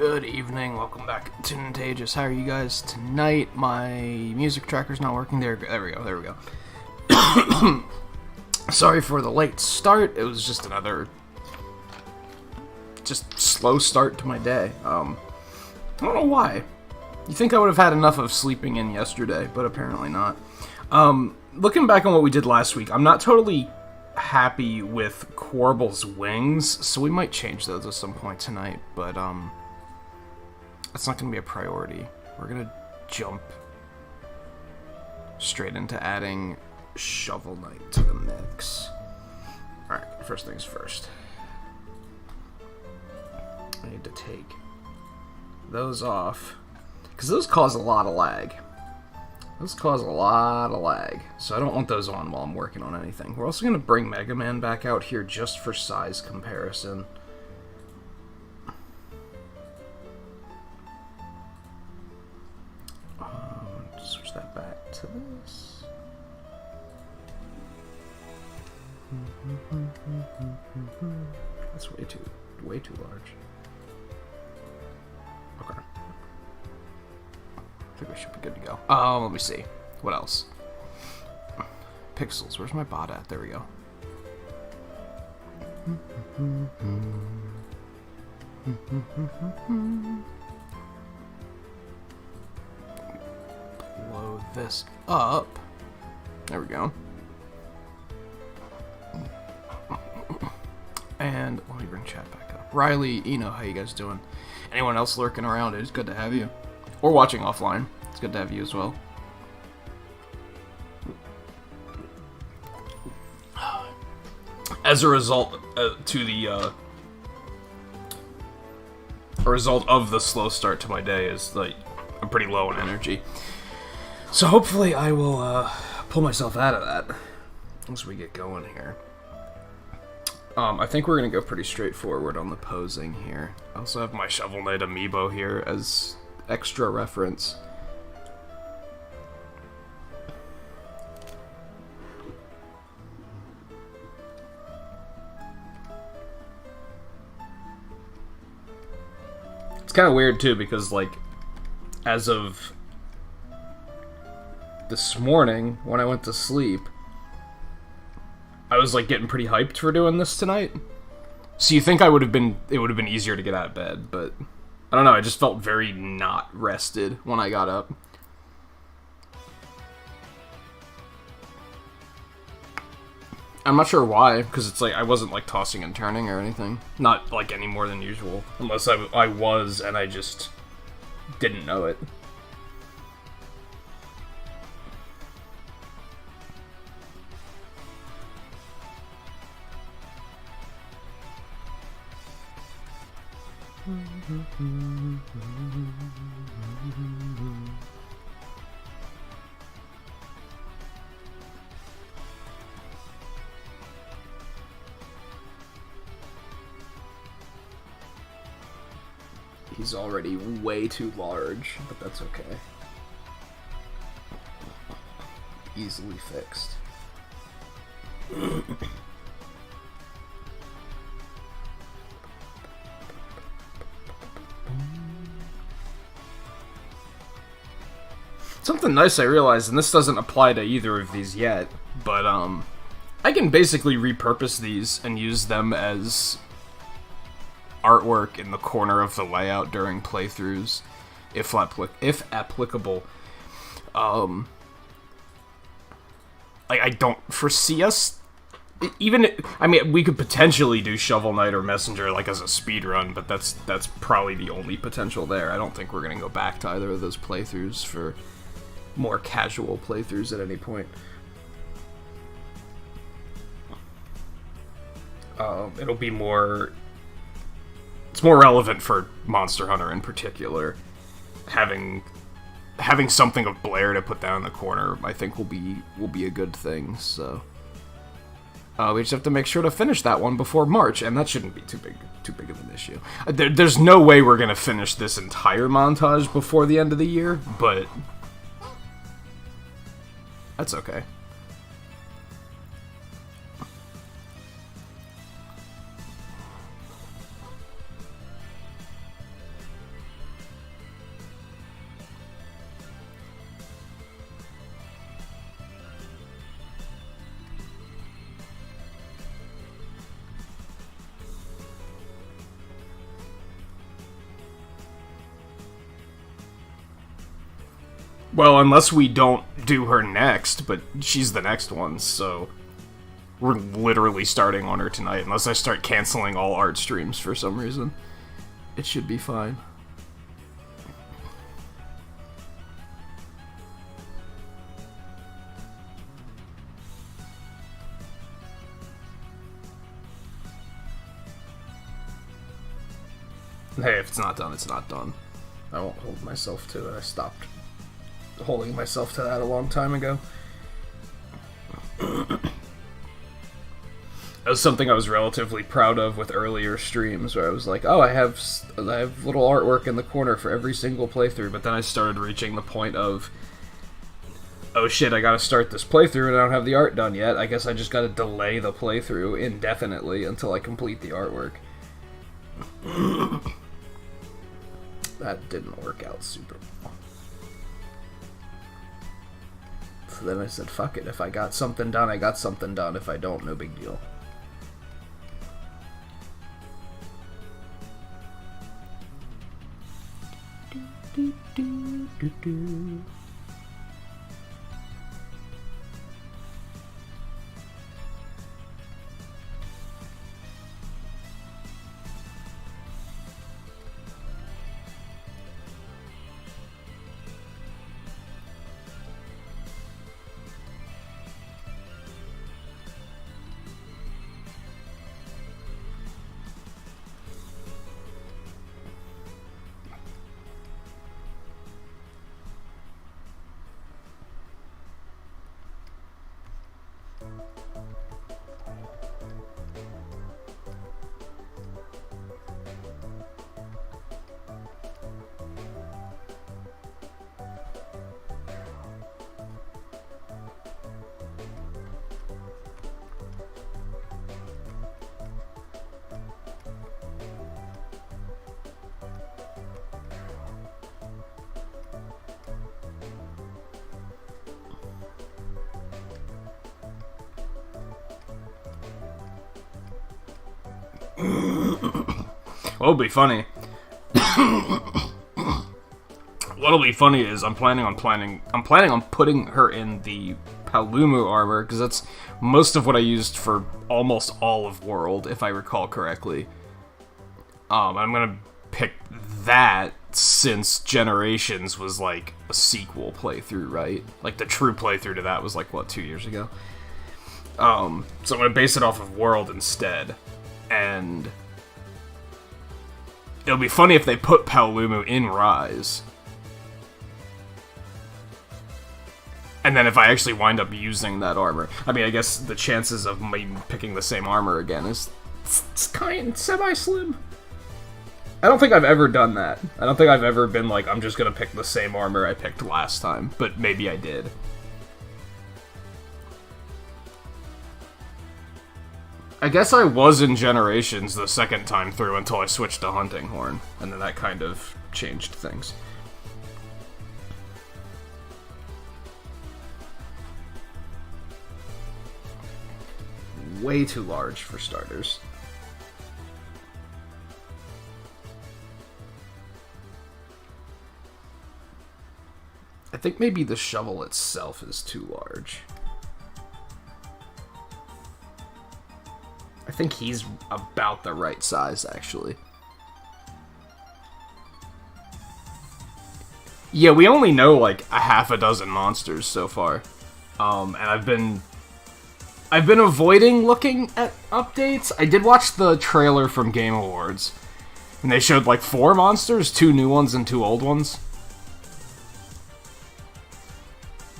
Good evening, welcome back to Nintagious. How are you guys tonight? My music tracker's not working. There we go. Sorry for the late start. It was just another slow start to my day. I don't know why. You think I would have had enough of sleeping in yesterday, but apparently not. Looking back on what we did last week, I'm not totally happy with Quarble's wings, so we might change those at some point tonight, but it's not going to be a priority. We're going to jump straight into adding Shovel Knight to the mix. Alright, first things first. I need to take those off, because those cause a lot of lag. So I don't want those on while I'm working on anything. We're also going to bring Mega Man back out here just for size comparison. Switch that back to this. That's way too large. Okay. I think we should be good to go. Let me see. What else? Pixels. Where's my bot at? There we go. Blow this up. There we go. And let me bring chat back up. Riley, Eno, how you guys doing? Anyone else lurking around? It's good to have you. Or watching offline. It's good to have you as well. As a result, a result of the slow start to my day is like I'm pretty low on energy. So hopefully I will pull myself out of that as we get going here. I think we're gonna go pretty straightforward on the posing here. I also have my Shovel Knight amiibo here as extra reference. It's kind of weird too because like as of this morning when I went to sleep, I was like getting pretty hyped for doing this tonight. So you think it would have been easier to get out of bed, but I don't know, I just felt very not rested when I got up. I'm not sure why, because it's like I wasn't like tossing and turning or anything. Not like any more than usual. Unless I was and I just didn't know it. He's already way too large, but that's okay. Easily fixed. Something nice I realized, and this doesn't apply to either of these yet, but I can basically repurpose these and use them as artwork in the corner of the layout during playthroughs, if applicable. I don't foresee us I mean, we could potentially do Shovel Knight or Messenger like as a speed run, but that's probably the only potential there. I don't think we're gonna go back to either of those playthroughs for more casual playthroughs at any point. It'll be more... It's more relevant for Monster Hunter in particular. Having something of Blair to put down in the corner, I think will be a good thing. So we just have to make sure to finish that one before March, and that shouldn't be too big of an issue. There's no way we're gonna finish this entire montage before the end of the year, but that's okay. Well, unless we don't do her next, but she's the next one, so we're literally starting on her tonight, unless I start canceling all art streams for some reason. It should be fine. Hey, if it's not done, it's not done. I won't hold myself to it. I stopped holding myself to that a long time ago. That was something I was relatively proud of with earlier streams, where I was like, oh, I have little artwork in the corner for every single playthrough, but then I started reaching the point of, oh shit, I gotta start this playthrough and I don't have the art done yet. I guess I just gotta delay the playthrough indefinitely until I complete the artwork. That didn't work out super well. So then I said, fuck it, if I got something done, I got something done. If I don't, no big deal. What'll be funny? What'll be funny is I'm planning on putting her in the Palumu armor, because that's most of what I used for almost all of World, if I recall correctly. I'm gonna pick that since Generations was like a sequel playthrough, right? Like the true playthrough to that was like, what, 2 years ago? So I'm gonna base it off of World instead. And it'll be funny if they put Paolumu in Rise. And then if I actually wind up using that armor. I mean, I guess the chances of me picking the same armor again is it's kind of semi-slim. I don't think I've ever done that. I don't think I've ever been like, I'm just gonna pick the same armor I picked last time. But maybe I did. I guess I was in Generations the second time through until I switched to Hunting Horn, and then that kind of changed things. Way too large for starters. I think maybe the shovel itself is too large. I think he's about the right size, actually. Yeah, we only know like a half a dozen monsters so far. And I've been avoiding looking at updates. I did watch the trailer from Game Awards, and they showed like 4 monsters, 2 new ones and 2 old ones.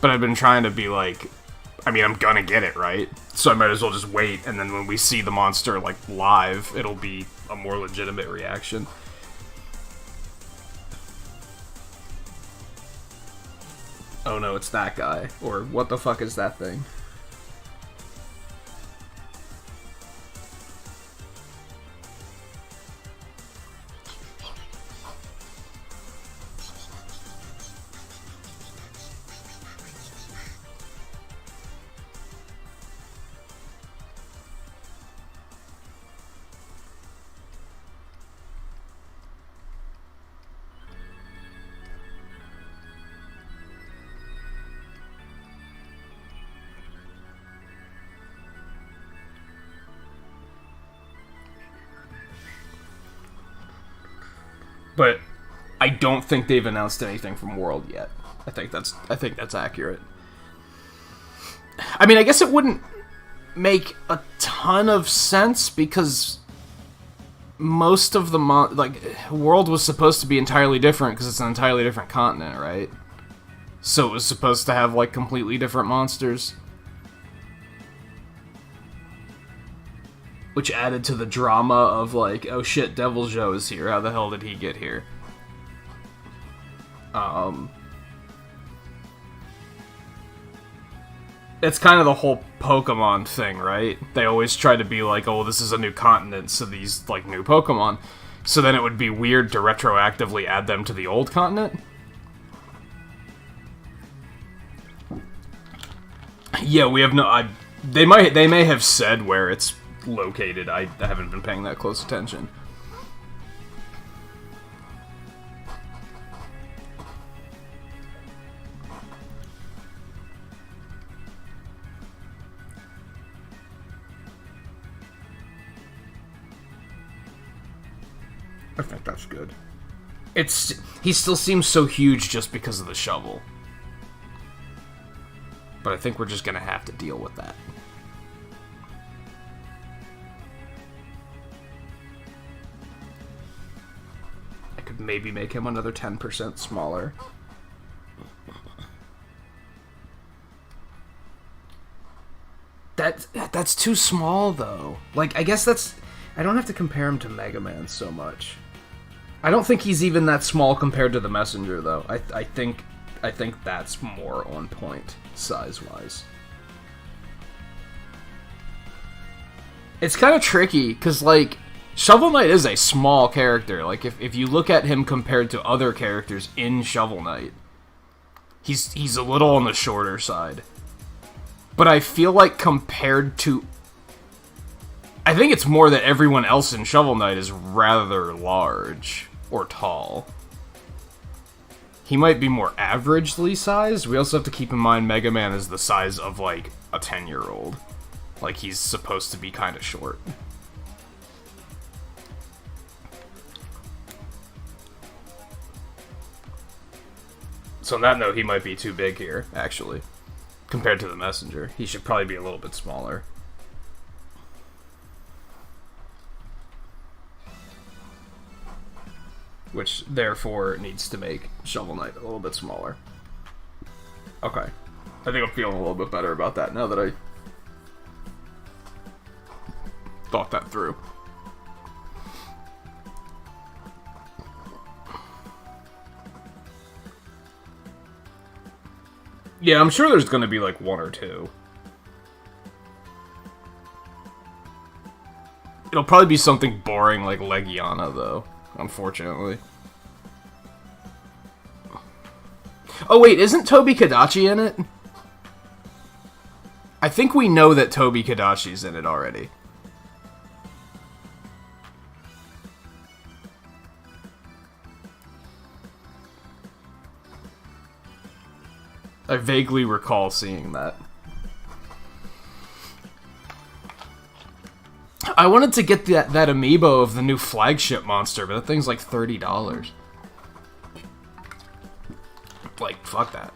But I've been trying to be like, I mean, I'm gonna get it, right? So I might as well just wait, and then when we see the monster, like, live, it'll be a more legitimate reaction. Oh no, it's that guy. Or, what the fuck is that thing? But I don't think they've announced anything from World yet. I think that's accurate. I mean, I guess it wouldn't make a ton of sense because most of the World was supposed to be entirely different because it's an entirely different continent, right? So it was supposed to have like completely different monsters, which added to the drama of like, oh shit, Devil Joe is here. How the hell did he get here? It's kind of the whole Pokemon thing, right? They always try to be like, oh, this is a new continent, so these, like, new Pokemon. So then it would be weird to retroactively add them to the old continent? Yeah, we have no... They may have said where it's located. I haven't been paying that close attention. I think that's good. He still seems so huge just because of the shovel. But I think we're just gonna have to deal with that. I could maybe make him another 10% smaller. That's too small, though. Like, I guess that's... I don't have to compare him to Mega Man so much. I don't think he's even that small compared to the Messenger, though. I think that's more on point, size-wise. It's kind of tricky, because, like, Shovel Knight is a small character. Like, if you look at him compared to other characters in Shovel Knight, he's a little on the shorter side. But I feel like compared to... I think it's more that everyone else in Shovel Knight is rather large. Or tall. He might be more averagely sized. We also have to keep in mind Mega Man is the size of, like, a 10-year-old. Like, he's supposed to be kind of short. So on that note, he might be too big here, actually. Compared to the Messenger. He should probably be a little bit smaller. Which, therefore, needs to make Shovel Knight a little bit smaller. Okay. I think I'm feeling a little bit better about that now that I thought that through. Yeah, I'm sure there's gonna be, like, one or two. It'll probably be something boring like Legiana, though. Unfortunately. Oh wait, isn't Tobi Kadachi in it? I think we know that Tobi Kadachi's in it already. I vaguely recall seeing that. I wanted to get that amiibo of the new flagship monster, but that thing's like $30. Like, fuck that.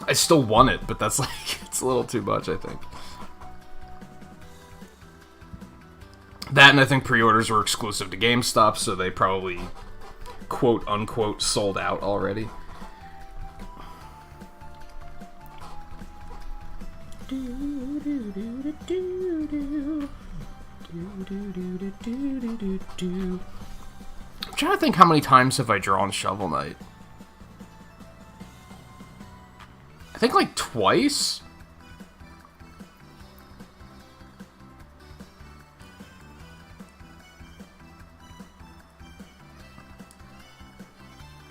I still want it, but that's like, it's a little too much, I think. That, and I think pre-orders were exclusive to GameStop, so they probably, quote-unquote, sold out already. I'm trying to think how many times have I drawn Shovel Knight. I think like twice?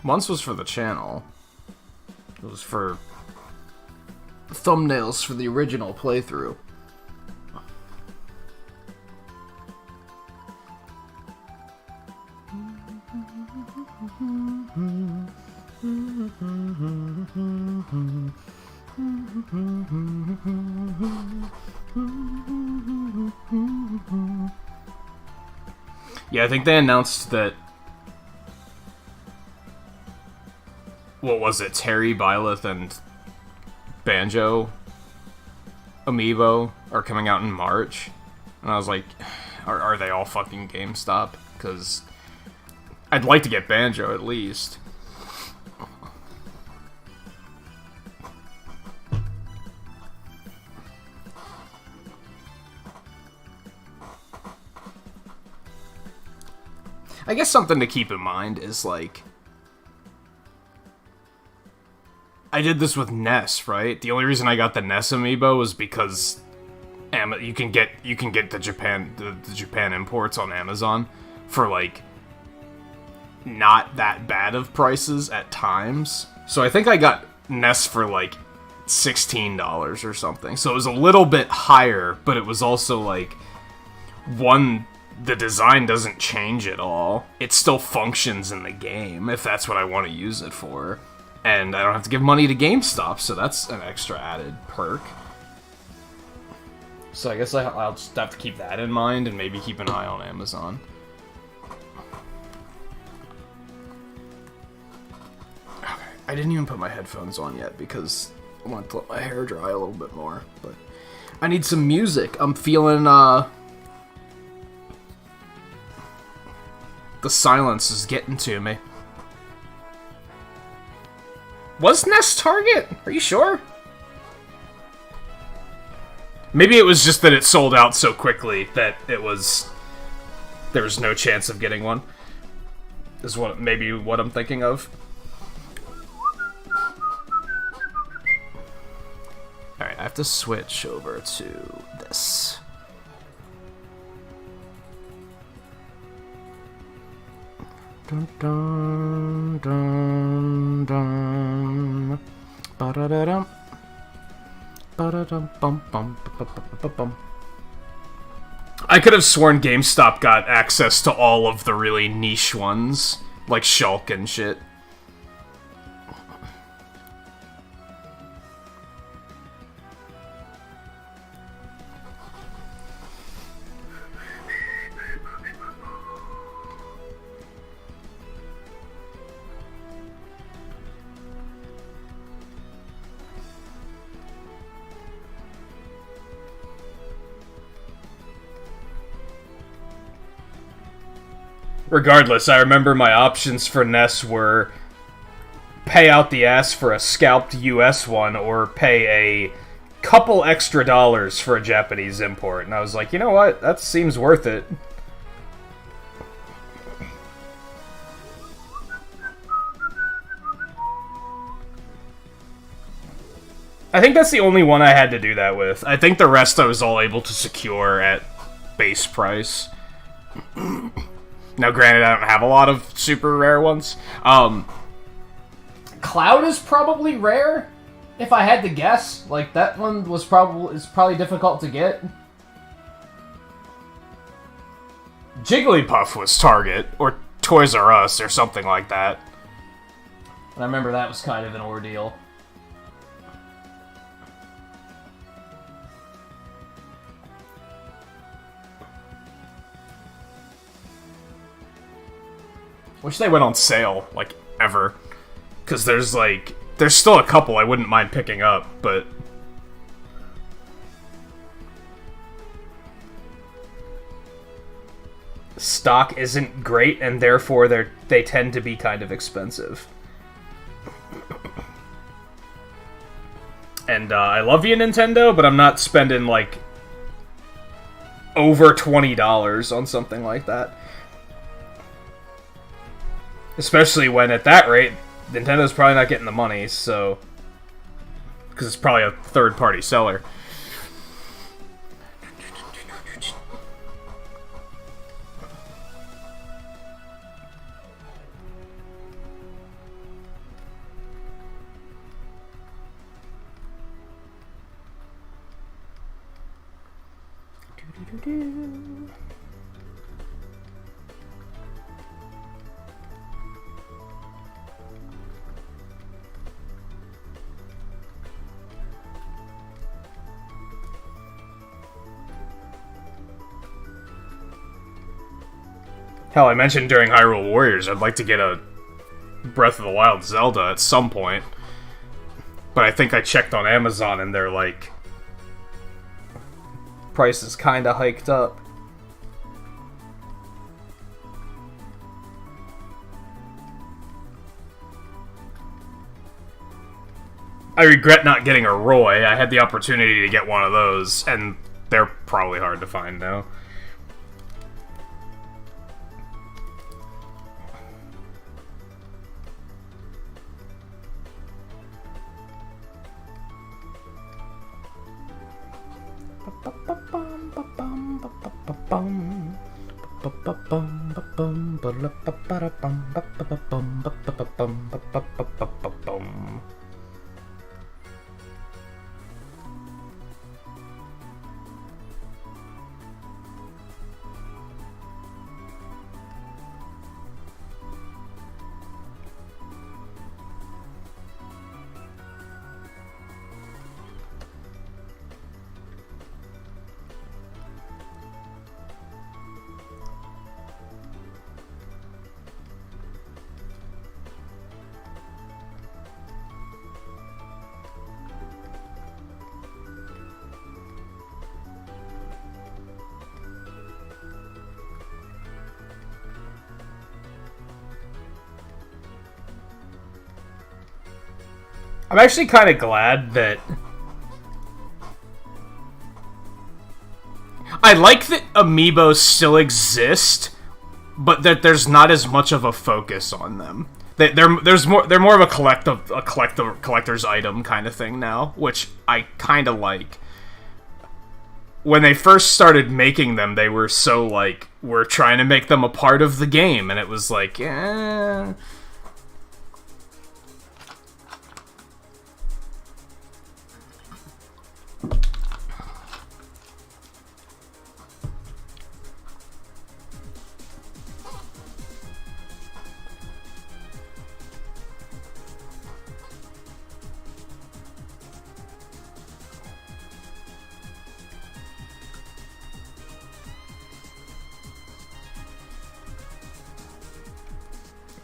Once was for the channel. It was for thumbnails for the original playthrough. Yeah, I think they announced that what was it, Terry, Byleth, and Banjo amiibo are coming out in March. And I was like, are they all fucking GameStop? Because I'd like to get Banjo at least. I guess something to keep in mind is, like, I did this with Ness, right? The only reason I got the Ness amiibo was because you can get the Japan imports on Amazon for, like, not that bad of prices at times. So I think I got Ness for, like, $16 or something. So it was a little bit higher, but it was also, like, the design doesn't change at all. It still functions in the game, if that's what I want to use it for. And I don't have to give money to GameStop, so that's an extra added perk. So I guess I'll just have to keep that in mind, and maybe keep an eye on Amazon. Okay, I didn't even put my headphones on yet, because I want to let my hair dry a little bit more, but I need some music. I'm feeling, the silence is getting to me. Was Ness Target? Are you sure? Maybe it was just that it sold out so quickly that there was no chance of getting one. Is maybe what I'm thinking of. Alright, I have to switch over to this. Dun, dun, dun, dun. Ba-da-da-dum. Ba-da-dum, bum, bum, ba-ba-ba-ba-bum. I could have sworn GameStop got access to all of the really niche ones, like Shulk and shit. Regardless, I remember my options for Ness were pay out the ass for a scalped US one or pay a couple extra dollars for a Japanese import. And I was like, you know what? That seems worth it. I think that's the only one I had to do that with. I think the rest I was all able to secure at base price. Now, granted, I don't have a lot of super rare ones. Cloud is probably rare, if I had to guess. Like, that one is probably difficult to get. Jigglypuff was Target, or Toys R Us, or something like that. And I remember that was kind of an ordeal. Wish they went on sale, like, ever. Because there's still a couple I wouldn't mind picking up, but... stock isn't great, and therefore they tend to be kind of expensive. And, I love you, Nintendo, but I'm not spending, like, over $20 on something like that. Especially when, at that rate, Nintendo's probably not getting the money, so... because it's probably a third-party seller. Hell, I mentioned during Hyrule Warriors, I'd like to get a Breath of the Wild Zelda at some point. But I think I checked on Amazon and they're like, price is kinda hiked up. I regret not getting a Roy. I had the opportunity to get one of those, and they're probably hard to find now. I'm actually kind of glad that... I like that amiibos still exist, but that there's not as much of a focus on them. They're more of a collector's item kind of thing now, which I kind of like. When they first started making them, they were so like, we're trying to make them a part of the game, and it was like, eh...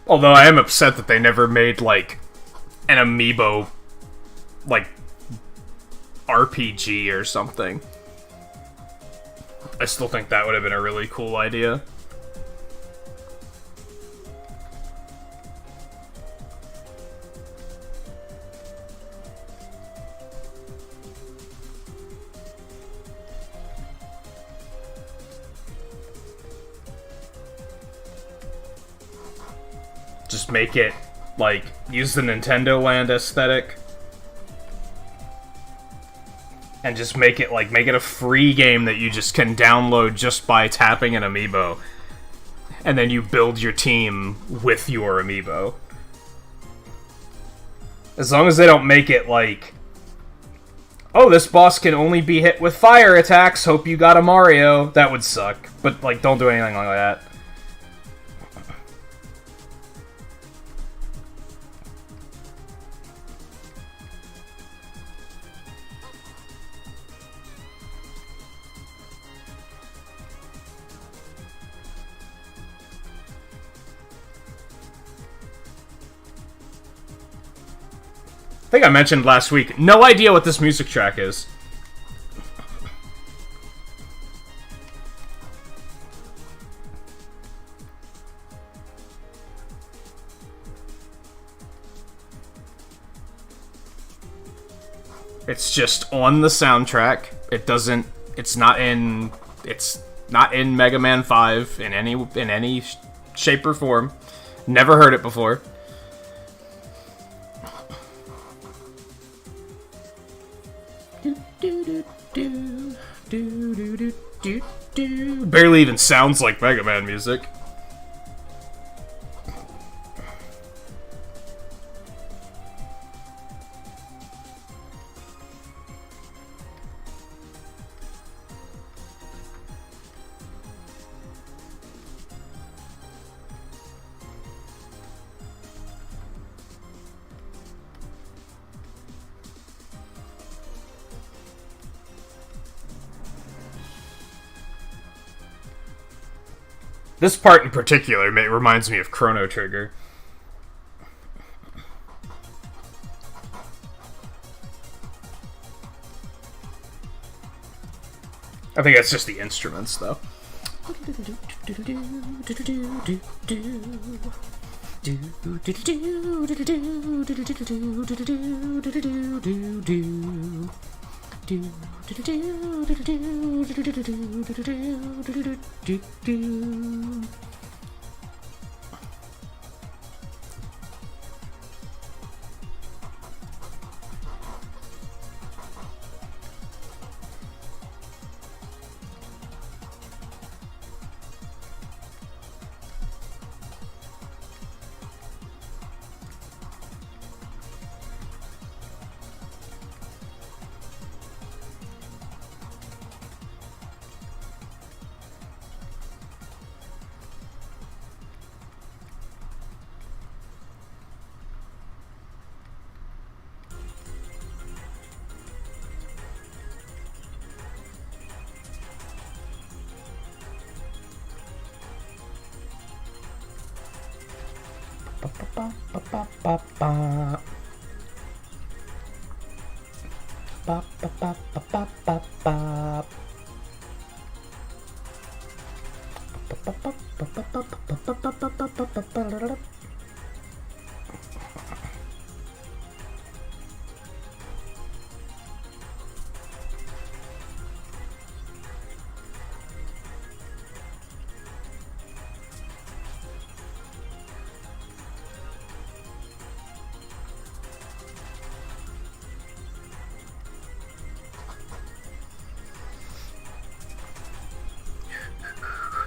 Although I am upset that they never made, like, an amiibo, like, RPG or something. I still think that would have been a really cool idea. Just make it, like, use the Nintendo Land aesthetic. And just make it, like, make it a free game that you just can download just by tapping an amiibo. And then you build your team with your amiibo. As long as they don't make it, like, oh, this boss can only be hit with fire attacks, hope you got a Mario. That would suck. But, like, don't do anything like that. I think I mentioned last week, no idea what this music track is. It's just on the soundtrack. It's not in Mega Man 5 in any shape or form. Never heard it before. Barely even sounds like Mega Man music. This part in particular reminds me of Chrono Trigger. I think that's just the instruments, though.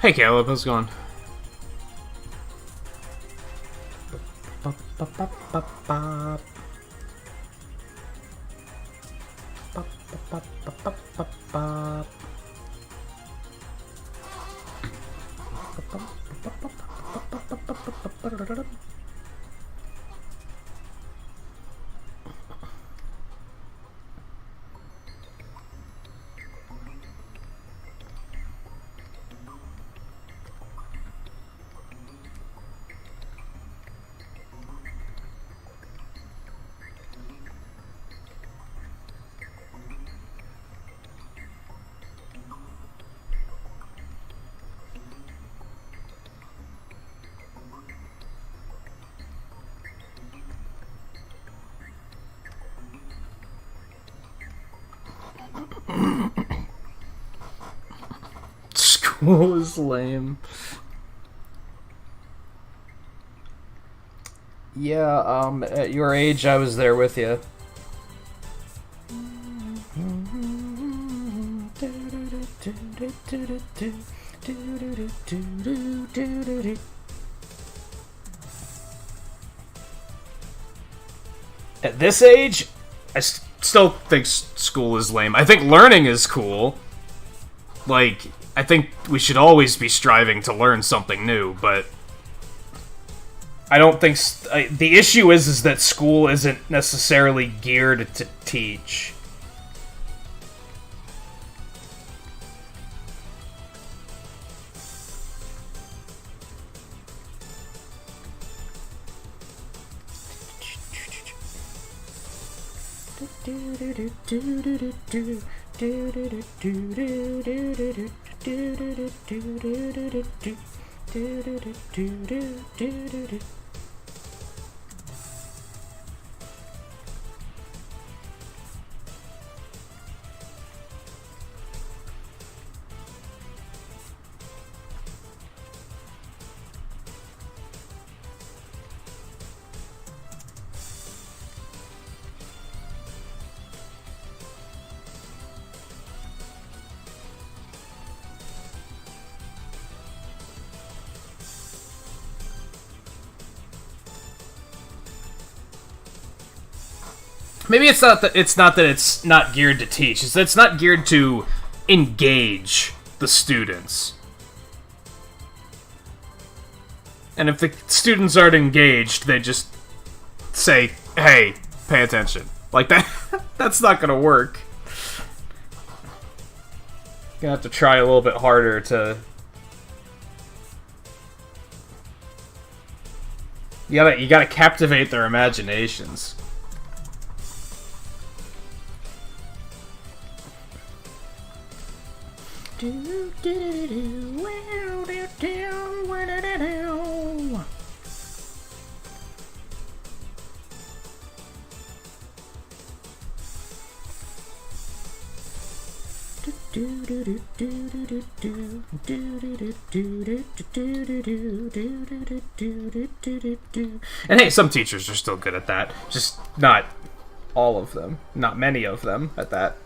Hey Caleb, how's it going? School is lame. Yeah, at your age, I was there with you. At this age, I still think school is lame. I think learning is cool. Like, I think we should always be striving to learn something new, but I don't think... the issue is that school isn't necessarily geared to teach. Maybe it's not that it's not geared to teach. It's that it's not geared to engage the students. And if the students aren't engaged, they just say, "Hey, pay attention." Like that. That's not gonna work. You're gonna have to try a little bit harder to. You gotta captivate their imaginations. And hey, some teachers are still good at that. Just not all of them. Not many of them at that.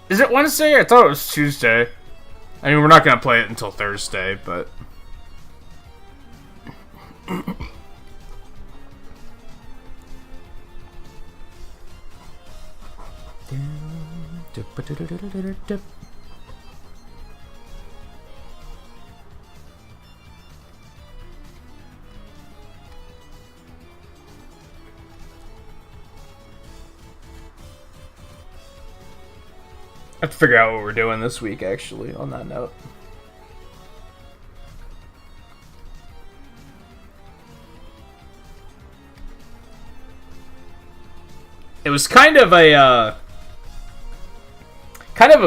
Is it Wednesday? I thought it was Tuesday. I mean, we're not gonna play it until Thursday, but... I have to figure out what we're doing this week, actually, on that note. It was kind of a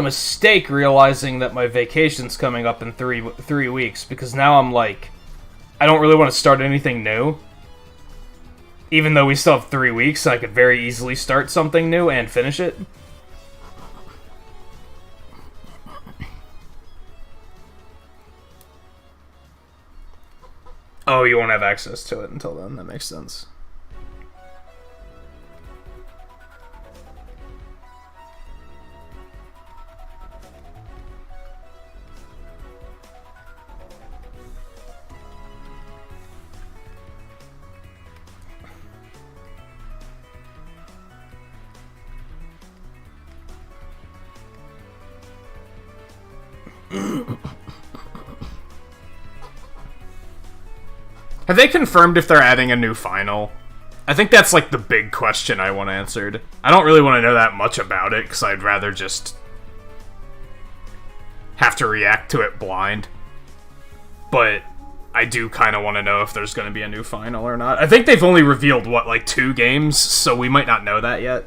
mistake realizing that my vacation's coming up in three weeks, because now I'm like, I don't really want to start anything new. Even though we still have 3 weeks, I could very easily start something new and finish it. Oh, you won't have access to it until then. That makes sense. Have they confirmed if they're adding a new final? I think that's like the big question I want answered. I don't really want to know that much about it, because I'd rather just have to react to it blind. But I do kind of want to know if there's going to be a new final or not. I think they've only revealed, what, like 2 games, so we might not know that yet.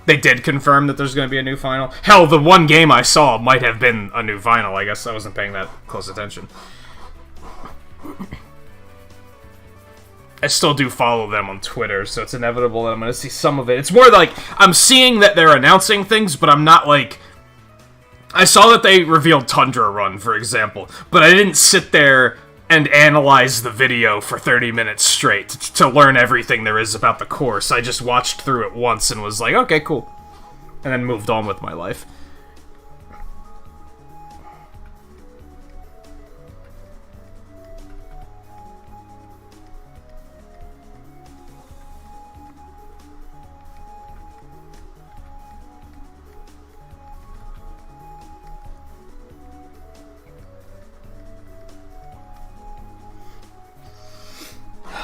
They did confirm that there's going to be a new final. Hell, the one game I saw might have been a new final. I guess I wasn't paying that close attention. I still do follow them on Twitter, so it's inevitable that I'm going to see some of it. It's more like, I'm seeing that they're announcing things, but I'm not like... I saw that they revealed Tundra Run, for example, but I didn't sit there and analyze the video for 30 minutes straight to learn everything there is about the course. I just watched through it once and was like, okay, cool. And then moved on with my life.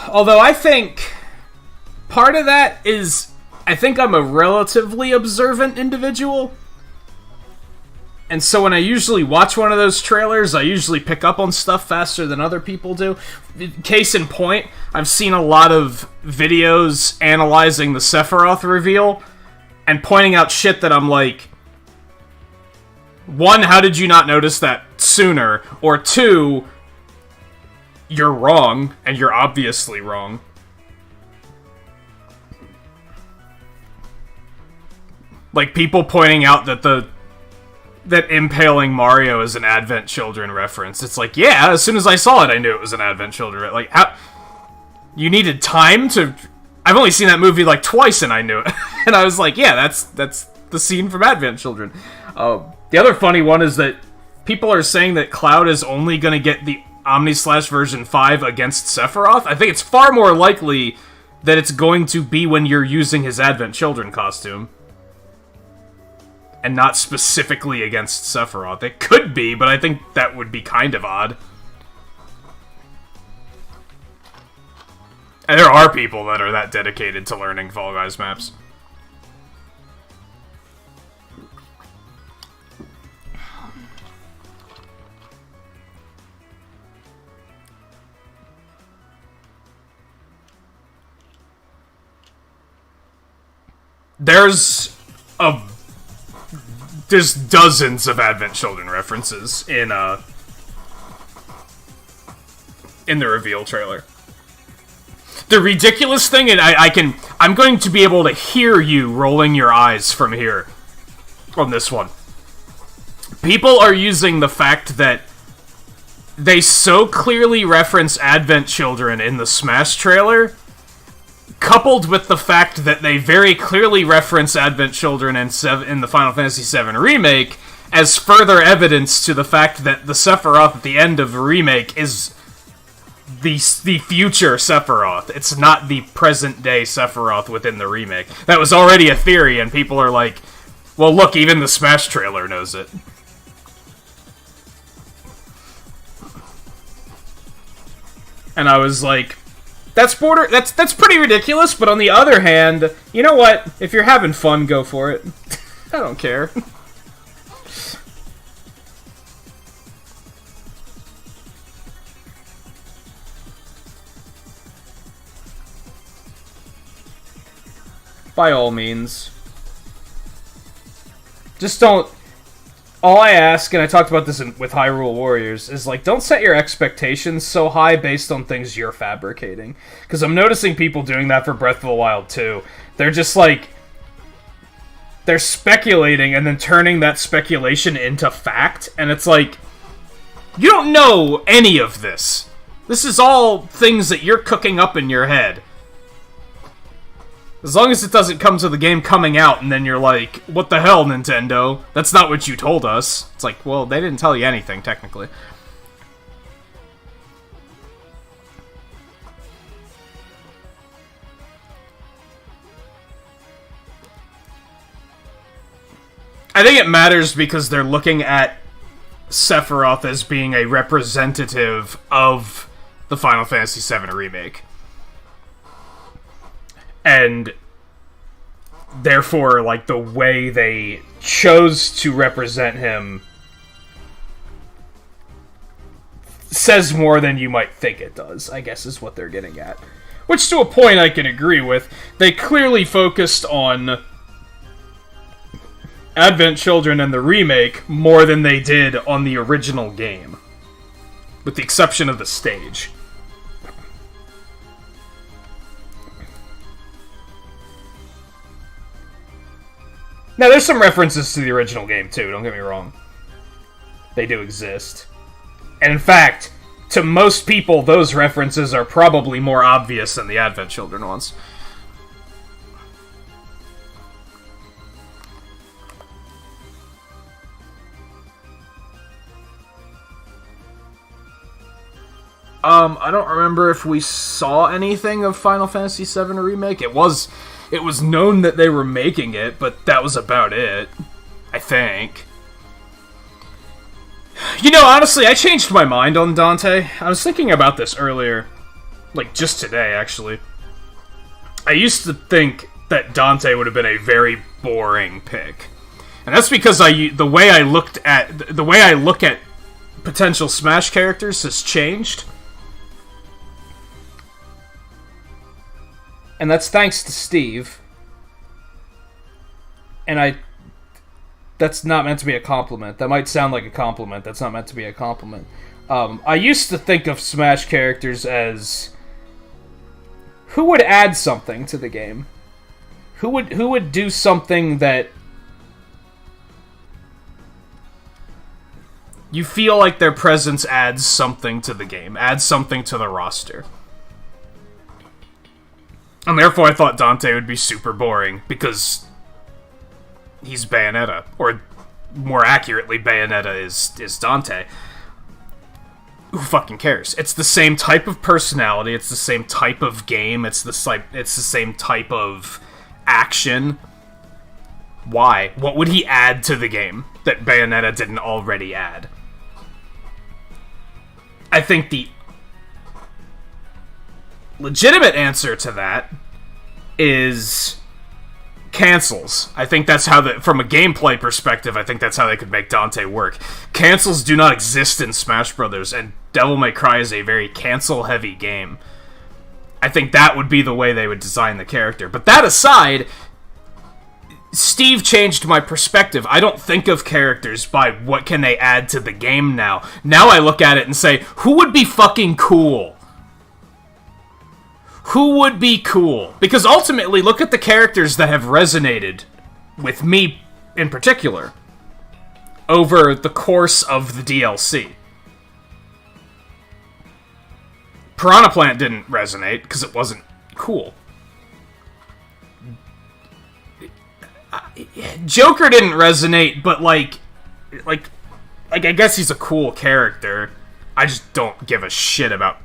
Although I think part of that is, I think I'm a relatively observant individual. And so when I usually watch one of those trailers, I usually pick up on stuff faster than other people do. Case in point, I've seen a lot of videos analyzing the Sephiroth reveal and pointing out shit that I'm like, 1, how did you not notice that sooner? Or 2, you're wrong, and you're obviously wrong. Like, people pointing out that impaling Mario is an Advent Children reference. It's like, yeah, as soon as I saw it, I knew it was an Advent Children. Like, how... You needed time to... I've only seen that movie, like, twice, and I knew it. And I was like, yeah, that's the scene from Advent Children. The other funny one is that people are saying that Cloud is only going to get the Omni-Slash version 5 against Sephiroth. I think it's far more likely that it's going to be when you're using his Advent Children costume. And not specifically against Sephiroth. It could be, but I think that would be kind of odd. And there are people that are that dedicated to learning Fall Guys maps. There's dozens of Advent Children references in the reveal trailer. The ridiculous thing, and I'm going to be able to hear you rolling your eyes from here on this one. People are using the fact that they so clearly reference Advent Children in the Smash trailer, coupled with the fact that they very clearly reference Advent Children in the Final Fantasy VII Remake, as further evidence to the fact that the Sephiroth at the end of the remake is the future Sephiroth. It's not the present-day Sephiroth within the remake. That was already a theory, and people are like, well, look, even the Smash trailer knows it. And I was like, that's pretty ridiculous, but on the other hand, you know what? If you're having fun, go for it. I don't care. By all means. Just don't... All I ask, and I talked about this with Hyrule Warriors, is, like, don't set your expectations so high based on things you're fabricating. Because I'm noticing people doing that for Breath of the Wild, too. They're just, like... They're speculating and then turning that speculation into fact, and it's like... You don't know any of this. This is all things that you're cooking up in your head. As long as it doesn't come to the game coming out and then you're like, what the hell, Nintendo? That's not what you told us. It's like, well, they didn't tell you anything, technically. I think it matters because they're looking at Sephiroth as being a representative of the Final Fantasy VII Remake. And therefore, like, the way they chose to represent him says more than you might think it does, I guess is what they're getting at. Which, to a point, I can agree with. They clearly focused on Advent Children and the remake more than they did on the original game. With the exception of the stage. Now, there's some references to the original game, too, don't get me wrong. They do exist. And in fact, to most people, those references are probably more obvious than the Advent Children ones. I don't remember if we saw anything of Final Fantasy VII Remake. It was known that they were making it, but that was about it. I think. You know, honestly, I changed my mind on Dante. I was thinking about this earlier. Like, just today, actually. I used to think that Dante would have been a very boring pick. And that's because the way I look at potential Smash characters has changed. And that's thanks to Steve. And that's not meant to be a compliment. That might sound like a compliment. That's not meant to be a compliment. I used to think of Smash characters as who would add something to the game? Who would do something that you feel like their presence adds something to the game, adds something to the roster. And therefore I thought Dante would be super boring, because he's Bayonetta. Or, more accurately, Bayonetta is Dante. Who fucking cares? It's the same type of personality, it's the same type of game, it's the same type of action. Why? What would he add to the game that Bayonetta didn't already add? I think the legitimate answer to that is cancels. I think that's how from a gameplay perspective, I think that's how they could make Dante work. Cancels do not exist in Smash Brothers, and Devil May Cry is a very cancel-heavy game. I think that would be the way they would design the character. But that aside, Steve changed my perspective. I don't think of characters by what can they add to the game now. Now I look at it and say, who would be fucking cool? Who would be cool? Because ultimately, look at the characters that have resonated with me in particular over the course of the DLC. Piranha Plant didn't resonate because it wasn't cool. Joker didn't resonate, but like I guess he's a cool character. I just don't give a shit about...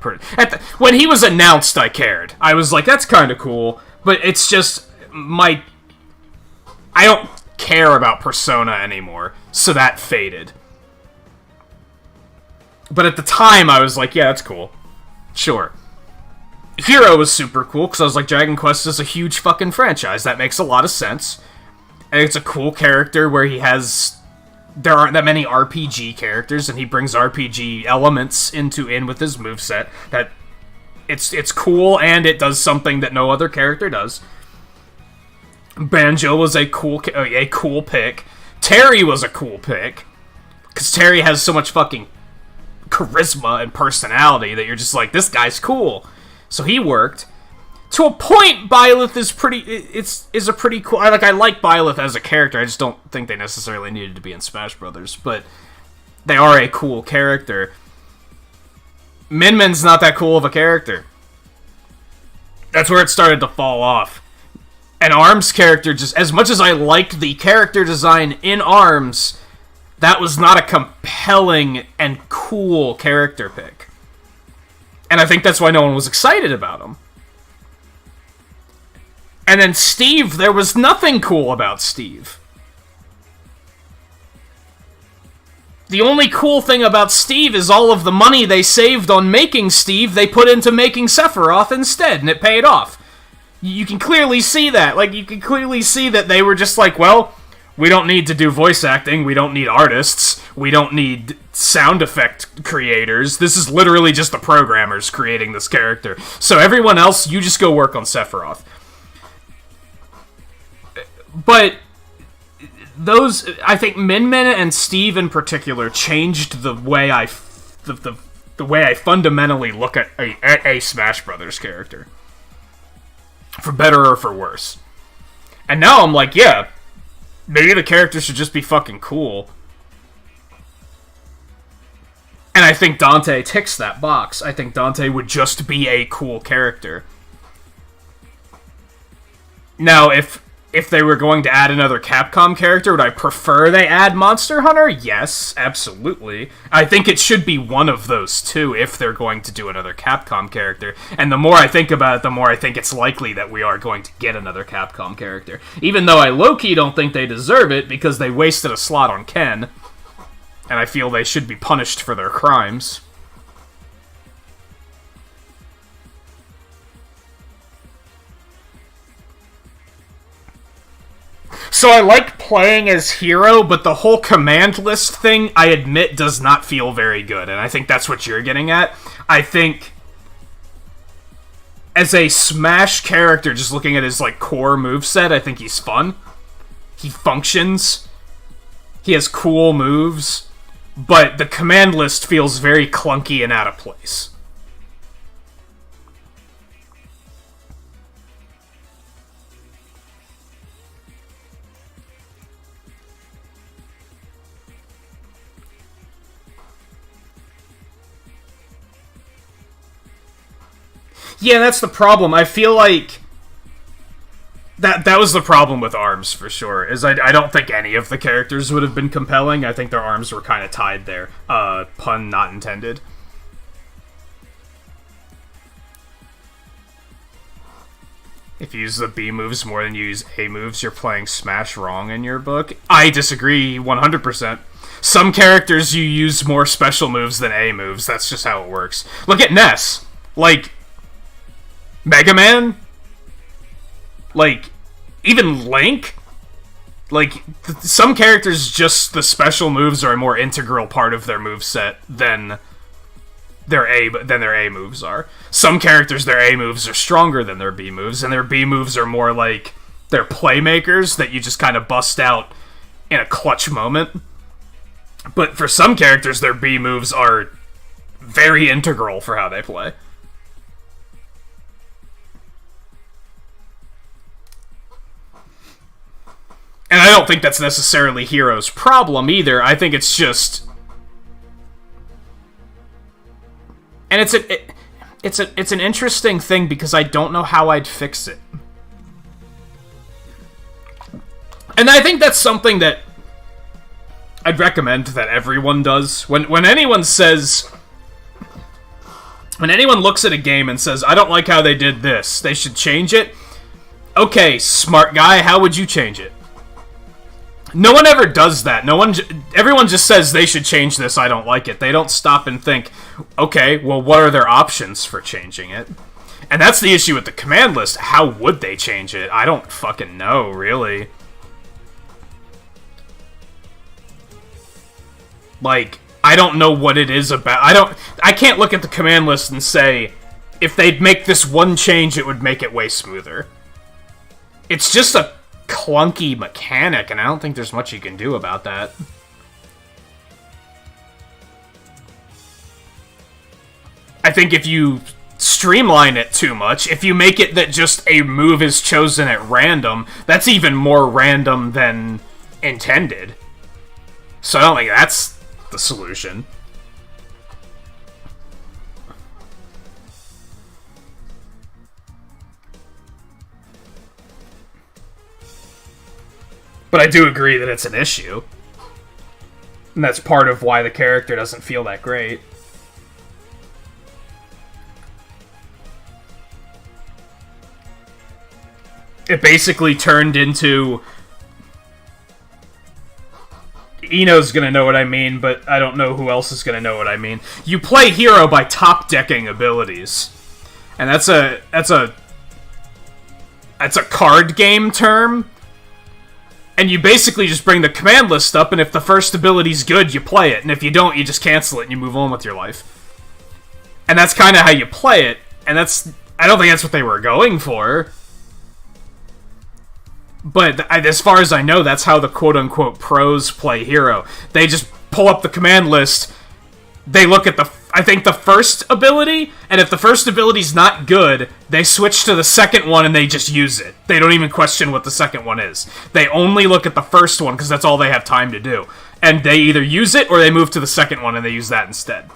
when he was announced, I cared. I was like, that's kind of cool, but it's just I don't care about Persona anymore, so that faded. But at the time, I was like, yeah, that's cool. Sure. Hero was super cool, because I was like, Dragon Quest is a huge fucking franchise. That makes a lot of sense. And it's a cool character where there aren't that many RPG characters, and he brings RPG elements in with his moveset. That it's cool, and it does something that no other character does. Banjo was a cool pick. Terry was a cool pick, because Terry has so much fucking charisma and personality that you're just like, this guy's cool. So he worked. To a point, Byleth is a pretty cool... I like Byleth as a character, I just don't think they necessarily needed to be in Smash Brothers, but they are a cool character. Min Min's not that cool of a character. That's where it started to fall off. And ARMS' character, just as much as I liked the character design in ARMS, that was not a compelling and cool character pick. And I think that's why no one was excited about him. And then Steve, there was nothing cool about Steve. The only cool thing about Steve is all of the money they saved on making Steve, they put into making Sephiroth instead, and it paid off. You can clearly see that. You can clearly see that they were just like, well, we don't need to do voice acting, we don't need artists, we don't need sound effect creators. This is literally just the programmers creating this character. So everyone else, you just go work on Sephiroth. But those, I think Min Min and Steve in particular changed the way I fundamentally look at a Smash Brothers character. For better or for worse. And now I'm like, yeah, maybe the character should just be fucking cool. And I think Dante ticks that box. I think Dante would just be a cool character. Now, if they were going to add another Capcom character, would I prefer they add Monster Hunter? Yes, absolutely. I think it should be one of those two if they're going to do another Capcom character. And the more I think about it, the more I think it's likely that we are going to get another Capcom character. Even though I low-key don't think they deserve it because they wasted a slot on Ken. And I feel they should be punished for their crimes. So I like playing as Hero, but the whole command list thing, I admit, does not feel very good. And I think that's what you're getting at. I think, as a Smash character, just looking at his core moveset, I think he's fun. He functions. He has cool moves. but the command list feels very clunky and out of place. Yeah, that's the problem. I feel like that was the problem with ARMS, for sure, is I don't think any of the characters would have been compelling. I think their arms were kind of tied there. Pun not intended. If you use the B moves more than you use A moves, you're playing Smash wrong in your book. I disagree 100%. Some characters you use more special moves than A moves. That's just how it works. Look at Ness. Like, Mega Man? Like, even Link? Like, some characters, just the special moves are a more integral part of their moveset than their A moves are. Some characters, their A moves are stronger than their B moves, and their B moves are more like they're playmakers that you just kind of bust out in a clutch moment. But for some characters, their B moves are very integral for how they play. And I don't think that's necessarily Hero's problem either. I think it's just... And it's an interesting thing because I don't know how I'd fix it. And I think that's something that I'd recommend that everyone does. When anyone says... When anyone looks at a game and says, I don't like how they did this, they should change it. Okay, smart guy, how would you change it? No one ever does that. Everyone just says they should change this, I don't like it. They don't stop and think, okay, well, what are their options for changing it? And that's the issue with the command list. How would they change it? I don't fucking know, really. Like, I don't know what it is about. I can't look at the command list and say, if they'd make this one change, it would make it way smoother. It's just a clunky mechanic, and I don't think there's much you can do about that. I think if you streamline it too much, if you make it that just a move is chosen at random, that's even more random than intended. So I don't think that's the solution. But I do agree that it's an issue. And that's part of why the character doesn't feel that great. It basically turned into... Eno's gonna know what I mean, but I don't know who else is gonna know what I mean. You play Hero by top-decking abilities. And that's a card game term. And you basically just bring the command list up, and if the first ability's good, you play it. And if you don't, you just cancel it and you move on with your life. And that's kind of how you play it. And I don't think that's what they were going for. But as far as I know, that's how the quote-unquote pros play Hero. They just pull up the command list, they look at I think the first ability, and if the first ability's not good, they switch to the second one and they just use it. They don't even question what the second one is. They only look at the first one because that's all they have time to do. And they either use it or they move to the second one and they use that instead.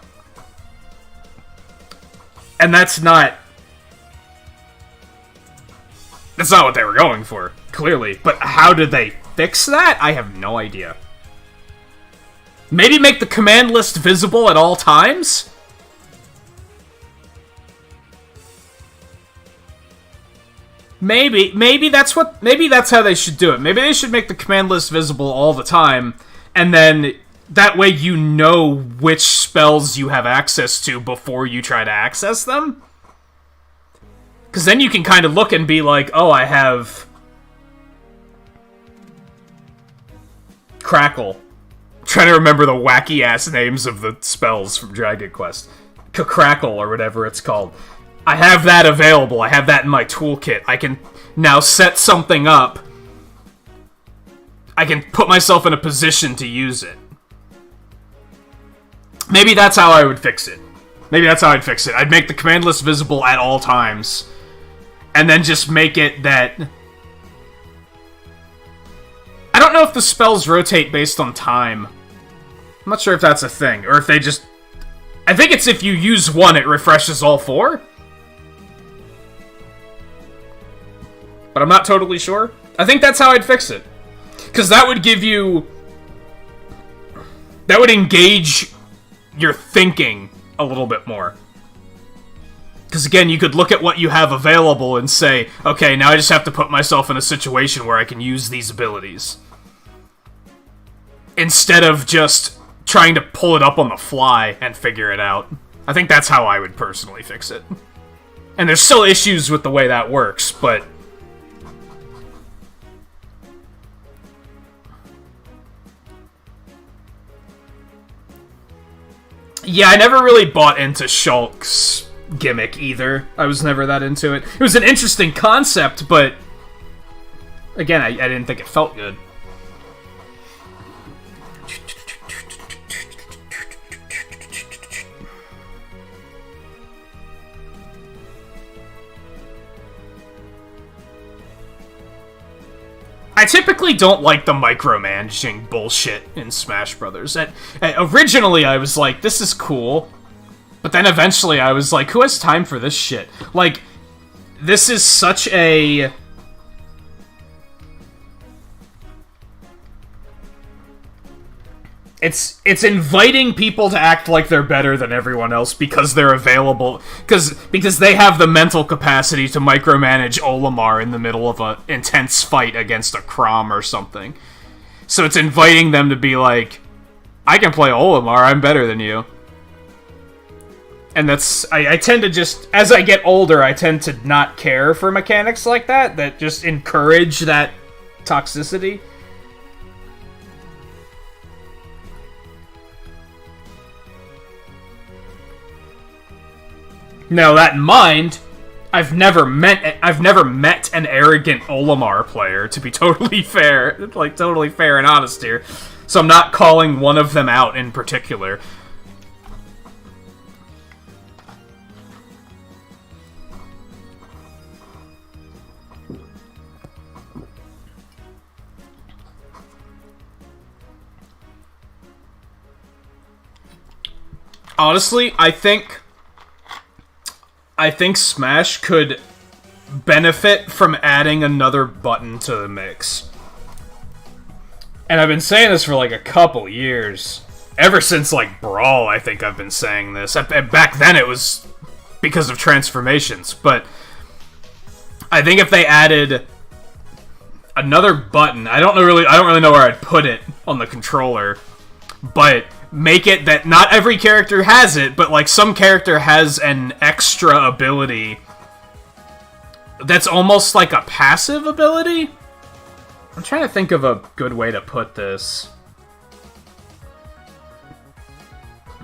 And that's not what they were going for, clearly. But how did they fix that? I have no idea. Maybe make the command list visible at all times? Maybe that's how they should do it. Maybe they should make the command list visible all the time, and then that way you know which spells you have access to before you try to access them. Because then you can kind of look and be like, oh, I have Crackle. I'm trying to remember the wacky-ass names of the spells from Dragon Quest. Crackle, or whatever it's called. I have that available. I have that in my toolkit. I can now set something up. I can put myself in a position to use it. Maybe that's how I would fix it. Maybe that's how I'd fix it. I'd make the command list visible at all times, and then just make it that... I don't know if the spells rotate based on time. I'm not sure if that's a thing, or if they just... I think it's if you use one, it refreshes all 4. But I'm not totally sure. I think that's how I'd fix it. Because that would give you... That would engage your thinking a little bit more. Because again, you could look at what you have available and say, okay, now I just have to put myself in a situation where I can use these abilities. Instead of just trying to pull it up on the fly and figure it out. I think that's how I would personally fix it. And there's still issues with the way that works, but... Yeah, I never really bought into Shulk's gimmick either. I was never that into it. It was an interesting concept, but... Again, I didn't think it felt good. I typically don't like the micromanaging bullshit in Smash Brothers. Originally, I was like, this is cool. But then eventually I was like, who has time for this shit? Like, this is such a... It's inviting people to act like they're better than everyone else because they're available, because they have the mental capacity to micromanage Olimar in the middle of an intense fight against a Crom or something. So it's inviting them to be like, I can play Olimar, I'm better than you. And that's, I tend to just, as I get older, I tend to not care for mechanics like that just encourage that toxicity. Now, that in mind, I've never met an arrogant Olimar player, to be totally fair. Like, totally fair and honest here. So I'm not calling one of them out in particular. Honestly, I think Smash could benefit from adding another button to the mix. And I've been saying this for like a couple years. Ever since like Brawl, I think I've been saying this. Back then it was because of transformations, but I think if they added another button, I don't really know where I'd put it on the controller, but make it that not every character has it, but like some character has an extra ability that's almost like a passive ability? I'm trying to think of a good way to put this.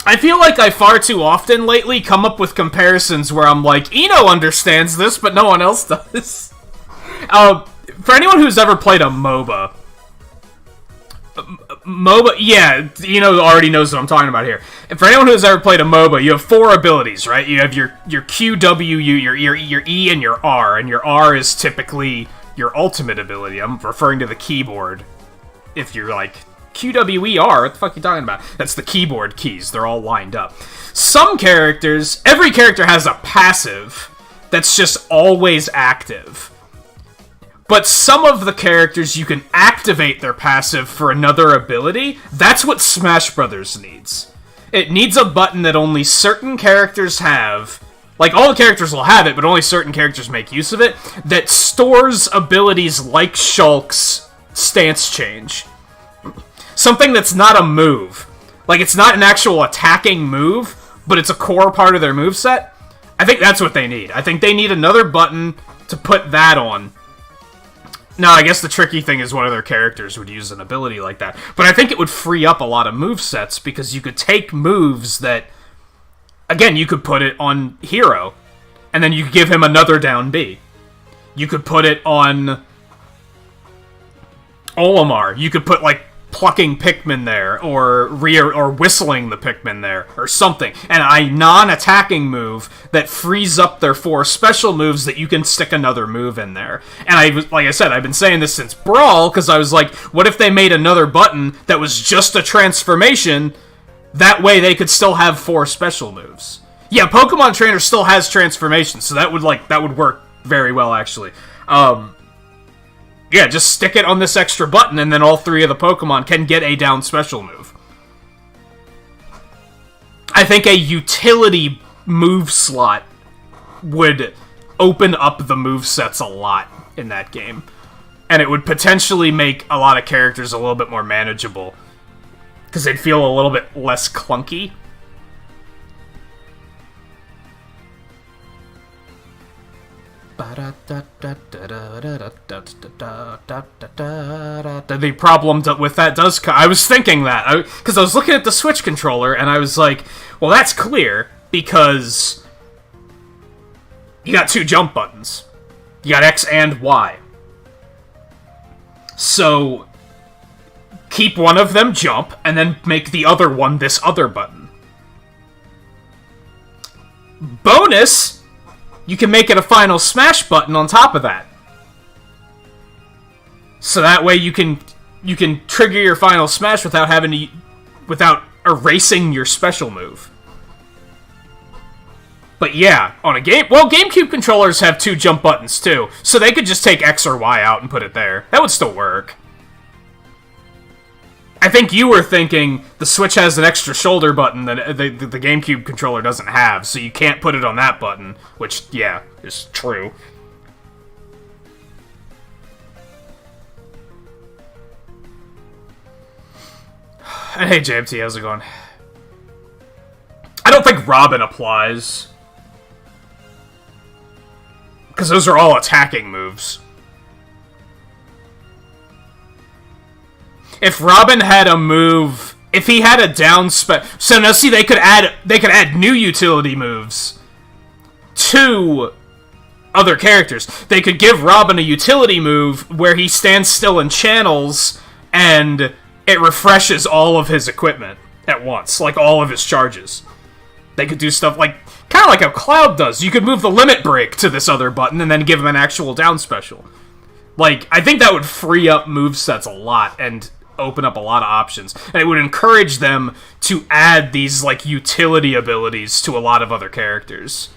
I feel like I far too often lately come up with comparisons where I'm like, Eno understands this, but no one else does. For anyone who's ever played a MOBA, yeah, already knows what I'm talking about here. And for anyone who's ever played a MOBA, you have 4 abilities, right? You have your Q, W, U, your E, and your R. And your R is typically your ultimate ability. I'm referring to the keyboard. If you're like, Q, W, E, R, what the fuck are you talking about? That's the keyboard keys. They're all lined up. Some characters, every character has a passive that's just always active. But some of the characters, you can activate their passive for another ability. That's what Smash Brothers needs. It needs a button that only certain characters have. Like, all the characters will have it, but only certain characters make use of it. That stores abilities like Shulk's stance change. Something that's not a move. Like, it's not an actual attacking move, but it's a core part of their moveset. I think that's what they need. I think they need another button to put that on. Now, I guess the tricky thing is one of their characters would use an ability like that. But I think it would free up a lot of movesets, because you could take moves that... Again, you could put it on Hero, and then you could give him another down B. You could put it on Olimar. You could put, like, plucking Pikmin there, or whistling the Pikmin there, or something. And a non-attacking move that frees up their 4 special moves that you can stick another move in there. And like I said, I've been saying this since Brawl, because I was like, what if they made another button that was just a transformation? That way they could still have 4 special moves. Yeah, Pokemon Trainer still has transformations, so that would work very well, actually. Yeah, just stick it on this extra button, and then all 3 of the Pokemon can get a down special move. I think a utility move slot would open up the movesets a lot in that game. And it would potentially make a lot of characters a little bit more manageable. Because they'd feel a little bit less clunky. The problem with that does come... I was thinking that, because I was looking at the Switch controller, and I was like, well, that's clear, because you got 2 jump buttons. You got X and Y. So, keep one of them jump, and then make the other one this other button. Bonus... you can make it a final smash button on top of that. So that way you can trigger your final smash without erasing your special move. But yeah, on a GameCube controllers have 2 jump buttons too, so they could just take X or Y out and put it there. That would still work. I think you were thinking the Switch has an extra shoulder button that the GameCube controller doesn't have, so you can't put it on that button, which, yeah, is true. And hey, JMT, how's it going? I don't think Robin applies. Because those are all attacking moves. If Robin had a move, if he had a down so now see, they could add new utility moves to other characters. They could give Robin a utility move where he stands still and channels, and it refreshes all of his equipment at once, like all of his charges. They could do stuff like, kind of like how Cloud does. You could move the limit break to this other button and then give him an actual down special. Like, I think that would free up movesets a lot, and open up a lot of options, and it would encourage them to add these like utility abilities to a lot of other characters.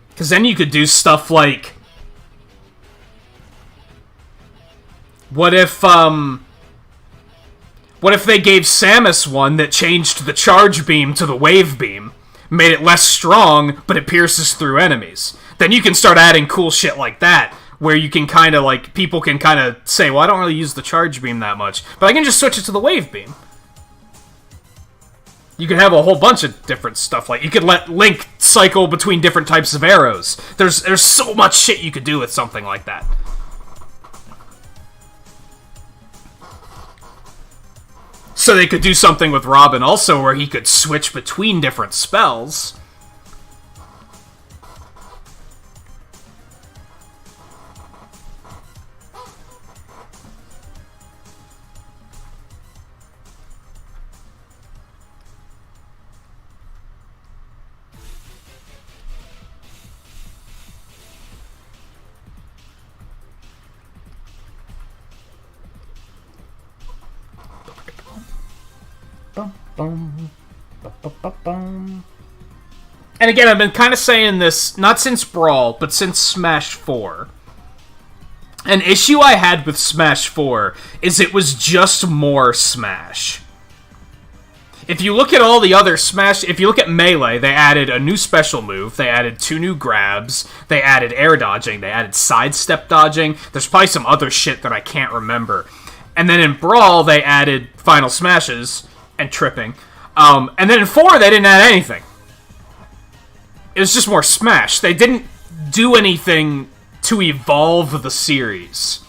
Because then you could do stuff like, what if they gave Samus one that changed the charge beam to the wave beam, made it less strong, but it pierces through enemies? Then you can start adding cool shit like that, where you can kind of, like, people can kind of say, well, I don't really use the charge beam that much, but I can just switch it to the wave beam. You could have a whole bunch of different stuff, like, you could let Link cycle between different types of arrows. There's so much shit you could do with something like that. So they could do something with Robin also, where he could switch between different spells. And again, I've been kind of saying this, not since Brawl, but since Smash 4. An issue I had with Smash 4 is it was just more Smash. If you look at all the other Smash... If you look at Melee, they added a new special move, they added 2 new grabs, they added air dodging, they added sidestep dodging, there's probably some other shit that I can't remember. And then in Brawl, they added final smashes and tripping. And then in 4, they didn't add anything. It was just more Smash. They didn't do anything to evolve the series.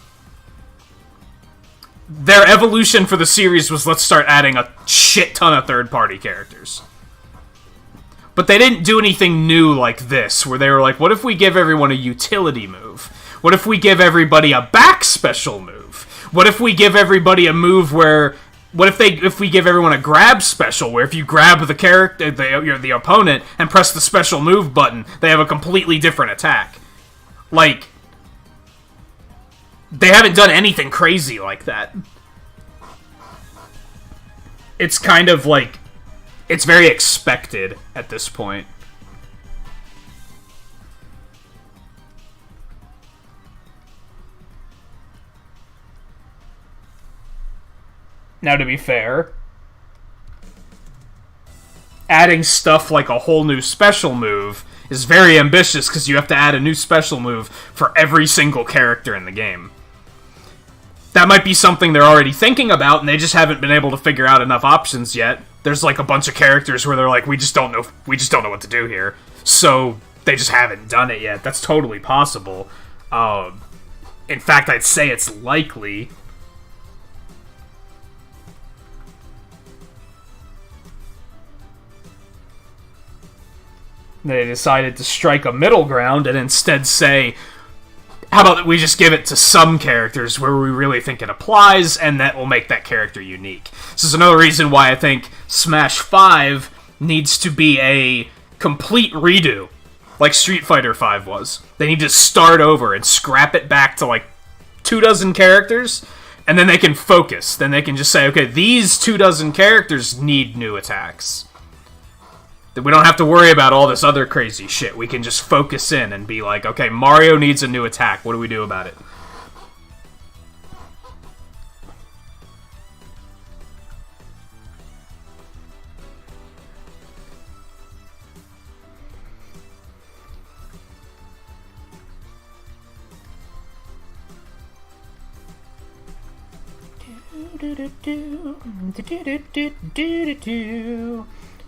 Their evolution for the series was, let's start adding a shit ton of third-party characters. But they didn't do anything new like this, where they were like, what if we give everyone a utility move? What if we give everybody a back special move? What if we give everybody a move where... if we give everyone a grab special, where if you grab the character, the opponent, and press the special move button, they have a completely different attack? Like, they haven't done anything crazy like that. It's kind of like, it's very expected at this point. Now, to be fair, adding stuff like a whole new special move is very ambitious because you have to add a new special move for every single character in the game. That might be something they're already thinking about, and they just haven't been able to figure out enough options yet. There's like a bunch of characters where they're like, we just don't know what to do here. So they just haven't done it yet. That's totally possible. In fact, I'd say it's likely. They decided to strike a middle ground and instead say, how about we just give it to some characters where we really think it applies, and that will make that character unique. This is another reason why I think Smash 5 needs to be a complete redo, like Street Fighter 5 was. They need to start over and scrap it back to like 24 characters, and then they can focus. Then they can just say, okay, these 24 characters need new attacks. We don't have to worry about all this other crazy shit. We can just focus in and be like, okay, Mario needs a new attack. What do we do about it?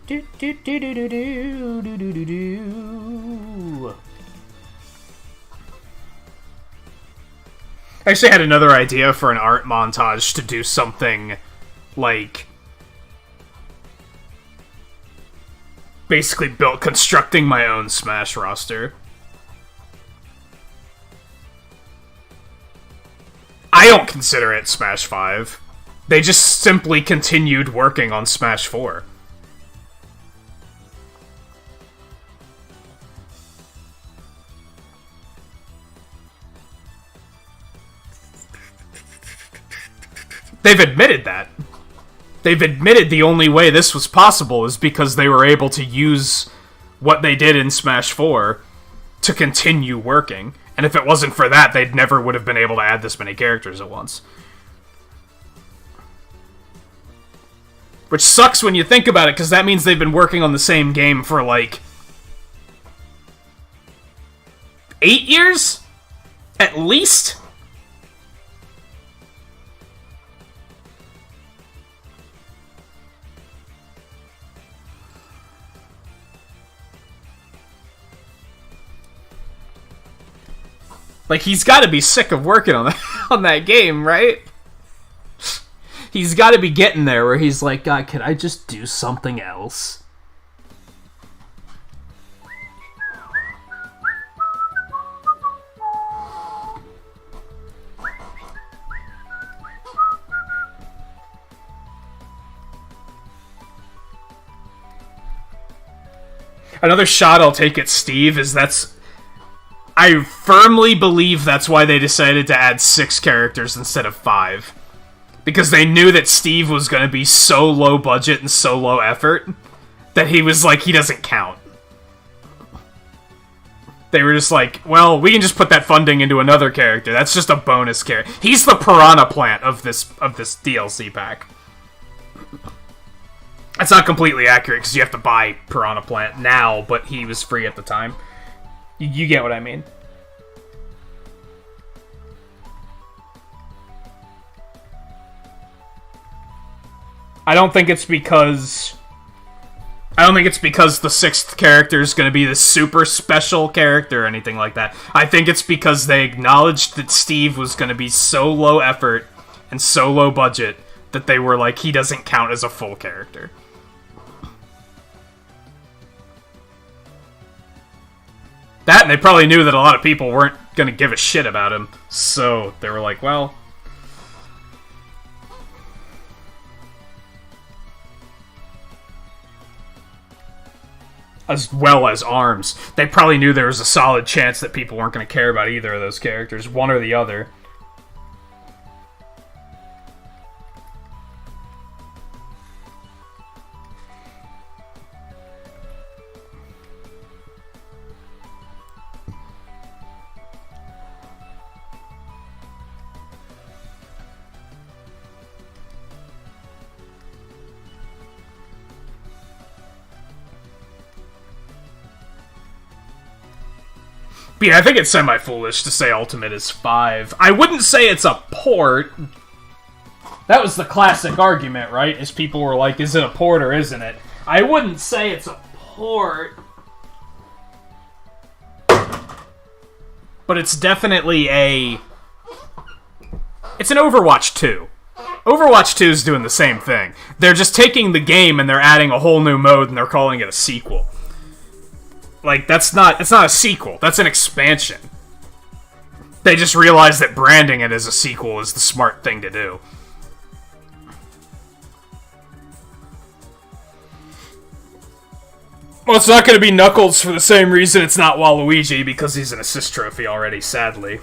I actually had another idea for an art montage to do something like basically constructing my own Smash roster. I don't consider it Smash 5. They just simply continued working on Smash 4. They've admitted that. They've admitted the only way this was possible is because they were able to use what they did in Smash 4 to continue working. And if it wasn't for that, they never would have been able to add this many characters at once. Which sucks when you think about it, because that means they've been working on the same game for, like, 8 years? At least? Like, he's got to be sick of working on that game, right? He's got to be getting there where he's like, God, can I just do something else? Another shot I'll take at Steve is I firmly believe that's why they decided to add 6 characters instead of 5. Because they knew that Steve was going to be so low budget and so low effort that he was like, he doesn't count. They were just like, well, we can just put that funding into another character. That's just a bonus character. He's the piranha plant of this DLC pack. That's not completely accurate because you have to buy Piranha Plant now, but he was free at the time. You get what I mean. I don't think it's because the 6th character is going to be the super special character or anything like that. I think it's because they acknowledged that Steve was going to be so low effort and so low budget that they were like, he doesn't count as a full character. That, and they probably knew that a lot of people weren't gonna give a shit about him. So they were like, well, as well as Arms. They probably knew there was a solid chance that people weren't going to care about either of those characters, one or the other. But yeah, I think it's semi-foolish to say Ultimate is 5. I wouldn't say it's a port. That was the classic argument, right? Is people were like, is it a port or isn't it? I wouldn't say it's a port. But it's definitely a... It's an Overwatch 2. Overwatch 2 is doing the same thing. They're just taking the game and they're adding a whole new mode and they're calling it a sequel. Like, it's not a sequel. That's an expansion. They just realized that branding it as a sequel is the smart thing to do. Well, it's not going to be Knuckles for the same reason it's not Waluigi, because he's an assist trophy already, sadly.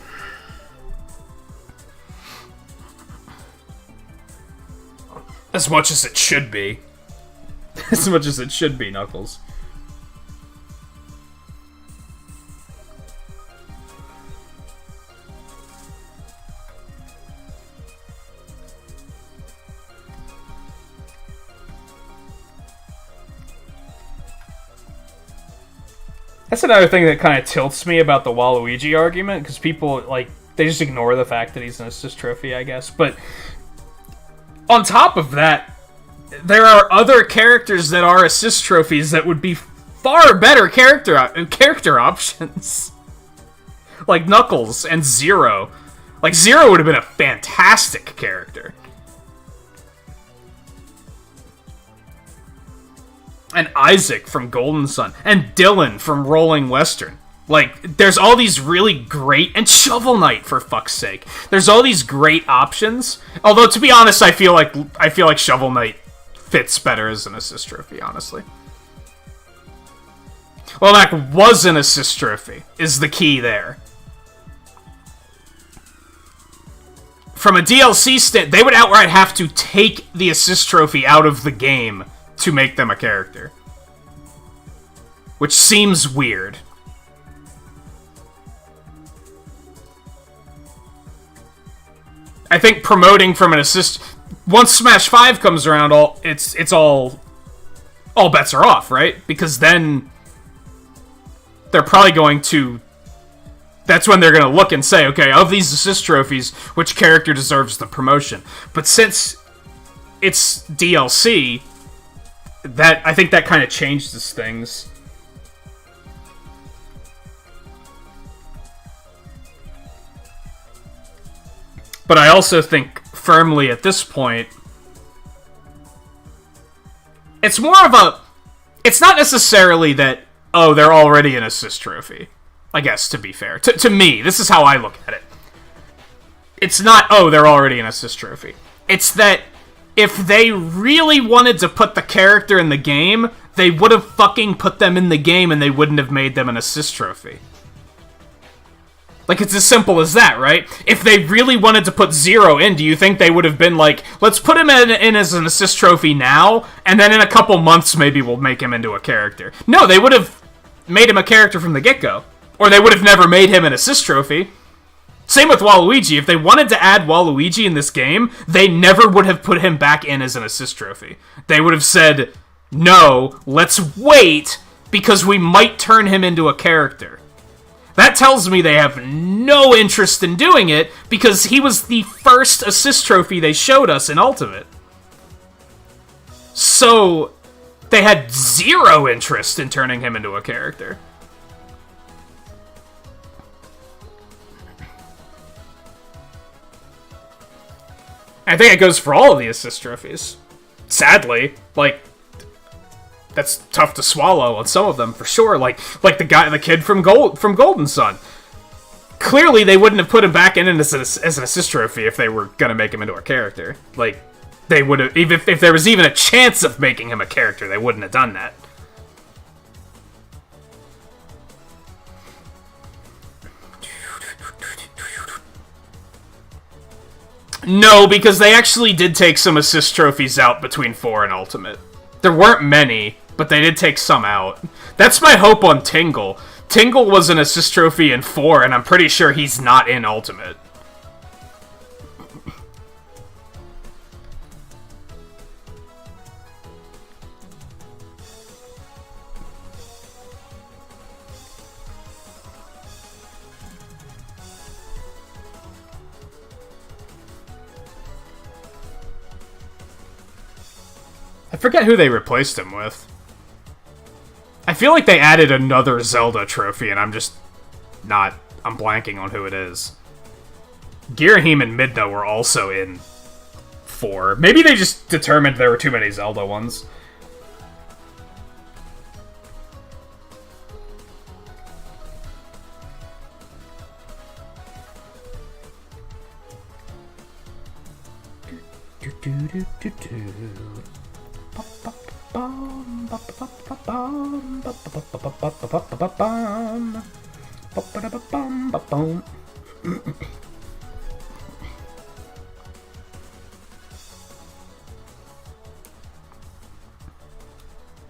As much as it should be. As much as it should be, Knuckles. That's another thing that kind of tilts me about the Waluigi argument, because people, like, they just ignore the fact that he's an assist trophy, I guess. But on top of that, there are other characters that are assist trophies that would be far better character options. Like Knuckles and Zero. Like, Zero would have been a fantastic character. And Isaac from Golden Sun. And Dylan from Rolling Western. Like, there's all these really great... And Shovel Knight, for fuck's sake. There's all these great options. Although, to be honest, I feel like Shovel Knight fits better as an assist trophy, honestly. Well, that was an assist trophy, is the key there. From a DLC stand, they would outright have to take the assist trophy out of the game to make them a character. Which seems weird. I think promoting from an assist... Once Smash 5 comes around, it's all bets are off, right? Because then they're probably going to... That's when they're going to look and say, okay, of these assist trophies, which character deserves the promotion? But since it's DLC... I think that kind of changes things. But I also think firmly at this point, it's more of a... It's not necessarily that, oh, they're already an assist trophy. I guess, to be fair. To me, this is how I look at it. It's not, oh, they're already an assist trophy. It's that if they really wanted to put the character in the game, they would have fucking put them in the game and they wouldn't have made them an assist trophy. Like, it's as simple as that, right? If they really wanted to put Zero in, do you think they would have been like, let's put him in as an assist trophy now, and then in a couple months maybe we'll make him into a character? No, they would have made him a character from the get-go. Or they would have never made him an assist trophy. Same with Waluigi. If they wanted to add Waluigi in this game, they never would have put him back in as an assist trophy. They would have said, no, let's wait, because we might turn him into a character. That tells me they have no interest in doing it, because he was the first assist trophy they showed us in Ultimate. So, they had zero interest in turning him into a character. I think it goes for all of the assist trophies. Sadly, like, that's tough to swallow on some of them for sure. Like the kid from Golden Sun clearly they wouldn't have put him back in as an assist trophy if they were gonna make him into a character. Like, they would have, even if there was even a chance of making him a character, they wouldn't have done that. No, because they actually did take some assist trophies out between 4 and Ultimate. There weren't many, but they did take some out. That's my hope on Tingle. Tingle was an assist trophy in 4, and I'm pretty sure he's not in Ultimate. I forget who they replaced him with. I feel like they added another Zelda trophy, and I'm blanking on who it is. Girahim and Midna were also in 4. Maybe they just determined there were too many Zelda ones.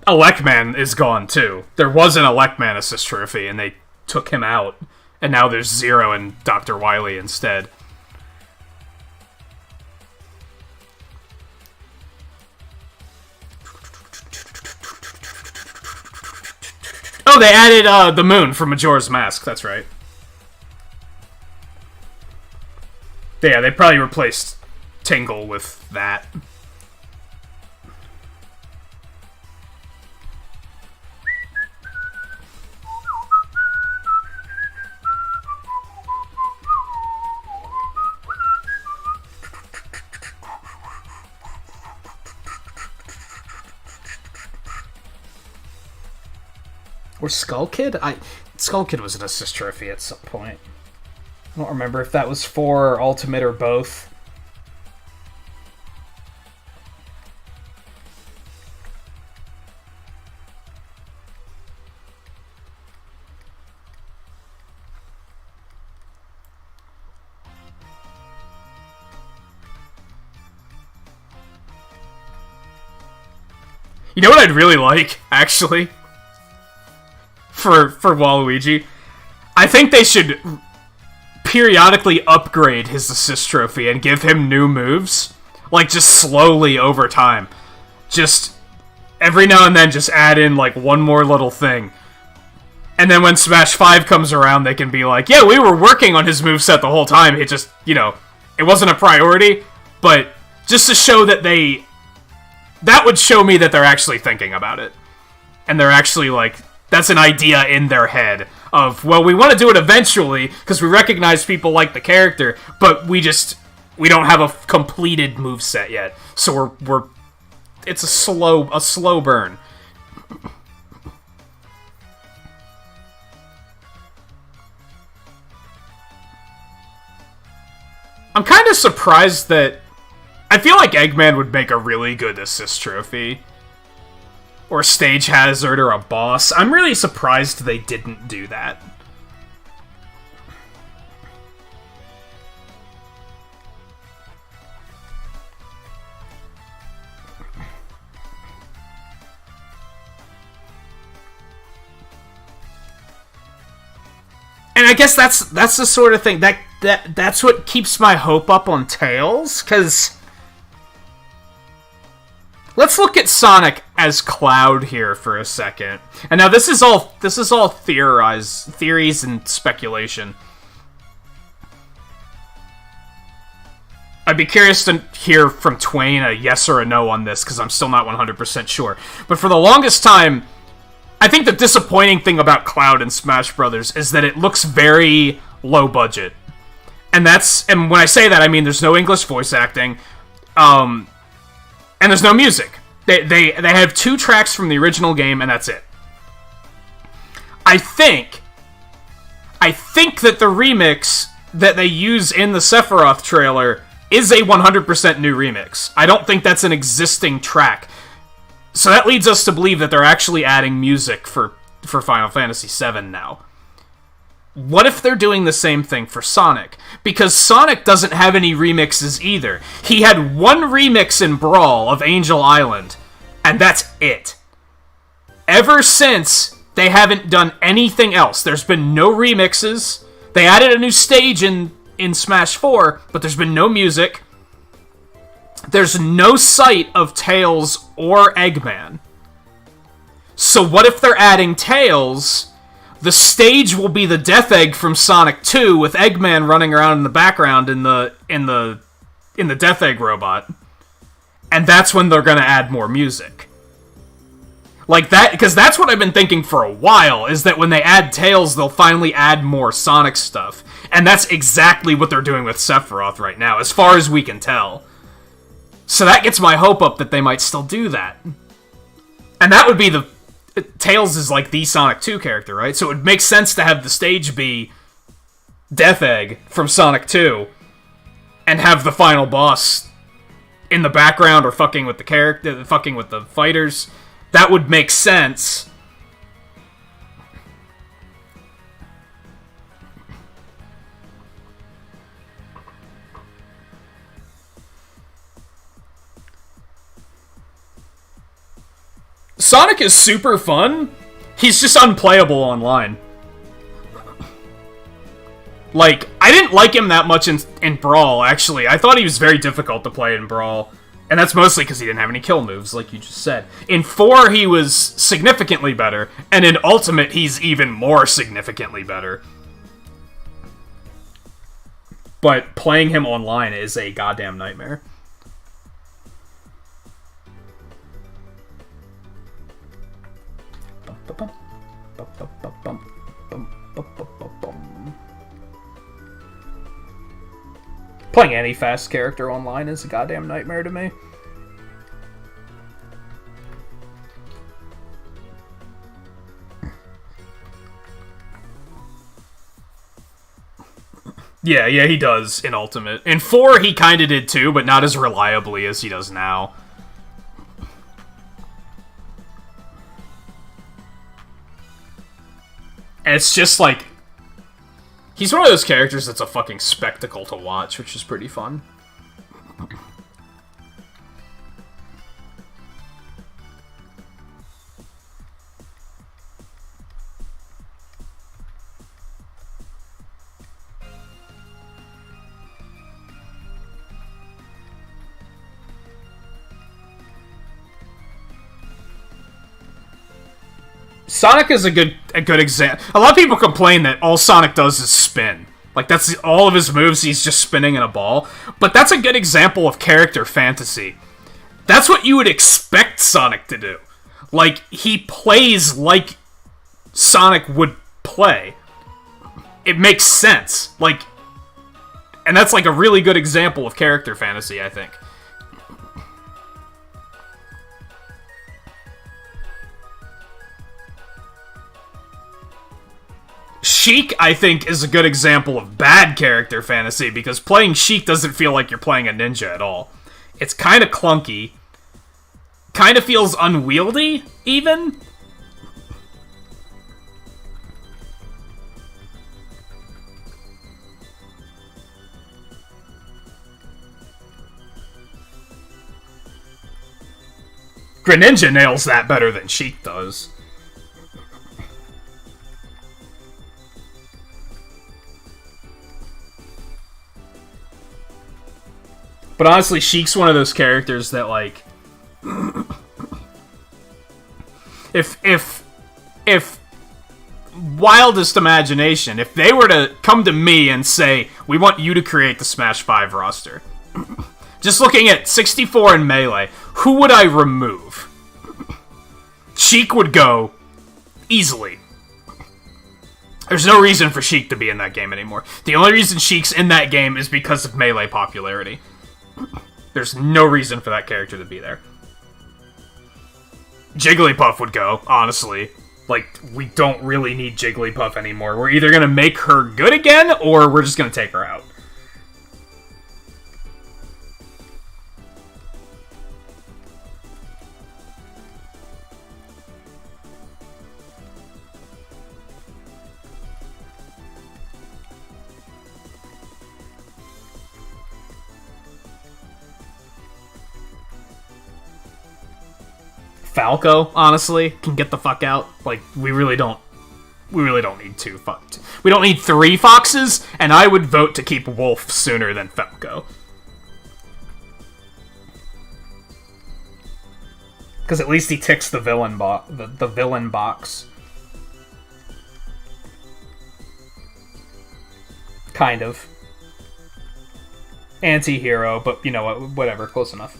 Electman is gone too. There was an Electman assist trophy, and they took him out, and now there's 0 and Dr. Wily instead. Oh, they added the moon from Majora's Mask, that's right. Yeah, they probably replaced Tingle with that. Or Skull Kid? Skull Kid was an assist trophy at some point. I don't remember if that was for Ultimate or both. You know what I'd really like, actually? For Waluigi? I think they should periodically upgrade his assist trophy and give him new moves. Like, just slowly over time. Just, every now and then, just add in, like, one more little thing. And then when Smash 5 comes around, they can be like, yeah, we were working on his moveset the whole time, it just, you know, it wasn't a priority, but just to show that that would show me that they're actually thinking about it. And they're actually, like, that's an idea in their head of, well, we want to do it eventually because we recognize people like the character, but we don't have a completed moveset yet. So it's a slow burn. I'm kind of surprised that I feel like Eggman would make a really good assist trophy. Or Stage Hazard, or a boss. I'm really surprised they didn't do that. And I guess that's the sort of thing that's what keeps my hope up on Tails, because let's look at Sonic as Cloud here for a second. And now this is all theories and speculation. I'd be curious to hear from Twain a yes or a no on this, because I'm still not 100% sure. But for the longest time, I think the disappointing thing about Cloud in Smash Bros. Is that it looks very low budget. And when I say that, I mean there's no English voice acting, and there's no music. They have 2 tracks from the original game, and that's it. I think I think that the remix that they use in the Sephiroth trailer is a 100% new remix. I don't think that's an existing track. So that leads us to believe that they're actually adding music for Final Fantasy VII now. What if they're doing the same thing for Sonic? Because Sonic doesn't have any remixes either. He had one remix in Brawl of Angel Island, and that's it. Ever since, they haven't done anything else. There's been no remixes. They added a new stage in Smash 4, but there's been no music. There's no sight of Tails or Eggman. So what if they're adding Tails? The stage will be the Death Egg from Sonic 2 with Eggman running around in the background in the Death Egg robot. And that's when they're going to add more music. Like that, because that's what I've been thinking for a while, is that when they add Tails, they'll finally add more Sonic stuff. And that's exactly what they're doing with Sephiroth right now, as far as we can tell. So that gets my hope up that they might still do that. And that would be the... Tails is like the Sonic 2 character, right? So it would make sense to have the stage be Death Egg from Sonic 2 and have the final boss in the background or fucking with the character, fucking with the fighters. That would make sense. Sonic is super fun. He's just unplayable online. Like, I didn't like him that much in Brawl, actually. I thought he was very difficult to play in Brawl. And that's mostly because he didn't have any kill moves, like you just said. In 4, he was significantly better. And in Ultimate, he's even more significantly better. But playing him online is a goddamn nightmare. Playing any fast character online is a goddamn nightmare to me. Yeah, he does in Ultimate. In 4, he kinda did too, but not as reliably as he does now. And it's just like... He's one of those characters that's a fucking spectacle to watch, which is pretty fun. Sonic is a good example. A lot of people complain that all Sonic does is spin. Like, that's all of his moves, he's just spinning in a ball. But that's a good example of character fantasy. That's what you would expect Sonic to do. Like, he plays like Sonic would play. It makes sense. Like, and that's like a really good example of character fantasy, I think. Sheik, I think, is a good example of bad character fantasy, because playing Sheik doesn't feel like you're playing a ninja at all. It's kind of clunky. Kind of feels unwieldy, even. Greninja nails that better than Sheik does. But honestly, Sheik's one of those characters that, like... If wildest imagination, if they were to come to me and say, we want you to create the Smash 5 roster, just looking at 64 and Melee, who would I remove? Sheik would go easily. There's no reason for Sheik to be in that game anymore. The only reason Sheik's in that game is because of Melee popularity. There's no reason for that character to be there. Jigglypuff would go, honestly. Like, we don't really need Jigglypuff anymore. We're either gonna make her good again, or we're just gonna take her out. Falco, honestly, can get the fuck out. Like, we really don't need we don't need 3 foxes, and I would vote to keep Wolf sooner than Falco. Because at least he ticks the villain the villain box. Kind of. Anti-hero, but you know what, whatever, close enough.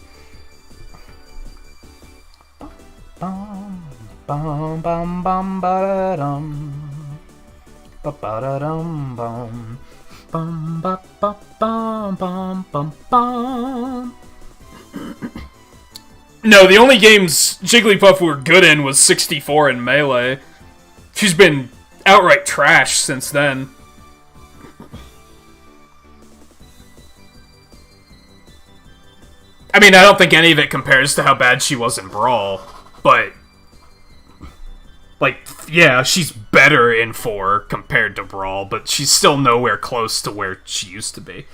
Bum bum bum bum ba dum ba da dum bum bum ba ba bum bum bum bum. No, the only games Jigglypuff were good in was 64 and Melee. She's been outright trash since then. I mean, I don't think any of it compares to how bad she was in Brawl. But, like, yeah, she's better in 4 compared to Brawl, but she's still nowhere close to where she used to be.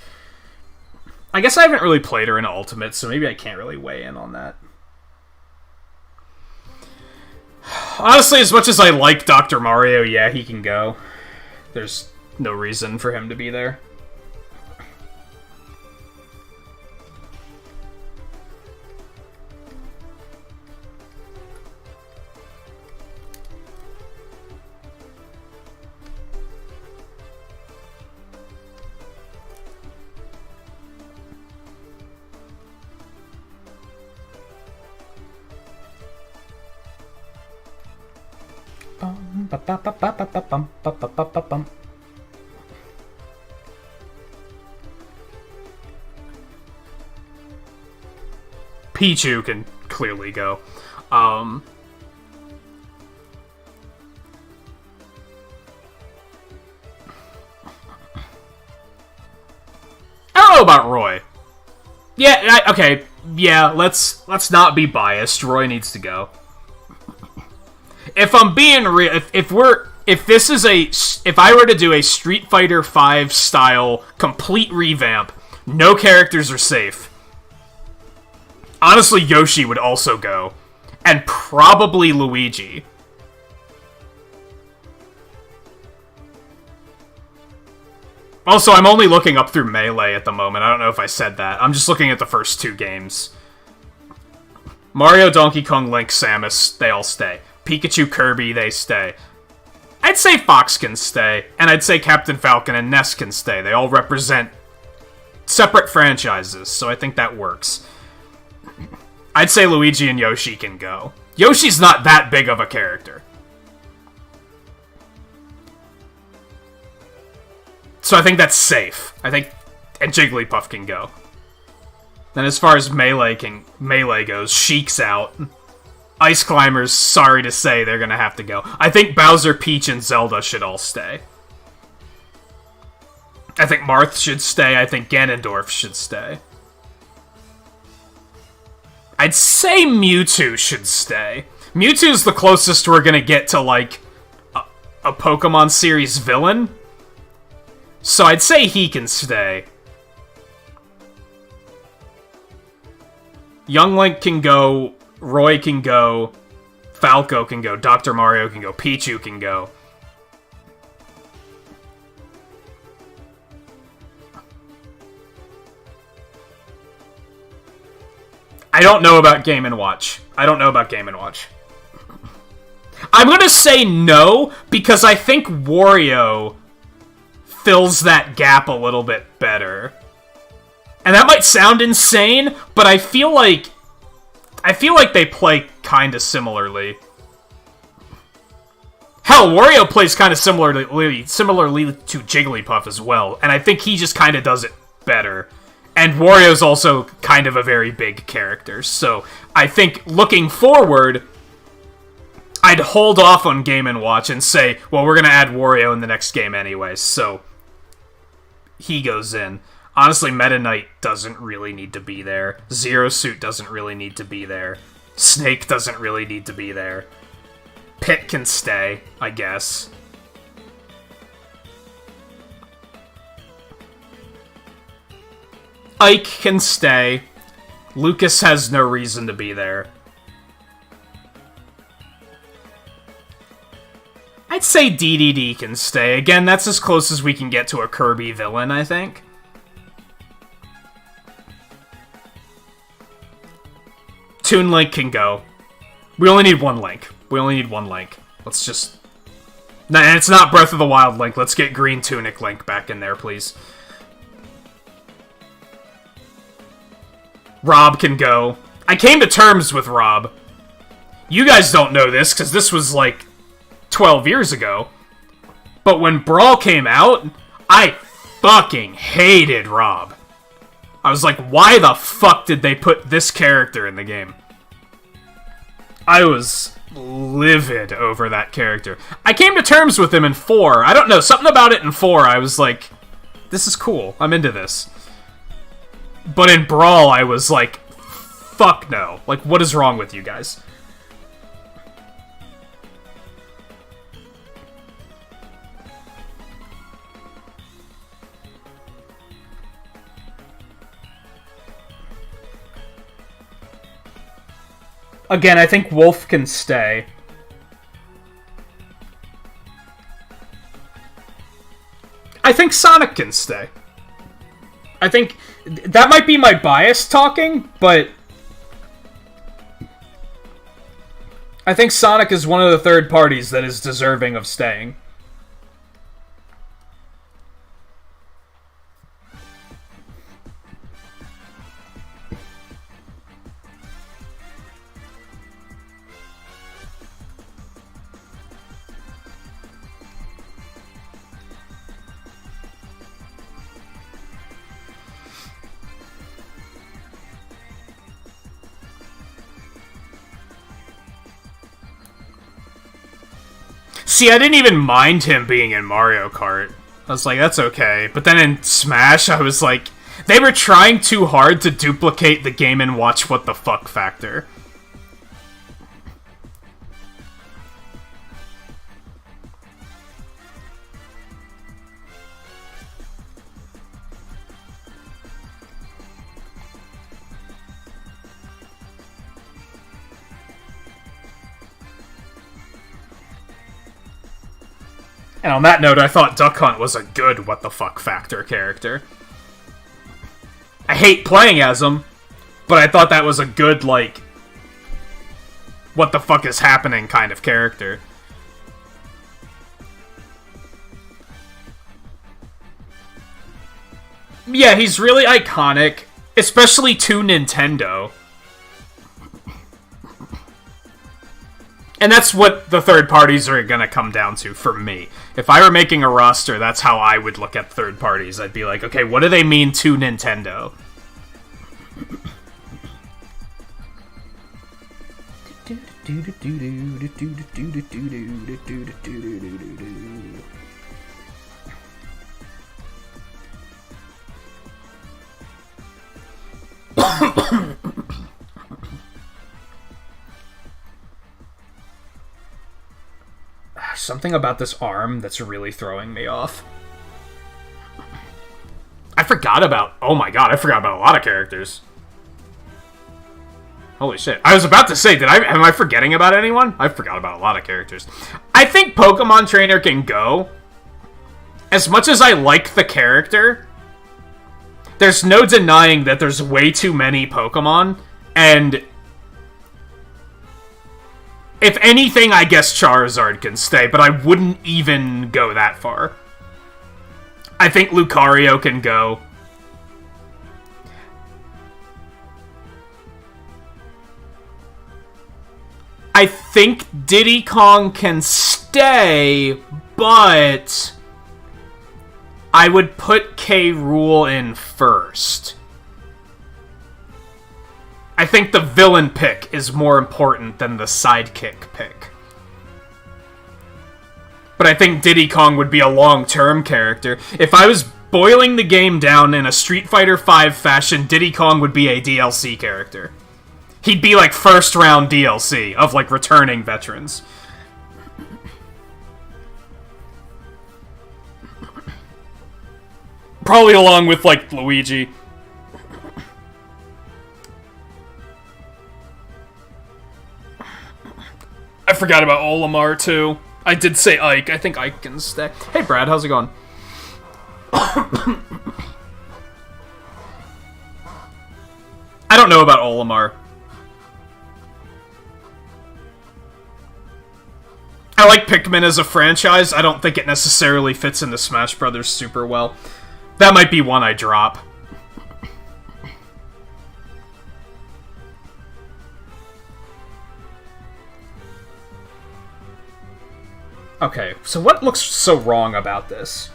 I guess I haven't really played her in Ultimate, so maybe I can't really weigh in on that. Honestly, as much as I like Dr. Mario, yeah, he can go. There's no reason for him to be there. Pichu can clearly go. I don't know about Roy. Yeah, okay. Yeah, let's not be biased. Roy needs to go. If I'm being real, if I were to do a Street Fighter V style complete revamp, no characters are safe. Honestly, Yoshi would also go. And probably Luigi. Also, I'm only looking up through Melee at the moment. I don't know if I said that. I'm just looking at the first 2 games. Mario, Donkey Kong, Link, Samus, they all stay. Pikachu, Kirby, they stay. I'd say Fox can stay, and I'd say Captain Falcon and Ness can stay. They all represent separate franchises, so I think that works. I'd say Luigi and Yoshi can go. Yoshi's not that big of a character. So I think that's safe. And Jigglypuff can go. Then as far as Melee goes, Sheik's out. Ice Climbers, sorry to say, they're gonna have to go. I think Bowser, Peach, and Zelda should all stay. I think Marth should stay. I think Ganondorf should stay. I'd say Mewtwo should stay. Mewtwo's the closest we're gonna get to, like, a Pokemon series villain. So I'd say he can stay. Young Link can go, Roy can go, Falco can go, Dr. Mario can go, Pichu can go. I don't know about Game & Watch. I'm gonna say no, because I think Wario fills that gap a little bit better. And that might sound insane, but I feel like they play kinda similarly. Hell, Wario plays kinda similarly to Jigglypuff as well, and I think he just kinda does it better. And Wario's also kind of a very big character, so I think looking forward, I'd hold off on Game & Watch and say, well, we're going to add Wario in the next game anyway, so he goes in. Honestly, Meta Knight doesn't really need to be there. Zero Suit doesn't really need to be there. Snake doesn't really need to be there. Pit can stay, I guess. Ike can stay. Lucas has no reason to be there. I'd say DDD can stay. Again, that's as close as we can get to a Kirby villain, I think. Toon Link can go. We only need one Link. Let's just... And it's not Breath of the Wild Link. Let's get Green Tunic Link back in there, please. Rob can go. I came to terms with Rob. You guys don't know this, because this was, like, 12 years ago. But when Brawl came out, I fucking hated Rob. I was like, why the fuck did they put this character in the game? I was livid over that character. I came to terms with him in 4. I don't know, something about it in 4, I was like, this is cool, I'm into this. But in Brawl, I was like, fuck no. Like, what is wrong with you guys? Again, I think Wolf can stay. I think Sonic can stay. I think that might be my bias talking, but I think Sonic is one of the third parties that is deserving of staying. See, I didn't even mind him being in Mario Kart. I was like, that's okay. But then in Smash, I was like, they were trying too hard to duplicate the Game & Watch what the fuck factor. And on that note, I thought Duck Hunt was a good what the fuck factor character. I hate playing as him, but I thought that was a good, like, what the fuck is happening kind of character. Yeah, he's really iconic, especially to Nintendo. And that's what the third parties are gonna come down to for me. If I were making a roster, that's how I would look at third parties. I'd be like, okay, what do they mean to Nintendo? Something about this arm that's really throwing me off. I forgot about... Oh my god, I forgot about a lot of characters. Holy shit. I was about to say, am I forgetting about anyone? I forgot about a lot of characters. I think Pokemon Trainer can go. As much as I like the character, there's no denying that there's way too many Pokemon, and... if anything, I guess Charizard can stay, but I wouldn't even go that far. I think Lucario can go. I think Diddy Kong can stay, but I would put K. Rool in first. I think the villain pick is more important than the sidekick pick. but I think Diddy Kong would be a long-term character. If I was boiling the game down in a Street Fighter V fashion, Diddy Kong would be a DLC character. He'd be like first-round DLC of like returning veterans. Probably along with like Luigi. I forgot about Olimar too. I did say Ike. I think Ike can stay. Hey Brad, how's it going? I don't know about Olimar. I like Pikmin as a franchise. I don't think it necessarily fits into Smash Brothers super well. That might be one I drop. Okay, so what looks so wrong about this?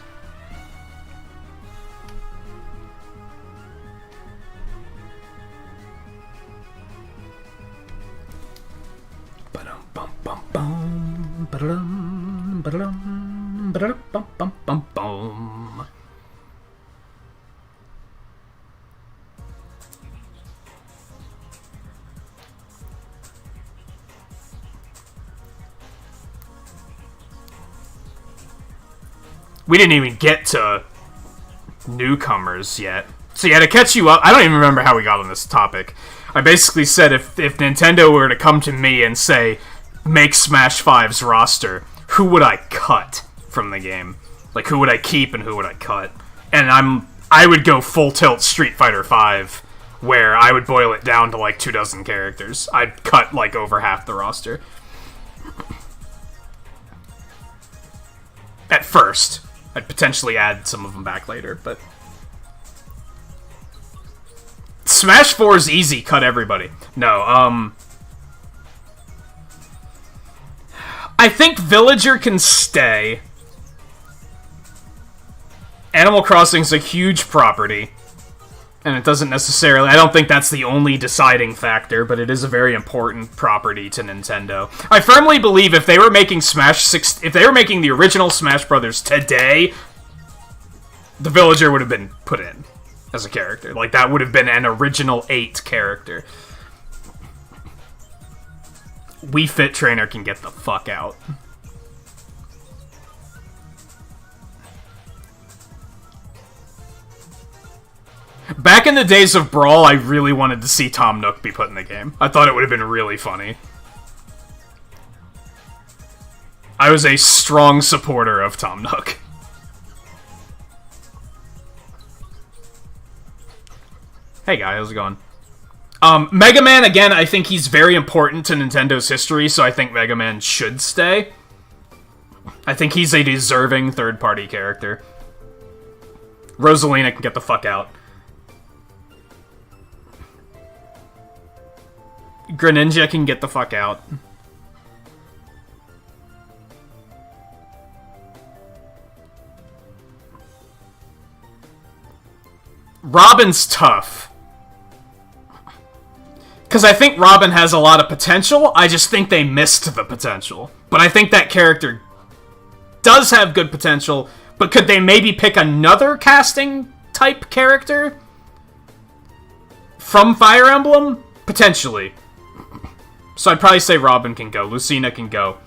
We didn't even get to newcomers yet. So yeah, to catch you up, I don't even remember how we got on this topic. I basically said if Nintendo were to come to me and say, make Smash 5's roster, who would I cut from the game? Like, who would I keep and who would I cut? And I would go full tilt Street Fighter 5, where I would boil it down to like 24 characters. I'd cut like over half the roster. At first. I'd potentially add some of them back later, but... Smash 4 is easy, cut everybody. No, I think Villager can stay. Animal Crossing's a huge property. And it doesn't necessarily... I don't think that's the only deciding factor, but it is a very important property to Nintendo. I firmly believe if they were making if they were making the original Smash Brothers today, the Villager would have been put in as a character. Like, that would have been an original 8 character. Wii Fit Trainer can get the fuck out. Back in the days of Brawl, I really wanted to see Tom Nook be put in the game. I thought it would have been really funny. I was a strong supporter of Tom Nook. Hey guy, how's it going? Mega Man, again, I think he's very important to Nintendo's history, so I think Mega Man should stay. I think he's a deserving third-party character. Rosalina can get the fuck out. Greninja can get the fuck out. Robin's tough. Because I think Robin has a lot of potential, I just think they missed the potential. But I think that character does have good potential, but could they maybe pick another casting-type character from Fire Emblem? Potentially. So I'd probably say Robin can go. Lucina can go.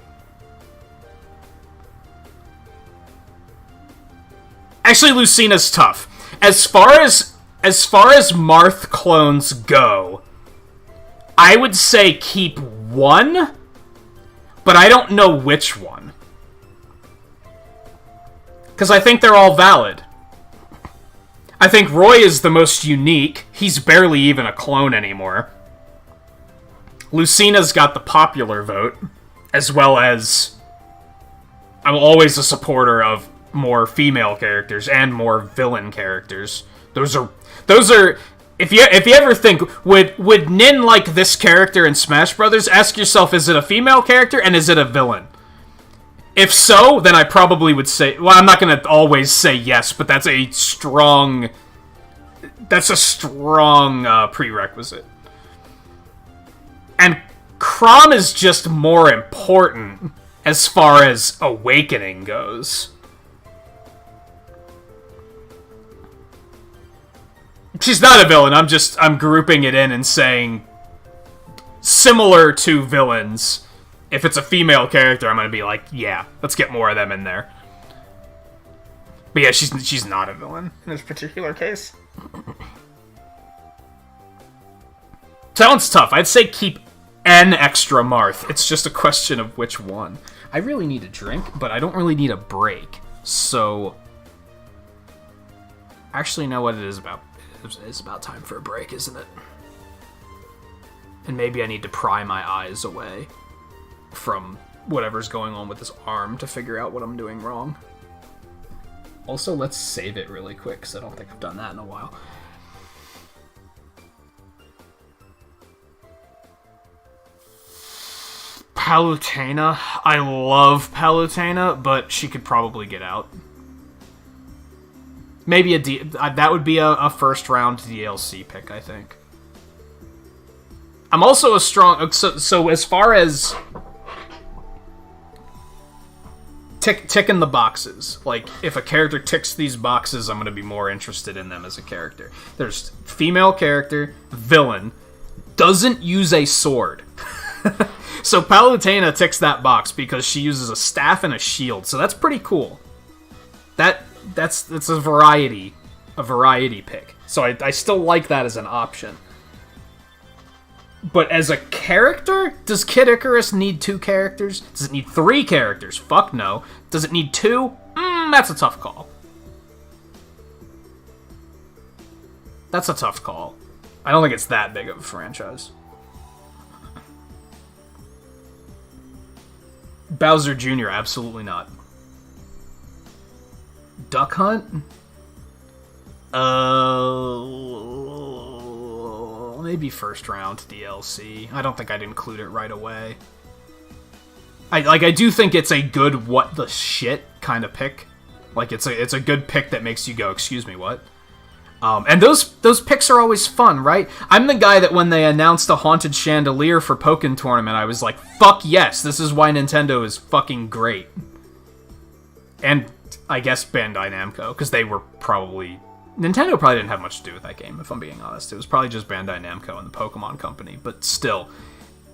Actually, Lucina's tough. As far as Marth clones go, I would say keep one, but I don't know which one. Because I think they're all valid. I think Roy is the most unique. He's barely even a clone anymore. Lucina's got the popular vote, as well as... I'm always a supporter of more female characters and more villain characters. Those are... If you ever think, would Nin like this character in Smash Brothers? Ask yourself, is it a female character and is it a villain? If so, then I probably would say... Well, I'm not going to always say yes, but that's a strong... That's a strong prerequisite. And Chrom is just more important as far as Awakening goes. She's not a villain, I'm grouping it in and saying, similar to villains, if it's a female character, I'm gonna be like, yeah, let's get more of them in there. But yeah, she's not a villain in this particular case. So that one's tough. I'd say keep an extra Marth. It's just a question of which one. I really need a drink, but I don't really need a break. So, actually, know what it is about. It's about time for a break, isn't it? And maybe I need to pry my eyes away from whatever's going on with this arm to figure out what I'm doing wrong. Also, let's save it really quick, because I don't think I've done that in a while. Palutena. I love Palutena, but she could probably get out. Maybe that would be a first round DLC pick, I think. I'm also a strong... So as far as ticking the boxes, like, if a character ticks these boxes, I'm going to be more interested in them as a character. There's female character, villain, doesn't use a sword. So Palutena ticks that box because she uses a staff and a shield, so that's pretty cool. That's a variety pick. So I still like that as an option. But as a character, does Kid Icarus need 2 characters? Does it need 3 characters? Fuck no. Does it need 2? That's a tough call. That's a tough call. I don't think it's that big of a franchise. Bowser Jr., absolutely not. Duck Hunt? Maybe first round DLC. I don't think I'd include it right away. I do think it's a good what the shit kind of pick. Like, it's a good pick that makes you go, excuse me, what? And those picks are always fun, right? I'm the guy that when they announced a Haunted Chandelier for Pokken Tournament, I was like, fuck yes, this is why Nintendo is fucking great. And I guess Bandai Namco, because they were probably... Nintendo probably didn't have much to do with that game, if I'm being honest. It was probably just Bandai Namco and the Pokemon Company, but still,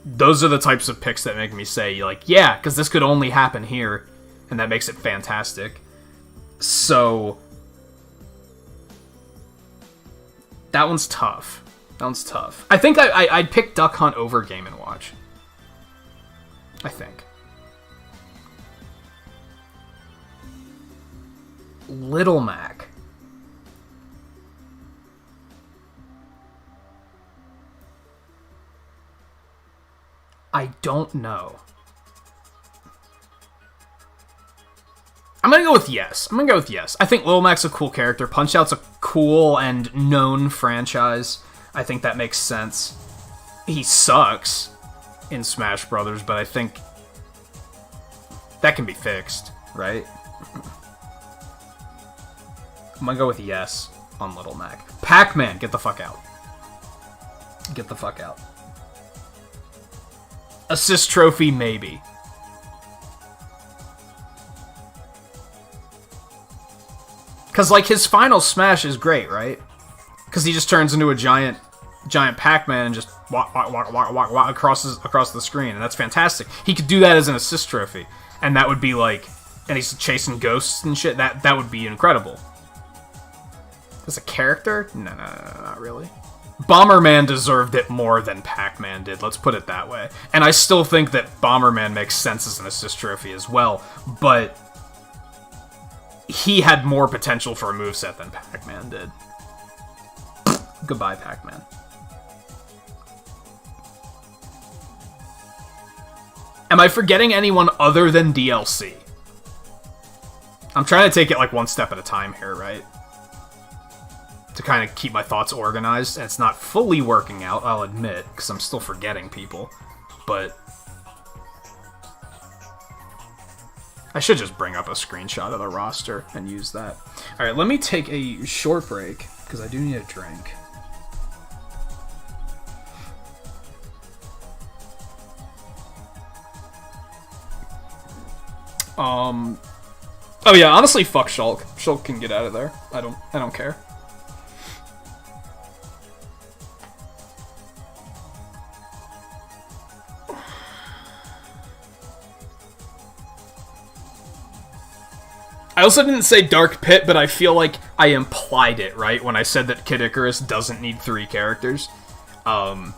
those are the types of picks that make me say, like, yeah, because this could only happen here, and that makes it fantastic. So... that one's tough. I think I'd pick Duck Hunt over Game & Watch. I think. Little Mac. I don't know. I'm gonna go with yes. I think Lil Mac's a cool character. Punch-Out's a cool and known franchise. I think that makes sense. He sucks in Smash Brothers, but I think that can be fixed, right? I'm gonna go with yes on Little Mac. Pac-Man, get the fuck out. Get the fuck out. Assist trophy, maybe. Because, like, his final smash is great, right? Because he just turns into a giant Pac-Man and just walk across the screen, and that's fantastic. He could do that as an assist trophy, and that would be like, and he's chasing ghosts and shit. That would be incredible. As a character, no, not really. Bomberman deserved it more than Pac-Man did. Let's put it that way. And I still think that Bomberman makes sense as an assist trophy as well, but he had more potential for a moveset than Pac-Man did. Goodbye, Pac-Man. Am I forgetting anyone other than DLC? I'm trying to take it like one step at a time here, right? To kind of keep my thoughts organized. And it's not fully working out, I'll admit, because I'm still forgetting people. But I should just bring up a screenshot of the roster and use that. Alright, let me take a short break, because I do need a drink. Oh yeah, honestly, fuck Shulk. Shulk can get out of there. I don't care. I also didn't say Dark Pit, but I feel like I implied it, right? When I said that Kid Icarus doesn't need 3 characters. I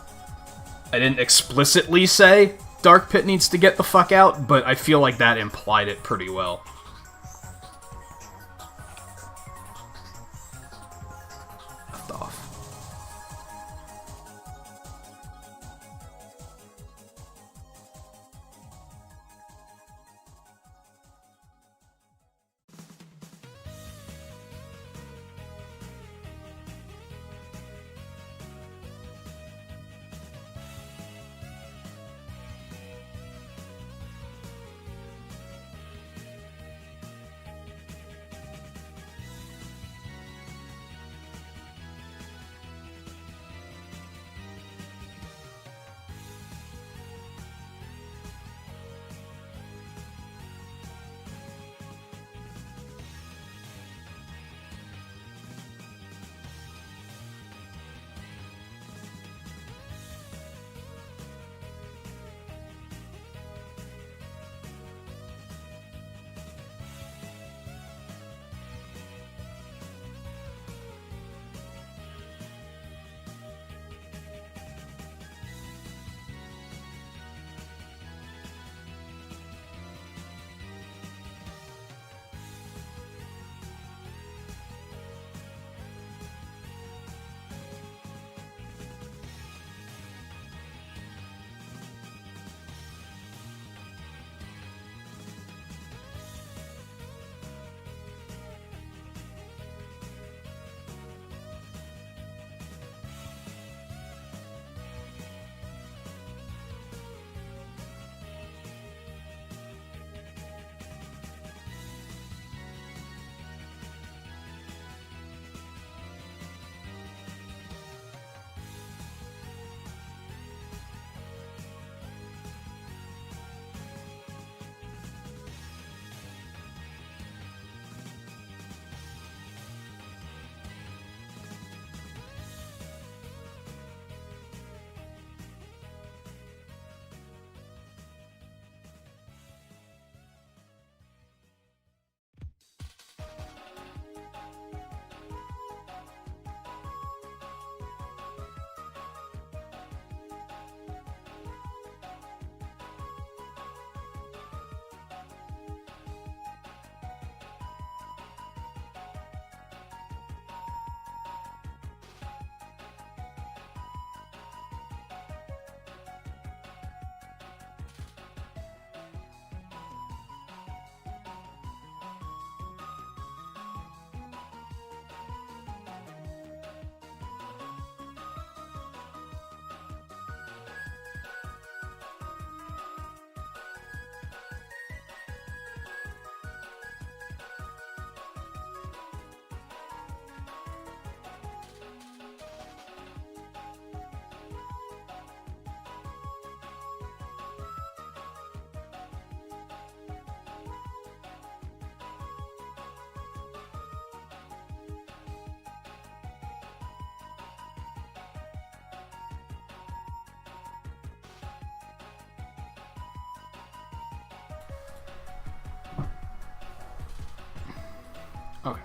didn't explicitly say Dark Pit needs to get the fuck out, but I feel like that implied it pretty well. Left off. Okay.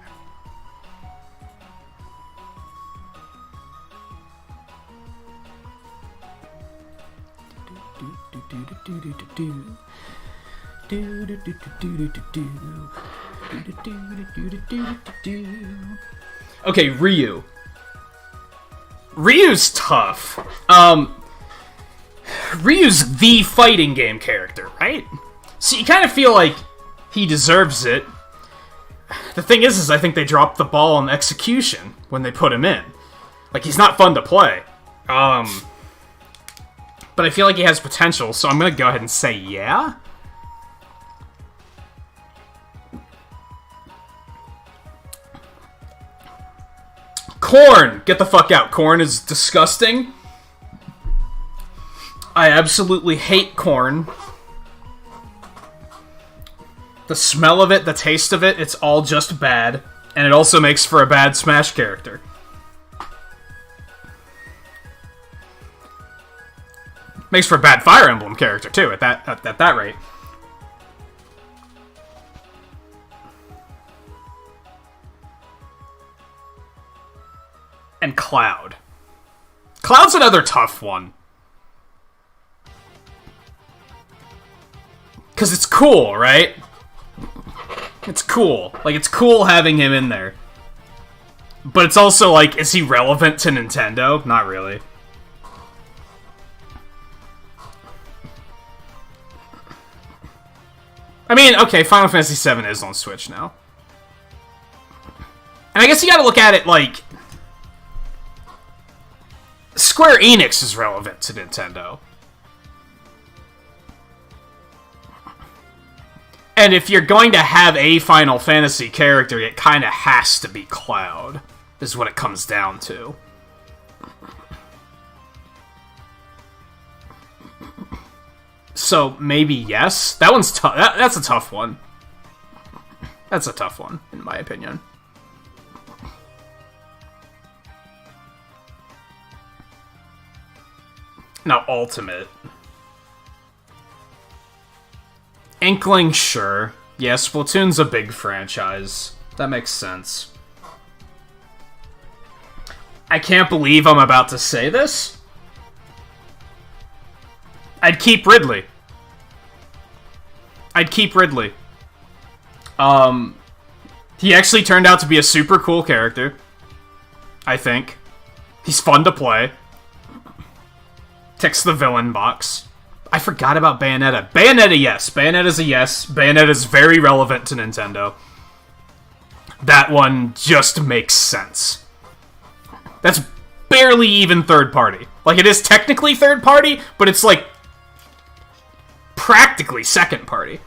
Okay, Ryu. Ryu's tough. Ryu's the fighting game character, right? So you kind of feel like he deserves it. The thing is I think they dropped the ball on execution when they put him in. Like, he's not fun to play. But I feel like he has potential, so I'm gonna go ahead and say yeah. Korn! Get the fuck out. Korn is disgusting. I absolutely hate Korn. The smell of it, the taste of it, it's all just bad. And it also makes for a bad Smash character. Makes for a bad Fire Emblem character, too, at that rate. And Cloud. Cloud's another tough one. Because it's cool, right? It's cool. Like, it's cool having him in there. But it's also like, is he relevant to Nintendo? Not really. I mean, okay, Final Fantasy VII is on Switch now. And I guess you gotta look at it like... Square Enix is relevant to Nintendo. And if you're going to have a Final Fantasy character, it kind of has to be Cloud, is what it comes down to. So, maybe yes? That one's tough. That's a tough one. That's a tough one, in my opinion. Now, Ultimate. Inkling, sure. Yeah, Splatoon's a big franchise. That makes sense. I can't believe I'm about to say this. I'd keep Ridley. I'd keep Ridley. He actually turned out to be a super cool character. I think. He's fun to play. Ticks the villain box. I forgot about Bayonetta. Bayonetta, yes. Bayonetta's a yes. Bayonetta's very relevant to Nintendo. That one just makes sense. That's barely even third party. Like, it is technically third party, but it's like practically second party.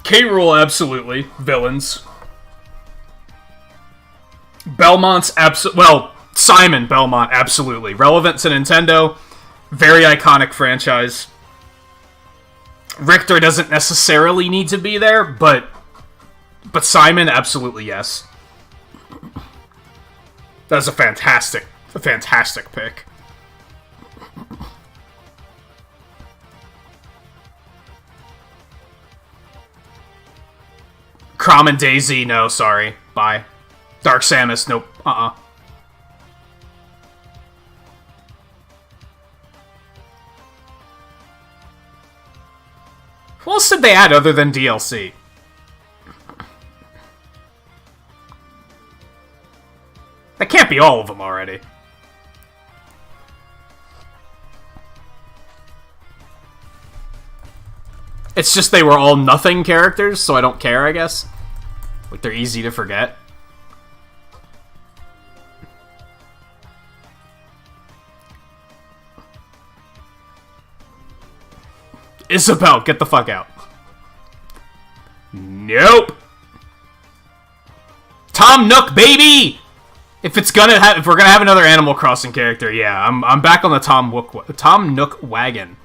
K. Rool, absolutely. Villains. Belmont's well, Simon Belmont, absolutely. Relevant to Nintendo. Very iconic franchise. Richter doesn't necessarily need to be there, but Simon, absolutely yes. That's a fantastic pick. Chrom and Daisy, no, sorry. Bye. Dark Samus, nope. What else did they add other than DLC? That can't be all of them already. It's just they were all nothing characters, so I don't care, I guess. Like, they're easy to forget. Isabelle, get the fuck out. Nope. Tom Nook, baby! If we're gonna have another Animal Crossing character, yeah, I'm back on the Tom Nook wagon.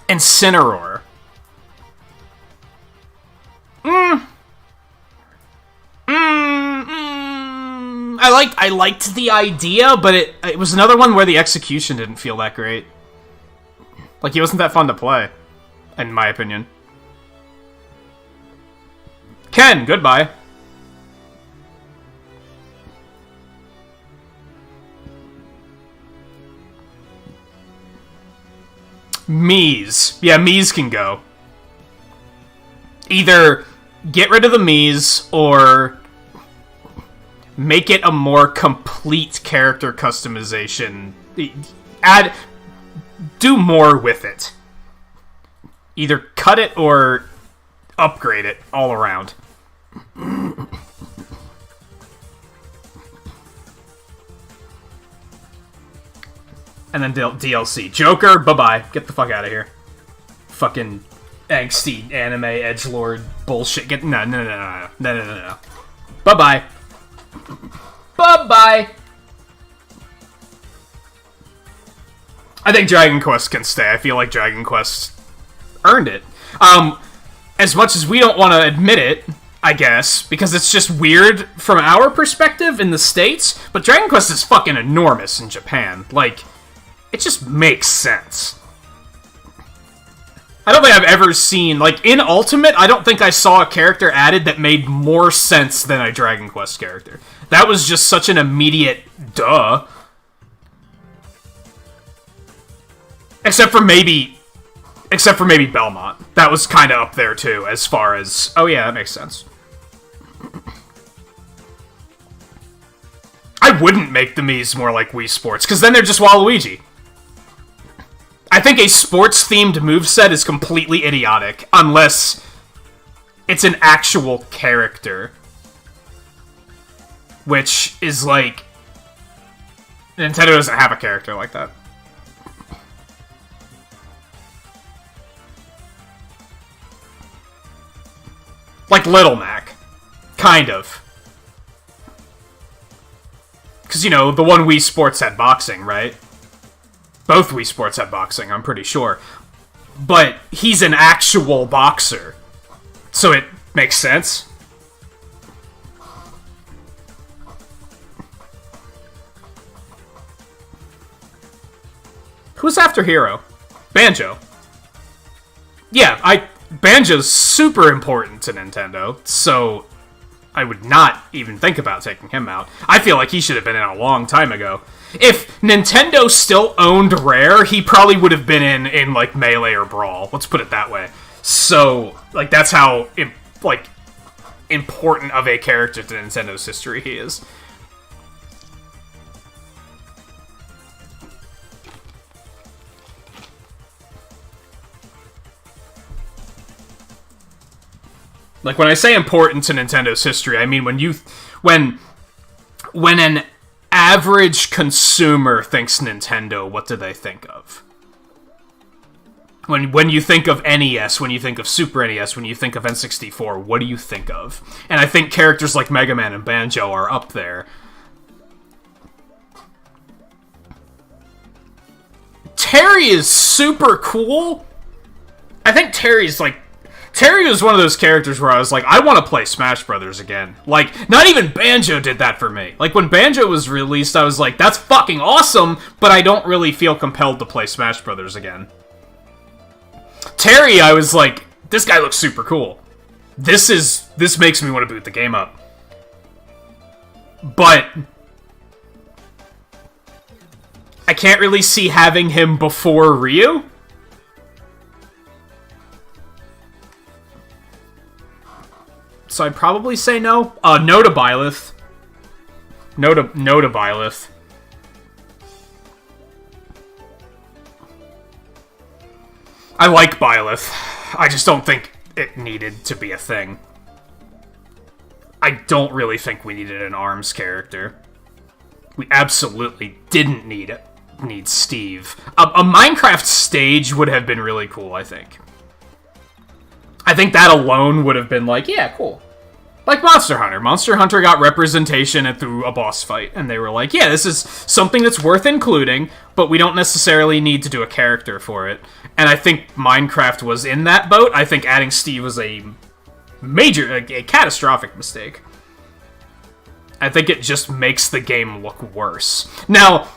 Incineroar. I liked the idea, but it was another one where the execution didn't feel that great. Like, he wasn't that fun to play, in my opinion. Ken, goodbye. Mii's. Yeah, Mii's can go. Either get rid of the Mii's, or make it a more complete character customization. Do more with it. Either cut it or upgrade it all around. And then DLC. Joker, bye-bye. Get the fuck out of here. Fucking angsty anime edgelord bullshit. No. Bye-bye. Bye-bye. I think Dragon Quest can stay. I feel like Dragon Quest earned it. As much as we don't want to admit it, I guess, because it's just weird from our perspective in the States, but Dragon Quest is fucking enormous in Japan. Like, it just makes sense. I don't think I've ever seen, like, in Ultimate, I don't think I saw a character added that made more sense than a Dragon Quest character. That was just such an immediate duh. Except for maybe Belmont. That was kind of up there, too, as far as... Oh, yeah, that makes sense. I wouldn't make the Miis more like Wii Sports, because then they're just Waluigi. I think a sports-themed moveset is completely idiotic, unless it's an actual character. Which is like... Nintendo doesn't have a character like that. Like Little Mac. Kind of. Because, you know, the one Wii Sports had boxing, right? Both Wii Sports had boxing, I'm pretty sure. But he's an actual boxer. So it makes sense. Who's after Hero? Banjo. Yeah, Banjo's super important to Nintendo, so I would not even think about taking him out. I feel like he should have been in a long time ago. If Nintendo still owned Rare, he probably would have been in like, Melee or Brawl. Let's put it that way. So, like, that's how, important of a character to Nintendo's history he is. Like, when I say important to Nintendo's history, I mean when an average consumer thinks Nintendo, what do they think of? When you think of NES, when you think of Super NES, when you think of N64, what do you think of? And I think characters like Mega Man and Banjo are up there. Terry is super cool. I think Terry was one of those characters where I was like, I want to play Smash Brothers again. Like, not even Banjo did that for me. Like, when Banjo was released, I was like, that's fucking awesome, but I don't really feel compelled to play Smash Brothers again. Terry, I was like, this guy looks super cool. This makes me want to boot the game up. But I can't really see having him before Ryu. So I'd probably say no. No to Byleth. No to Byleth. I like Byleth. I just don't think it needed to be a thing. I don't really think we needed an ARMS character. We absolutely didn't need Steve. A Minecraft stage would have been really cool, I think. I think that alone would have been like, yeah, cool. Like Monster Hunter. Monster Hunter got representation through a boss fight, and they were like, yeah, this is something that's worth including, but we don't necessarily need to do a character for it. And I think Minecraft was in that boat. I think adding Steve was a catastrophic mistake. I think it just makes the game look worse. Now,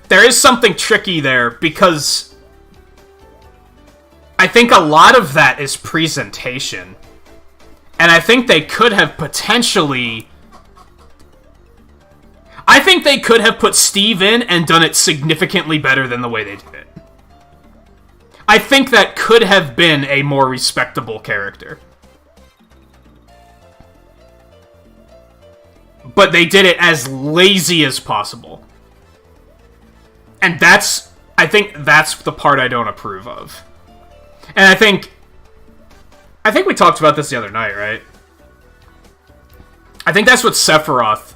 there is something tricky there, because I think a lot of that is presentation. And I think they could have potentially... I think they could have put Steve in and done it significantly better than the way they did it. I think that could have been a more respectable character. But they did it as lazy as possible. And I think that's the part I don't approve of. And I think we talked about this the other night, right? I think that's what Sephiroth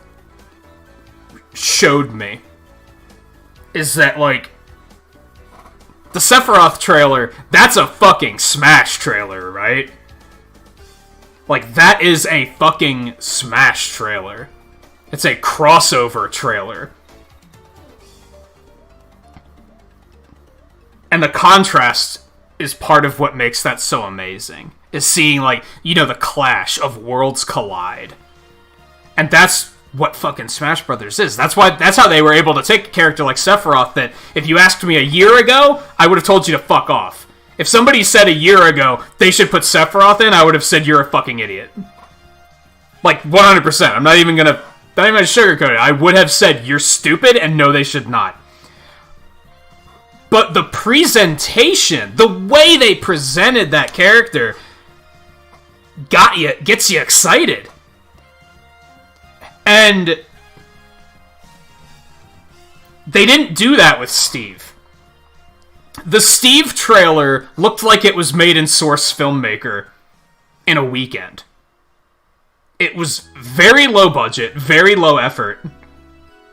showed me. Is that, like, the Sephiroth trailer, that's a fucking Smash trailer, right? Like, that is a fucking Smash trailer. It's a crossover trailer. And the contrast is part of what makes that so amazing. Is seeing, like, you know, the clash of worlds collide. And that's what fucking Smash Brothers is. That's how they were able to take a character like Sephiroth that, if you asked me a year ago, I would have told you to fuck off. If somebody said a year ago they should put Sephiroth in, I would have said you're a fucking idiot. Like, 100%. I'm not even gonna sugarcoat it. I would have said you're stupid and no, they should not. But the presentation, the way they presented that character, gets you excited. And they didn't do that with Steve. The Steve trailer looked like it was made in Source Filmmaker in a weekend. It was very low budget, very low effort,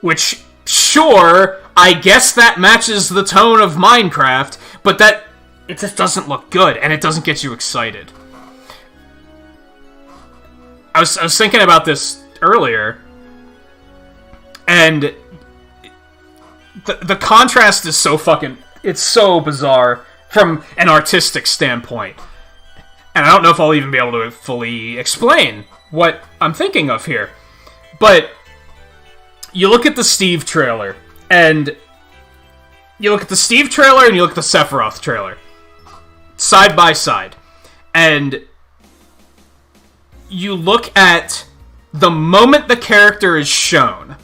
which, sure, I guess that matches the tone of Minecraft, but it just doesn't look good, and it doesn't get you excited. I was thinking about this earlier, and the contrast is so fucking... It's so bizarre from an artistic standpoint. And I don't know if I'll even be able to fully explain what I'm thinking of here. But you look at the Steve trailer, and you look at the Steve trailer and you look at the Sephiroth trailer. Side by side. And you look at the moment the character is shown.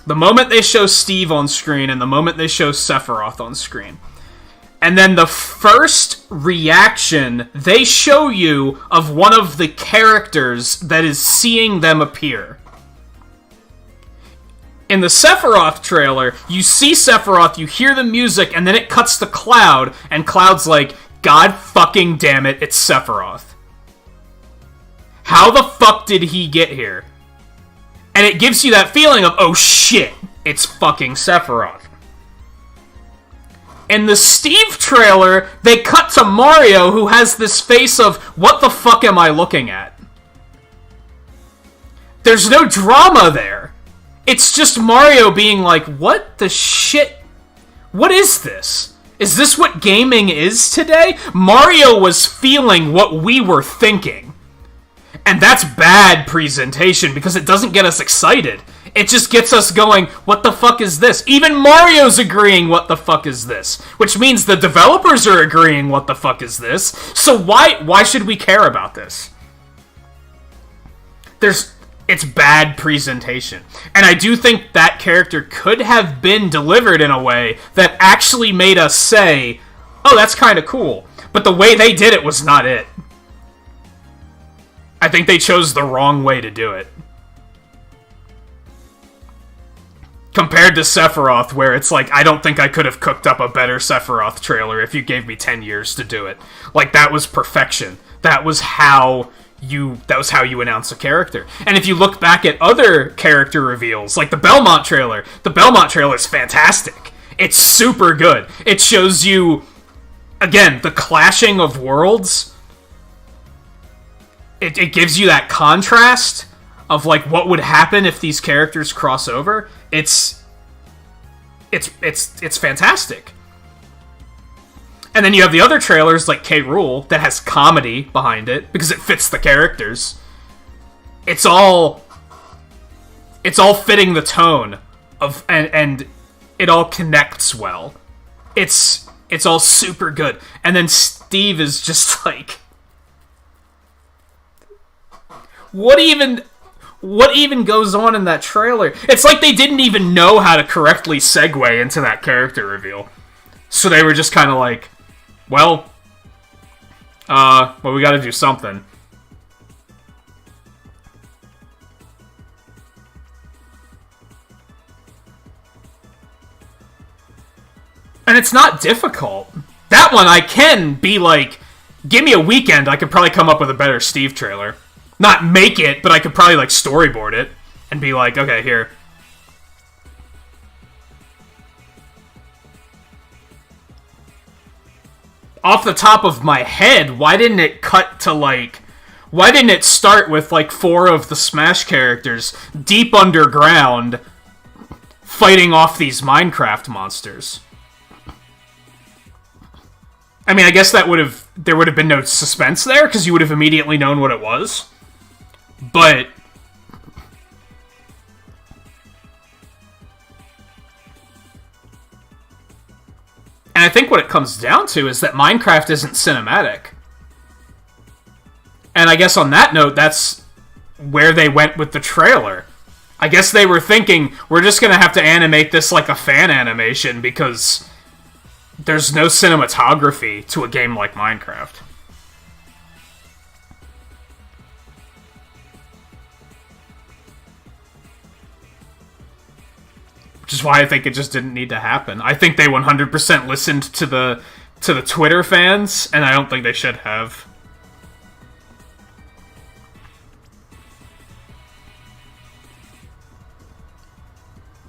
The moment they show Steve on screen and the moment they show Sephiroth on screen. And then the first reaction they show you of one of the characters that is seeing them appear. In the Sephiroth trailer, you see Sephiroth, you hear the music, and then it cuts to Cloud, and Cloud's like, God fucking damn it, it's Sephiroth. How the fuck did he get here? And it gives you that feeling of, oh shit, it's fucking Sephiroth. In the Steve trailer, they cut to Mario, who has this face of, what the fuck am I looking at? There's no drama there. It's just Mario being like, what the shit? What is this? Is this what gaming is today? Mario was feeling what we were thinking. And that's bad presentation, because it doesn't get us excited. It just gets us going, what the fuck is this? Even Mario's agreeing, what the fuck is this? Which means the developers are agreeing, what the fuck is this? So why should we care about this? It's bad presentation. And I do think that character could have been delivered in a way that actually made us say, oh, that's kind of cool. But the way they did it was not it. I think they chose the wrong way to do it. Compared to Sephiroth, where it's like, I don't think I could have cooked up a better Sephiroth trailer if you gave me 10 years to do it. Like, that was perfection. That was how you announce a character. And if you look back at other character reveals, like the Belmont trailer is fantastic. It's super good. It shows you, again, the clashing of worlds. It gives you that contrast of, like, what would happen if these characters cross over. It's fantastic. And then you have the other trailers, like K. Rool, that has comedy behind it, because it fits the characters. It's all fitting the tone of, and it all connects well. It's all super good. And then Steve is just like, What even goes on in that trailer? It's like they didn't even know how to correctly segue into that character reveal. So they were just kind of like, well, we gotta do something. And it's not difficult. That one I can be like, give me a weekend, I could probably come up with a better Steve trailer. Not make it, but I could probably, like, storyboard it and be like, okay, here. off the top of my head, why didn't it cut to, like... Why didn't it start with, like, 4 of the Smash characters deep underground fighting off these Minecraft monsters? I mean, I guess there would have been no suspense there, because you would have immediately known what it was. But... And I think what it comes down to is that Minecraft isn't cinematic. And I guess on that note, that's where they went with the trailer. I guess they were thinking, we're just going to have to animate this like a fan animation because there's no cinematography to a game like Minecraft. Which is why I think it just didn't need to happen. I think they 100% listened to the Twitter fans, and I don't think they should have.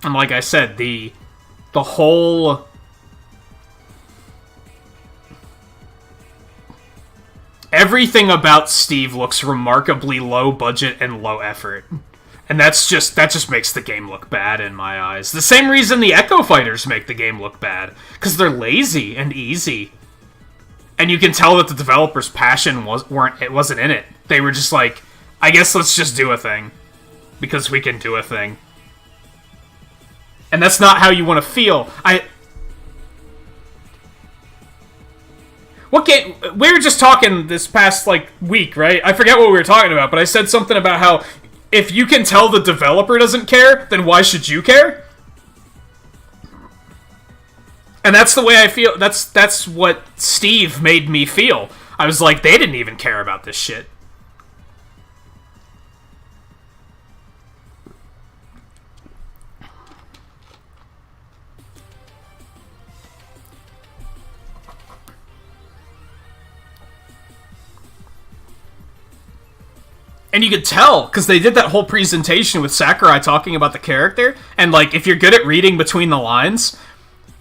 And like I said, the whole... Everything about Steve looks remarkably low budget and low effort. And that just makes the game look bad in my eyes. The same reason the Echo Fighters make the game look bad. Because they're lazy and easy. And you can tell that the developers' passion wasn't in it. They were just like, I guess let's just do a thing. Because we can do a thing. And that's not how you want to feel. What game... We were just talking this past, like, week, right? I forget what we were talking about, but I said something about how if you can tell the developer doesn't care, then why should you care? And that's the way I feel. That's what Steve made me feel. I was like, they didn't even care about this shit. And you could tell, because they did that whole presentation with Sakurai talking about the character, and, like, if you're good at reading between the lines,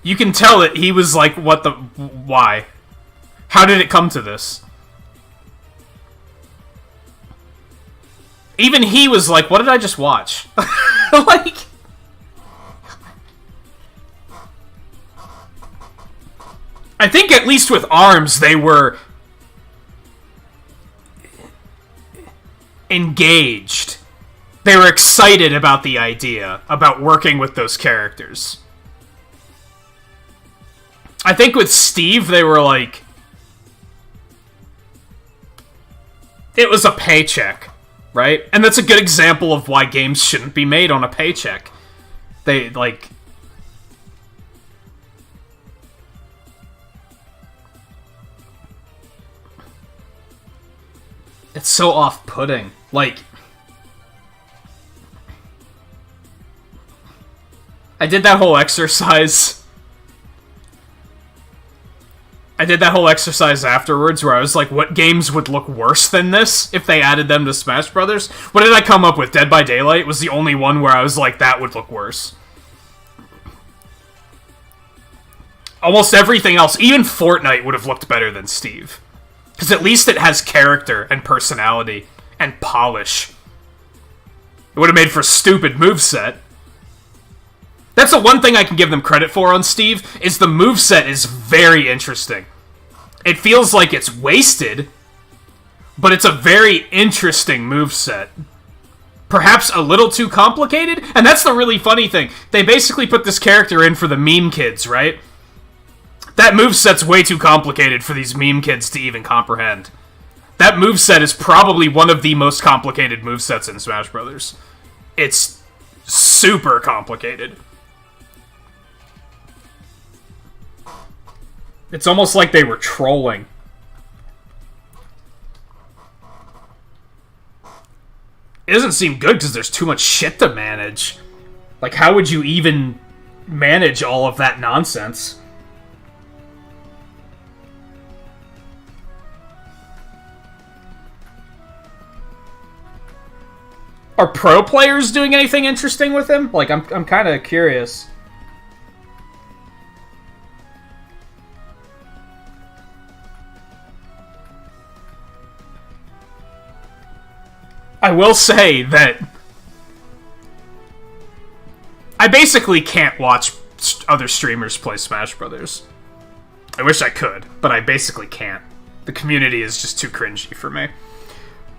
you can tell that he was like, why? How did it come to this? Even he was like, what did I just watch? Like... I think at least with ARMS, they were... engaged. They were excited about the idea, about working with those characters. I think with Steve, they were like... It was a paycheck, right? And that's a good example of why games shouldn't be made on a paycheck. They, like... It's so off-putting. Like... I did that whole exercise afterwards where I was like, what games would look worse than this if they added them to Smash Brothers? What did I come up with? Dead by Daylight was the only one where I was like, that would look worse. Almost everything else, even Fortnite would have looked better than Steve. Because at least it has character and personality and polish. It would have made for a stupid moveset. That's the one thing I can give them credit for on Steve, is the moveset is very interesting. It feels like it's wasted, but it's a very interesting moveset. Perhaps a little too complicated, and that's the really funny thing. They basically put this character in for the meme kids, right? That moveset's way too complicated for these meme kids to even comprehend. That moveset is probably one of the most complicated movesets in Smash Brothers. It's super complicated. It's almost like they were trolling. It doesn't seem good because there's too much shit to manage. Like, how would you even manage all of that nonsense? Are pro players doing anything interesting with him? Like, I'm kind of curious. I will say that I basically can't watch other streamers play Smash Brothers. I wish I could, but I basically can't. The community is just too cringy for me.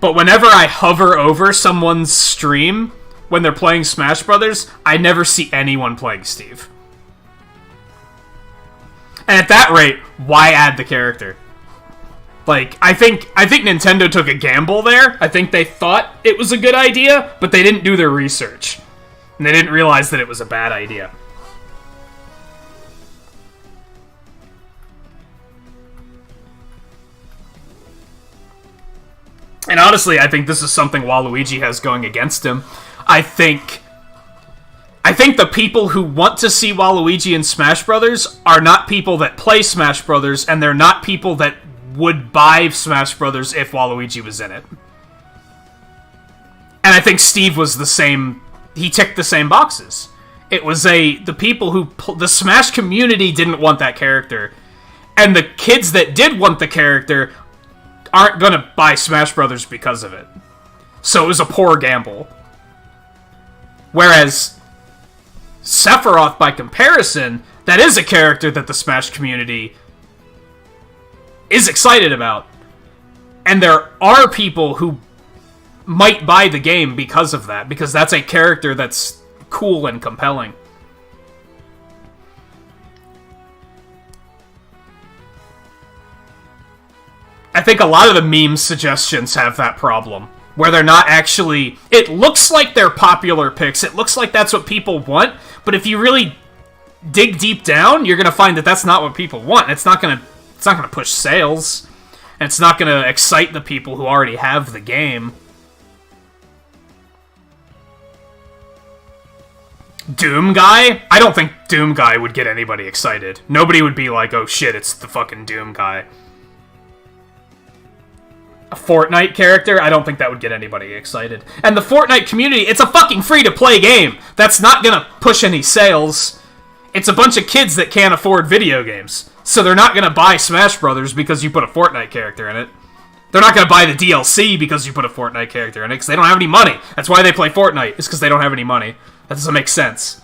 But whenever I hover over someone's stream when they're playing Smash Brothers, I never see anyone playing Steve. And at that rate, why add the character? Like, I think Nintendo took a gamble there. I think they thought it was a good idea, but they didn't do their research. And they didn't realize that it was a bad idea. And honestly, I think this is something Waluigi has going against him. I think the people who want to see Waluigi in Smash Brothers are not people that play Smash Brothers, and they're not people that would buy Smash Brothers if Waluigi was in it. And I think Steve was the same. He ticked the same boxes. It was the people who the Smash community didn't want that character, and the kids that did want the character aren't gonna buy Smash Brothers because of it. So it was a poor gamble. Whereas Sephiroth, by comparison, that is a character that the Smash community is excited about. And there are people who might buy the game because of that, because that's a character that's cool and compelling. I think a lot of the meme suggestions have that problem, where they're not actually... It looks like they're popular picks, it looks like that's what people want, but if you really dig deep down, you're gonna find that that's not what people want. It's not gonna push sales, and it's not gonna excite the people who already have the game. Doom Guy? I don't think Doom Guy would get anybody excited. Nobody would be like, oh shit, it's the fucking Doom Guy. A Fortnite character? I don't think that would get anybody excited. And the Fortnite community, it's a fucking free-to-play game. That's not gonna push any sales. It's a bunch of kids that can't afford video games. So they're not gonna buy Smash Brothers because you put a Fortnite character in it. They're not gonna buy the DLC because you put a Fortnite character in it, because they don't have any money. That's why they play Fortnite, is because they don't have any money. That doesn't make sense.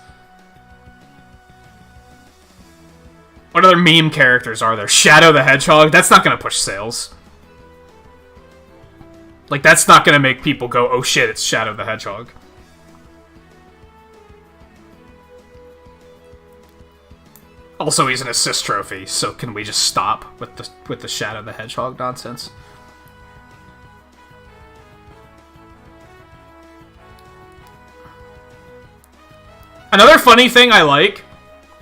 What other meme characters are there? Shadow the Hedgehog? That's not gonna push sales. Like, that's not gonna make people go, oh shit, it's Shadow the Hedgehog. Also, he's an assist trophy, so can we just stop with the Shadow the Hedgehog nonsense? Another funny thing I like,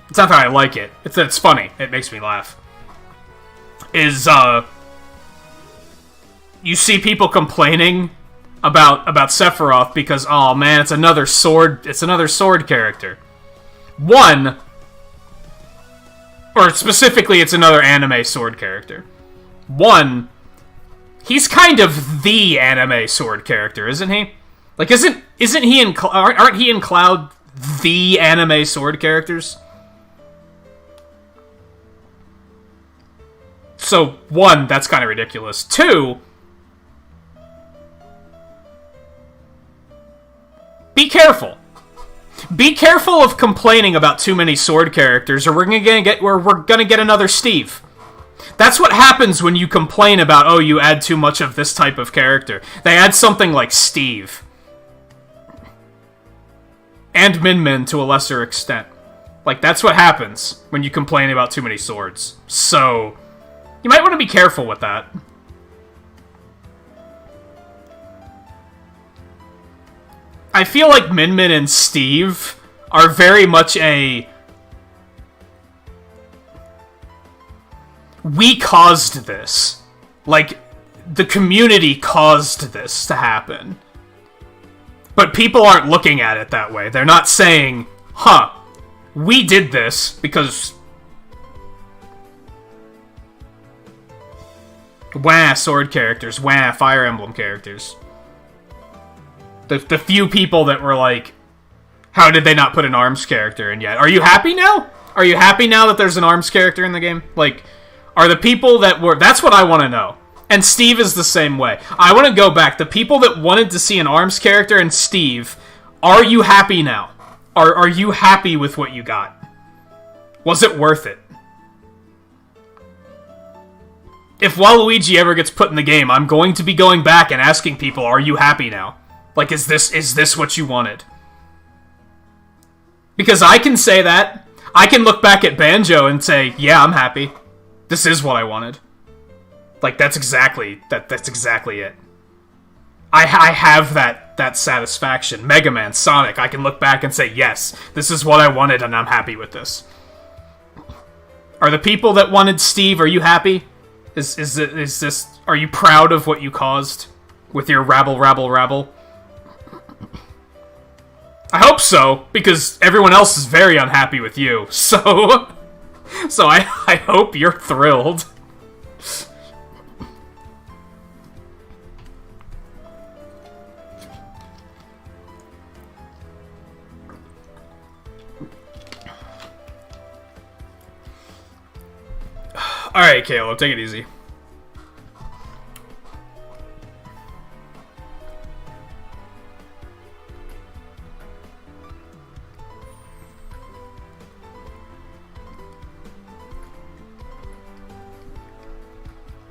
it's not that I like it, it's that it's funny, it makes me laugh, is, you see people complaining about Sephiroth because, oh man, it's another sword character. One, or specifically, it's another anime sword character. One, he's kind of the anime sword character, isn't he? Like, isn't he in, aren't he and Cloud the anime sword characters? So, one, that's kind of ridiculous. Two, be careful. Be careful of complaining about too many sword characters, or we're gonna get another Steve. That's what happens when you complain about, oh, you add too much of this type of character. They add something like Steve. And Min Min to a lesser extent. Like, that's what happens when you complain about too many swords. So, you might want to be careful with that. I feel like Min Min and Steve are very much a... we caused this. Like, the community caused this to happen. But people aren't looking at it that way. They're not saying, huh, we did this because... wah, sword characters. Wah, Fire Emblem characters. The few people that were like, how did they not put an ARMS character in yet? Are you happy now? Are you happy now that there's an ARMS character in the game? Like, are the people that were... that's what I want to know. And Steve is the same way. I want to go back. The people that wanted to see an ARMS character and Steve, are you happy now? Are you happy with what you got? Was it worth it? If Waluigi ever gets put in the game, I'm going to be going back and asking people, are you happy now? Like, is this what you wanted? Because I can say that. I can look back at Banjo and say, yeah, I'm happy. This is what I wanted. Like, that's exactly it. I have that satisfaction. Mega Man, Sonic, I can look back and say, yes, this is what I wanted and I'm happy with this. Are the people that wanted Steve, are you happy? Is this, are you proud of what you caused with your rabble? I hope so, because everyone else is very unhappy with you, so I hope you're thrilled. Alright, Caleb, take it easy.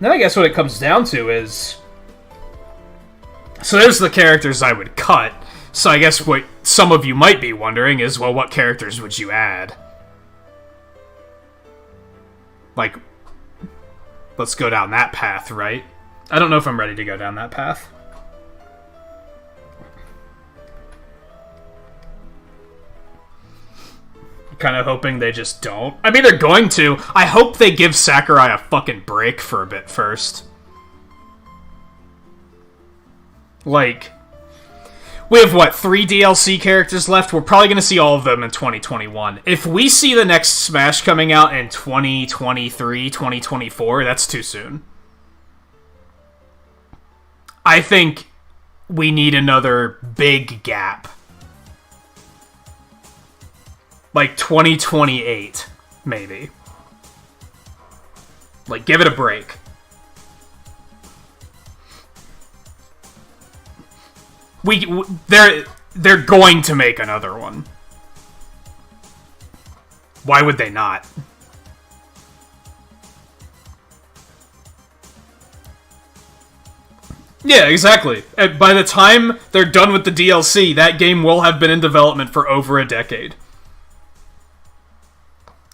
Then I guess what it comes down to is... So there's the characters I would cut. So I guess what some of you might be wondering is, well, what characters would you add? Like, let's go down that path, right? I don't know if I'm ready to go down that path. Kind of hoping they just don't. I mean, they're going to. I hope they give Sakurai a fucking break for a bit first. Like, we have, what, 3 DLC characters left? We're probably going to see all of them in 2021. If we see the next Smash coming out in 2023, 2024, that's too soon. I think we need another big gap. Like 2028, maybe. Like, give it a break. They're going to make another one. Why would they not? Yeah, exactly. And by the time they're done with the DLC, that game will have been in development for over a decade.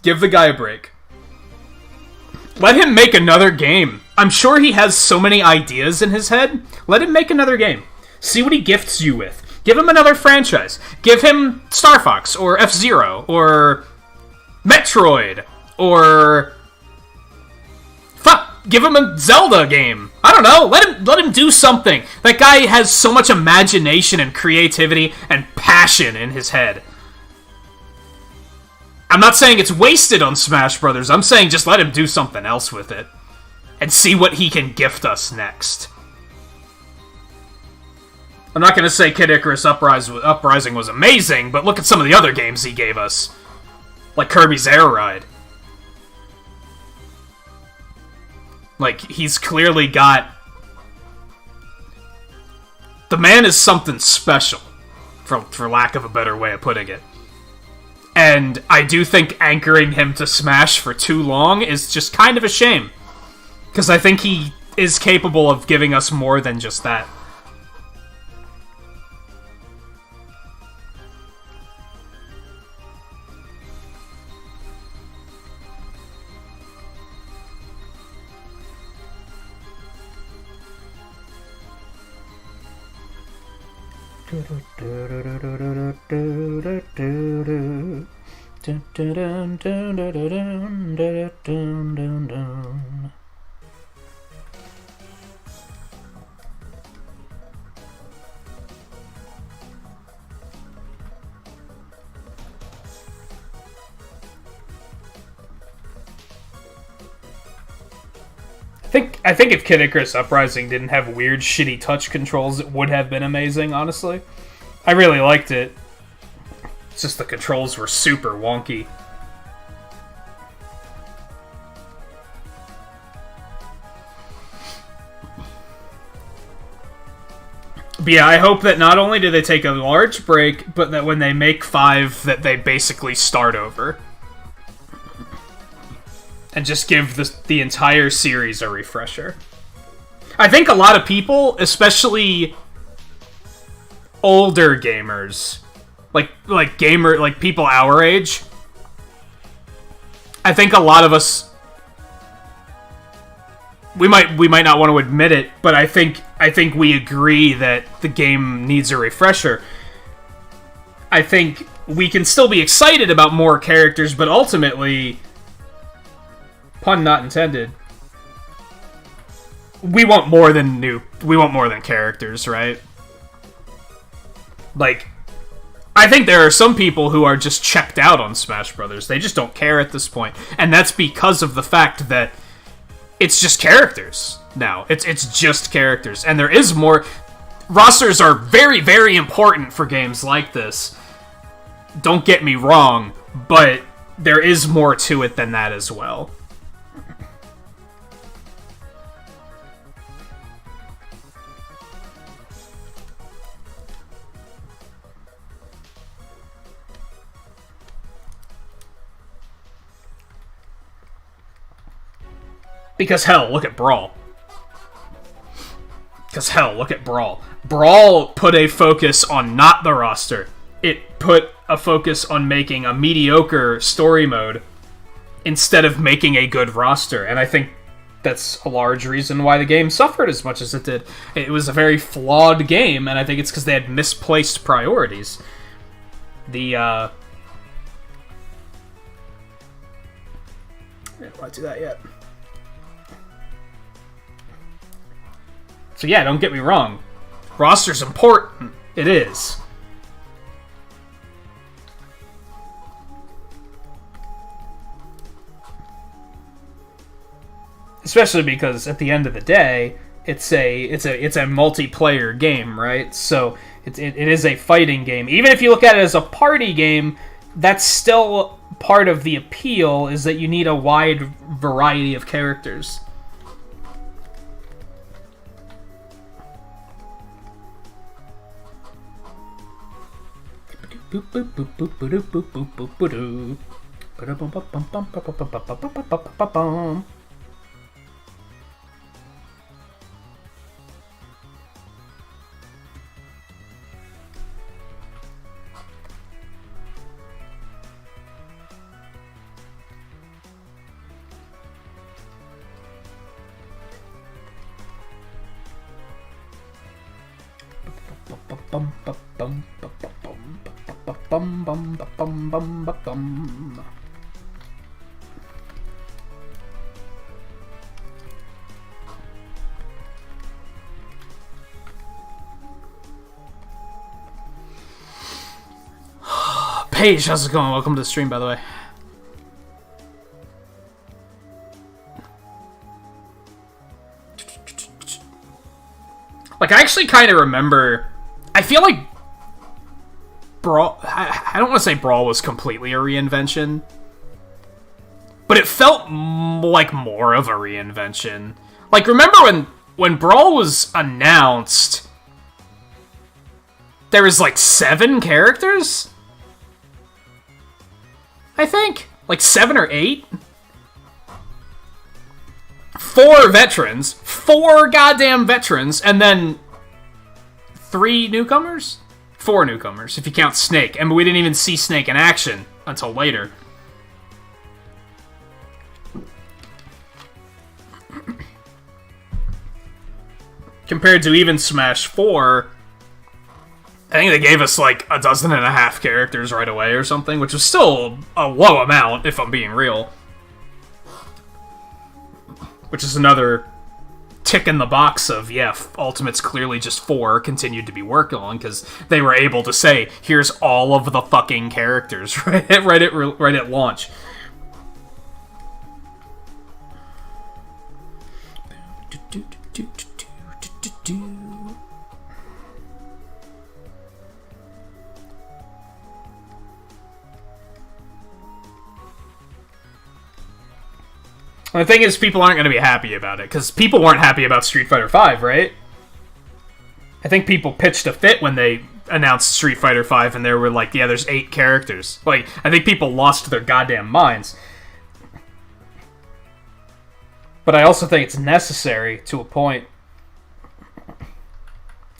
Give the guy a break. Let him make another game. I'm sure he has so many ideas in his head. Let him make another game. See what he gifts you with. Give him another franchise. Give him Star Fox, or F-Zero, or Metroid, or... Fuck! Give him a Zelda game. I don't know. Let him do something. That guy has so much imagination and creativity and passion in his head. I'm not saying it's wasted on Smash Brothers. I'm saying just let him do something else with it. And see what he can gift us next. I'm not going to say Kid Icarus Uprising was amazing, but look at some of the other games he gave us. Like Kirby's Air Ride. Like, he's clearly got... The man is something special, for lack of a better way of putting it. And I do think anchoring him to Smash for too long is just kind of a shame. Because I think he is capable of giving us more than just that. I think if Kid Icarus Uprising didn't have weird, shitty touch controls, it would have been amazing, honestly. I really liked it. It's just the controls were super wonky. But yeah, I hope that not only do they take a large break, but that when they make 5, that they basically start over. And just give the entire series a refresher. I think a lot of people, especially older gamers, like people our age, I think a lot of us, we might not want to admit it, but I think we agree that the game needs a refresher. I think we can still be excited about more characters, but ultimately, pun not intended, we want more than characters, right? Like, I think there are some people who are just checked out on Smash Brothers. They just don't care at this point, and that's because of the fact that it's just characters now. It's just characters, and there is more. Rosters are very, very important for games like this. Don't get me wrong, but there is more to it than that as well. Because hell, look at Brawl. Brawl put a focus on not the roster. It put a focus on making a mediocre story mode instead of making a good roster. And I think that's a large reason why the game suffered as much as it did. It was a very flawed game, and I think it's because they had misplaced priorities. Yeah, I don't want to do that yet. So yeah, don't get me wrong. Roster's important. It is. Especially because at the end of the day, it's a multiplayer game, right? So it is a fighting game. Even if you look at it as a party game, that's still part of the appeal, is that you need a wide variety of characters. Paige, how's it going? Welcome to the stream, by the way. Like, I actually kind of remember... I feel like Brawl... I don't want to say Brawl was completely a reinvention, but it felt like more of a reinvention. Like, remember when Brawl was announced, there was like 7 characters? I think. Like 7 or 8? 4 veterans. 4 goddamn veterans. And then 3 newcomers? 4 newcomers, if you count Snake. And we didn't even see Snake in action until later. Compared to even Smash 4... I think they gave us like 12.5 characters right away or something, which was still a low amount, if I'm being real. Which is another tick in the box of, yeah, Ultimate's clearly just 4 continued to be working on, because they were able to say, here's all of the fucking characters right at launch. And the thing is, people aren't going to be happy about it, because people weren't happy about Street Fighter V, right? I think people pitched a fit when they announced Street Fighter V, and they were like, yeah, there's 8 characters. Like, I think people lost their goddamn minds. But I also think it's necessary to a point.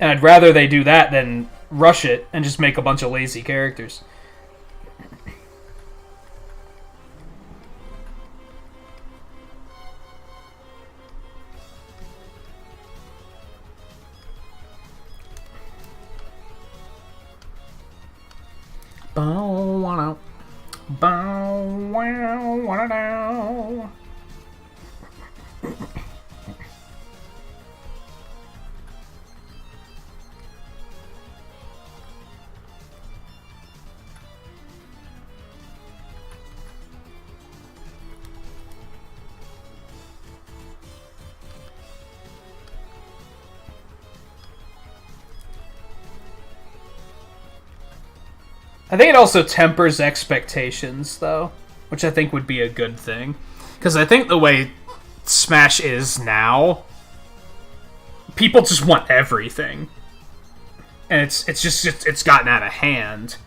And I'd rather they do that than rush it and just make a bunch of lazy characters. Bow wow, bow wow, wow. I think it also tempers expectations, though, which I think would be a good thing. Because I think the way Smash is now, people just want everything. And it's gotten out of hand.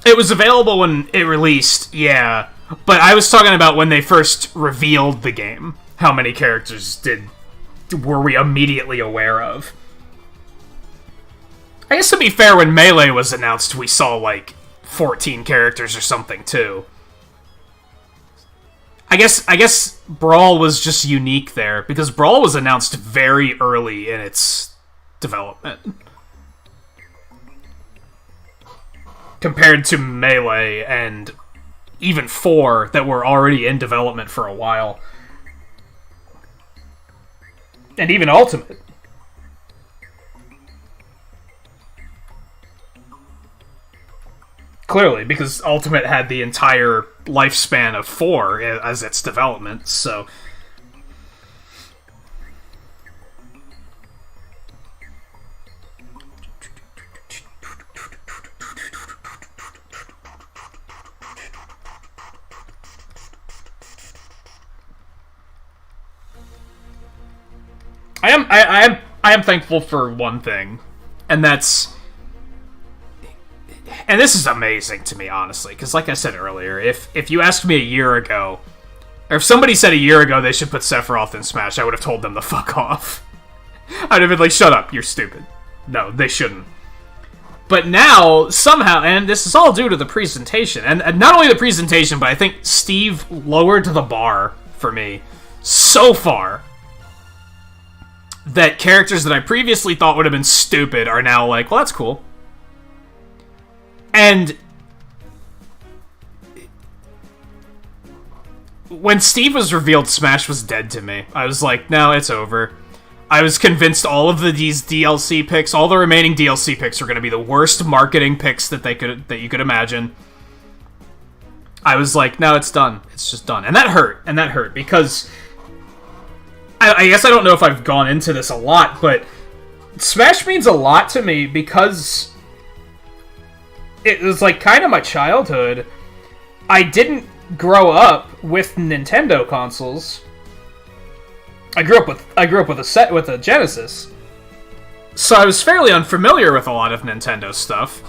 It was available when it released, yeah. But I was talking about when they first revealed the game. How many characters were we immediately aware of? I guess to be fair, when Melee was announced, we saw like 14 characters or something too. I guess Brawl was just unique there, because Brawl was announced very early in its development. Compared to Melee and even 4 that were already in development for a while. And even Ultimate. Clearly, because Ultimate had the entire lifespan of 4 as its development, so... I am thankful for one thing, and that's, and this is amazing to me, honestly, because like I said earlier, if you asked me a year ago, or if somebody said a year ago they should put Sephiroth in Smash, I would have told them to fuck off. I'd have been like, shut up, you're stupid. No, they shouldn't. But now, somehow, and this is all due to the presentation, and not only the presentation, but I think Steve lowered the bar for me so far that characters that I previously thought would have been stupid are now like, well, that's cool. And when Steve was revealed, Smash was dead to me. I was like, no, it's over. I was convinced all of these DLC picks, all the remaining DLC picks, are going to be the worst marketing picks that you could imagine. I was like, no, it's done. It's just done. And that hurt, because I guess I don't know if I've gone into this a lot, but Smash means a lot to me because it was like kind of my childhood. I didn't grow up with Nintendo consoles. I grew up with a Genesis. So I was fairly unfamiliar with a lot of Nintendo stuff.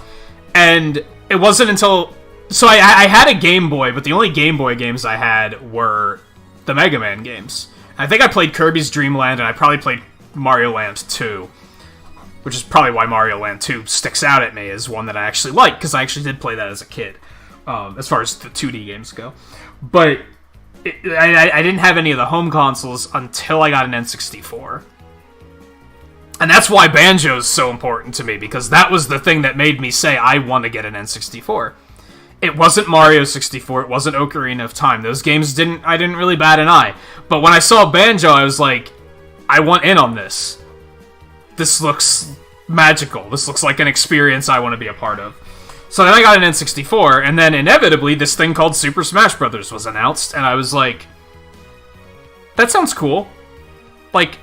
And it wasn't until... So I had a Game Boy, but the only Game Boy games I had were the Mega Man games. I think I played Kirby's Dream Land, and I probably played Mario Land 2. Which is probably why Mario Land 2 sticks out at me as one that I actually like, because I actually did play that as a kid. As far as the 2D games go. But I didn't have any of the home consoles until I got an N64. And that's why Banjo is so important to me, because that was the thing that made me say I want to get an N64. It wasn't Mario 64, it wasn't Ocarina of Time. Those games I didn't really bat an eye. But when I saw Banjo, I was like, I want in on this. This looks magical. This looks like an experience I want to be a part of. So then I got an N64, and then inevitably this thing called Super Smash Bros. Was announced, and I was like, that sounds cool. Like,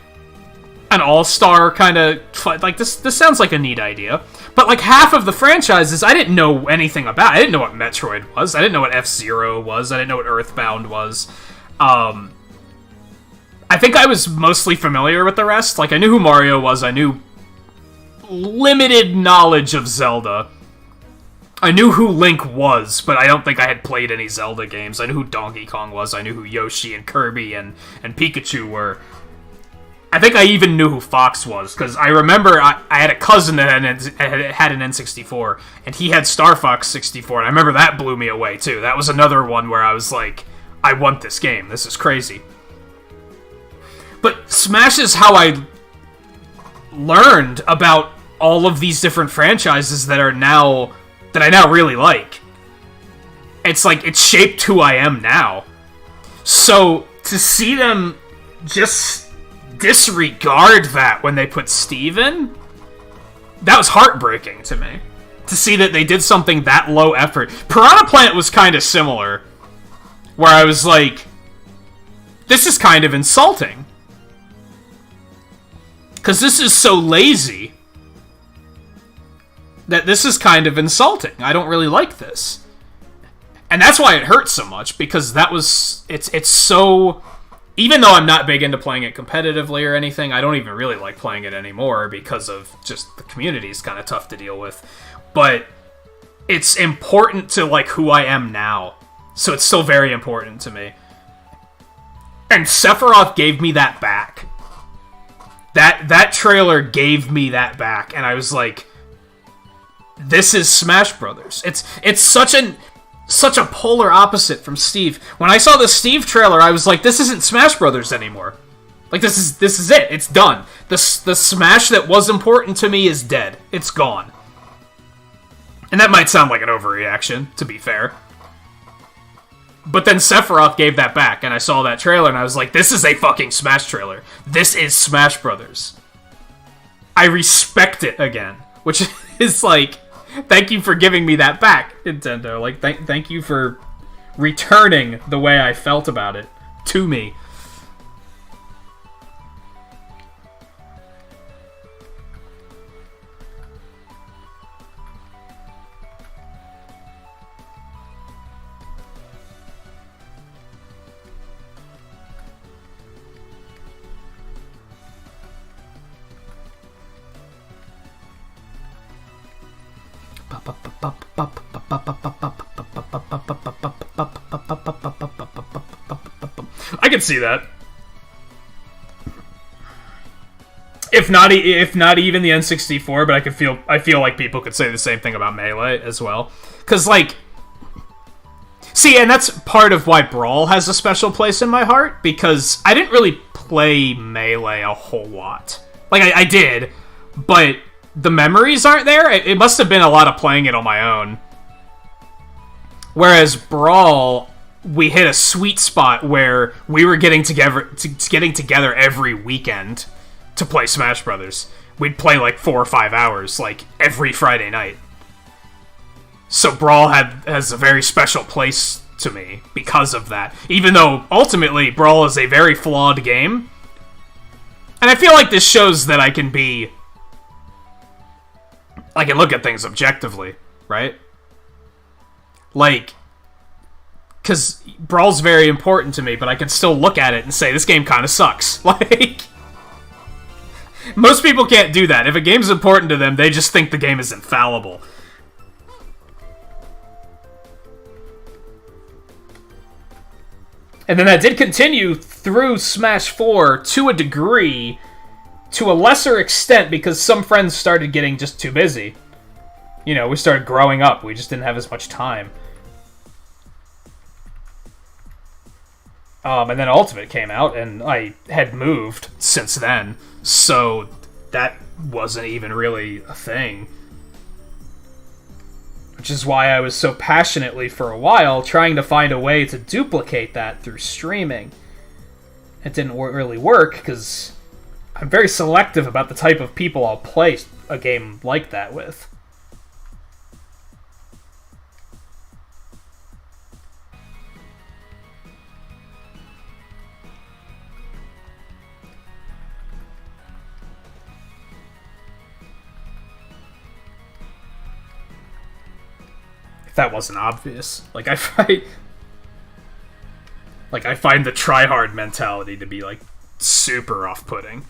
an all-star kind of... Like, this sounds like a neat idea. But, like, half of the franchises, I didn't know anything about. I didn't know what Metroid was. I didn't know what F-Zero was. I didn't know what Earthbound was. I think I was mostly familiar with the rest. Like, I knew who Mario was. I knew limited knowledge of Zelda. I knew who Link was, but I don't think I had played any Zelda games. I knew who Donkey Kong was. I knew who Yoshi and Kirby and Pikachu were. I think I even knew who Fox was, because I remember I had a cousin that had an N64, and he had Star Fox 64, and I remember that blew me away, too. That was another one where I was like, I want this game. This is crazy. But Smash is how I learned about all of these different franchises that I now really like. It's like, it's shaped who I am now. So, to see them just disregard that when they put Steve in, that was heartbreaking to me. To see that they did something that low effort. Piranha Plant was kind of similar, where I was like, this is kind of insulting. Because this is so lazy that this is kind of insulting. I don't really like this. And that's why it hurts so much, because that was... It's so... Even though I'm not big into playing it competitively or anything, I don't even really like playing it anymore because of just the community is kind of tough to deal with. But it's important to, like, who I am now. So it's still very important to me. And Sephiroth gave me that back. That trailer gave me that back, and I was like, this is Smash Brothers. It's such a polar opposite from Steve. When I saw the Steve trailer, I was like, this isn't Smash Brothers anymore. Like, this is it. It's done. The Smash that was important to me is dead. It's gone. And that might sound like an overreaction, to be fair. But then Sephiroth gave that back, and I saw that trailer, and I was like, this is a fucking Smash trailer. This is Smash Brothers. I respect it again. Which is like, thank you for giving me that back, Nintendo. Like, thank you for returning the way I felt about it to me. I can see that. If not even the N64, but I feel like people could say the same thing about Melee as well. Cause like, see, and that's part of why Brawl has a special place in my heart, because I didn't really play Melee a whole lot. Like, I did, but the memories aren't there. It must have been a lot of playing it on my own. Whereas Brawl, we hit a sweet spot where we were getting together every weekend to play Smash Brothers. We'd play like 4 or 5 hours, like every Friday night. So Brawl has a very special place to me because of that. Even though ultimately Brawl is a very flawed game, and I feel like this shows that I can look at things objectively, right? Like, because Brawl's very important to me, but I can still look at it and say, this game kind of sucks. Like, most people can't do that. If a game's important to them, they just think the game is infallible. And then that did continue through Smash 4 to a degree, to a lesser extent, because some friends started getting just too busy. You know, we started growing up. We just didn't have as much time. And then Ultimate came out, and I had moved since then, so that wasn't even really a thing. Which is why I was so passionately, for a while, trying to find a way to duplicate that through streaming. It didn't really work, because I'm very selective about the type of people I'll play a game like that with. If that wasn't obvious. Like, I find the try-hard mentality to be, like, super off-putting.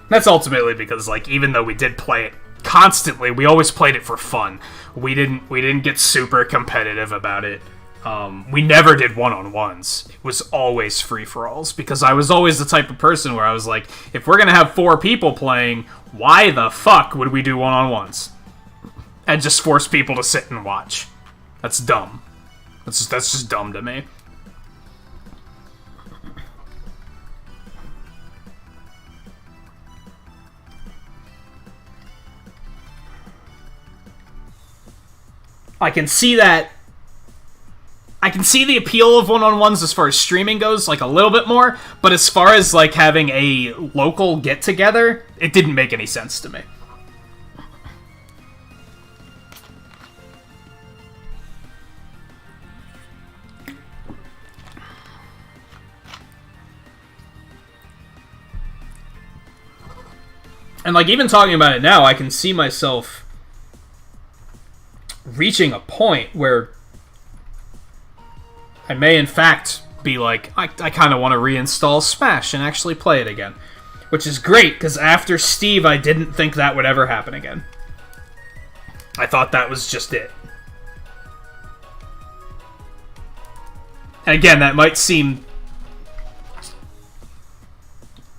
That's ultimately because, like, even though we did play it constantly, we always played it for fun. We didn't get super competitive about it. We never did one-on-ones. It was always free-for-alls, because I was always the type of person where I was like, if we're gonna have 4 people playing, why the fuck would we do one-on-ones? And just force people to sit and watch. That's dumb. That's just dumb to me. I can see that. I can see the appeal of one-on-ones as far as streaming goes, like, a little bit more, but as far as, like, having a local get-together, it didn't make any sense to me. And, like, even talking about it now, I can see myself reaching a point where I may, in fact, be like, I kind of want to reinstall Smash and actually play it again. Which is great, because after Steve, I didn't think that would ever happen again. I thought that was just it. And again, that might seem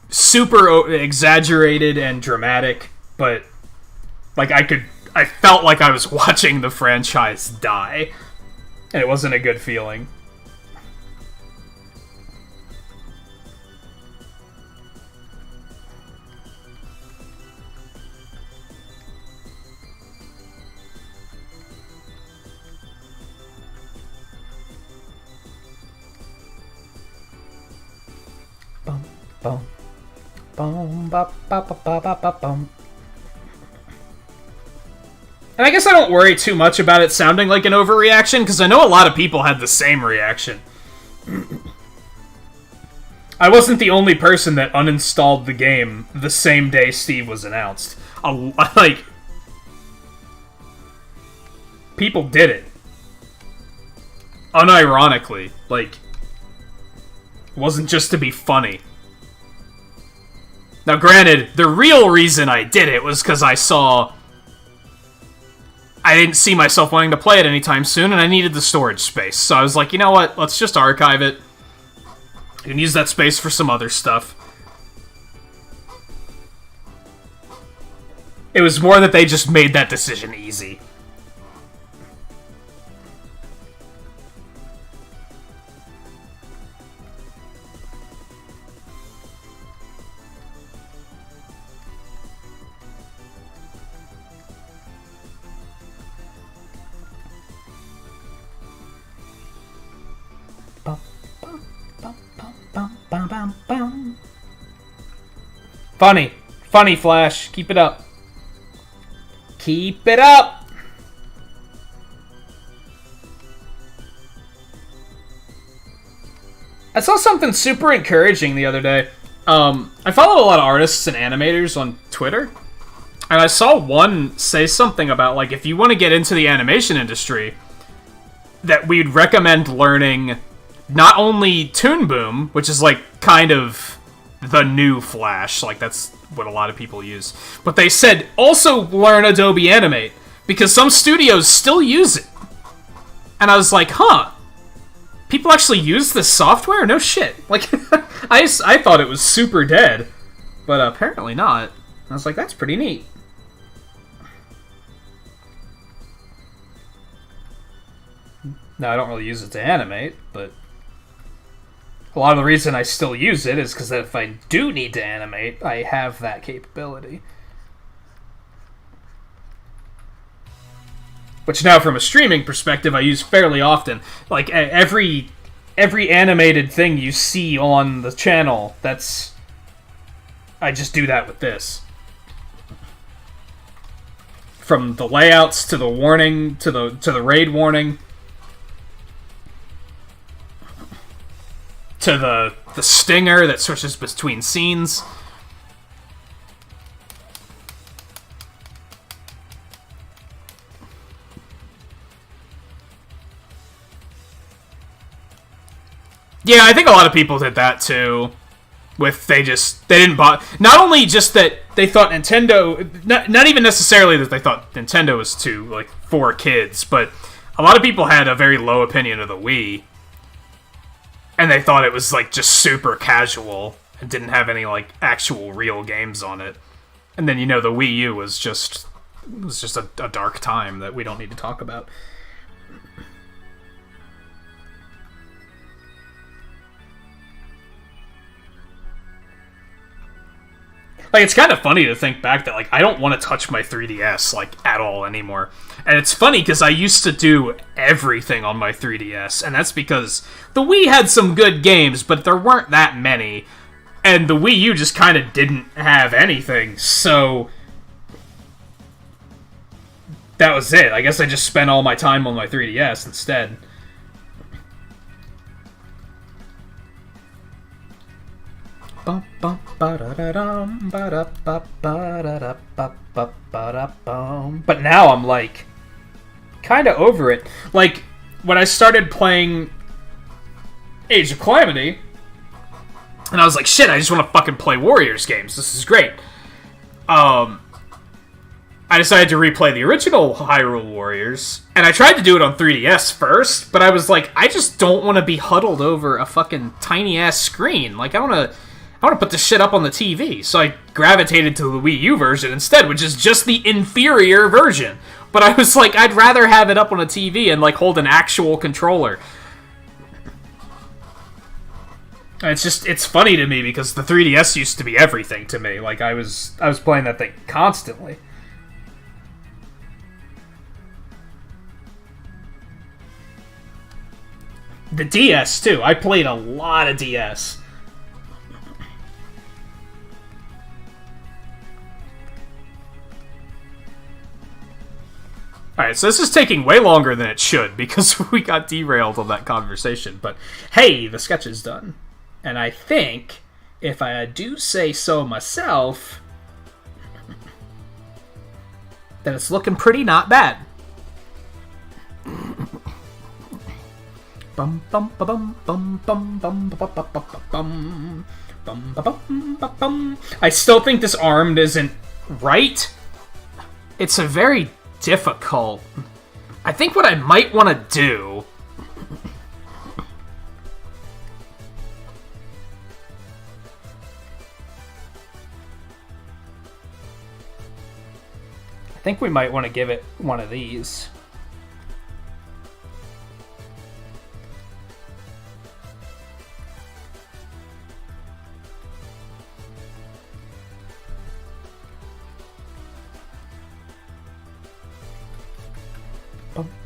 super exaggerated and dramatic, but, like, I felt like I was watching the franchise die, and it wasn't a good feeling. Bum, bum, bum, ba, ba, ba, ba, ba, ba, bum. And I guess I don't worry too much about it sounding like an overreaction, because I know a lot of people had the same reaction. I wasn't the only person that uninstalled the game the same day Steve was announced. Like, people did it. Unironically. Like, it wasn't just to be funny. Now, granted, the real reason I did it was because I didn't see myself wanting to play it anytime soon, and I needed the storage space. So I was like, you know what? Let's just archive it. You can use that space for some other stuff. It was more that they just made that decision easy. Funny. Funny, Flash. Keep it up. Keep it up! I saw something super encouraging the other day. I follow a lot of artists and animators on Twitter, and I saw one say something about, like, if you want to get into the animation industry, that we'd recommend learning not only Toon Boom, which is, like, kind of the new Flash, like, that's what a lot of people use, but they said also learn Adobe Animate, because some studios still use it. And I was like, huh, people actually use this software? No shit. Like, I thought it was super dead, but apparently not. I was like, that's pretty neat. No, I don't really use it to animate, but A lot of the reason I still use it is because if I do need to animate, I have that capability. Which now, from a streaming perspective, I use fairly often. Like, every animated thing you see on the channel, I just do that with this. From the layouts to the warning, to the raid warning, to the stinger that switches between scenes. Yeah, I think a lot of people did that too. They didn't buy. Not only just that they thought Nintendo, not even necessarily that they thought Nintendo was for kids, but a lot of people had a very low opinion of the Wii, and they thought it was just super casual and didn't have any actual real games on it. And then the Wii U was just a dark time that we don't need to talk about. It's kind of funny to think back that, I don't want to touch my 3DS, at all anymore. And it's funny, because I used to do everything on my 3DS, and that's because the Wii had some good games, but there weren't that many, and the Wii U just kind of didn't have anything, so that was it. I guess I just spent all my time on my 3DS instead. But now I'm kind of over it. When I started playing Age of Calamity, and I was like, shit, I just want to fucking play Warriors games. This is great. I decided to replay the original Hyrule Warriors, and I tried to do it on 3DS first, but I was like, I just don't want to be huddled over a fucking tiny-ass screen. I want to put this shit up on the TV, so I gravitated to the Wii U version instead, which is just the inferior version. But I was like, I'd rather have it up on a TV and hold an actual controller. It's funny to me because the 3DS used to be everything to me. I was playing that thing constantly. The DS too. I played a lot of DS. Alright, so this is taking way longer than it should, because we got derailed on that conversation, but hey, the sketch is done. And I think, if I do say so myself, that it's looking pretty not bad. Bum bum ba bum bum bum bum ba ba ba ba bum bum ba bum ba bum. I still think this armed isn't right. It's a very difficult. I think what I might want to do we might want to give it one of these.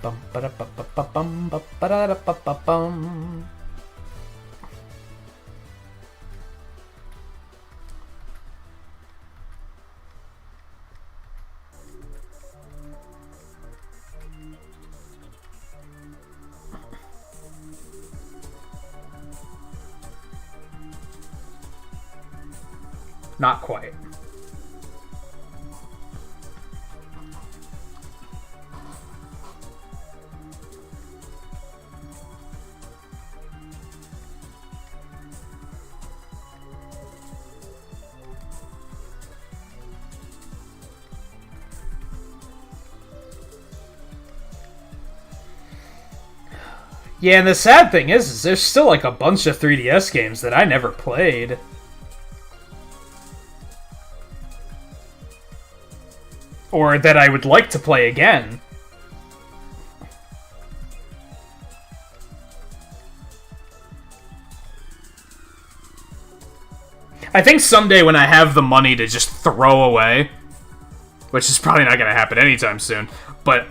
Bum ba da ba ba ba bum ba ba da da ba ba bum. Not quite. Yeah, and the sad thing is there's still a bunch of 3DS games that I never played. Or that I would like to play again. I think someday when I have the money to just throw away, which is probably not going to happen anytime soon, but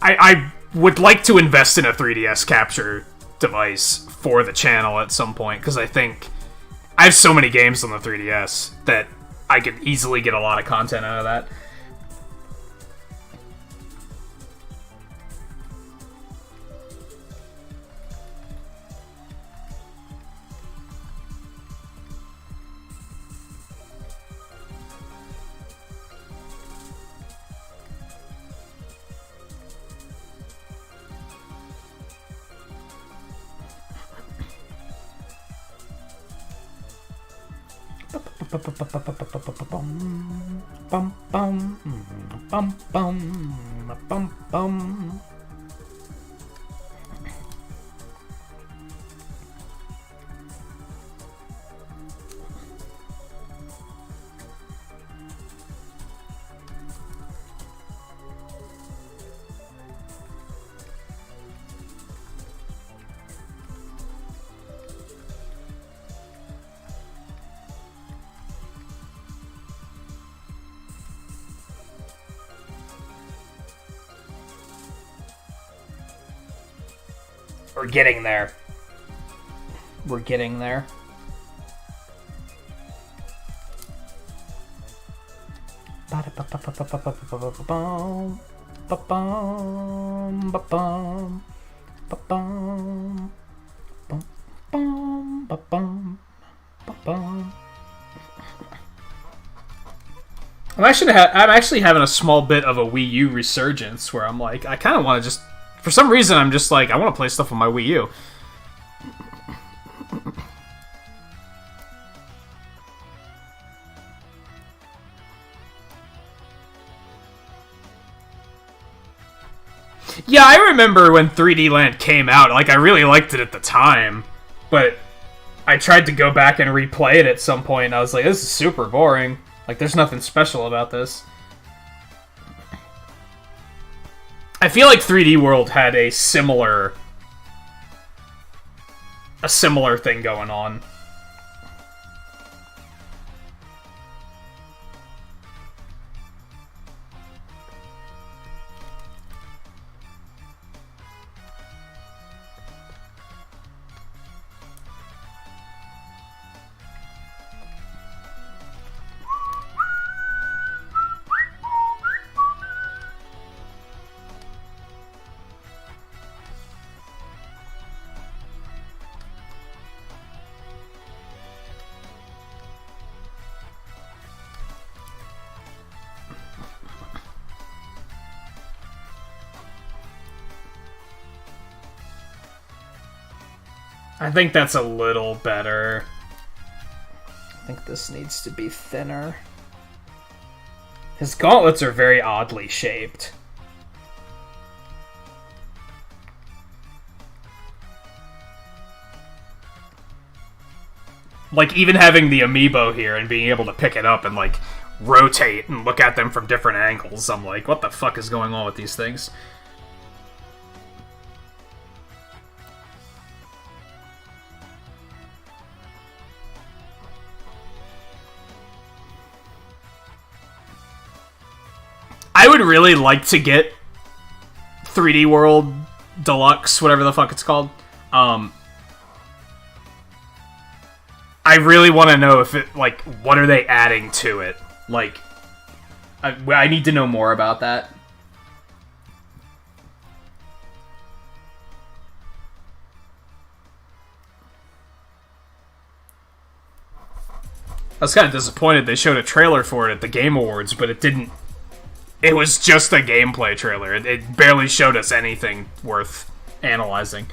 I would like to invest in a 3DS capture device for the channel at some point, because I think I have so many games on the 3DS that I could easily get a lot of content out of that. We're getting there. We're getting there. I'm actually having a small bit of a Wii U resurgence where I'm like, I kind of want to just, for some reason, I'm just like, I want to play stuff on my Wii U. Yeah, I remember when 3D Land came out, like, I really liked it at the time, but I tried to go back and replay it at some point, and I was like, this is super boring. Like, there's nothing special about this. I feel like 3D World had a similar thing going on. I think that's a little better. I think this needs to be thinner. His gauntlets are very oddly shaped. Like, even having the amiibo here and being able to pick it up and, like, rotate and look at them from different angles, I'm like, what the fuck is going on with these things? I would really like to get 3D World Deluxe, whatever the fuck it's called. I really want to know if it, like, what are they adding to it? Like, I need to know more about that. I was kind of disappointed they showed a trailer for it at the Game Awards, but it didn't. It was just a gameplay trailer. It barely showed us anything worth analyzing.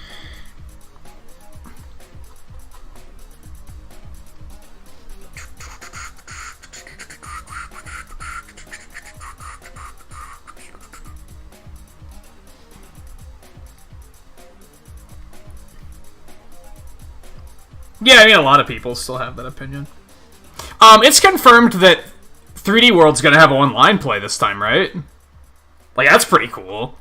Yeah, I mean, a lot of people still have that opinion. It's confirmed that 3D World's gonna have online play this time, right? Like, that's pretty cool.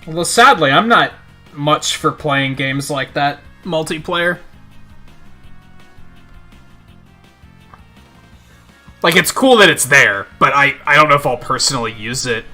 Although sadly, I'm not much for playing games like that multiplayer. Like, it's cool that it's there, but I don't know if I'll personally use it.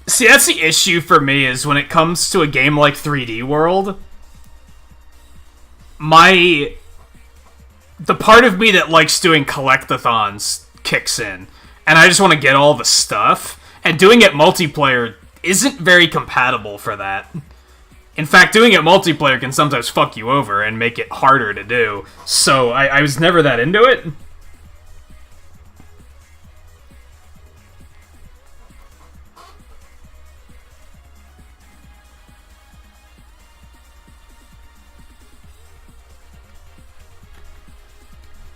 See, that's the issue for me, is when it comes to a game like 3D World, the part of me that likes doing collectathons kicks in, and I just want to get all the stuff, and doing it multiplayer isn't very compatible for that. In fact, doing it multiplayer can sometimes fuck you over and make it harder to do, so I was never that into it.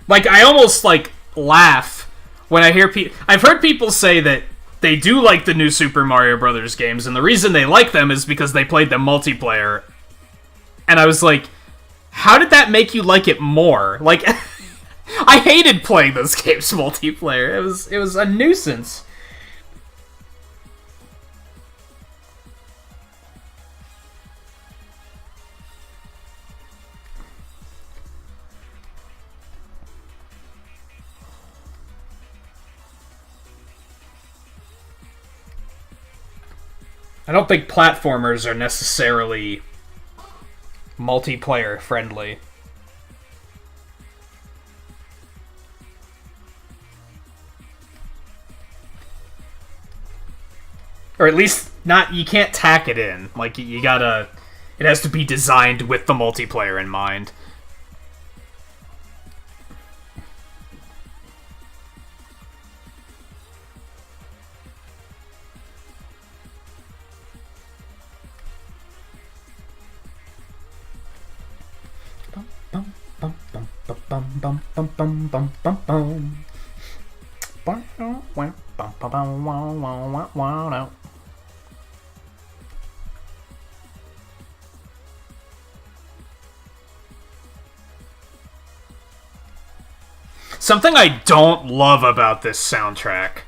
Like, I almost, like, laugh when I hear people... I've heard people say that they do like the new Super Mario Brothers games, and the reason they like them is because they played them multiplayer. And I was like, how did that make you like it more? Like, I hated playing those games multiplayer. It was a nuisance. I don't think platformers are necessarily multiplayer friendly. Or at least not, you can't tack it in. Like, you gotta, it has to be designed with the multiplayer in mind. Something I don't love about this soundtrack,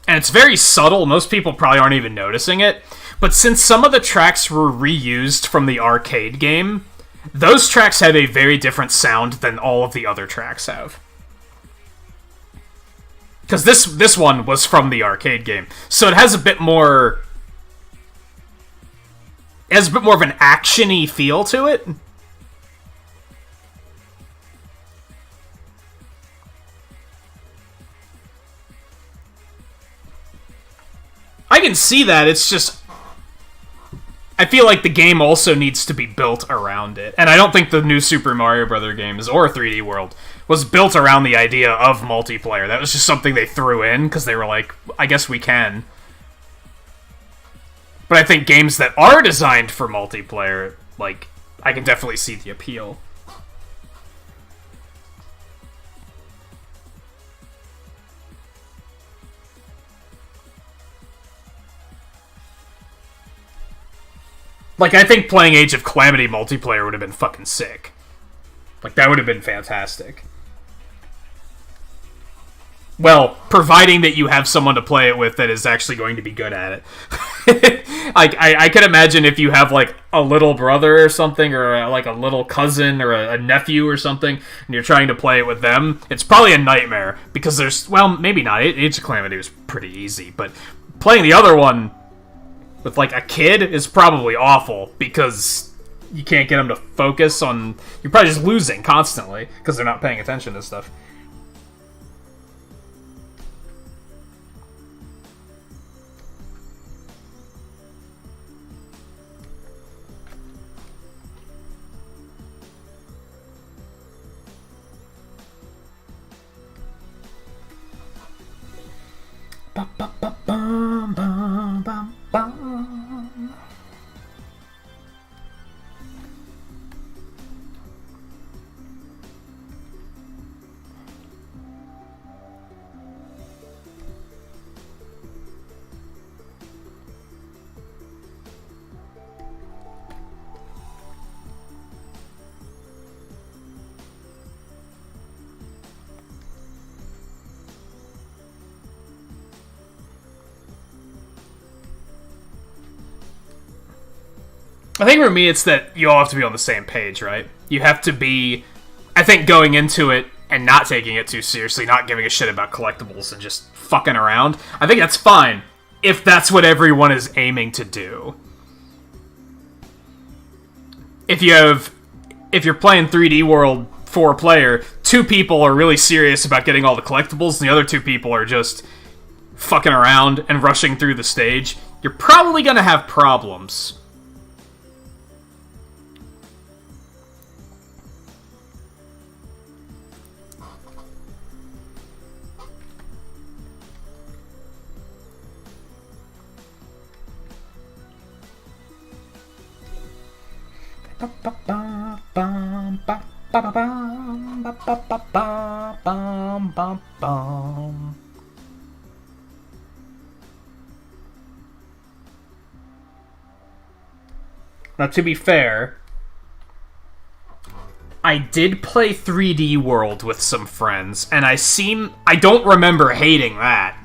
and it's very subtle, most people probably aren't even noticing it, but since some of the tracks were reused from the arcade game, those tracks have a very different sound than all of the other tracks have. Because this one was from the arcade game, so it has a bit more... It has a bit more of an action-y feel to it. I can see that, it's just... I feel like the game also needs to be built around it. And I don't think the new Super Mario Bros. Games or 3D World was built around the idea of multiplayer. That was just something they threw in because they were like, I guess we can. But I think games that are designed for multiplayer, like, I can definitely see the appeal. Like, I think playing Age of Calamity multiplayer would have been fucking sick. Like, that would have been fantastic. Well, providing that you have someone to play it with that is actually going to be good at it. Like, I can imagine if you have, like, a little brother or something, or, like, a little cousin or a nephew or something, and you're trying to play it with them, it's probably a nightmare. Because there's, well, maybe not. Age of Calamity was pretty easy, but playing the other one with, like, a kid is probably awful, because you can't get them to focus on... You're probably just losing constantly, because they're not paying attention to stuff. I think for me, it's that you all have to be on the same page, right? You have to be, I think, going into it and not taking it too seriously, not giving a shit about collectibles and just fucking around. I think that's fine, if that's what everyone is aiming to do. If you're playing 3D World 4-player, 2 people are really serious about getting all the collectibles, and the other 2 people are just fucking around and rushing through the stage, you're probably gonna have problems. Now, to be fair, I did play 3D World with some friends, and I don't remember hating that.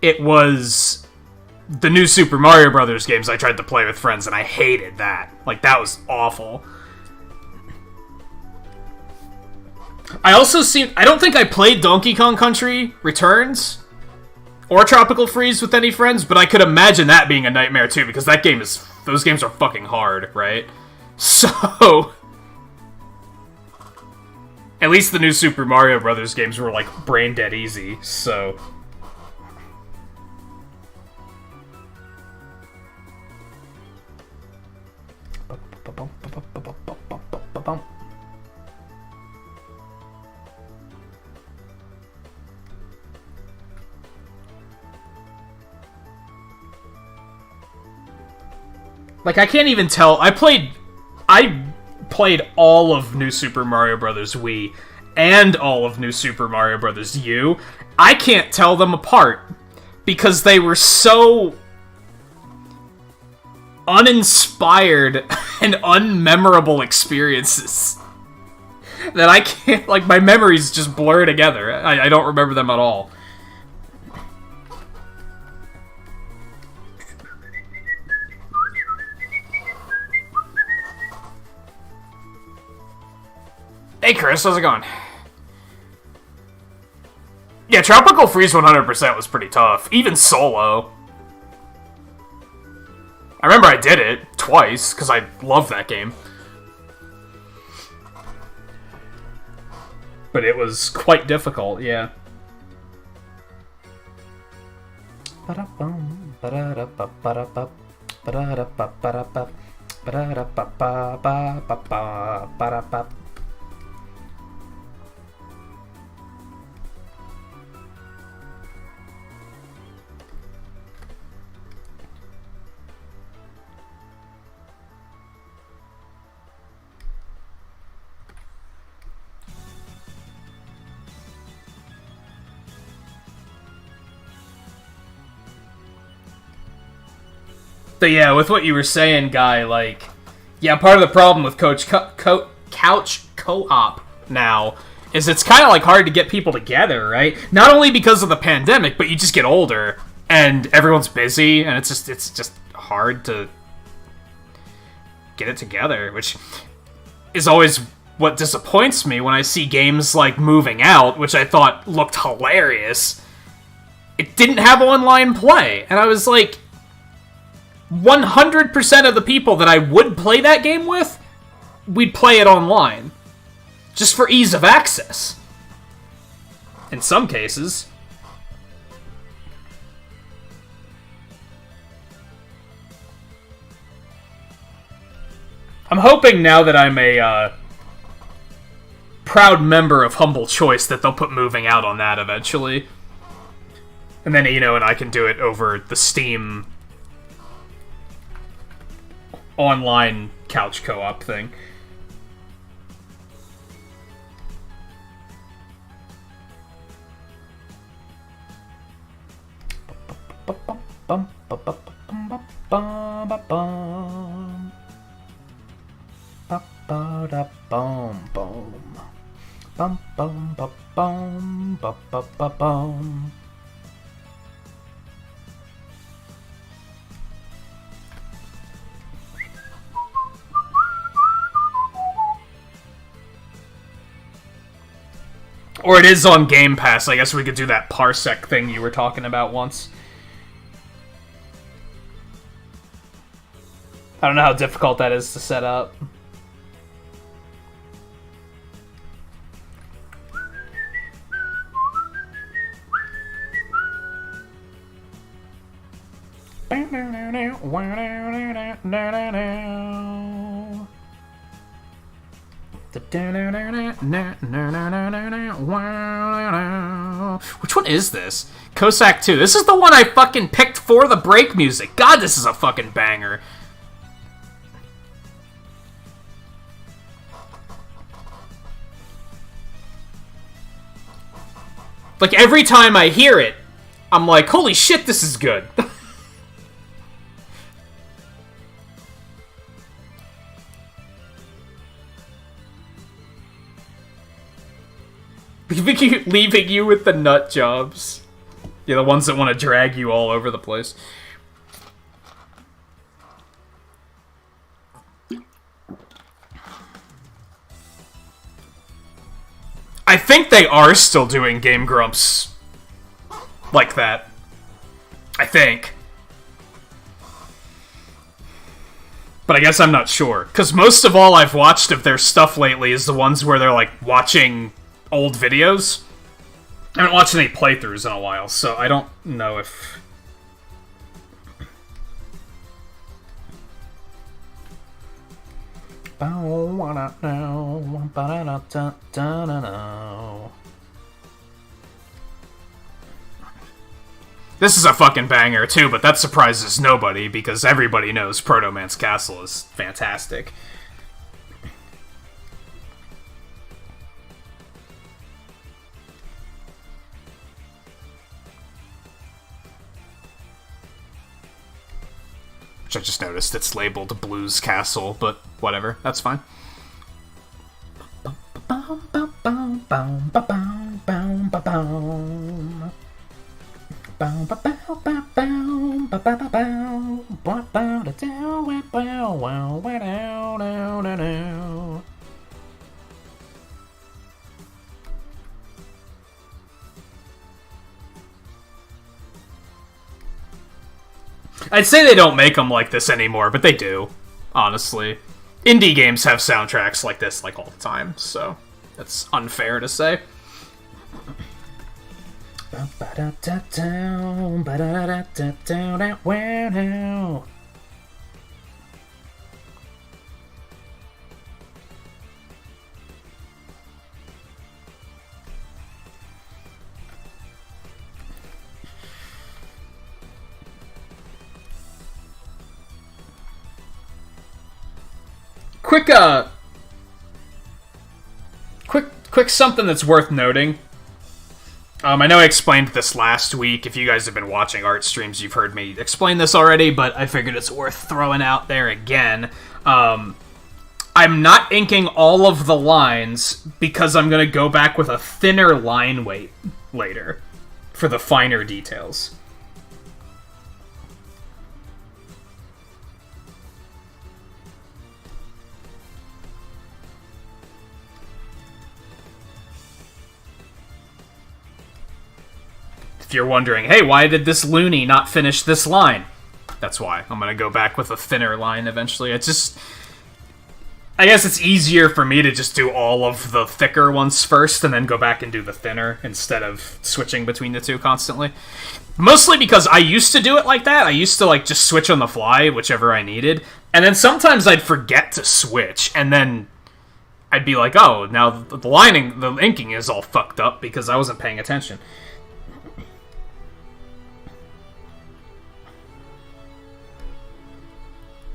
It was the new Super Mario Bros. Games I tried to play with friends, and I hated that. Like, that was awful. I don't think I played Donkey Kong Country Returns or Tropical Freeze with any friends, but I could imagine that being a nightmare too, because those games are fucking hard, right? So, at least the new Super Mario Bros. Games were, like, brain dead easy, so... Like, I can't even tell. I played all of New Super Mario Bros. Wii and all of New Super Mario Bros. U. I can't tell them apart because they were so uninspired and unmemorable experiences that I can't, like, my memories just blur together. I don't remember them at all. Hey Chris, how's it going? Yeah, Tropical Freeze 100% was pretty tough. Even solo. I remember I did it twice, because I love that game. But it was quite difficult, yeah. But yeah, with what you were saying, Guy, like, yeah, part of the problem with couch co-op now is it's kind of like hard to get people together, right? Not only because of the pandemic, but you just get older and everyone's busy, and it's just hard to get it together, which is always what disappoints me when I see games like Moving Out, which I thought looked hilarious. It didn't have online play, and I was like, 100% of the people that I would play that game with, we'd play it online. Just for ease of access. In some cases. I'm hoping now that I'm a proud member of Humble Choice that they'll put Moving Out on that eventually. And then, and I can do it over the Steam online couch co-op thing. Or it is on Game Pass. I guess we could do that parsec thing you were talking about once. I don't know how difficult that is to set up. Which one is this? Cossack 2. This is the one I fucking picked for the break music. God, this is a fucking banger. Like, every time I hear it, I'm like, holy shit, this is good. Leaving you with the nut jobs. Yeah, the ones that want to drag you all over the place. I think they are still doing Game Grumps like that. I think. But I guess I'm not sure. Because most of all I've watched of their stuff lately is the ones where they're, like, watching old videos. I haven't watched any playthroughs in a while, so I don't know if... This is a fucking banger, too, but that surprises nobody, because everybody knows Proto Man's Castle is fantastic. Which I just noticed it's labeled Blues Castle, but whatever, that's fine. I'd say they don't make them like this anymore, but they do, honestly. Indie games have soundtracks like this, like, all the time, so that's unfair to say. Quick something that's worth noting. I know I explained this last week. If you guys have been watching art streams, you've heard me explain this already, but I figured it's worth throwing out there again. I'm not inking all of the lines because I'm going to go back with a thinner line weight later for the finer details. If you're wondering, hey, why did this loony not finish this line? That's why. I'm going to go back with a thinner line eventually. It's just... I guess it's easier for me to just do all of the thicker ones first and then go back and do the thinner instead of switching between the two constantly. Mostly because I used to do it like that. I used to, like, just switch on the fly, whichever I needed. And then sometimes I'd forget to switch, and then I'd be like, oh, now the inking is all fucked up because I wasn't paying attention.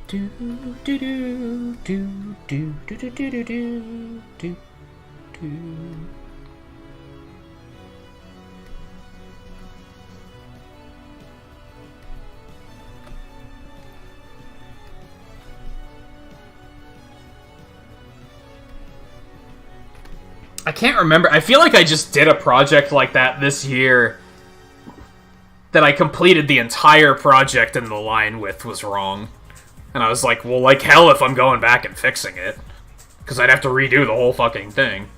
Do do do do do do do do do do do. I can't remember. I feel like I just did a project like that this year that I completed the entire project and the line width was wrong. And I was like, well, like hell if I'm going back and fixing it. Because I'd have to redo the whole fucking thing.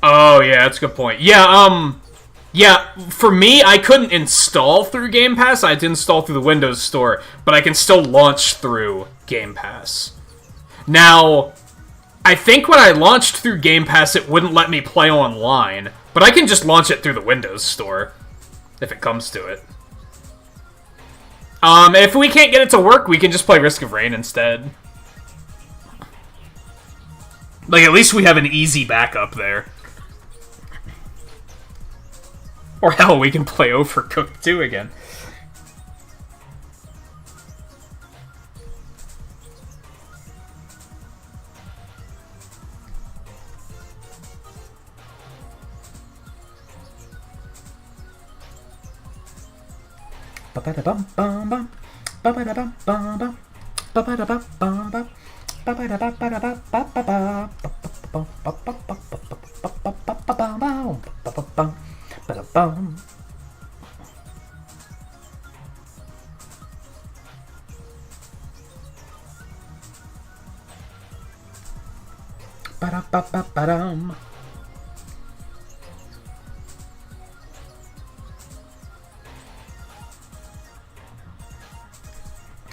Oh, yeah, that's a good point. Yeah, for me, I couldn't install through Game Pass. I had to install through the Windows Store. But I can still launch through Game Pass. Now, I think when I launched through Game Pass, it wouldn't let me play online. But I can just launch it through the Windows Store, if it comes to it. If we can't get it to work, we can just play Risk of Rain instead. Like, at least we have an easy backup there. Or hell, we can play Overcooked 2 again.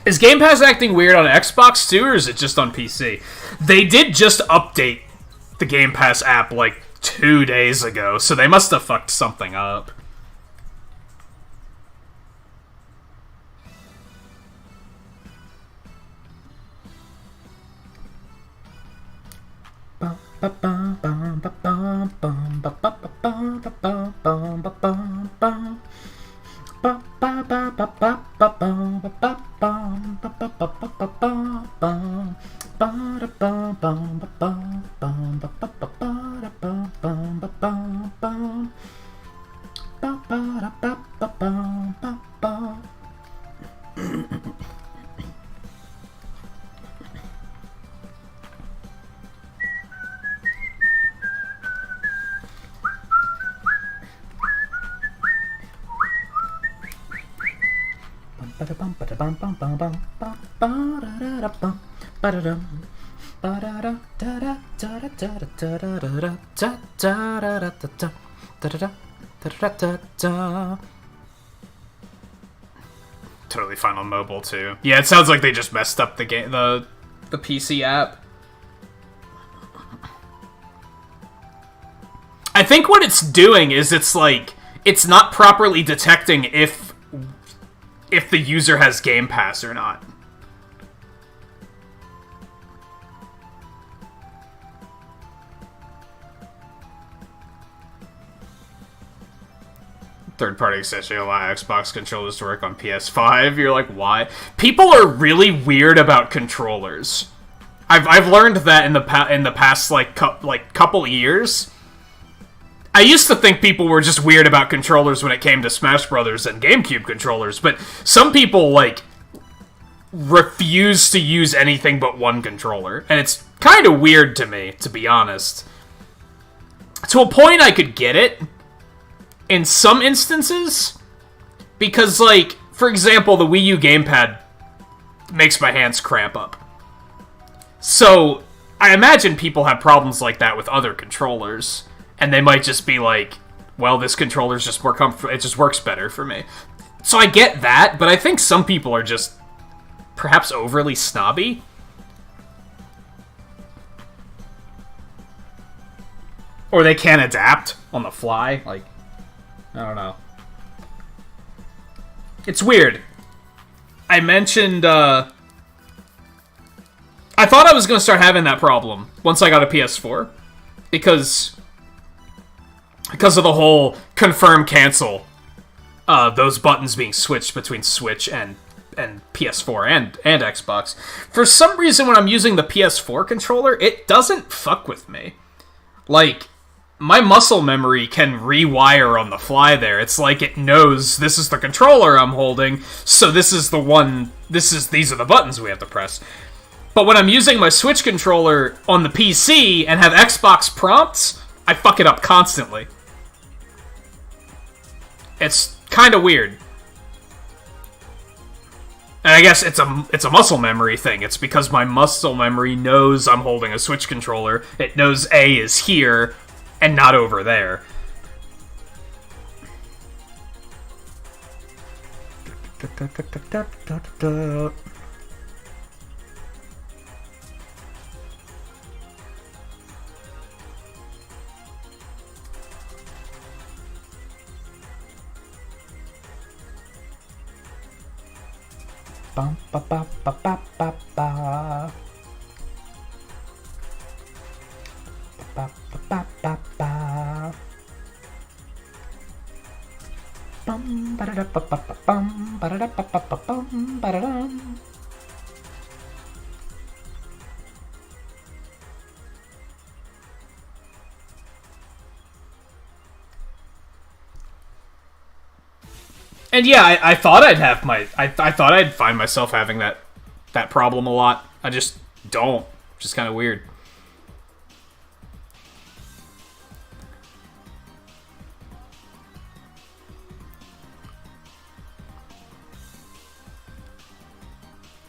Is Game Pass acting weird on Xbox too, or is it just on PC? They did just update the Game Pass app like 2 days ago, so they must have fucked something up. Totally fine on mobile too. Yeah, it sounds like they just messed up the game, the PC app. think what it's doing is it's like, it's not properly detecting if the user has Game Pass or not. Third-party extension allow Xbox controllers to work on PS5. You're like, why? People are really weird about controllers. I've learned that in the past couple years. I used to think people were just weird about controllers when it came to Smash Brothers and GameCube controllers, but some people like refuse to use anything but one controller, and it's kind of weird to me, to be honest. To a point, I could get it in some instances, because, like, for example, the Wii U gamepad makes my hands cramp up. So, I imagine people have problems like that with other controllers, and they might just be like, well, this controller's just more comfortable, it just works better for me. So I get that, but I think some people are just perhaps overly snobby. Or they can't adapt on the fly, like, I don't know. It's weird. I mentioned, I thought I was going to start having that problem once I got a PS4. Because of the whole confirm cancel. Those buttons being switched between Switch and PS4 and Xbox. For some reason, when I'm using the PS4 controller, it doesn't fuck with me. Like, my muscle memory can rewire on the fly there. It's like it knows this is the controller I'm holding, so this is the one, these are the buttons we have to press. But when I'm using my Switch controller on the PC and have Xbox prompts, I fuck it up constantly. It's kind of weird. And I guess it's a muscle memory thing. It's because my muscle memory knows I'm holding a Switch controller. It knows A is here and not over there. Bum ba ba ba ba ba ba. Ba ba ba ba ba. Bum ba da da ba ba ba bum ba da da ba ba ba bum ba da dum. And yeah, I thought I'd have I thought I'd find myself having that problem a lot. I just don't. Just kind of weird.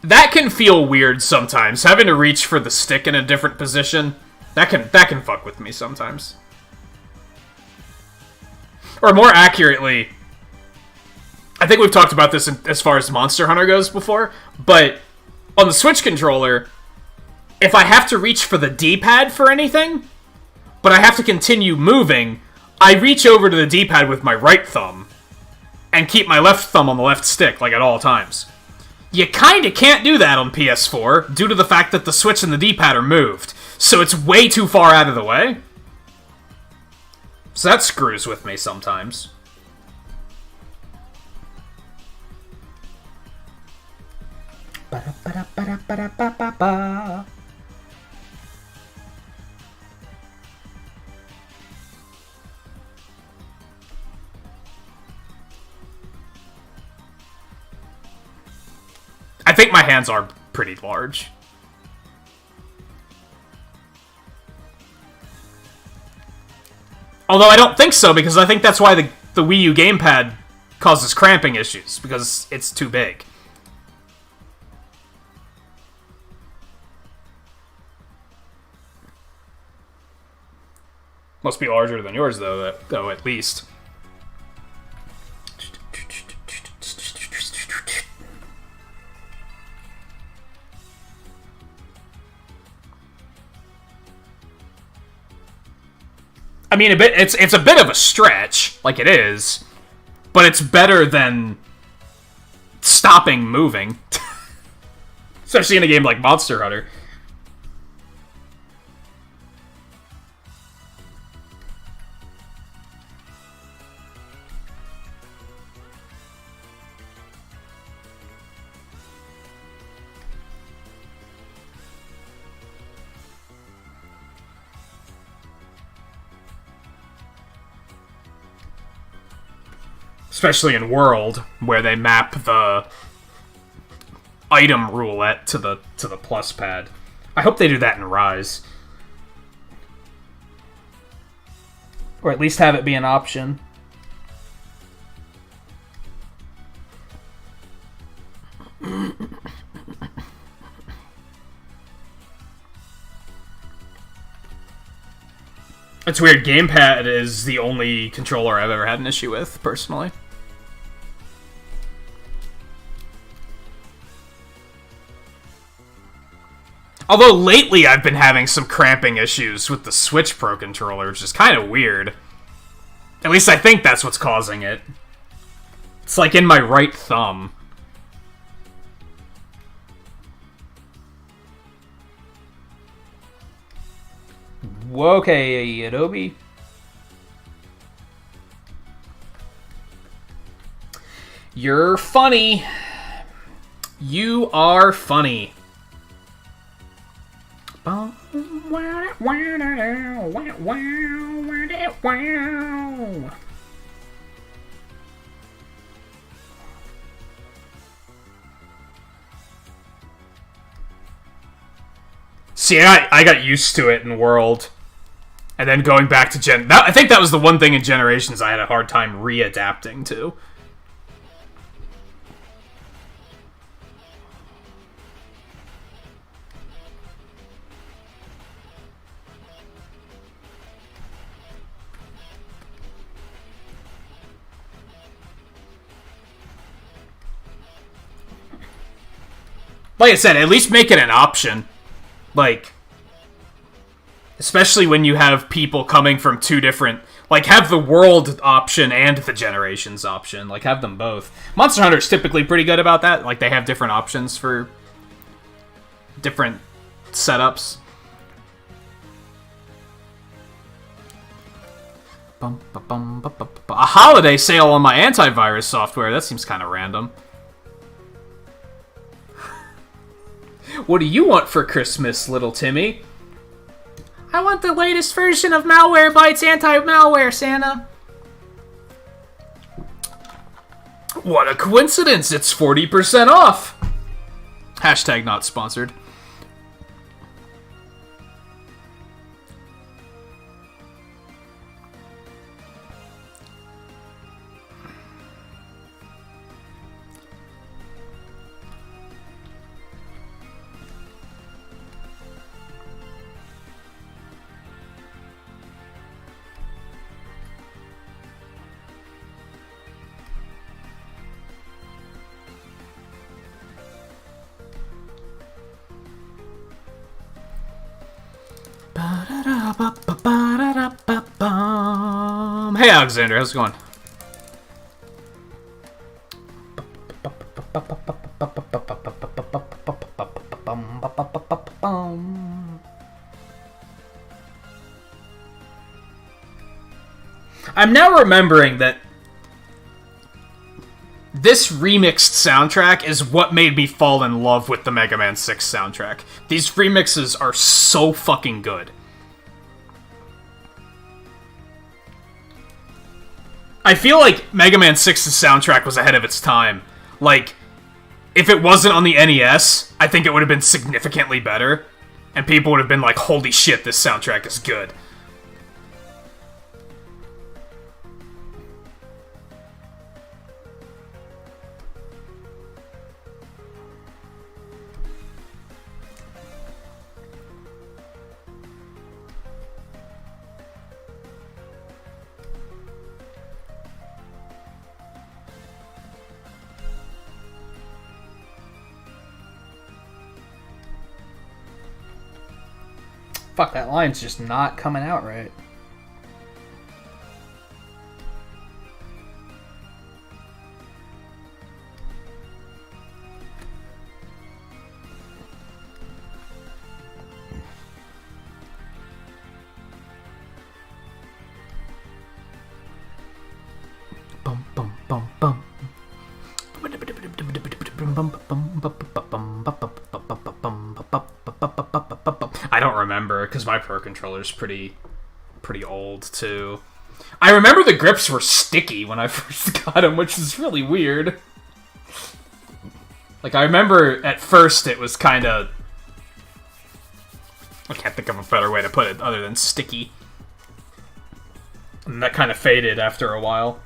That can feel weird sometimes. Having to reach for the stick in a different position, that can fuck with me sometimes. Or more accurately, I think we've talked about this as far as Monster Hunter goes before, but on the Switch controller, if I have to reach for the D-pad for anything, but I have to continue moving, I reach over to the D-pad with my right thumb and keep my left thumb on the left stick, like at all times. You kinda can't do that on PS4 due to the fact that the Switch and the D-pad are moved, so it's way too far out of the way. So that screws with me sometimes. Ba-da-ba-da-ba-da-ba-da-ba-ba. I think my hands are pretty large. Although I don't think so, because I think that's why the Wii U gamepad causes cramping issues, because it's too big. Must be larger than yours, though, at least. I mean, it's a bit of a stretch, like it is, but it's better than stopping moving. Especially in a game like Monster Hunter. Especially in World, where they map the item roulette to the plus pad. I hope they do that in Rise. Or at least have it be an option. It's weird, gamepad is the only controller I've ever had an issue with, personally. Although lately I've been having some cramping issues with the Switch Pro controller, which is kind of weird. At least I think that's what's causing it. It's like in my right thumb. Okay, Adobe. You're funny. You are funny. See, I got used to it in World. And then going back to I think that was the one thing in Generations I had a hard time readapting to. Like I said, at least make it an option. Like, especially when you have people coming from two different... Like, have the World option and the Generations option. Like, have them both. Monster Hunter's typically pretty good about that. Like, they have different options for different setups. A holiday sale on my antivirus software. That seems kind of random. What do you want for Christmas, little Timmy? I want the latest version of Malwarebytes anti-malware, Santa. What a coincidence, it's 40% off. Hashtag not sponsored. Hey Alexander, how's it going? I'm now remembering that this remixed soundtrack is what made me fall in love with the Mega Man 6 soundtrack. These remixes are so fucking good. I feel like Mega Man 6's soundtrack was ahead of its time. Like, if it wasn't on the NES, I think it would have been significantly better. And people would have been like, holy shit, this soundtrack is good. Fuck, that line's just not coming out right. remember, because my Pro Controller's pretty old, too. I remember the grips were sticky when I first got them, which is really weird. Like, I remember at first it was kind of... I can't think of a better way to put it other than sticky. And that kind of faded after a while.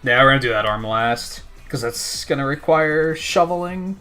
Yeah, we're gonna do that arm last, because that's gonna require shoveling.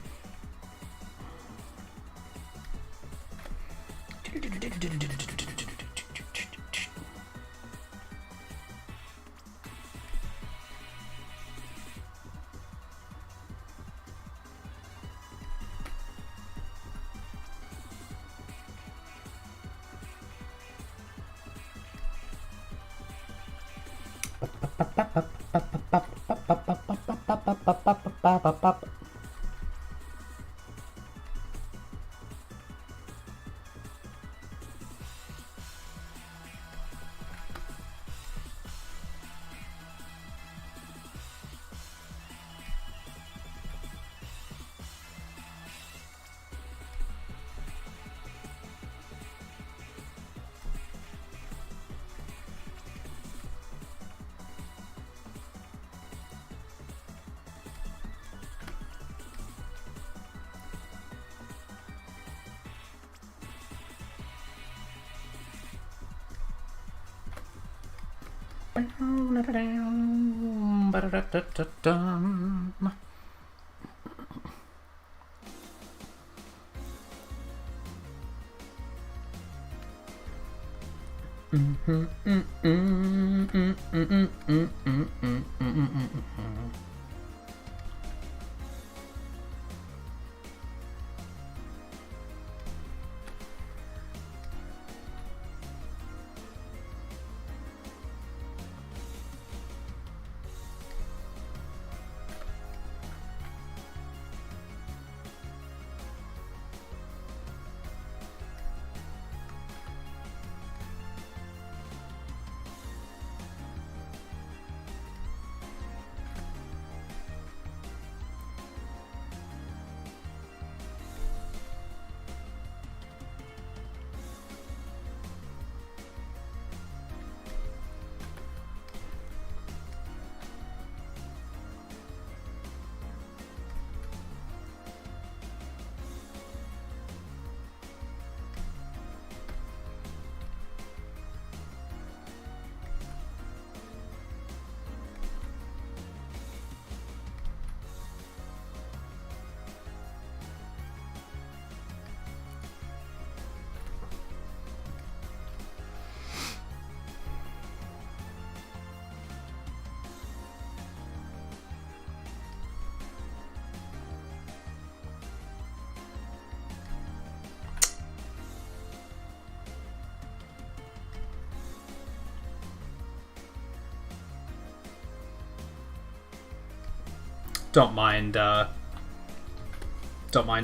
Don't mind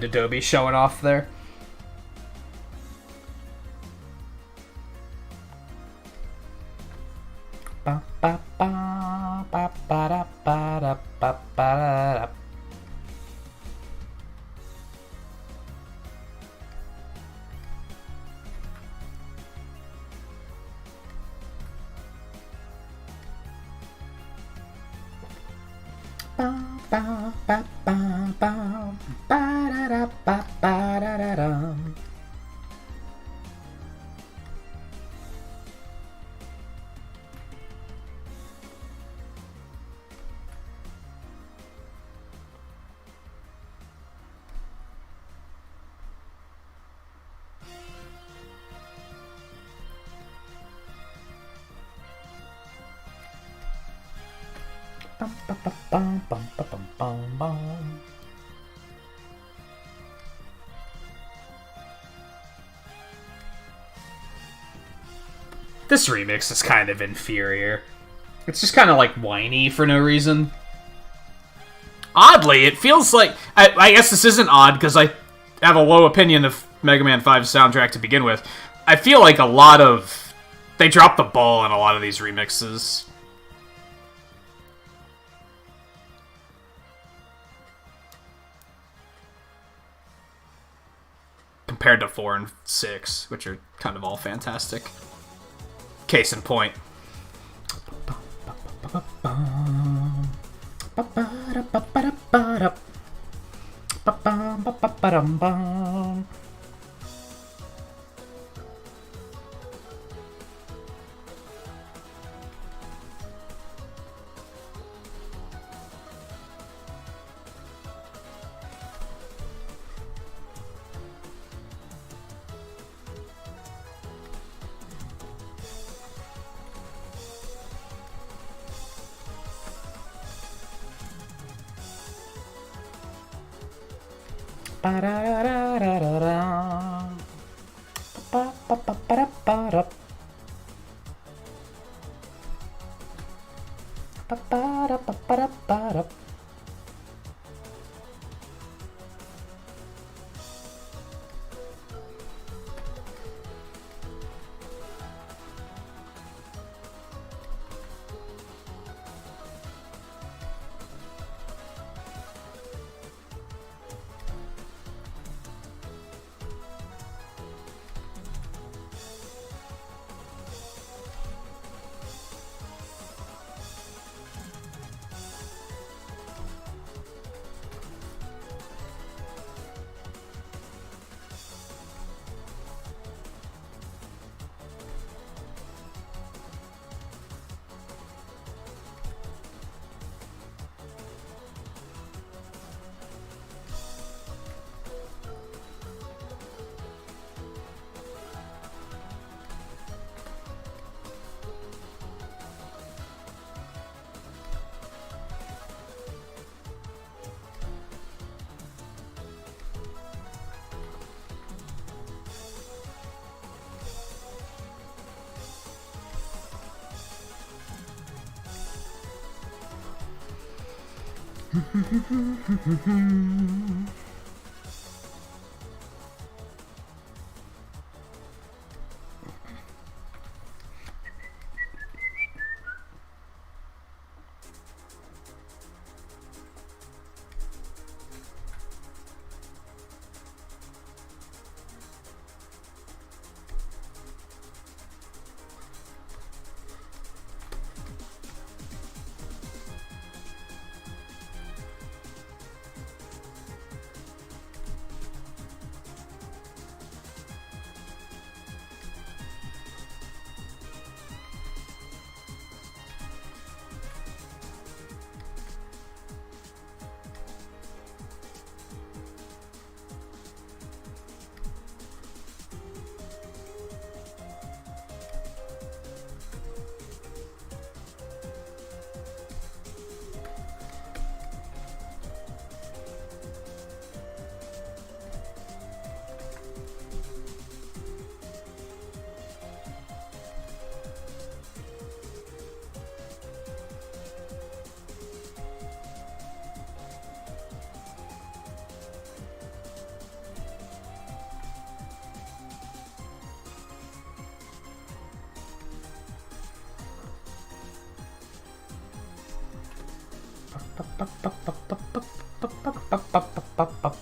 Adobe showing off there. Bum, bum, ba-da-da-ba-ba-da-da-dum. Bum, bum, bum, bum, bum, bum, bum, bum. This remix is kind of inferior. It's just kind of like whiny for no reason. Oddly, it feels like... I guess this isn't odd, because I have a low opinion of Mega Man 5's soundtrack to begin with. I feel like a lot of... They drop the ball in a lot of these remixes. Compared to 4 and 6, which are kind of all fantastic. Case in point. Ba-da-da-da-da-da. Ba-ba-ba-ba-da-ba-da. Ba-ba-da-ba-ba-da-ba-da.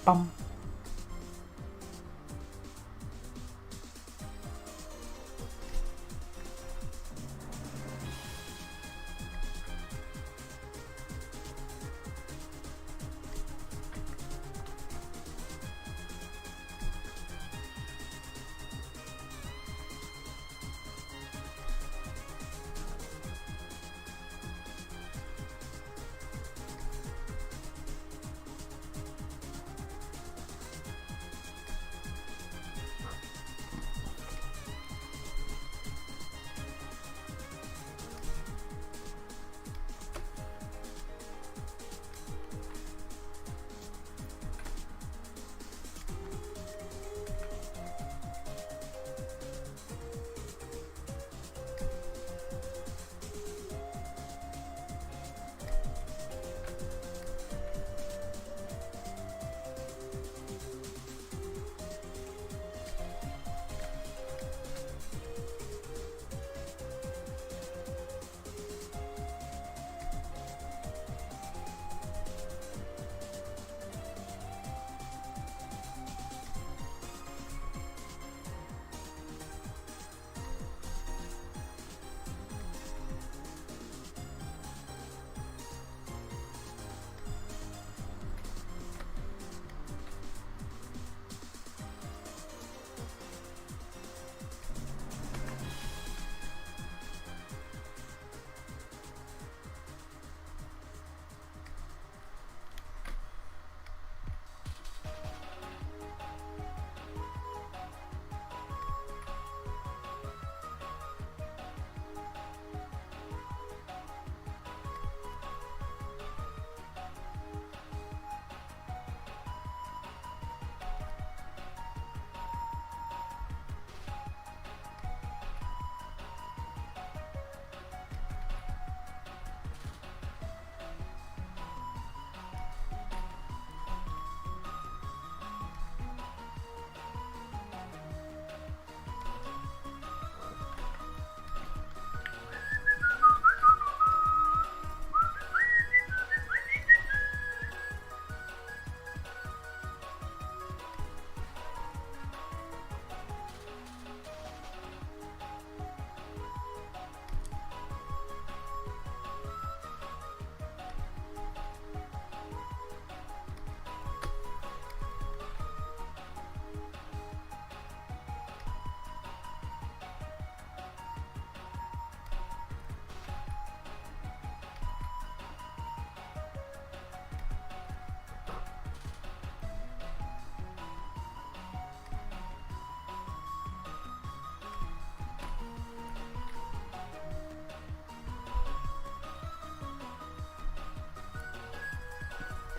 Bum.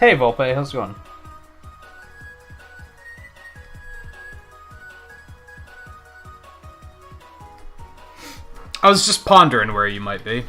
Hey, Volpe, how's it going? I was just pondering where you might be.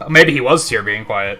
Maybe he was here being quiet.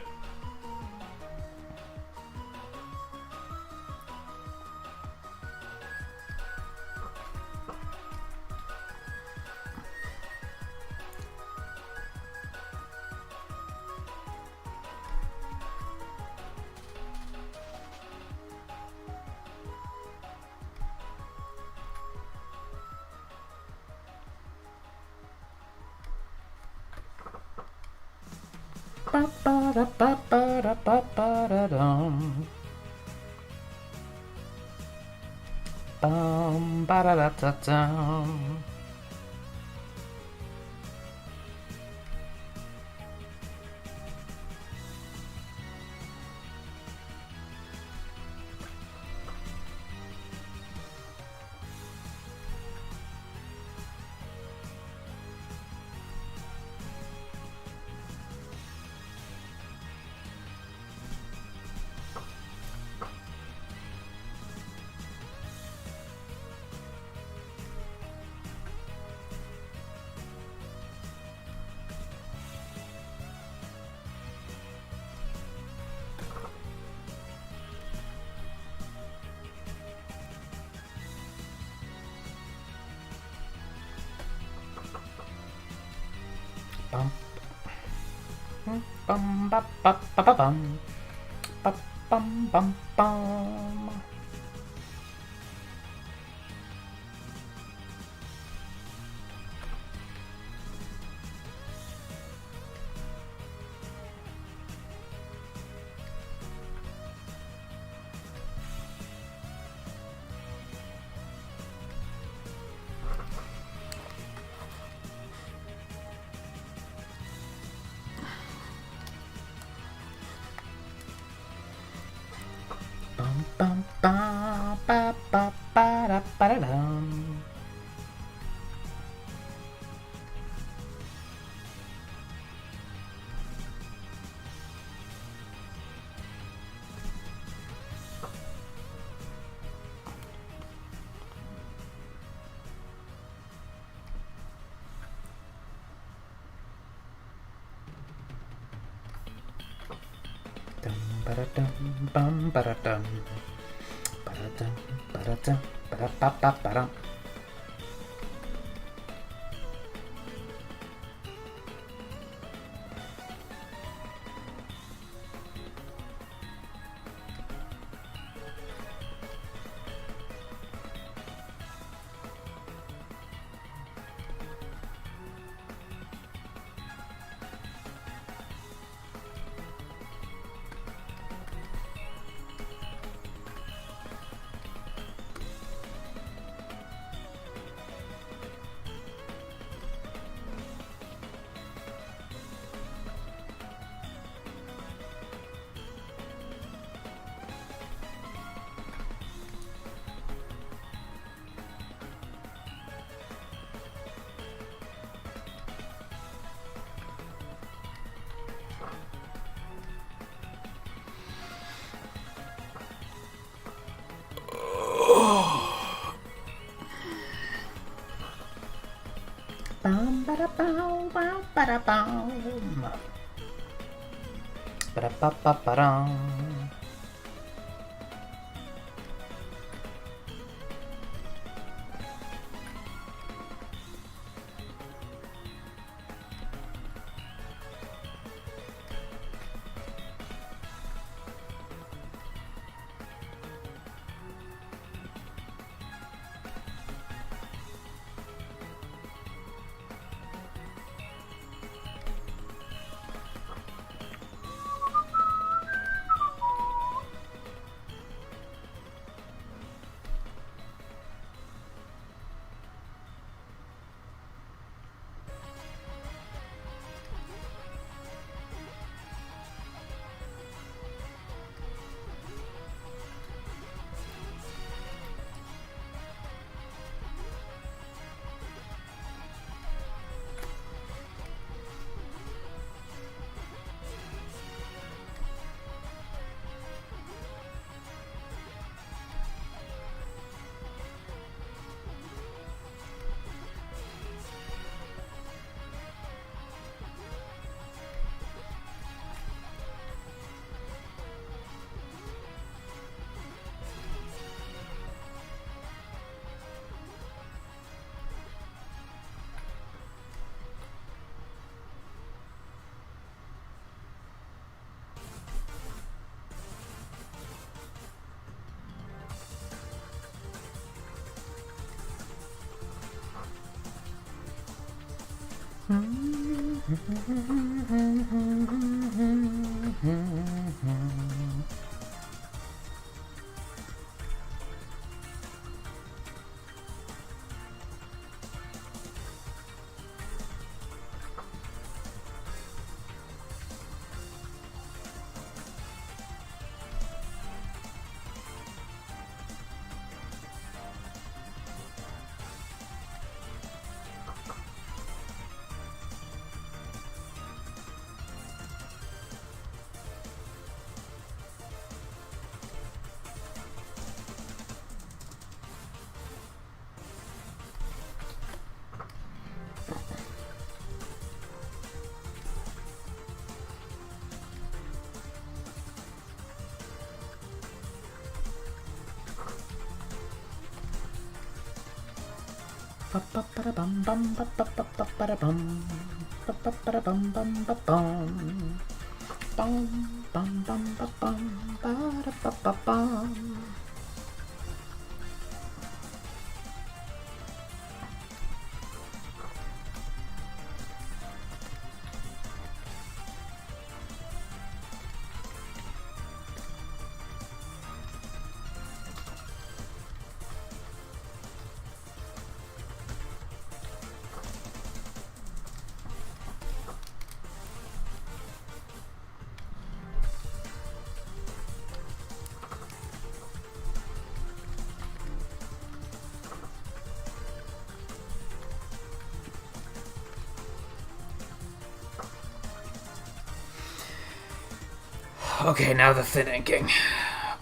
Okay, now the thin inking.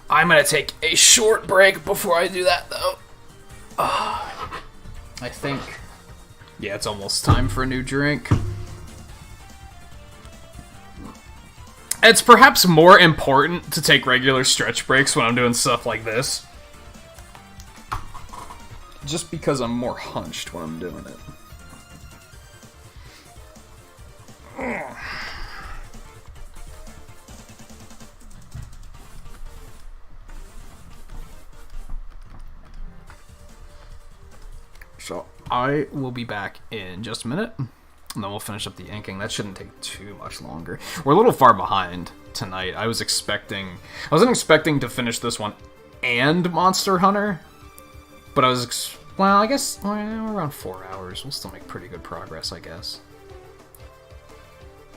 I'm gonna take a short break before I do that, though. I think... Yeah, it's almost time for a new drink. It's perhaps more important to take regular stretch breaks when I'm doing stuff like this. Just because I'm more hunched when I'm doing it. So I will be back in just a minute, and then we'll finish up the inking. That shouldn't take too much longer. We're a little far behind tonight. I wasn't expecting to finish this one and Monster Hunter, but I guess we're around 4 hours. We'll still make pretty good progress, I guess.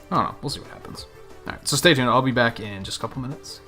I don't know. We'll see what happens. All right, so stay tuned. I'll be back in just a couple minutes.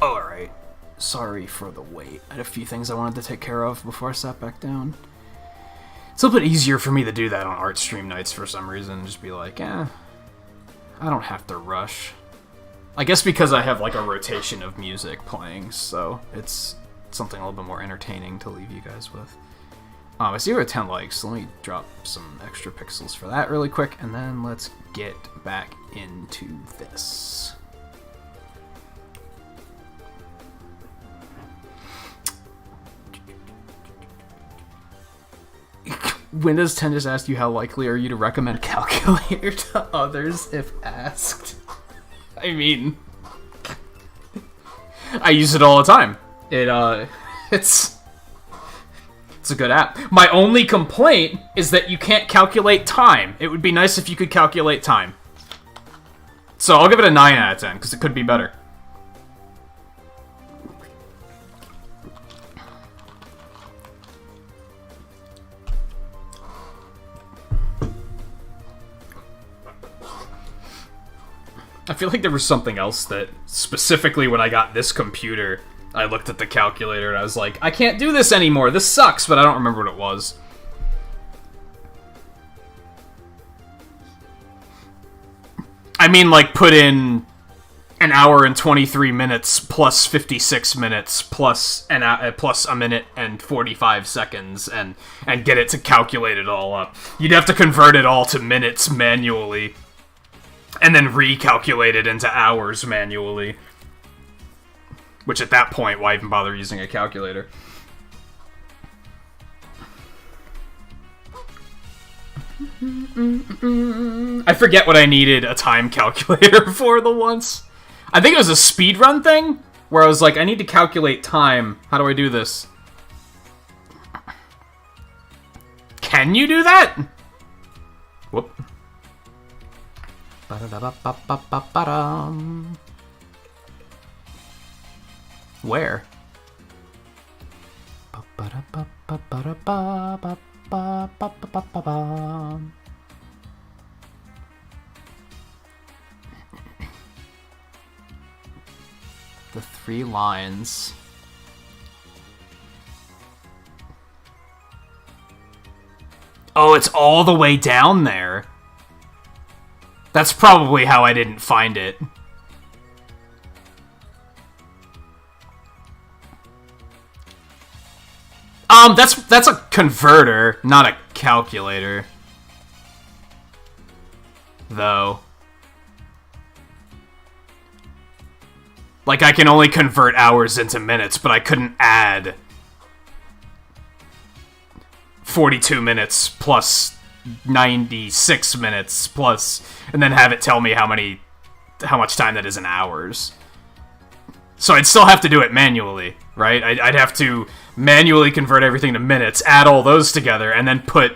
Alright. Sorry for the wait. I had a few things I wanted to take care of before I sat back down. It's a little bit easier for me to do that on art stream nights for some reason. Just be like, I don't have to rush. I guess because I have like a rotation of music playing, so it's something a little bit more entertaining to leave you guys with. I see we're at 10 likes, so let me drop some extra pixels for that really quick, and then let's get back into this. Windows 10 just asked you how likely are you to recommend calculator to others if asked. I mean, I use it all the time. It's a good app. My only complaint is that you can't calculate time. It would be nice if you could calculate time. So I'll give it a 9 out of 10, because it could be better. I feel like there was something else that, specifically when I got this computer, I looked at the calculator and I was like, I can't do this anymore, this sucks, but I don't remember what it was. I mean, like, put in an hour and 23 minutes plus 56 minutes plus plus a minute and 45 seconds and get it to calculate it all up. You'd have to convert it all to minutes manually. And then recalculate it into hours manually. Which at that point, why even bother using a calculator? I forget what I needed a time calculator for the once. I think it was a speedrun thing, where I was like, I need to calculate time. How do I do this? Can you do that? Whoop. Where? The 3 lines. Oh, it's all the way down there. That's probably how I didn't find it. That's a converter, not a calculator. Though. Like, I can only convert hours into minutes, but I couldn't add 42 minutes plus 96 minutes plus, and then have it tell me how much time that is in hours. So I'd still have to do it manually, right? I'd have to manually convert everything to minutes, add all those together, and then put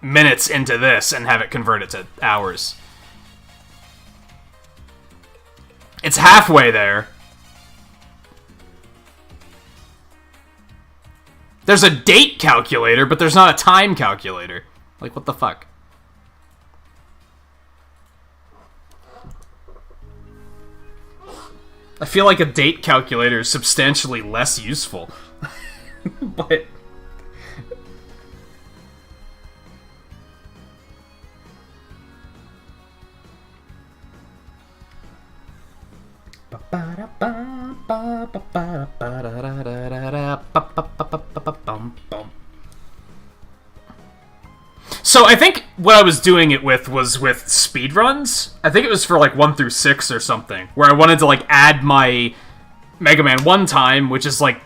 minutes into this and have it convert it to hours. It's halfway there. There's a date calculator, but there's not a time calculator. Like, what the fuck? I feel like a date calculator is substantially less useful. But... So I think what I was doing it with was with speedruns. I think it was for like 1 through 6 or something, where I wanted to like add my Mega Man 1 time, which is like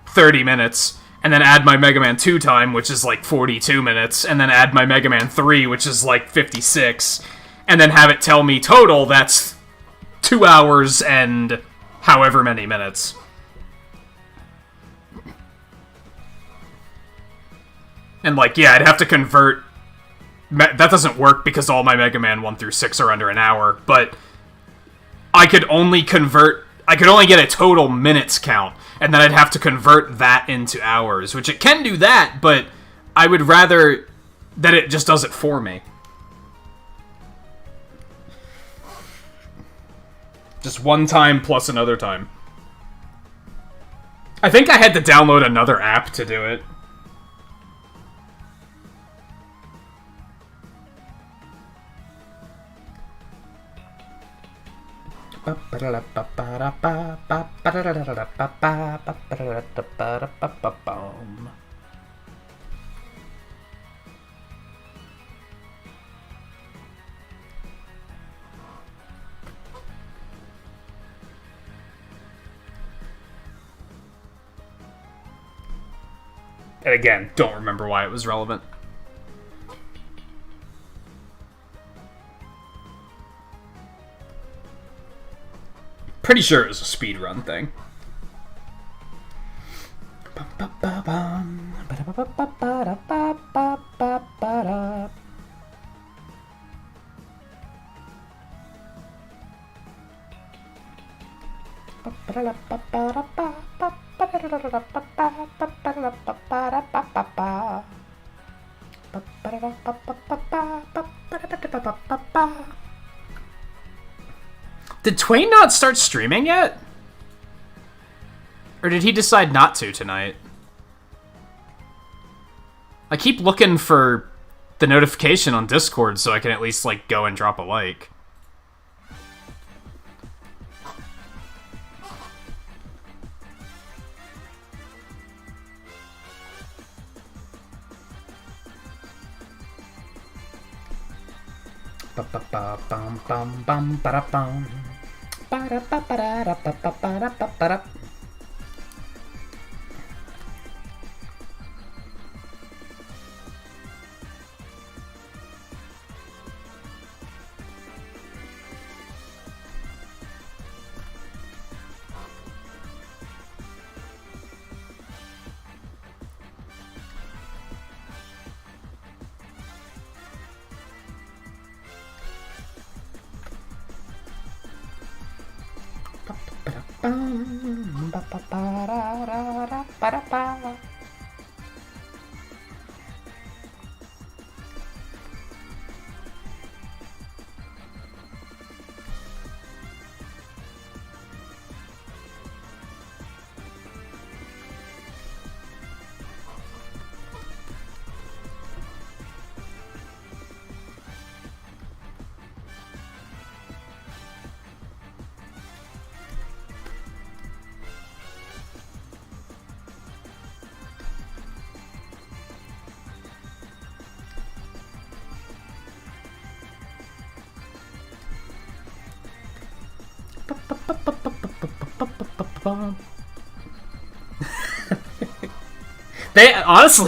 30 minutes, and then add my Mega Man 2 time, which is like 42 minutes, and then add my Mega Man 3, which is like 56, and then have it tell me total that's 2 hours and however many minutes. And like, yeah, I'd have to convert... That doesn't work because all my Mega Man 1 through 6 are under an hour, but I could only get a total minutes count, and then I'd have to convert that into hours, which it can do that, but I would rather that it just does it for me. Just one time plus another time. I think I had to download another app to do it. And again, don't remember why it was relevant. Pretty sure it was a speedrun thing. Did Twain not start streaming yet? Or did he decide not to tonight? I keep looking for the notification on Discord so I can at least, like, go and drop a like.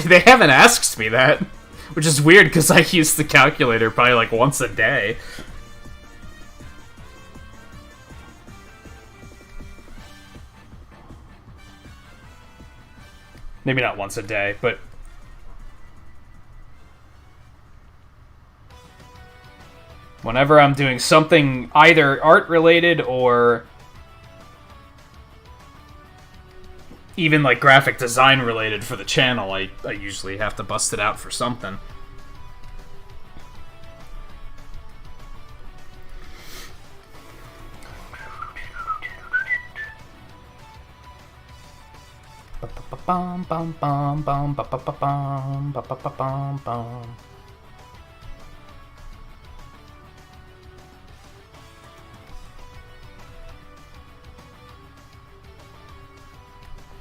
They haven't asked me that, which is weird because I use the calculator probably like once a day. Maybe not once a day, but whenever I'm doing something either art related or even like graphic design related for the channel, I usually have to bust it out for something.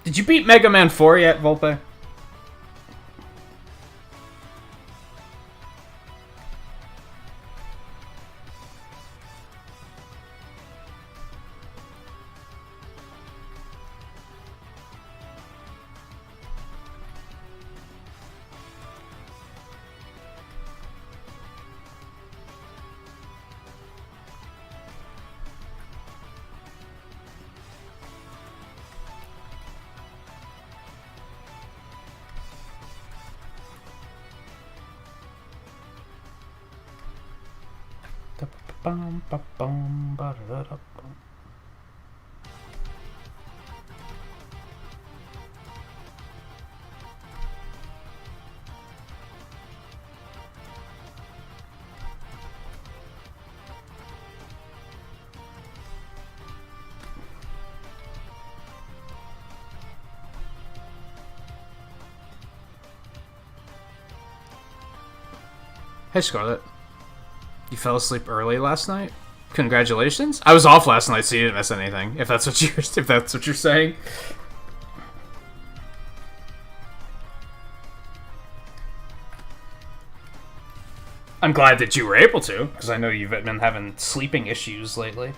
Did you beat Mega Man 4 yet, Volpe? Hey, Scarlett. You fell asleep early last night? Congratulations. I was off last night, so you didn't miss anything. If that's what you're saying. I'm glad that you were able to, because I know you've been having sleeping issues lately.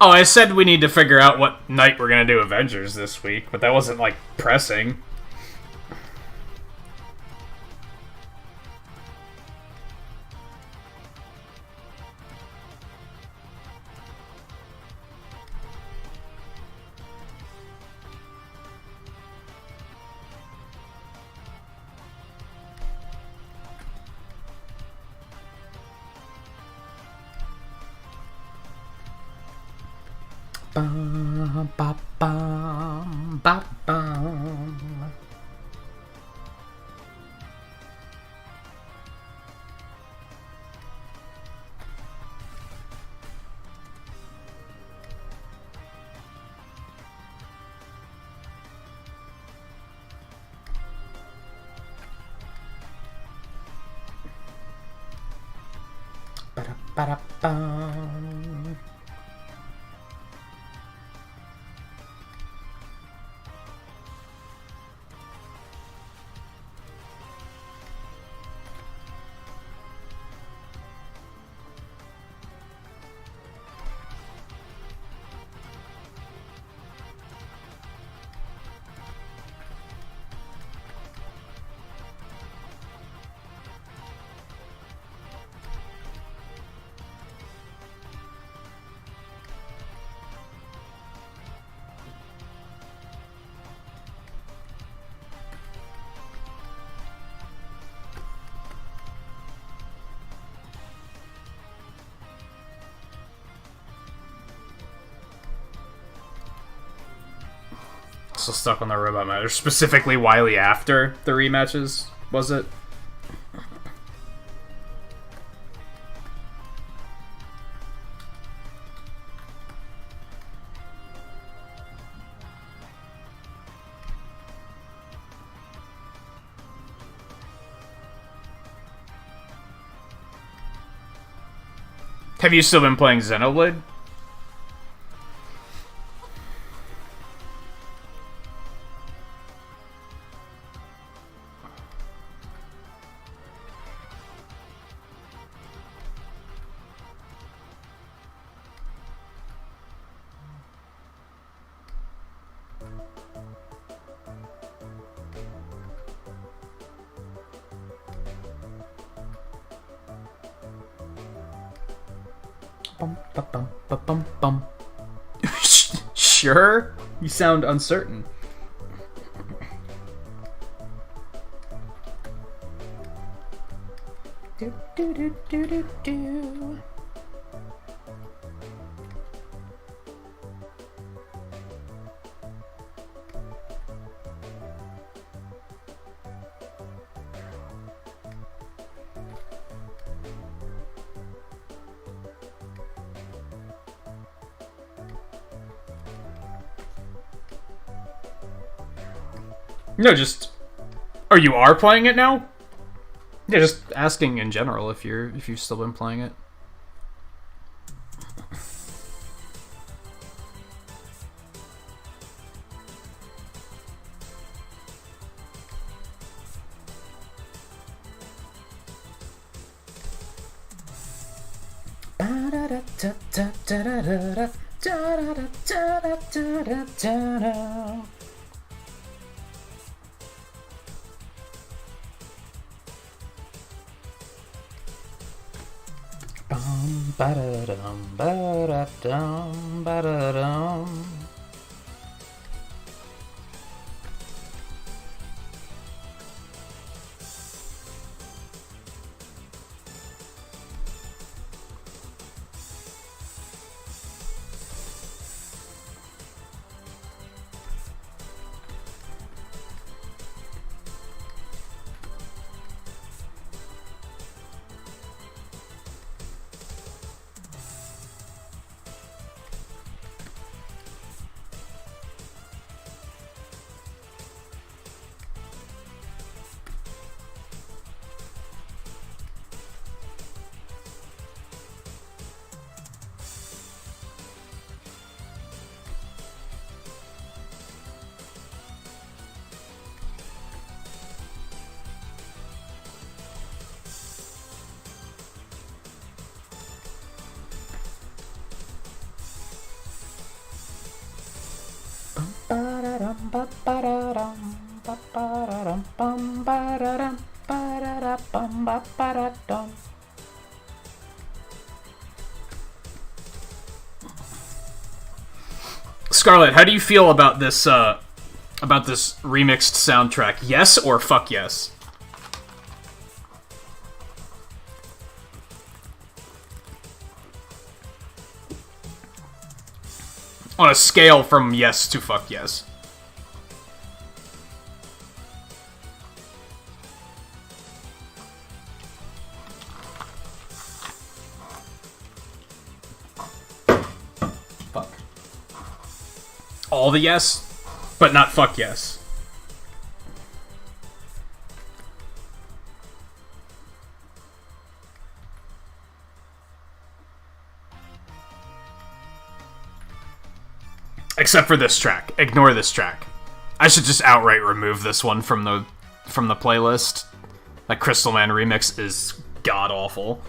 Oh, I said we need to figure out what night we're gonna do Avengers this week, but that wasn't, like, pressing. Bum, ba, bum, ba, bum. Ba-da, ba-da, bum. Still stuck on the robot matter. Specifically, Wily after the rematches, was it? Have you still been playing Xenoblade? Bum, ba, bum, ba, bum, bum. Sure? You sound uncertain. Do, do, do, do, do, do. No, just... Oh, you are playing it now? Yeah, just asking in general if you've still been playing it. Ba-da-da-da-da-da-da-da-da-da-da-da-da. Bum, ba-da-dum, ba-da-dum, ba-da-dum. Scarlett, how do you feel about this remixed soundtrack? Yes or fuck yes? On a scale from yes to fuck yes. Fuck. All the yes, but not fuck yes. Except for this track. Ignore this track. I should just outright remove this one from the playlist. That Crystal Man remix is god-awful.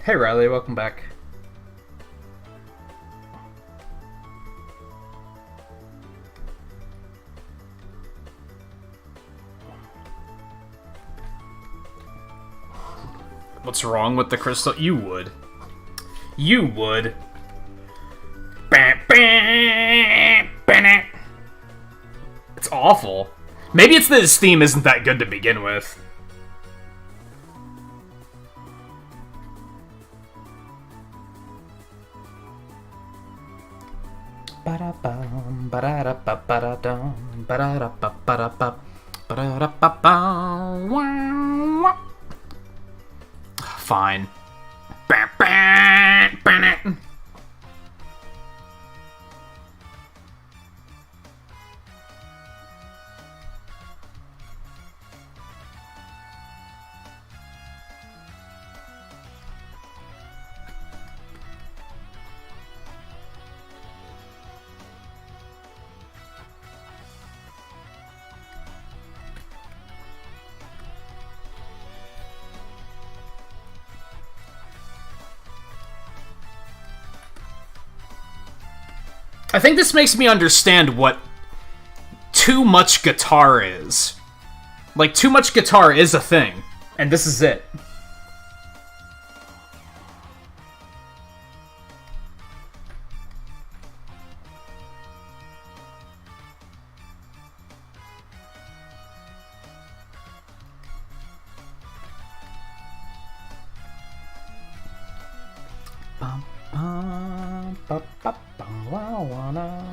Hey Riley, welcome back. What's wrong with the crystal? You would. You would. It's awful. Maybe it's that his theme isn't that good to begin with. Ba-da-bum, ba-da-da-ba-ba-da-dum, ba-da-da-ba-ba-da-ba, ba-da-da-ba-ba, wah, wah. Fine. I think this makes me understand what too much guitar is. Like, too much guitar is a thing, and this is it. Bum, bum, ba, ba, bum, wow, wanna.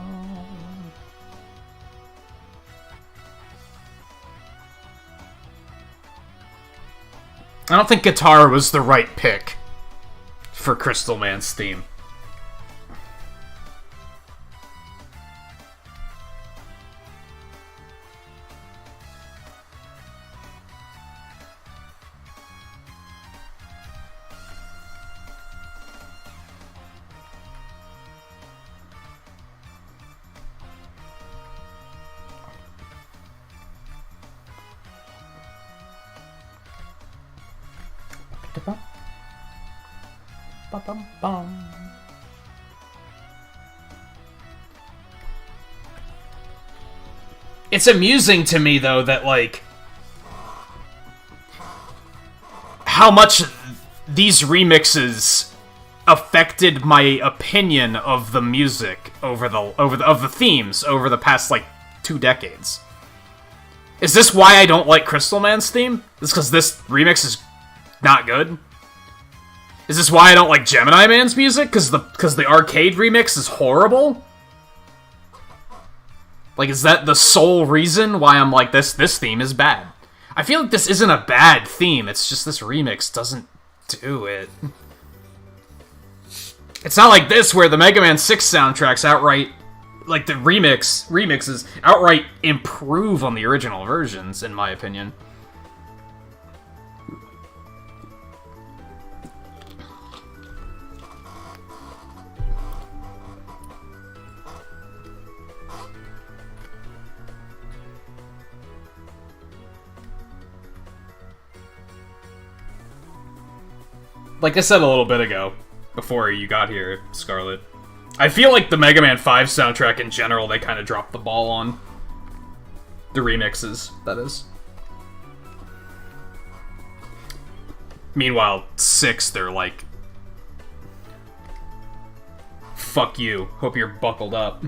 I don't think guitar was the right pick for Crystal Man's theme. Ba-ba. Ba-bum-bum. It's amusing to me, though, that, like, how much these remixes affected my opinion of the music of the themes over the past, like, 2 decades. Is this why I don't like Crystal Man's theme? Is because this remix is not good? Is this why I don't like Gemini Man's music? Because the arcade remix is horrible? Like, is that the sole reason why I'm like, this theme is bad? I feel like this isn't a bad theme, it's just this remix doesn't do it. It's not like this, where the Mega Man 6 soundtracks outright, like the remixes outright improve on the original versions, in my opinion. Like I said a little bit ago, before you got here, Scarlet, I feel like the Mega Man 5 soundtrack in general, they kind of dropped the ball on. The remixes, that is. Meanwhile, 6, they're like... Fuck you. Hope you're buckled up.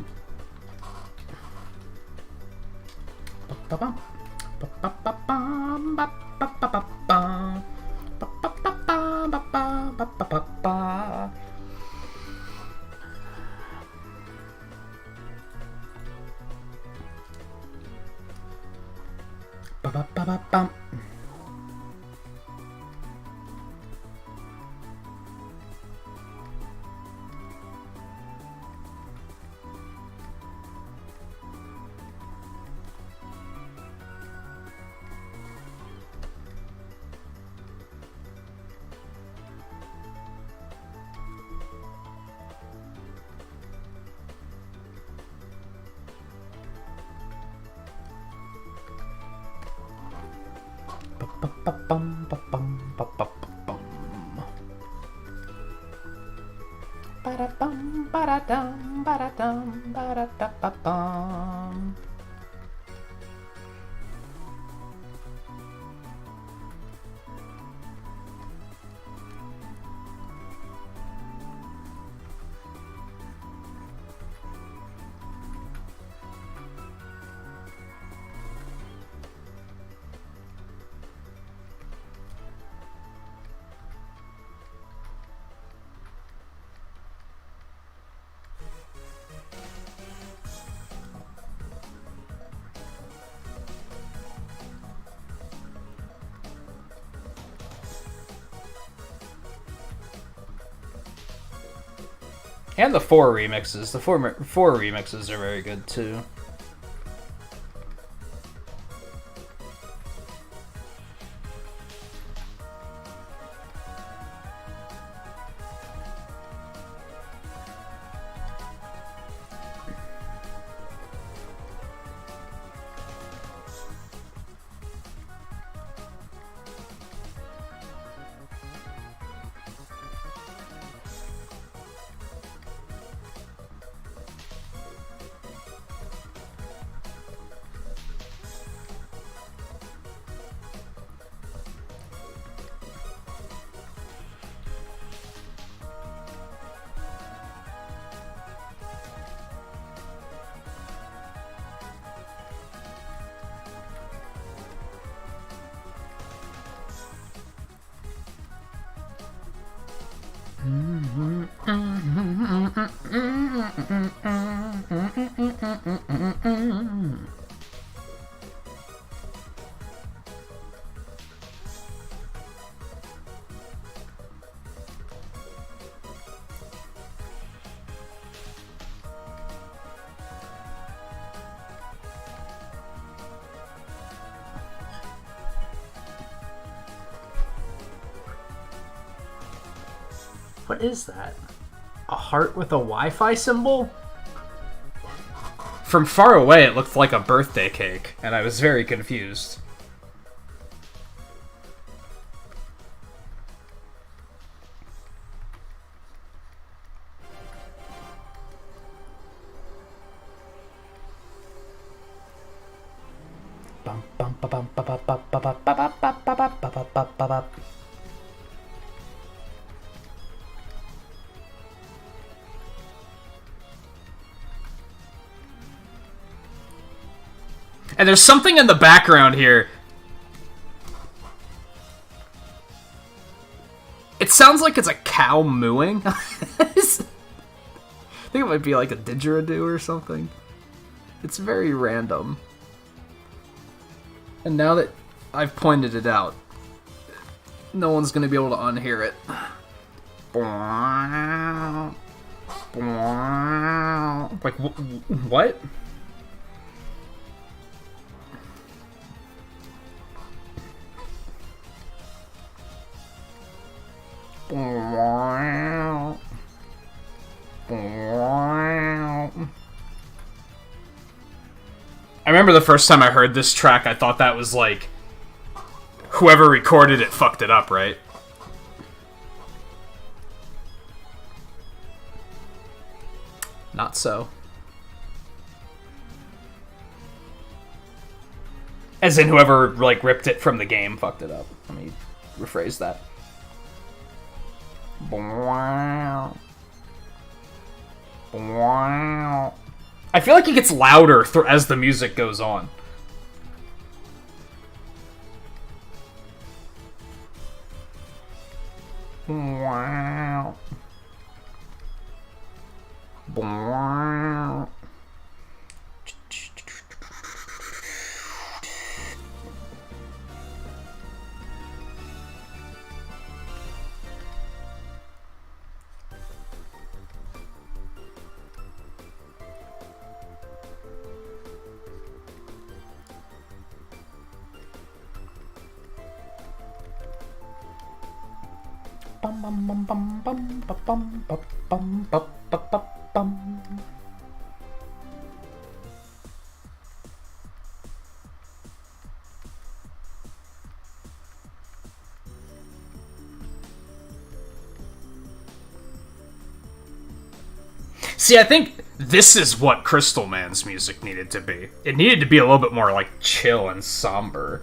And the 4 remixes. The 4 remixes are very good, too. What is that? A heart with a Wi-Fi symbol? From far away, it looked like a birthday cake, and I was very confused. And there's something in the background here. It sounds like it's a cow mooing. I think it might be like a didgeridoo or something. It's very random. And now that I've pointed it out. No one's gonna be able to unhear it. Like, what? I remember the first time I heard this track, I thought that was like whoever recorded it fucked it up, right? Not so. As in whoever like ripped it from the game fucked it up. Let me rephrase that. I feel like it gets louder as the music goes on. See, I think this is what Crystal Man's music needed to be. It needed to be a little bit more, like, chill and somber.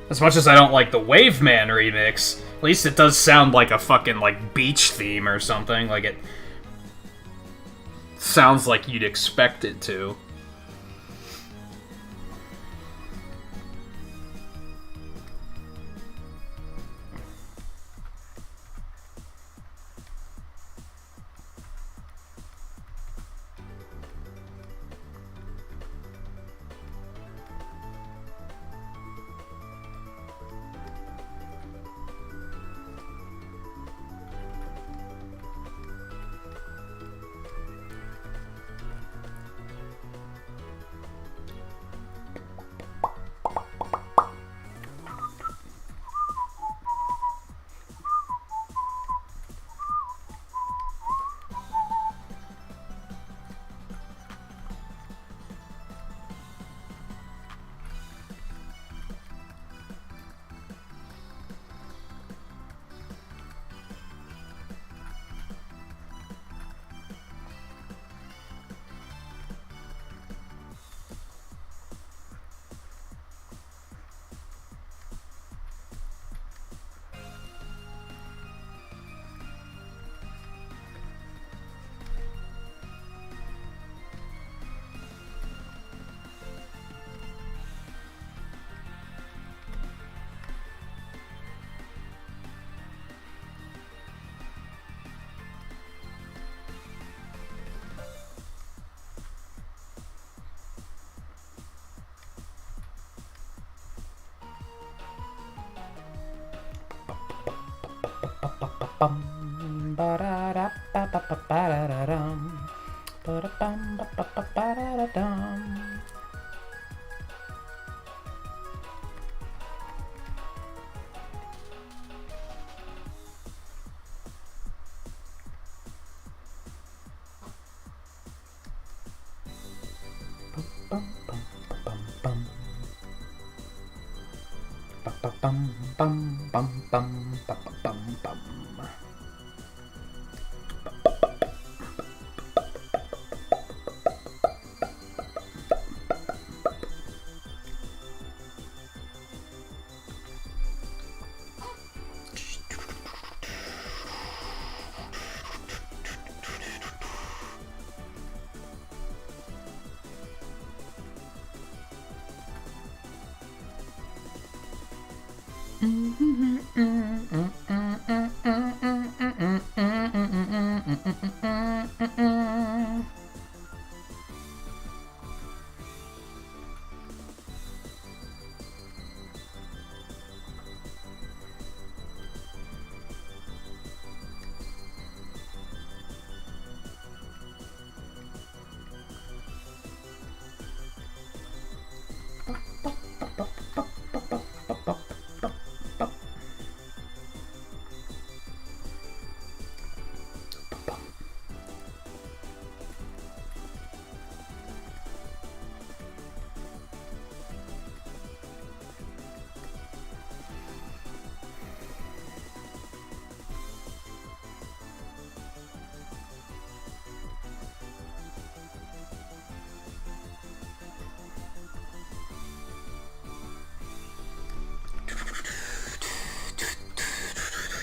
As much as I don't like the Waveman remix, at least it does sound like a fucking, like, beach theme or something. Like, it sounds like you'd expect it to.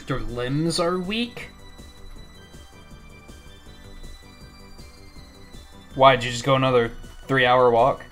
Your limbs are weak? Why, did you just go another 3-hour walk?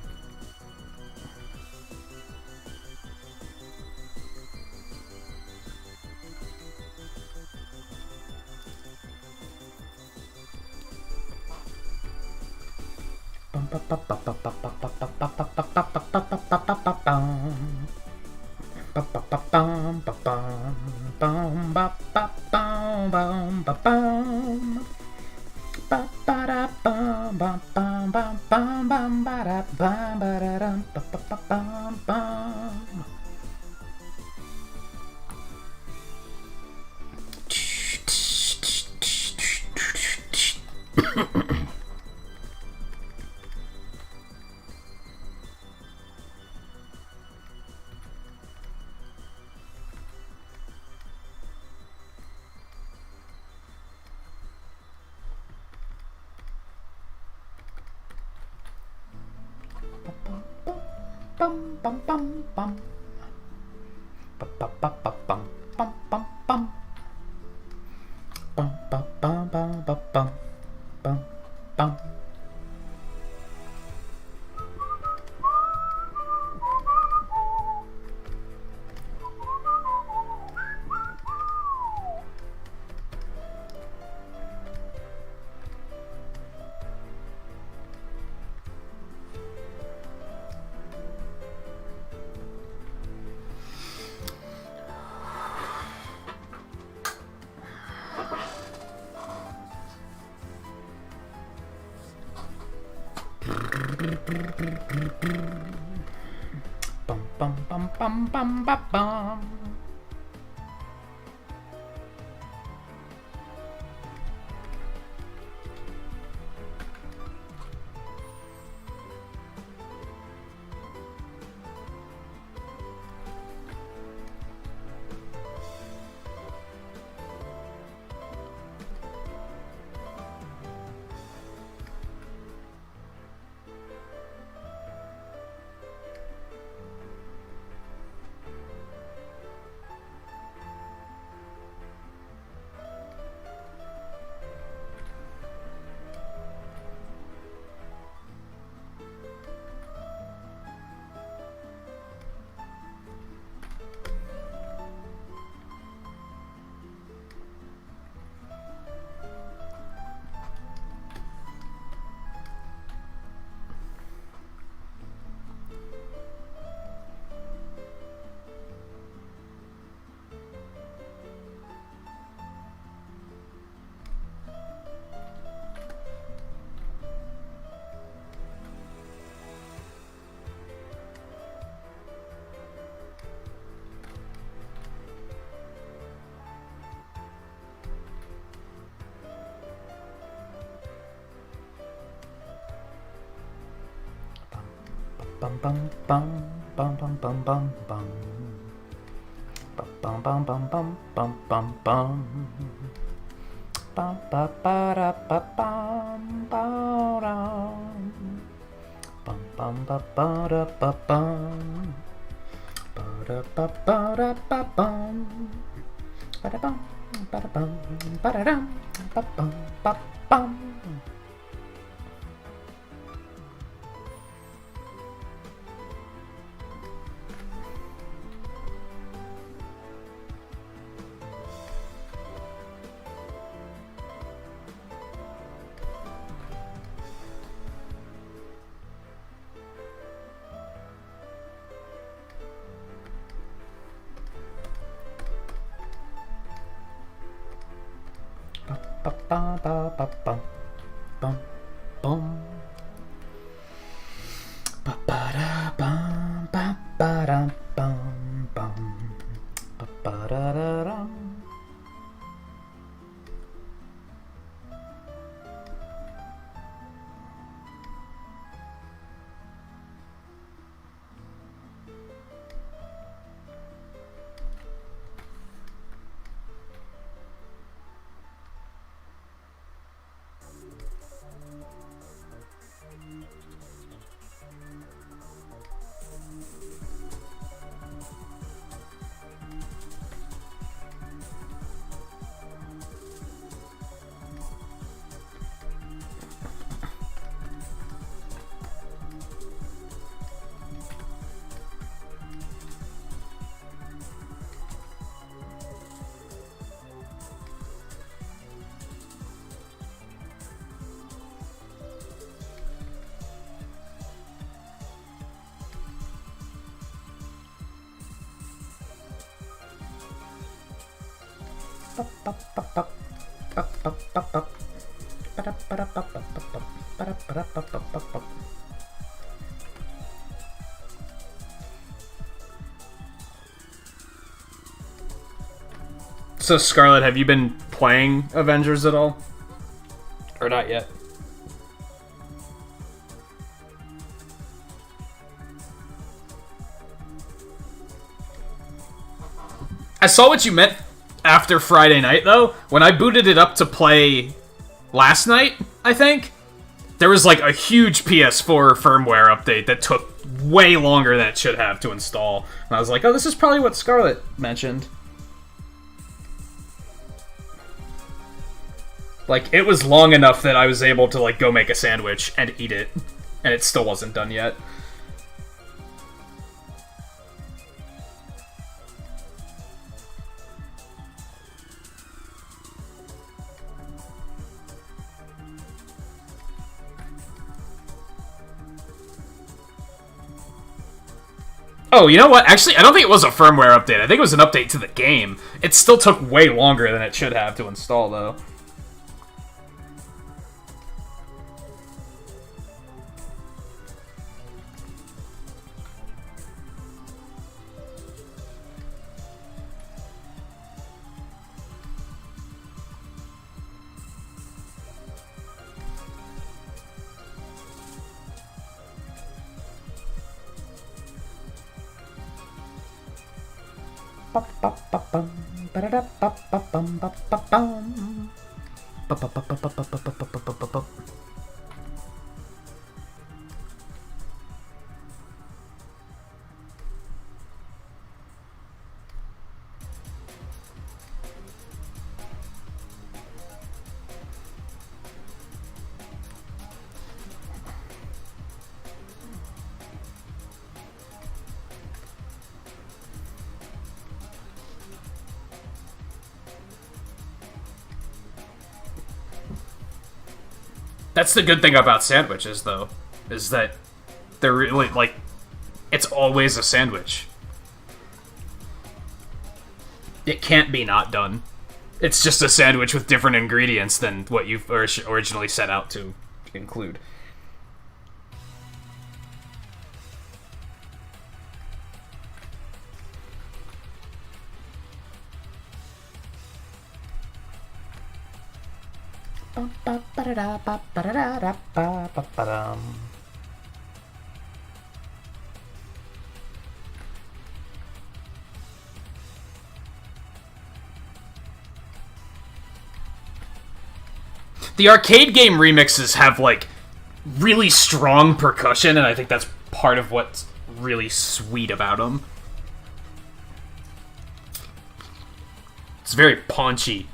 Bum bum bum bum bum bum bum bum. Bum bum bum bum bum bum bum. Bum ba ba da ba bum ba dum. Bum bum ba ba da ba bum. Ba da ba ba da ba bum. Ba da bum ba da bum ba da dum ba bum ba bum. So, Scarlet, have you been playing Avengers at all? Or not yet? I saw what you meant after Friday night, though. When I booted it up to play last night, I think, there was like a huge PS4 firmware update that took way longer than it should have to install. And I was like, oh, this is probably what Scarlet mentioned. Like, it was long enough that I was able to, like, go make a sandwich and eat it. And it still wasn't done yet. Oh, you know what? Actually, I don't think it was a firmware update. I think it was an update to the game. It still took way longer than it should have to install, though. That's the good thing about sandwiches, though, is that they're really, like, it's always a sandwich. It can't be not done. It's just a sandwich with different ingredients than what you originally set out to include. The arcade game remixes have, like, really strong percussion, and I think that's part of what's really sweet about them. It's very paunchy.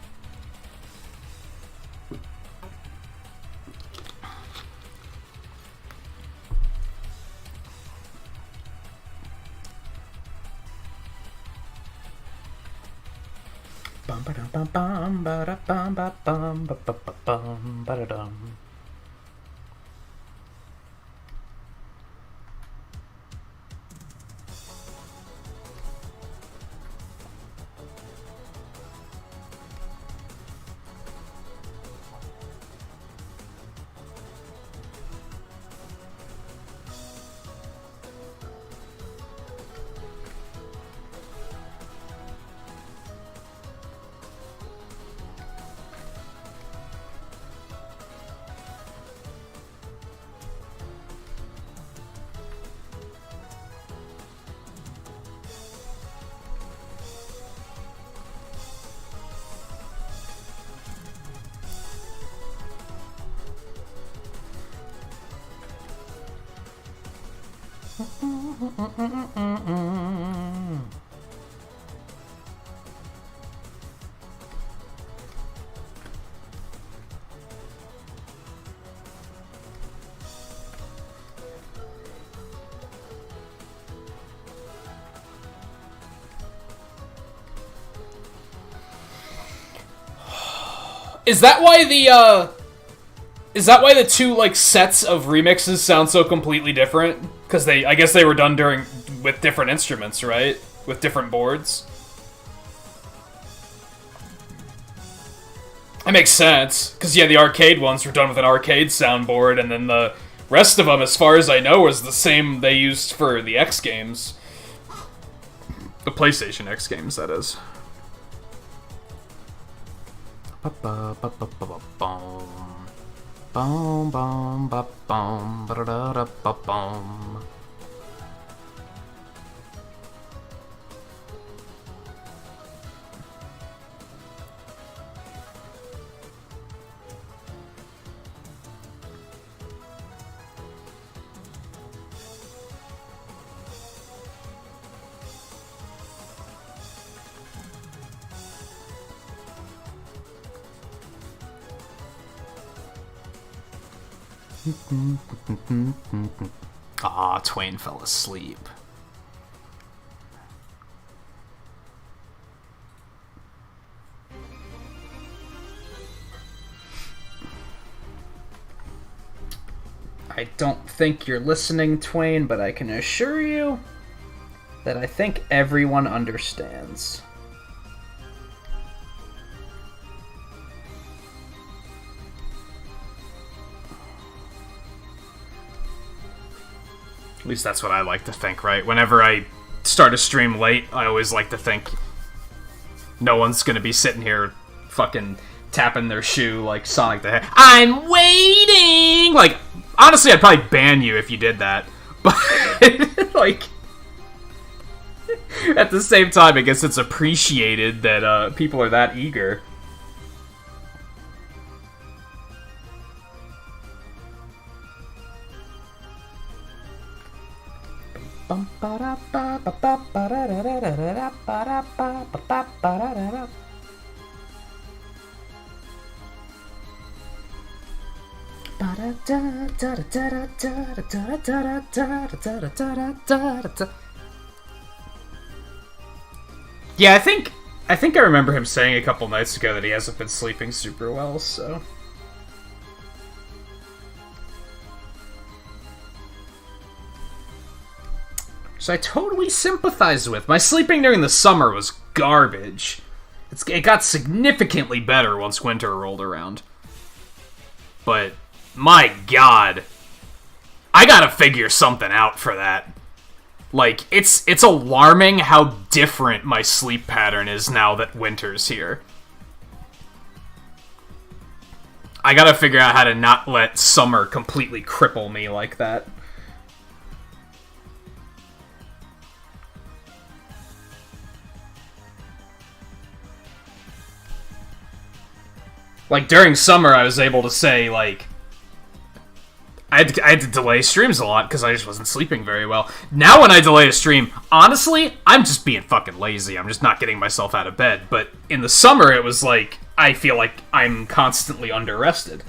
Is that why the two like sets of remixes sound so completely different? Because I guess they were done with different instruments, right? With different boards. That makes sense. Because yeah, the arcade ones were done with an arcade soundboard, and then the rest of them, as far as I know, was the same they used for the X games. The PlayStation X games, that is. Bum bum ba bum ba da da ba bum. Ah, Twain fell asleep. I don't think you're listening, Twain, but I can assure you that I think everyone understands. At least that's what I like to think, right? Whenever I start a stream late, I always like to think no one's gonna be sitting here fucking tapping their shoe like Sonic the Hedgehog. I'm waiting! Like, honestly, I'd probably ban you if you did that. But, like, at the same time, I guess it's appreciated that people are that eager. Yeah, I think I remember him saying a couple nights ago that he hasn't been sleeping super well, so... So I totally sympathize with. My sleeping during the summer was garbage. It got significantly better once winter rolled around. But, my god. I gotta figure something out for that. Like, it's alarming how different my sleep pattern is now that winter's here. I gotta figure out how to not let summer completely cripple me like that. Like, during summer, I was able to say, like... I had to delay streams a lot, because I just wasn't sleeping very well. Now when I delay a stream, honestly, I'm just being fucking lazy. I'm just not getting myself out of bed. But in the summer, it was like, I feel like I'm constantly under-rested.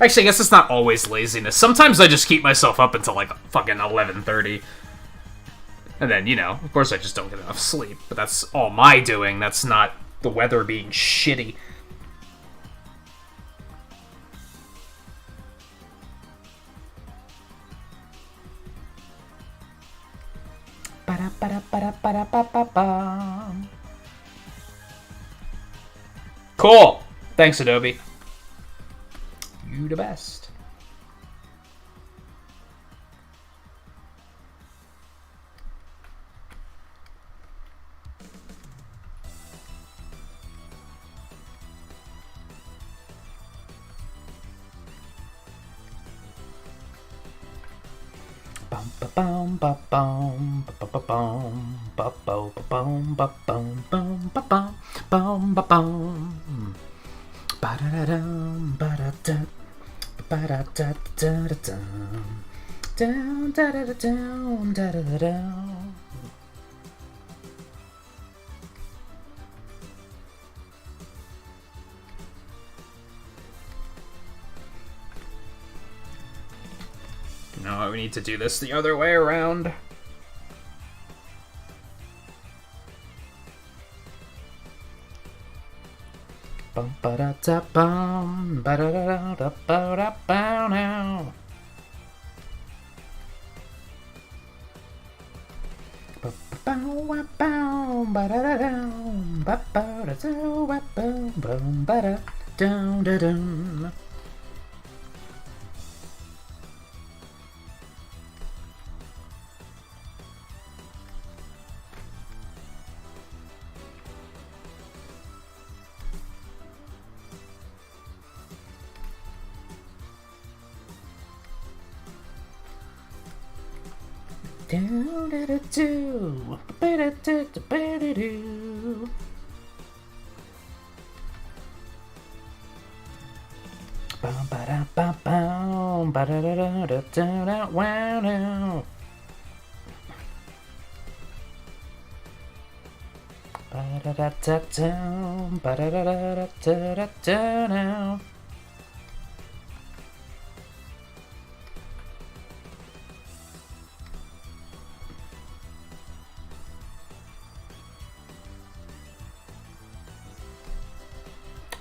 Actually, I guess it's not always laziness. Sometimes I just keep myself up until like fucking 11:30. And then, you know, of course I just don't get enough sleep. But that's all my doing. That's not the weather being shitty. Cool! Thanks, Adobe. You the best. Bum ba bum ba ba bum ba bo ba bum ba bum bum ba bum ba bum ba da da dum ba da da ba da da da da dum down da da da down da da da down. No, we need to do this the other way around. Bum ba da da bum ba da da da ba da ba now. Ba ba ba ba ba da da down ba ba da da ba ba bum ba da down da dum. Down da da do, ba da da da ba da do. Bum ba da ba bum ba da da da da da da wow now. Ba da da da da ba da da da da da da now.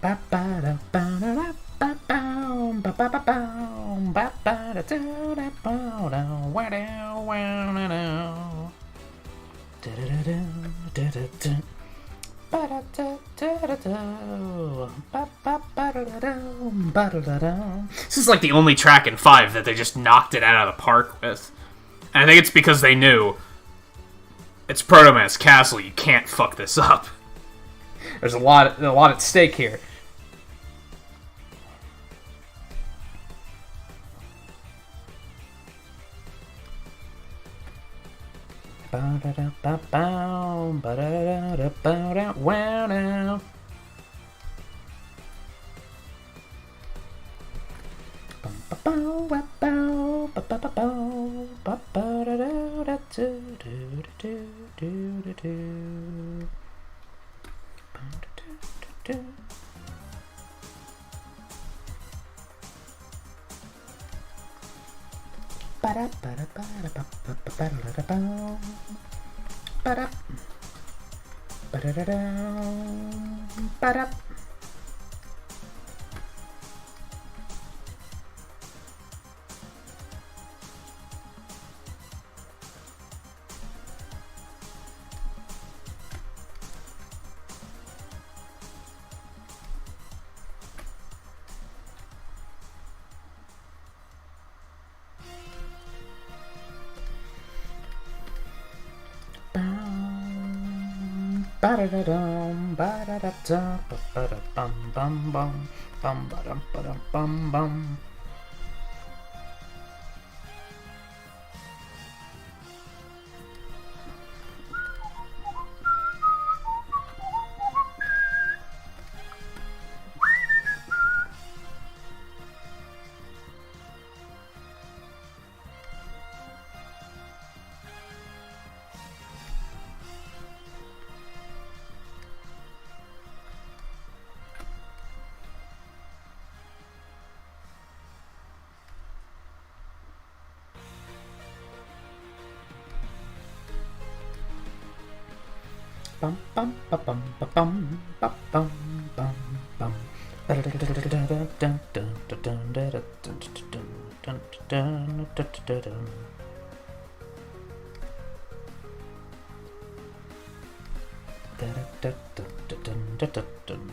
Ba ba da ba da da ba ba ba ba ba ba ba da da da ba da wow da wow na na da da da da da da ba da da da da da ba ba ba da da ba da da. This is like the only track in 5 that they just knocked it out of the park with. And I think it's because they knew it's Proto Man's Castle, you can't fuck this up. There's a lot at stake here. Ba da da ba ba ba da da da ba da wow now. Ba ba ba ba ba ba ba ba ba ba da da da do do do do do do. Ba da da da do. Ba da ba da ba da ba ba ba ba da da ba. Ba da ba da da da ba da. Ba da da dum ba da da da ba da bum bum bum bum ba dum bum bum. Bum bum ba bum ba bum ba bum bum bum. Ba da da da da da da dun dun dun da da dun dun dun dun dun dun dun. Da da da da dun da da dun.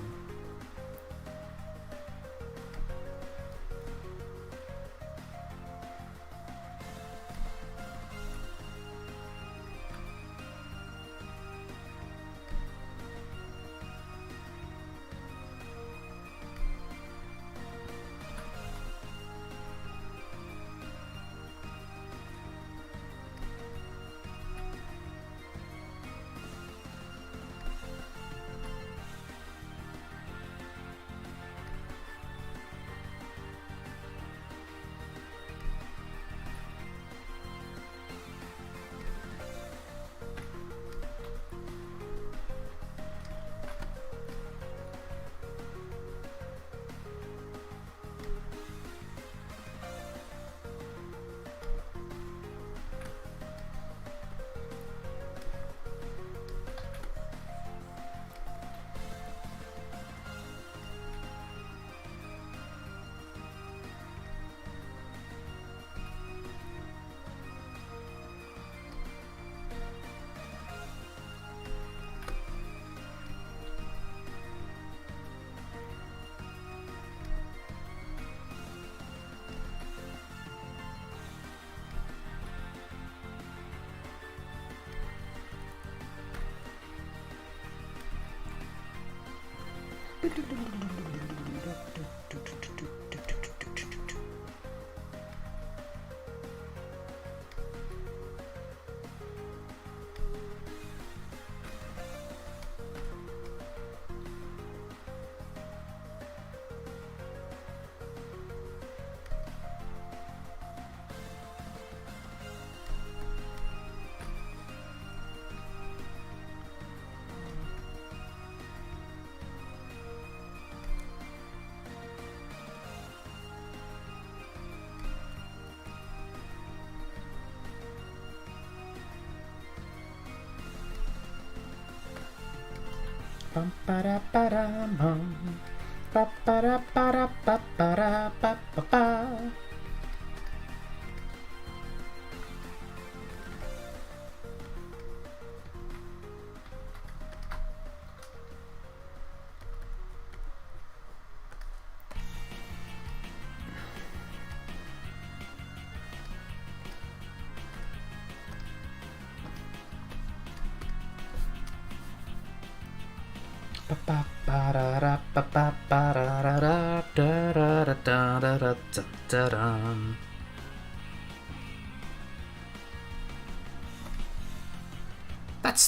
Bum ba da ba da bum. Ba ba da ba da ba ba da ba ba ba.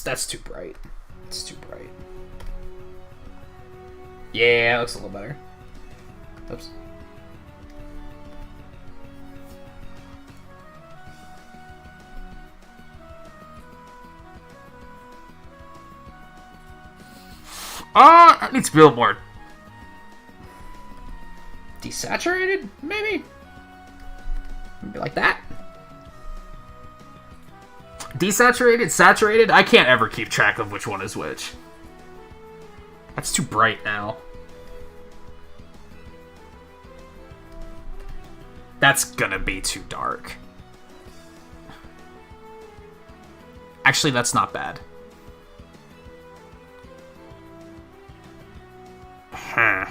That's too bright. It's too bright. Yeah, it looks a little better. Oops. It needs to be a little more desaturated, maybe? Maybe like that? Desaturated? Saturated? I can't ever keep track of which one is which. That's too bright now. That's gonna be too dark. Actually, that's not bad. Huh.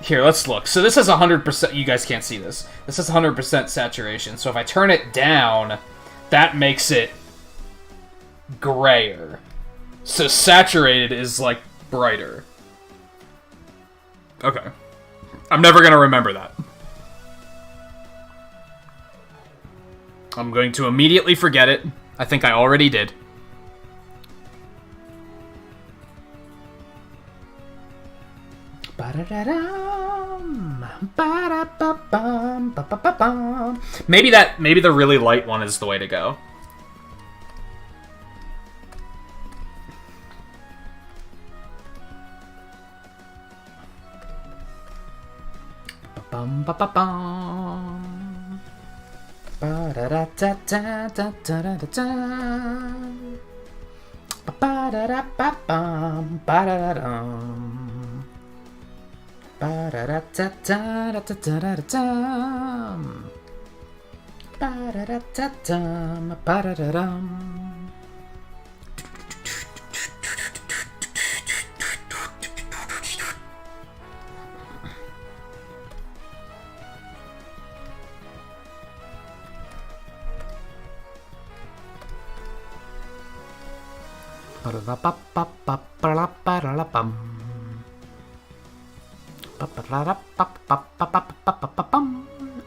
Here, let's look. So this is 100%. You guys can't see this. This is 100% saturation. So if I turn it down, that makes it grayer. So saturated is like brighter. Okay. I'm never gonna remember that. I'm going to immediately forget it. I think I already did. Maybe the really light one is the way to go.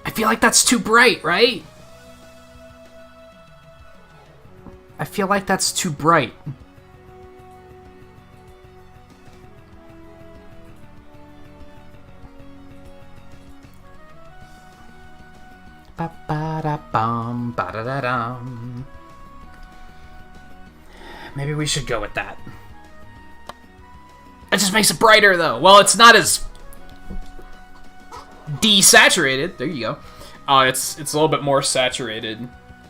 I feel like that's too bright, right? I feel like that's too bright. Maybe we should go with that. That just makes it brighter, though. Well, it's not as desaturated. There you go. It's a little bit more saturated,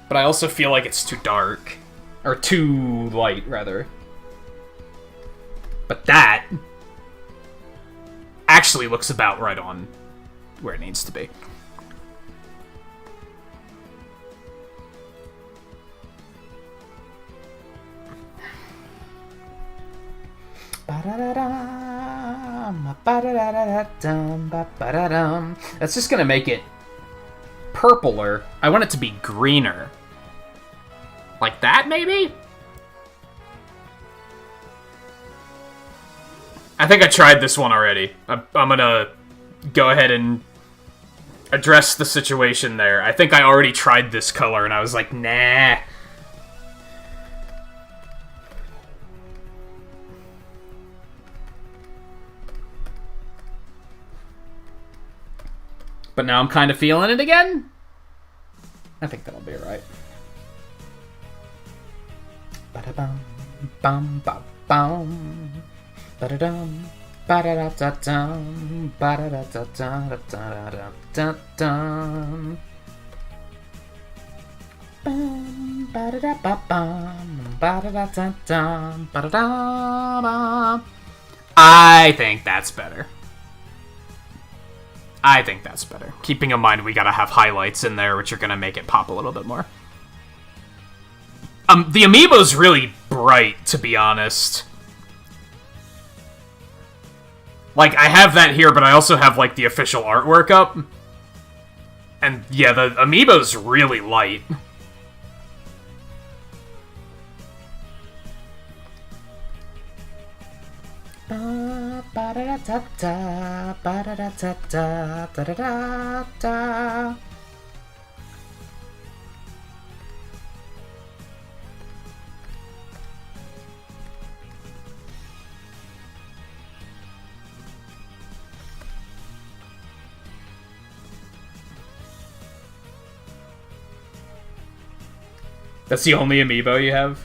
but I also feel like it's too dark. Or too light, rather. But that actually looks about right on where it needs to be. That's just gonna make it purpler. I want it to be greener. Like that, maybe? I think I tried this one already. I'm gonna go ahead and address the situation there. I think I already tried this color, and I was like, nah. But now I'm kind of feeling it again. I think that'll be alright. Ba-da-bum, bum, bum, bum. Ba-da-dum, ba-da-da-da-dum, ba-da-da-da-da-da-da-da-dum. Bum, ba-da-da-ba-bum, ba-da-da-da-dum, ba-da-da-bum. I think that's better. I think that's better. Keeping in mind we gotta have highlights in there, which are gonna make it pop a little bit more. The amiibo's really bright, to be honest. Like, I have that here, but I also have, like, the official artwork up. And, yeah, the amiibo's really light. Ba-da-da-da-da, ba-da-da-da-da, da-da-da-da. That's the only amiibo you have?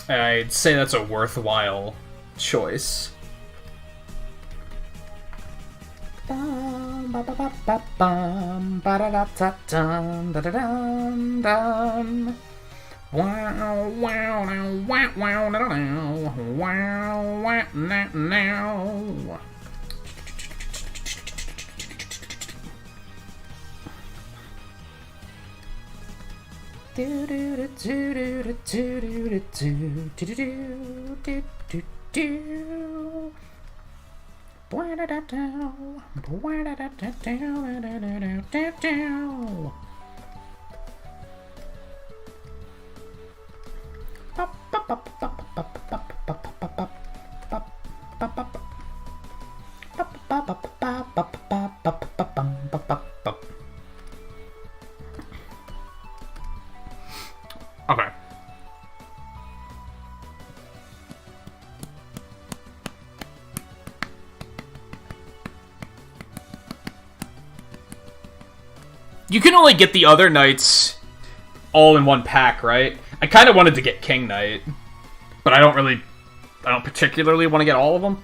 I'd say that's a worthwhile choice. Bum, ba-ba-ba-ba-bum, ba-da-da-da-dum, da-da-dum-dum. Wow, wow, now, wow, wow, now, wow, wow, now. Do do do do do do do do do do do do do. Boy da da da, boy da da da da da da. Pop pop pop pop pop pop pop pop pop pop pop pop pop pop. Okay. You can only get the other knights all in one pack, right? I kind of wanted to get King Knight, but I don't particularly want to get all of them.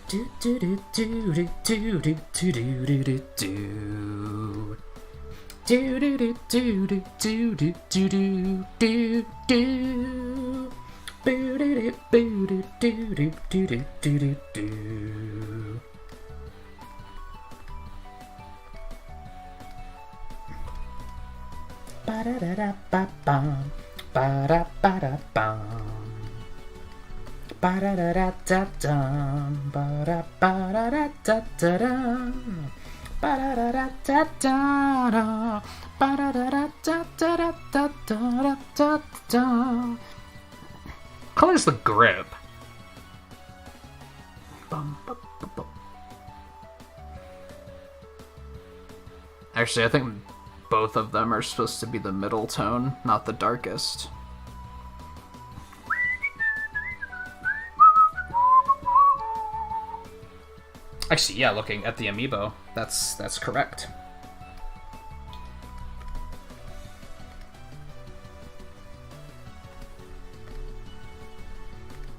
Do do do do do do do do do do do. Do do do do do do do do do do do. Boo do do do do do do do do do do. Ba da da da ba bum, ba da ba da bum. Ba-da-da-da-da-dum, ba-da-ba-da-da-da-da-dum, ba-da-da-da-da-da-da, ba-da-da-da-da-da-da-da-da. Color's the grip. Actually, I think both of them are supposed to be the middle tone, not the darkest. Actually, yeah, looking at the amiibo, that's correct.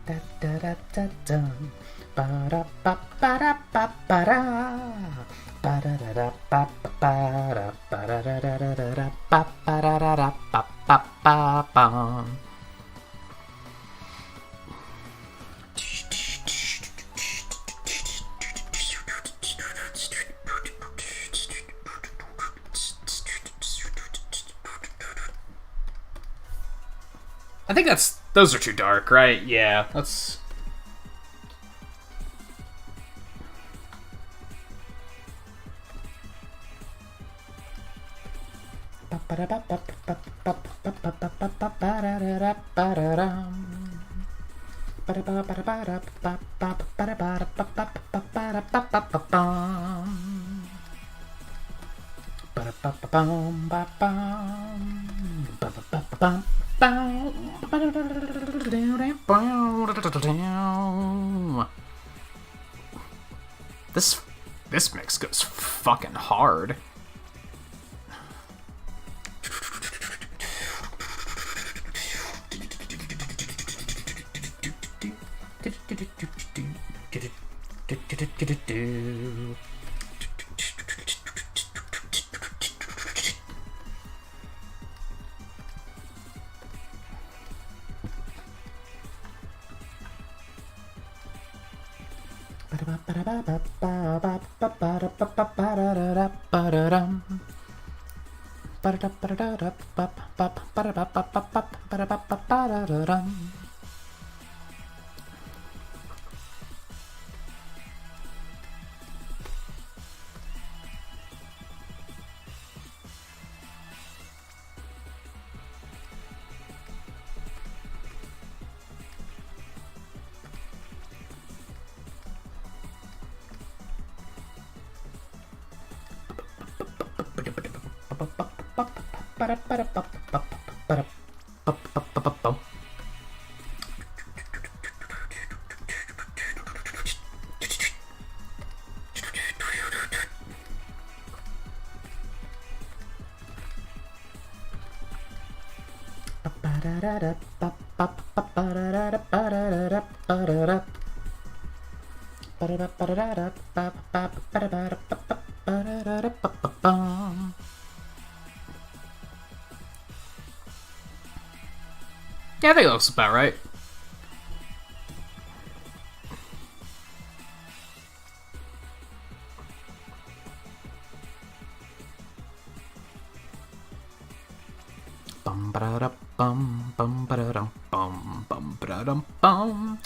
Da da da da dum, ba da ba ba da ba ba da, ba da da da ba ba da, ba da da da da da da ba ba da da da ba ba ba ba. I think those are too dark, right? Yeah, that's This mix goes fucking hard. Yeah, I think that looks about right. Bum ba bum bum ba bum bum ba bum.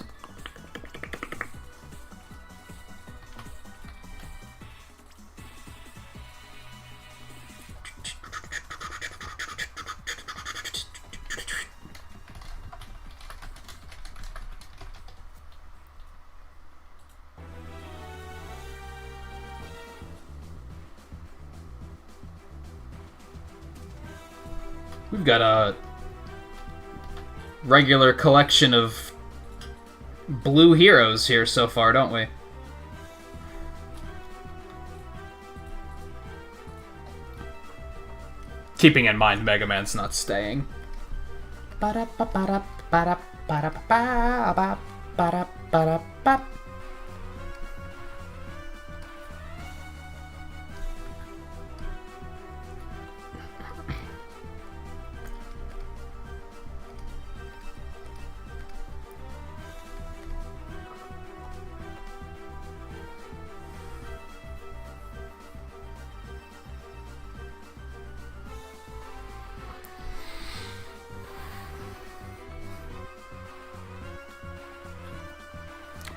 We've got a regular collection of blue heroes here so far, don't we? Keeping in mind Mega Man's not staying.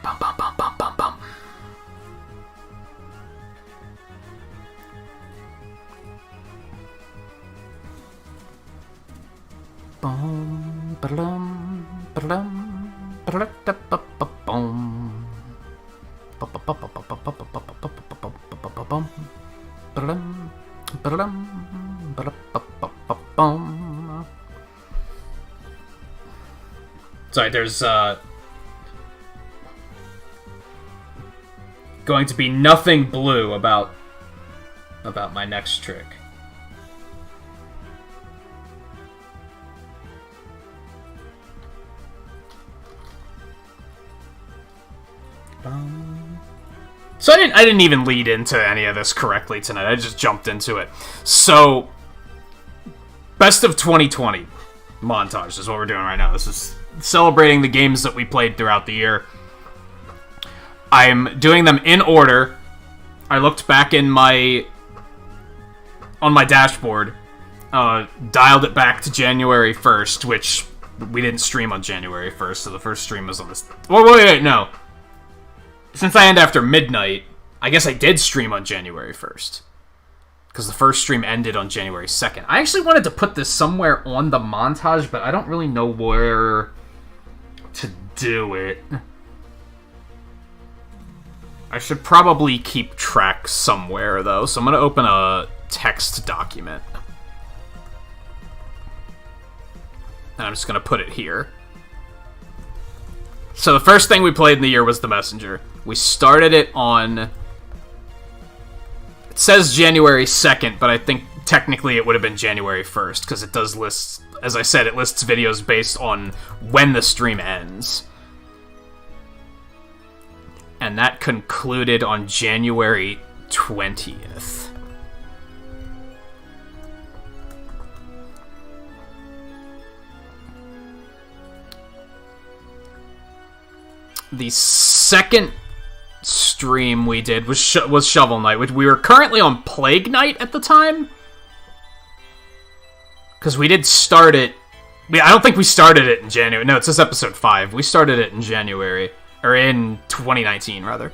Bum bum bum bum bum bum. Bum ba-dum ba-dum ba-da-da-ba-ba-bum. Ba-ba-ba-ba-ba-ba-ba-ba-ba-ba-ba-ba-bum. Ba-dum ba-dum ba-da-ba-ba-ba-bum. Sorry, there's going to be nothing blue about my next trick. So I didn't even lead into any of this correctly tonight. I just jumped into it. So, best of 2020 montage is what we're doing right now. This is celebrating the games that we played throughout the year. I'm doing them in order. I looked back on my dashboard, dialed it back to January 1st, which we didn't stream on January 1st, so the first stream was on this... Wait, no. Since I end after midnight, I guess I did stream on January 1st. because the first stream ended on January 2nd. I actually wanted to put this somewhere on the montage, but I don't really know where to do it. I should probably keep track somewhere, though, so I'm going to open a text document. And I'm just going to put it here. So the first thing we played in the year was The Messenger. We started it on... It says January 2nd, but I think technically it would have been January 1st, because it does list... As I said, it lists videos based on when the stream ends. And that concluded on January 20th. The second stream we did was Shovel Knight, which we were currently on Plague Knight at the time. Because we did start it... I don't think we started it in January. No, it says episode 5. We started it in January. Or in 2019, rather.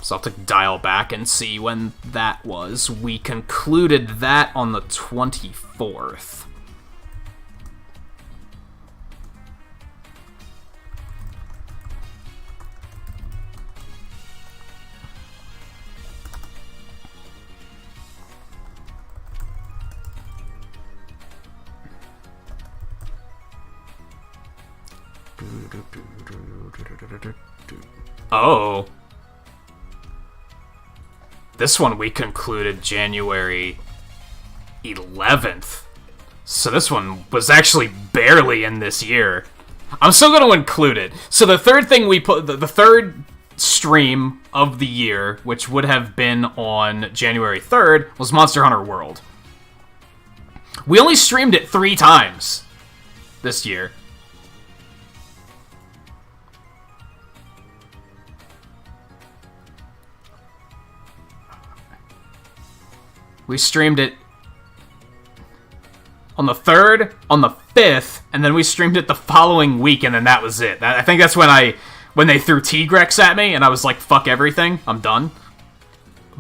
So I'll have to dial back and see when that was. We concluded that on the 24th. Oh. This one we concluded January 11th. So this one was actually barely in this year. I'm still going to include it. So the third thing we put... The third stream of the year, which would have been on January 3rd, was Monster Hunter World. We only streamed it 3 times this year. We streamed it on the 3rd, on the 5th, and then we streamed it the following week, and then that was it. I think that's when they threw Tigrex at me, and I was like, fuck everything, I'm done.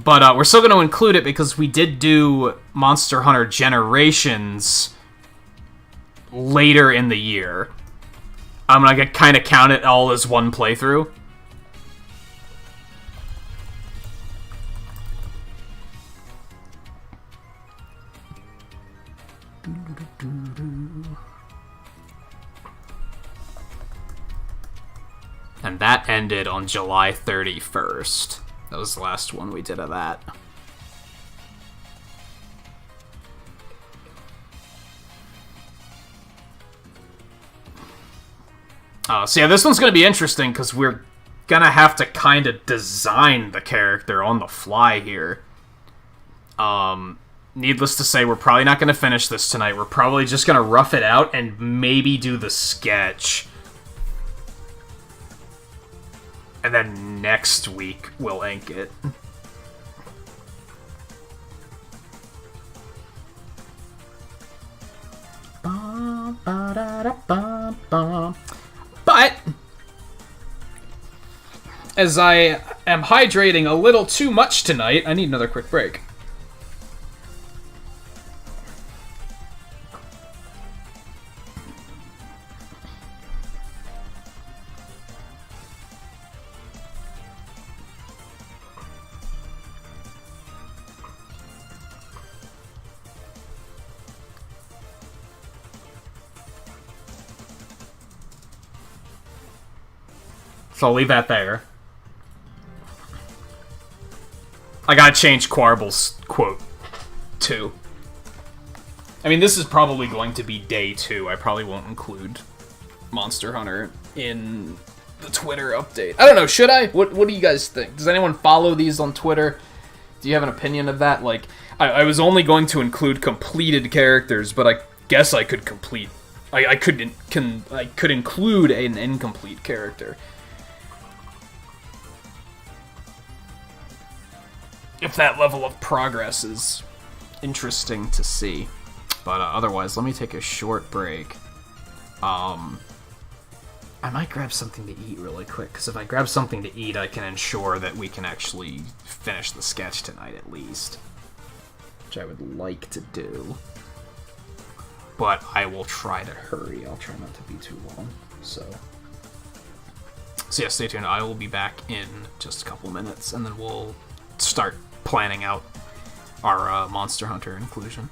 But we're still going to include it because we did do Monster Hunter Generations later in the year. I'm going to kind of count it all as one playthrough. And that ended on July 31st. That was the last one we did of that. So yeah, this one's going to be interesting because we're going to have to kind of design the character on the fly here. Needless to say, we're probably not going to finish this tonight. We're probably just going to rough it out and maybe do the sketch. And then next week, we'll ink it. But, as I am hydrating a little too much tonight, I need another quick break. So I'll leave that there. I gotta change Quarble's quote, too. I mean, this is probably going to be day 2. I probably won't include Monster Hunter in the Twitter update. I don't know, should I? What do you guys think? Does anyone follow these on Twitter? Do you have an opinion of that? Like, I was only going to include completed characters, but I guess I could complete... I could include an incomplete character. If that level of progress is interesting to see. But otherwise, let me take a short break. I might grab something to eat really quick, because if I grab something to eat, I can ensure that we can actually finish the sketch tonight at least. Which I would like to do. But I will try to hurry. I'll try not to be too long. So yeah, stay tuned. I will be back in just a couple minutes, and then we'll start planning out our Monster Hunter inclusion.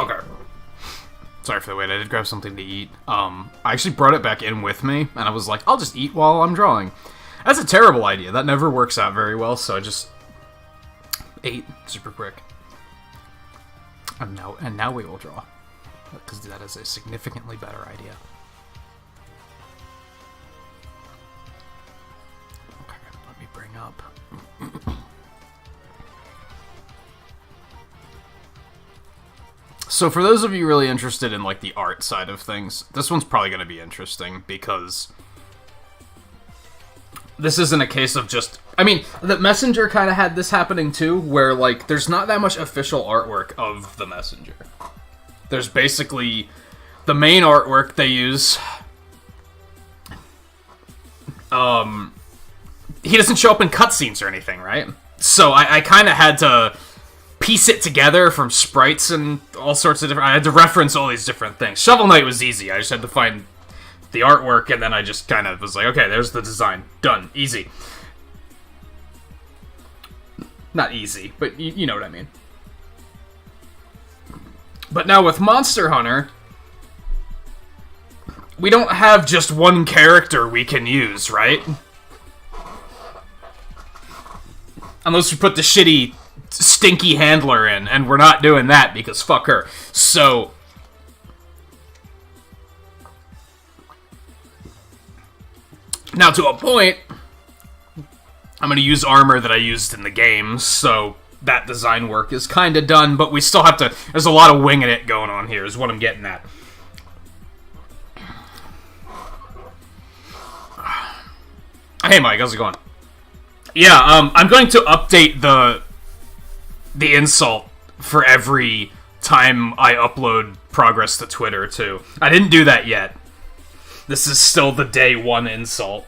Okay. Sorry for the wait, I did grab something to eat. I actually brought it back in with me, and I was like, I'll just eat while I'm drawing. That's a terrible idea. That never works out very well, so I just ate super quick. And now we will draw. Because that is a significantly better idea. Okay, let me bring up... So for those of you really interested in, like, the art side of things, this one's probably going to be interesting, because this isn't a case of just... I mean, the Messenger kind of had this happening too, where, like, there's not that much official artwork of the Messenger. There's basically the main artwork they use. He doesn't show up in cutscenes or anything, right? So I kind of had to piece it together from sprites and all sorts of different... I had to reference all these different things. Shovel Knight was easy. I just had to find the artwork, and then I just kind of was like, okay, there's the design. Done. Easy. Not easy, but you know what I mean. But now with Monster Hunter, we don't have just one character we can use, right? Unless we put the shitty, stinky handler in, and we're not doing that because fuck her. So... Now, to a point, I'm going to use armor that I used in the game, so that design work is kind of done, but we still have to... There's a lot of winging it going on here, is what I'm getting at. Hey, Mike, how's it going? Yeah, I'm going to update the insult for every time I upload progress to Twitter, too. I didn't do that yet. This is still the day one insult.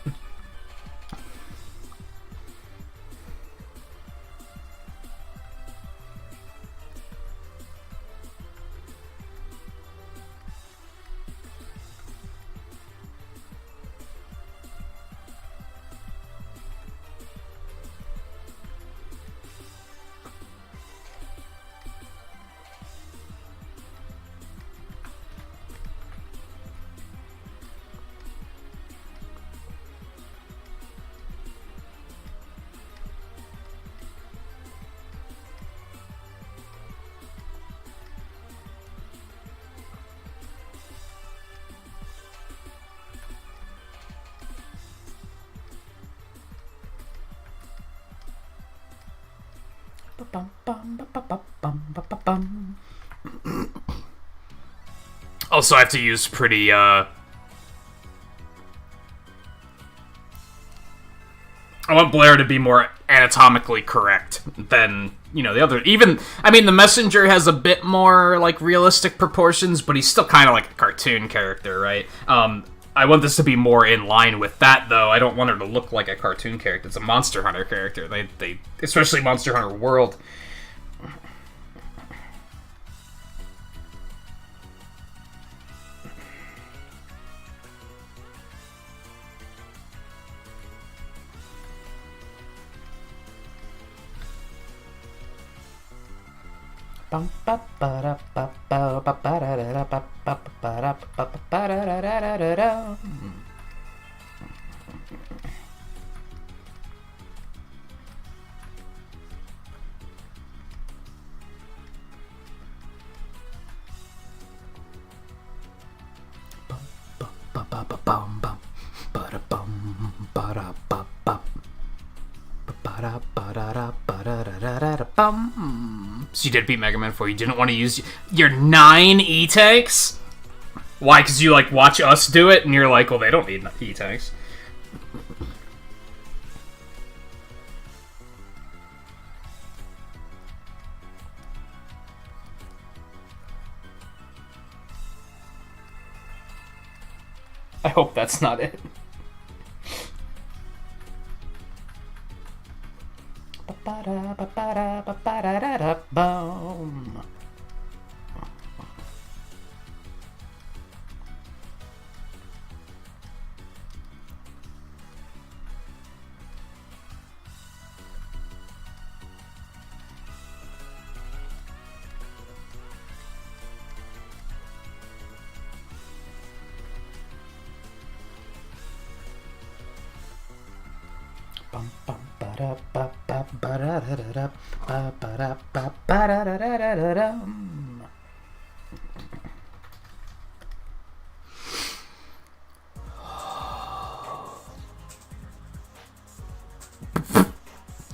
Also, I have to use pretty, I want Blair to be more anatomically correct than, you know, the other... Even, I mean, the Messenger has a bit more, like, realistic proportions, but he's still kind of like a cartoon character, right? I want this to be more in line with that, though. I don't want her to look like a cartoon character. It's a Monster Hunter character. They especially Monster Hunter World. So you did beat Mega Man 4. You didn't want to use your 9 E-tanks? Why? Because you, like, watch us do it, and you're like, well, they don't need E-tanks. I hope that's not it.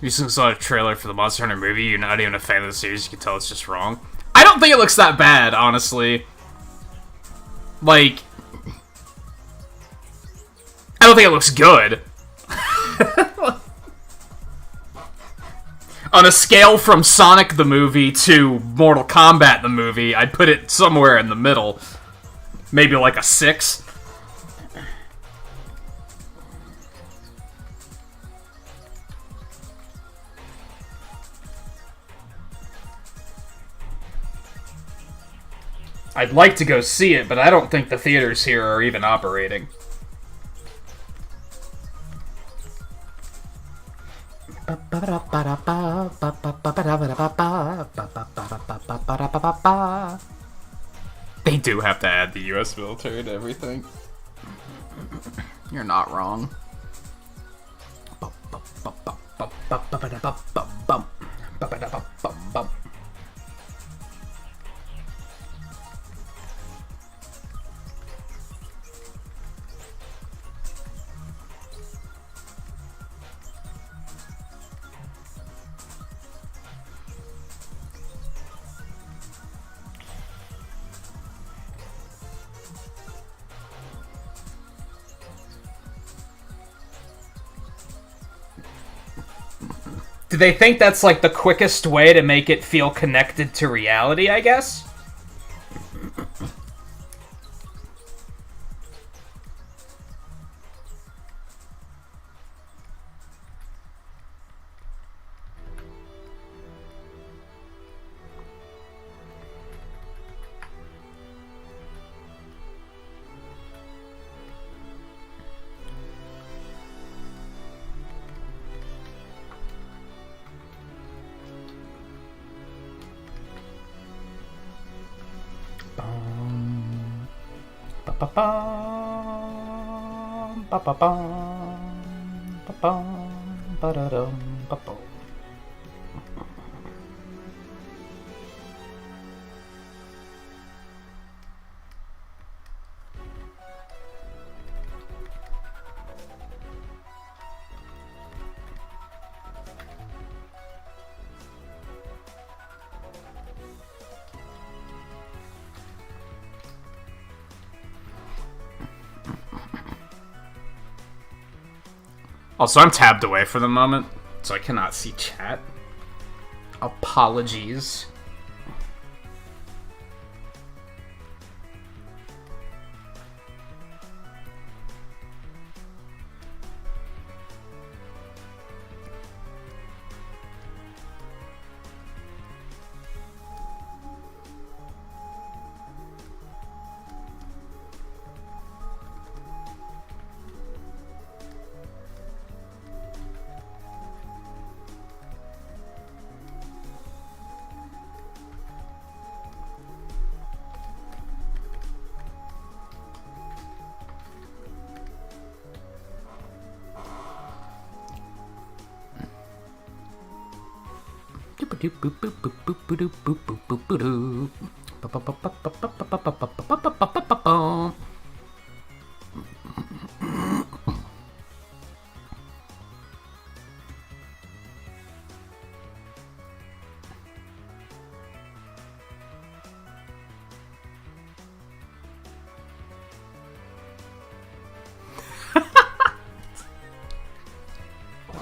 You just saw a trailer for the Monster Hunter movie, you're not even a fan of the series, you can tell it's just wrong. I don't think it looks that bad, honestly. Like, I don't think it looks good. On a scale from Sonic the movie to Mortal Kombat the movie, I'd put it somewhere in the middle. Maybe like a 6. I'd like to go see it, but I don't think the theaters here are even operating. They do have to add the US military to everything. You're not wrong. Do they think that's like the quickest way to make it feel connected to reality, I guess? Also, I'm tabbed away for the moment, so I cannot see chat. Apologies.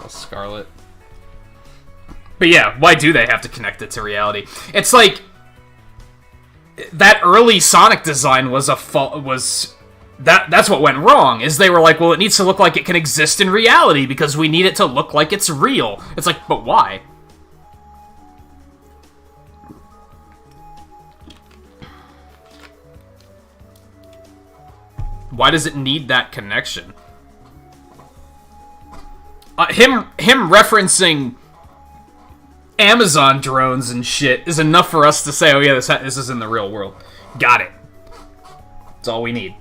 Scarlet. But yeah, why do they have to connect it to reality? It's like that early Sonic design was that's what went wrong. Is they were like, well, it needs to look like it can exist in reality because we need it to look like it's real. It's like, but why? Why does it need that connection? Him referencing Amazon drones and shit is enough for us to say, oh yeah, this is in the real world. Got it. That's all we need.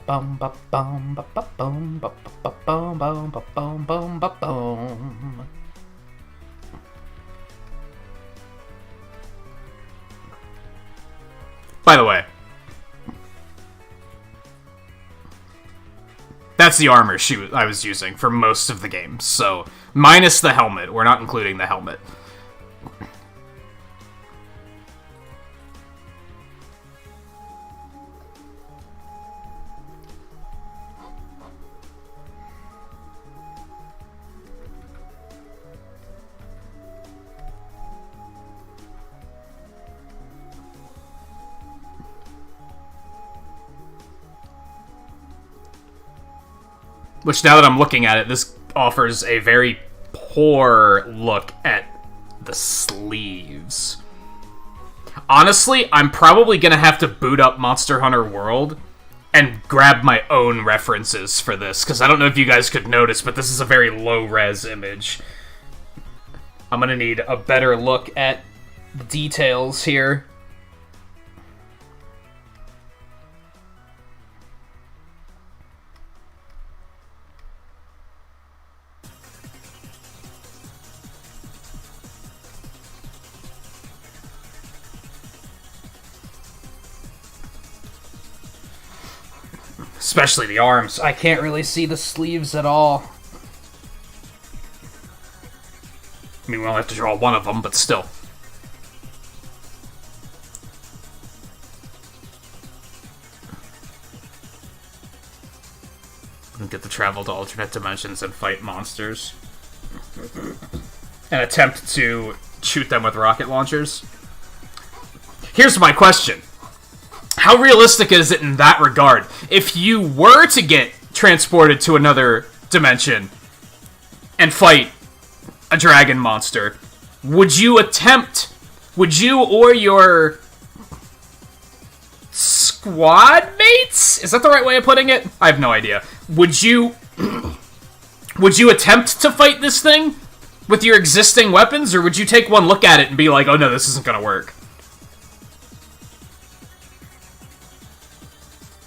bum ba bum ba ba bum ba ba bum bum ba bum bum ba bum. By the way, that's the armor I was using for most of the game, so minus the helmet. We're not including the helmet. Which, now that I'm looking at it, this offers a very poor look at the sleeves. Honestly, I'm probably gonna have to boot up Monster Hunter World and grab my own references for this, because I don't know if you guys could notice, but this is a very low-res image. I'm gonna need a better look at the details here. Especially the arms. I can't really see the sleeves at all. I mean, we only have to draw one of them, but still. And get to travel to alternate dimensions and fight monsters. And attempt to shoot them with rocket launchers. Here's my question. How realistic is it in that regard? If you were to get transported to another dimension and fight a dragon monster, would you or your squad mates? Is that the right way of putting it? I have no idea. Would you attempt to fight this thing with your existing weapons, or would you take one look at it and be like, oh no, this isn't gonna work?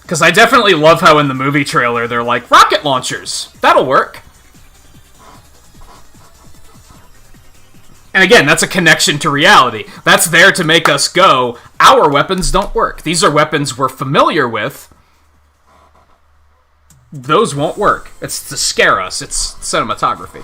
Because I definitely love how in the movie trailer they're like, rocket launchers! That'll work! And again, that's a connection to reality. That's there to make us go, our weapons don't work. These are weapons we're familiar with. Those won't work. It's to scare us. It's cinematography.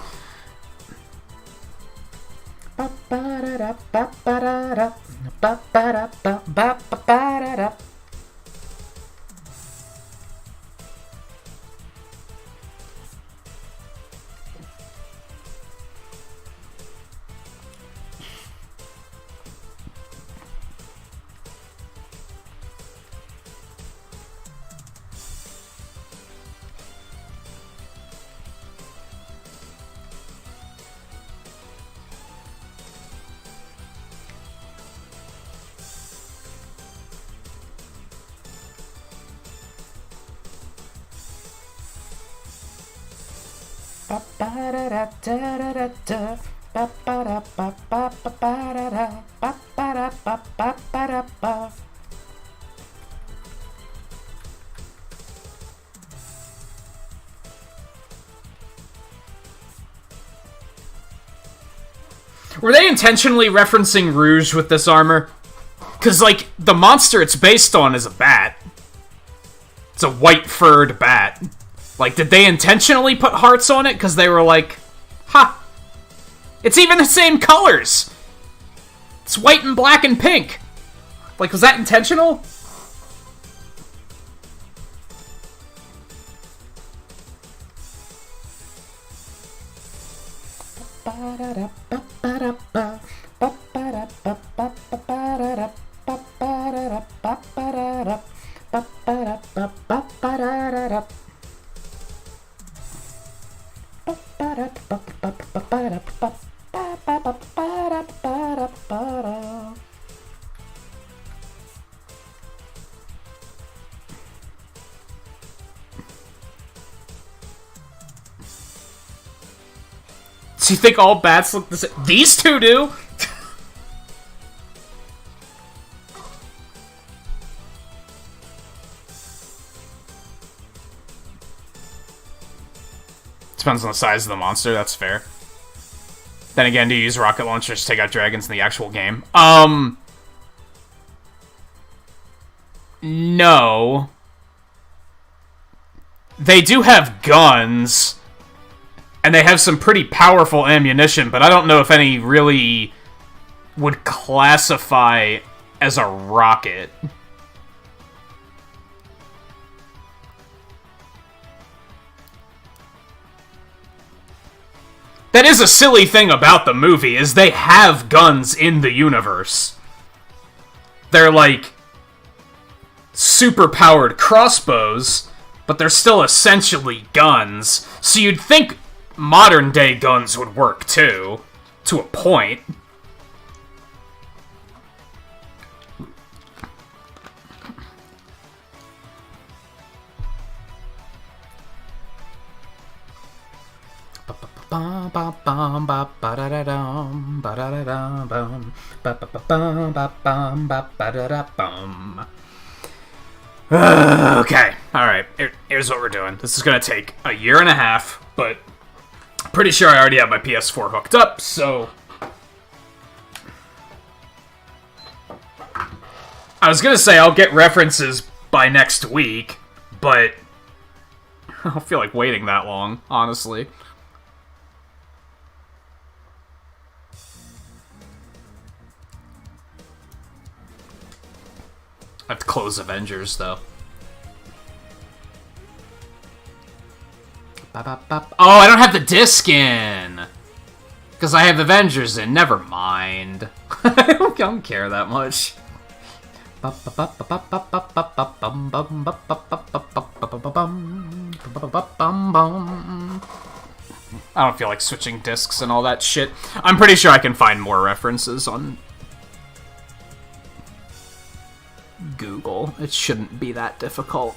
Were they intentionally referencing Rouge with this armor? Because, like, the monster it's based on is a bat. It's a white-furred bat. Like, did they intentionally put hearts on it? Because they were like, ha! It's even the same colors! It's white and black and pink! Like, was that intentional? Do you think all bats look the same? These two do! Depends on the size of the monster, that's fair. Then again, do you use rocket launchers to take out dragons in the actual game? No. They do have guns, and they have some pretty powerful ammunition, but I don't know if any really would classify as a rocket. That is a silly thing about the movie, is they have guns in the universe. They're like super-powered crossbows, but they're still essentially guns. So you'd think modern-day guns would work too, to a point. Okay, alright, here's what we're doing. This is gonna take a year and a half, but pretty sure I already have my PS4 hooked up, so... I was gonna say I'll get references by next week, but I don't feel like waiting that long, honestly. I have to close Avengers, though. Oh, I don't have the disc in! Because I have Avengers in. Never mind. I don't care that much. I don't feel like switching discs and all that shit. I'm pretty sure I can find more references on Google. It shouldn't be that difficult.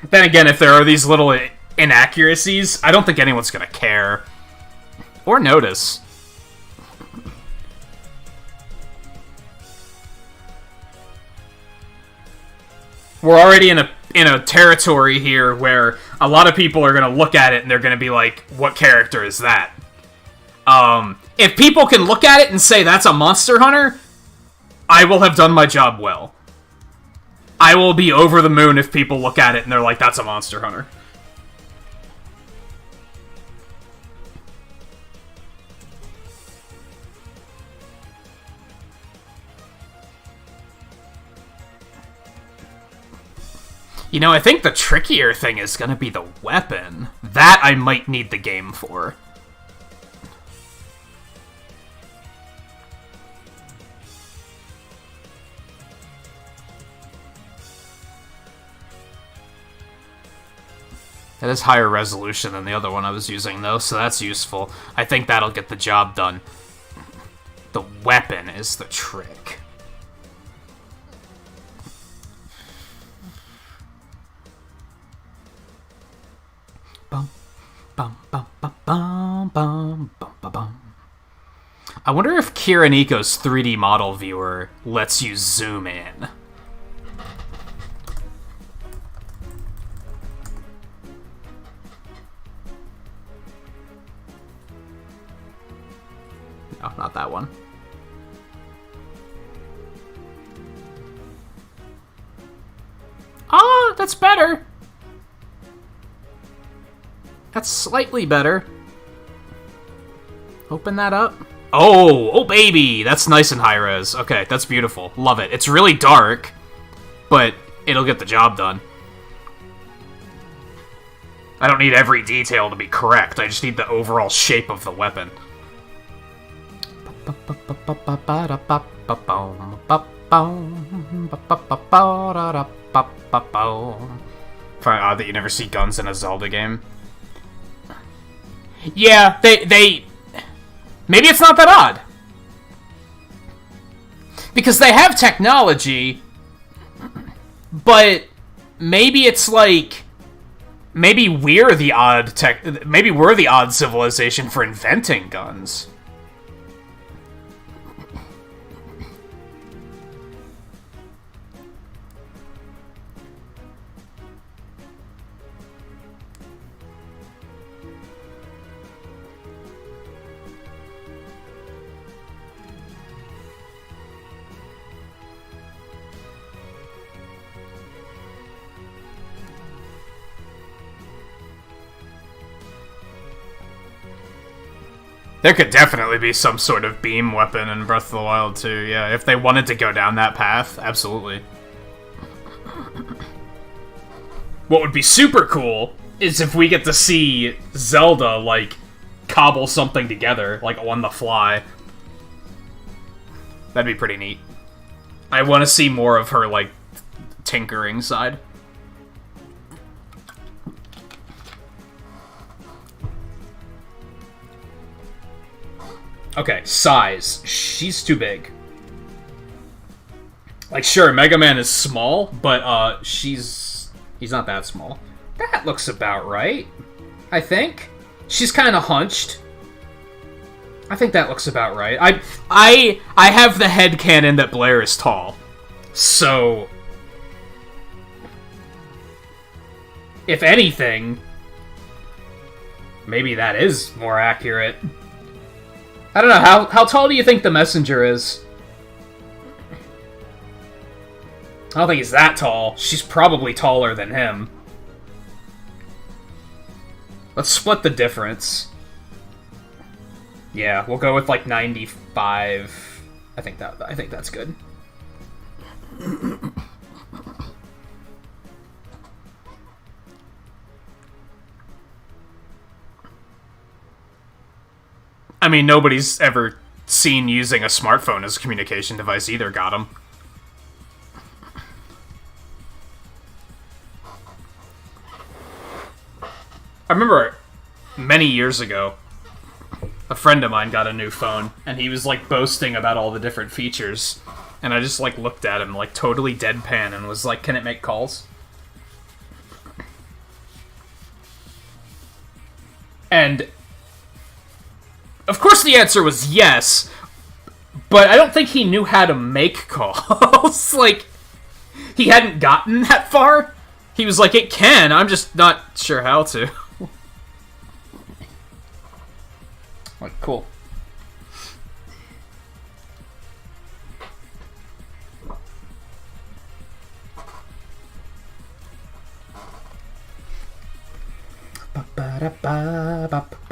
Then again, if there are these little inaccuracies, I don't think anyone's gonna care. Or notice. We're already in a territory here where a lot of people are gonna look at it and they're gonna be like, what character is that? If people can look at it and say that's a Monster Hunter, I will have done my job well. I will be over the moon if people look at it and they're like, that's a Monster Hunter. You know, I think the trickier thing is gonna be the weapon. That I might need the game for. That is higher resolution than the other one I was using, though, so that's useful. I think that'll get the job done. The weapon is the trick. Bum, bum, bum, bum, bum, bum, bum, bum, bum. I wonder if Kiraniko's 3D model viewer lets you zoom in. No, not that one. Oh, that's better. That's slightly better. Open that up. Oh, baby! That's nice and high res. Okay, that's beautiful. Love it. It's really dark, but it'll get the job done. I don't need every detail to be correct. I just need the overall shape of the weapon. find it odd that you never see guns in a Zelda game. Yeah, they... Maybe it's not that odd. Because they have technology, but maybe it's like... Maybe we're the odd civilization for inventing guns. There could definitely be some sort of beam weapon in Breath of the Wild too, yeah. If they wanted to go down that path, absolutely. What would be super cool is if we get to see Zelda, like, cobble something together, like, on the fly. That'd be pretty neat. I want to see more of her, like, tinkering side. Okay, size. She's too big. Like, sure, Mega Man is small, but, he's not that small. That looks about right, I think. She's kind of hunched. I think that looks about right. I have the headcanon that Blair is tall. So... if anything... maybe that is more accurate. I don't know, how tall do you think the messenger is? I don't think he's that tall. She's probably taller than him. Let's split the difference. Yeah, we'll go with like 95. I think that's good. I mean, nobody's ever seen using a smartphone as a communication device either, got him. I remember many years ago, a friend of mine got a new phone, and he was, like, boasting about all the different features, and I just, like, looked at him, like, totally deadpan, and was like, can it make calls? And... of course the answer was yes, but I don't think he knew how to make calls. Like, he hadn't gotten that far. He was like, it can, I'm just not sure how to. Like, cool.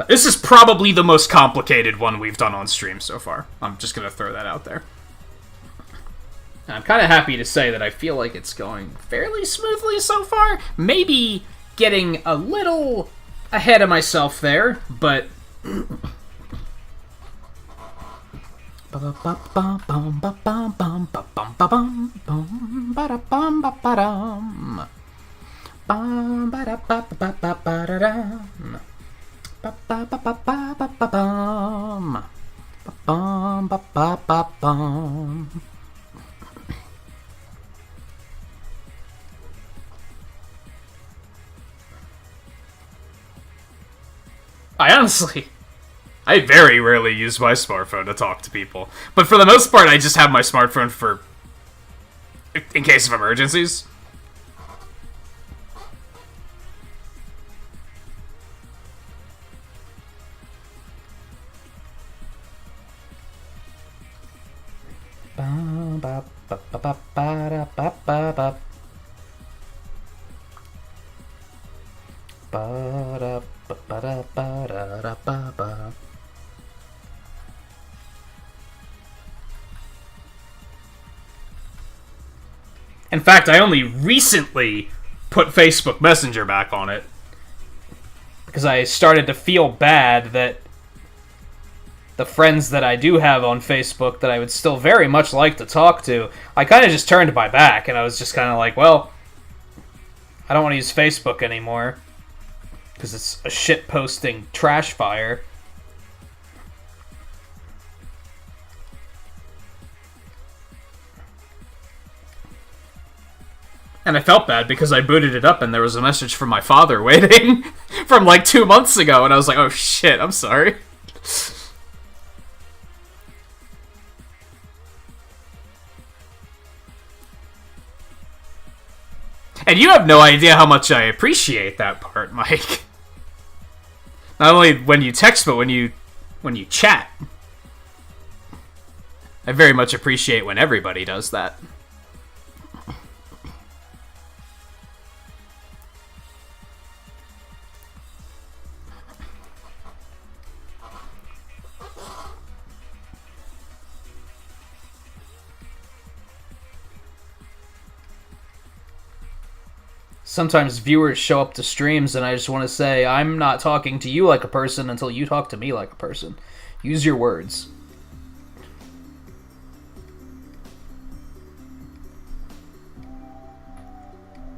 This is probably the most complicated one we've done on stream so far. I'm just gonna throw that out there. I'm kind of happy to say that I feel like it's going fairly smoothly so far. Maybe getting a little ahead of myself there, but... I very rarely use my smartphone to talk to people. But for the most part, I just have my smartphone for... in case of emergencies. In fact, I only recently put Facebook Messenger back on it because I started to feel bad that the friends that I do have on Facebook that I would still very much like to talk to, I kind of just turned my back, and I was just kind of like, well, I don't want to use Facebook anymore because it's a shit-posting trash fire. And I felt bad because I booted it up and there was a message from my father waiting from like 2 months ago, and I was like, oh shit, I'm sorry. And you have no idea how much I appreciate that part, Mike. Not only when you text, but when you chat. I very much appreciate when everybody does that. Sometimes viewers show up to streams and I just want to say, I'm not talking to you like a person until you talk to me like a person. Use your words.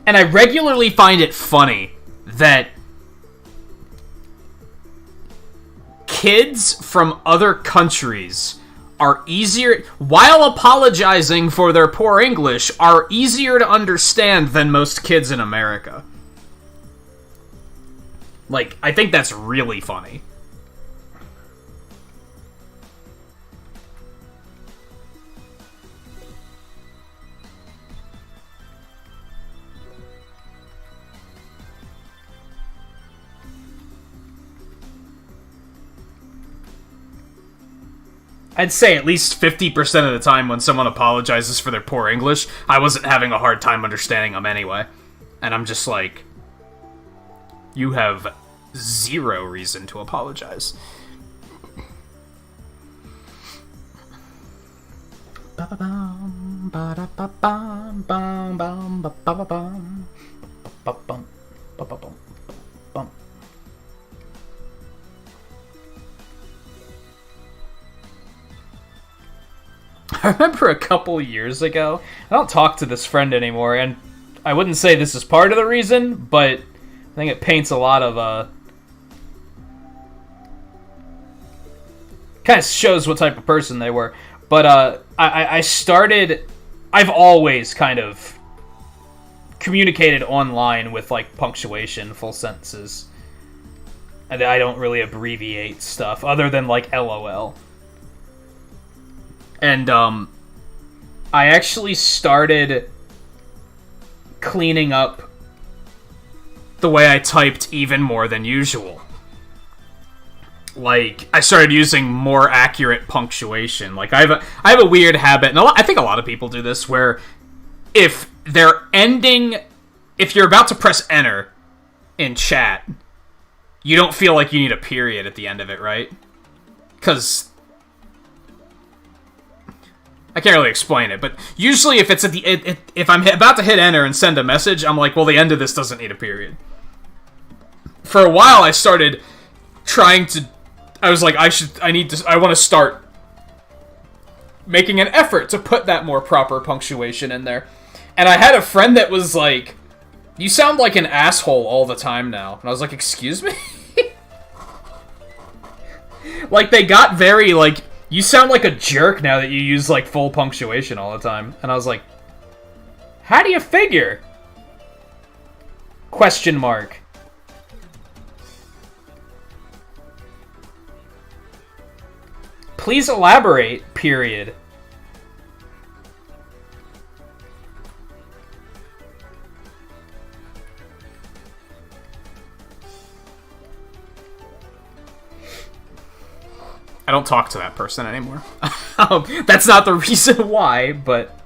And I regularly find it funny that kids from other countries are easier, while apologizing for their poor English, are easier to understand than most kids in America. Like, I think that's really funny. I'd say at least 50% of the time when someone apologizes for their poor English, I wasn't having a hard time understanding them anyway. And I'm just like, you have zero reason to apologize. I remember a couple years ago, I don't talk to this friend anymore, and I wouldn't say this is part of the reason, but I think it paints a lot of, kind of shows what type of person they were. But, I've always kind of communicated online with, like, punctuation, full sentences. And I don't really abbreviate stuff, other than, like, LOL. And, I actually started cleaning up the way I typed even more than usual. Like, I started using more accurate punctuation. Like, I have a weird habit, and I think a lot of people do this, where if you're about to press enter in chat, you don't feel like you need a period at the end of it, right? Because I can't really explain it, but usually if it's if I'm about to hit enter and send a message, I'm like, well, the end of this doesn't need a period. For a while, I started trying to. I was like, I want to start making an effort to put that more proper punctuation in there. And I had a friend that was like, "You sound like an asshole all the time now," and I was like, "Excuse me." Like, they got very like, you sound like a jerk now that you use, like, full punctuation all the time. And I was like, how do you figure? Question mark. Please elaborate, period. I don't talk to that person anymore. That's not the reason why, but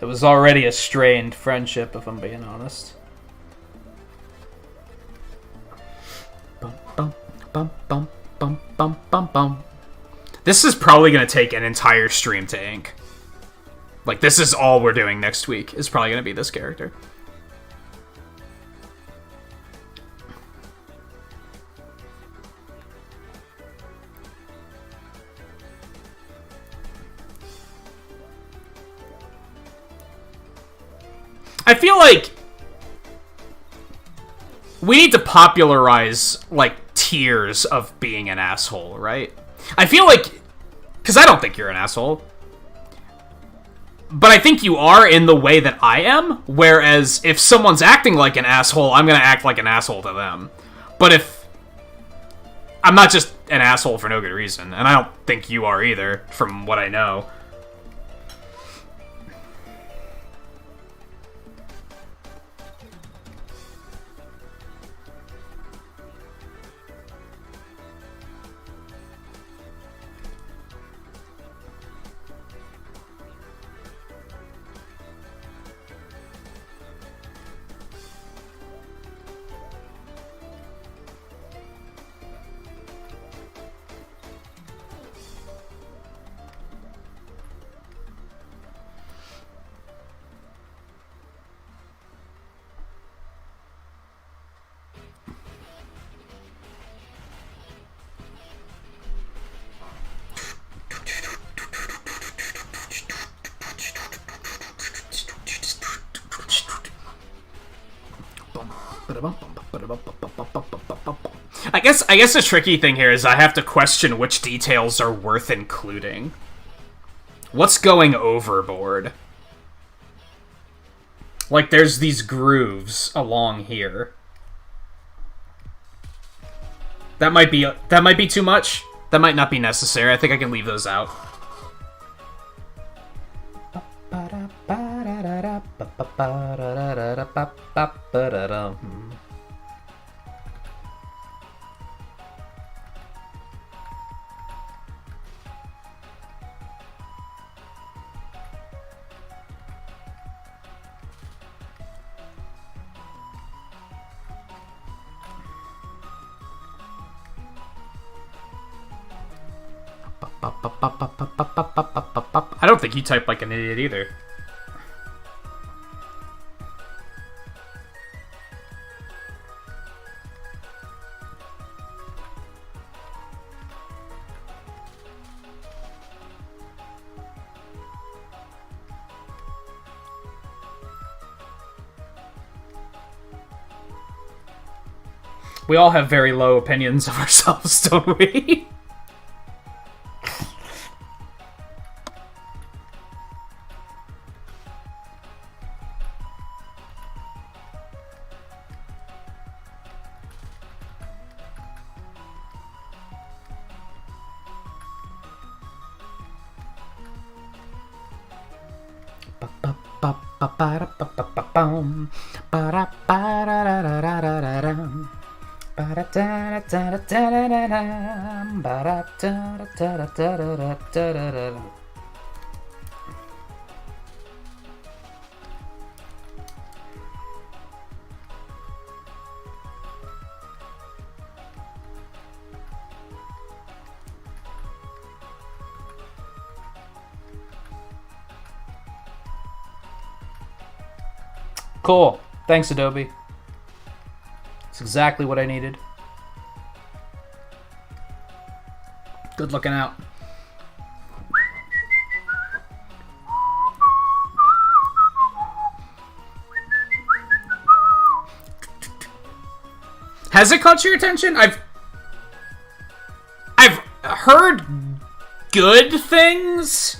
it was already a strained friendship, if I'm being honest. Bum, bum, bum, bum, bum, bum, bum, bum. This is probably going to take an entire stream to ink. Like, this is all we're doing next week, is probably going to be this character. I feel like we need to popularize, like, tiers of being an asshole, right? I feel like... Because I don't think you're an asshole. But I think you are in the way that I am, whereas if someone's acting like an asshole, I'm gonna act like an asshole to them. But if... I'm not just an asshole for no good reason, and I don't think you are either, from what I know. I guess the tricky thing here is I have to question which details are worth including. What's going overboard? Like, there's these grooves along here. That might be too much. That might not be necessary. I think I can leave those out. I don't think you type like an idiot either. We all have very low opinions of ourselves, don't we? Cool. Thanks, Adobe. It's exactly what I needed. Good looking out. Has it caught your attention? I've heard good things.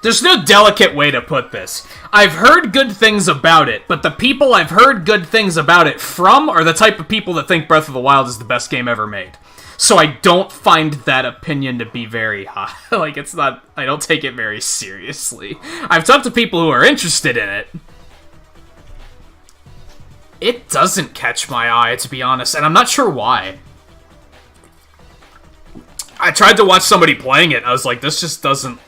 There's no delicate way to put this. I've heard good things about it, but the people I've heard good things about it from are the type of people that think Breath of the Wild is the best game ever made. So I don't find that opinion to be very high. Like, it's not... I don't take it very seriously. I've talked to people who are interested in it. It doesn't catch my eye, to be honest, and I'm not sure why. I tried to watch somebody playing it, I was like, this just doesn't...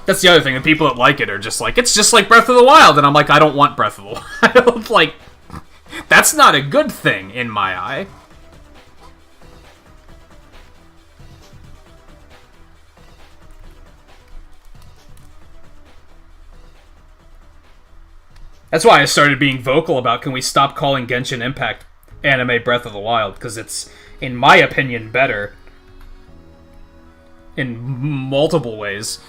That's the other thing, the people that like it are just like, it's just like Breath of the Wild, and I'm like, I don't want Breath of the Wild. Like, that's not a good thing, in my eye. That's why I started being vocal about, can we stop calling Genshin Impact anime Breath of the Wild, because it's, in my opinion, better. In multiple ways.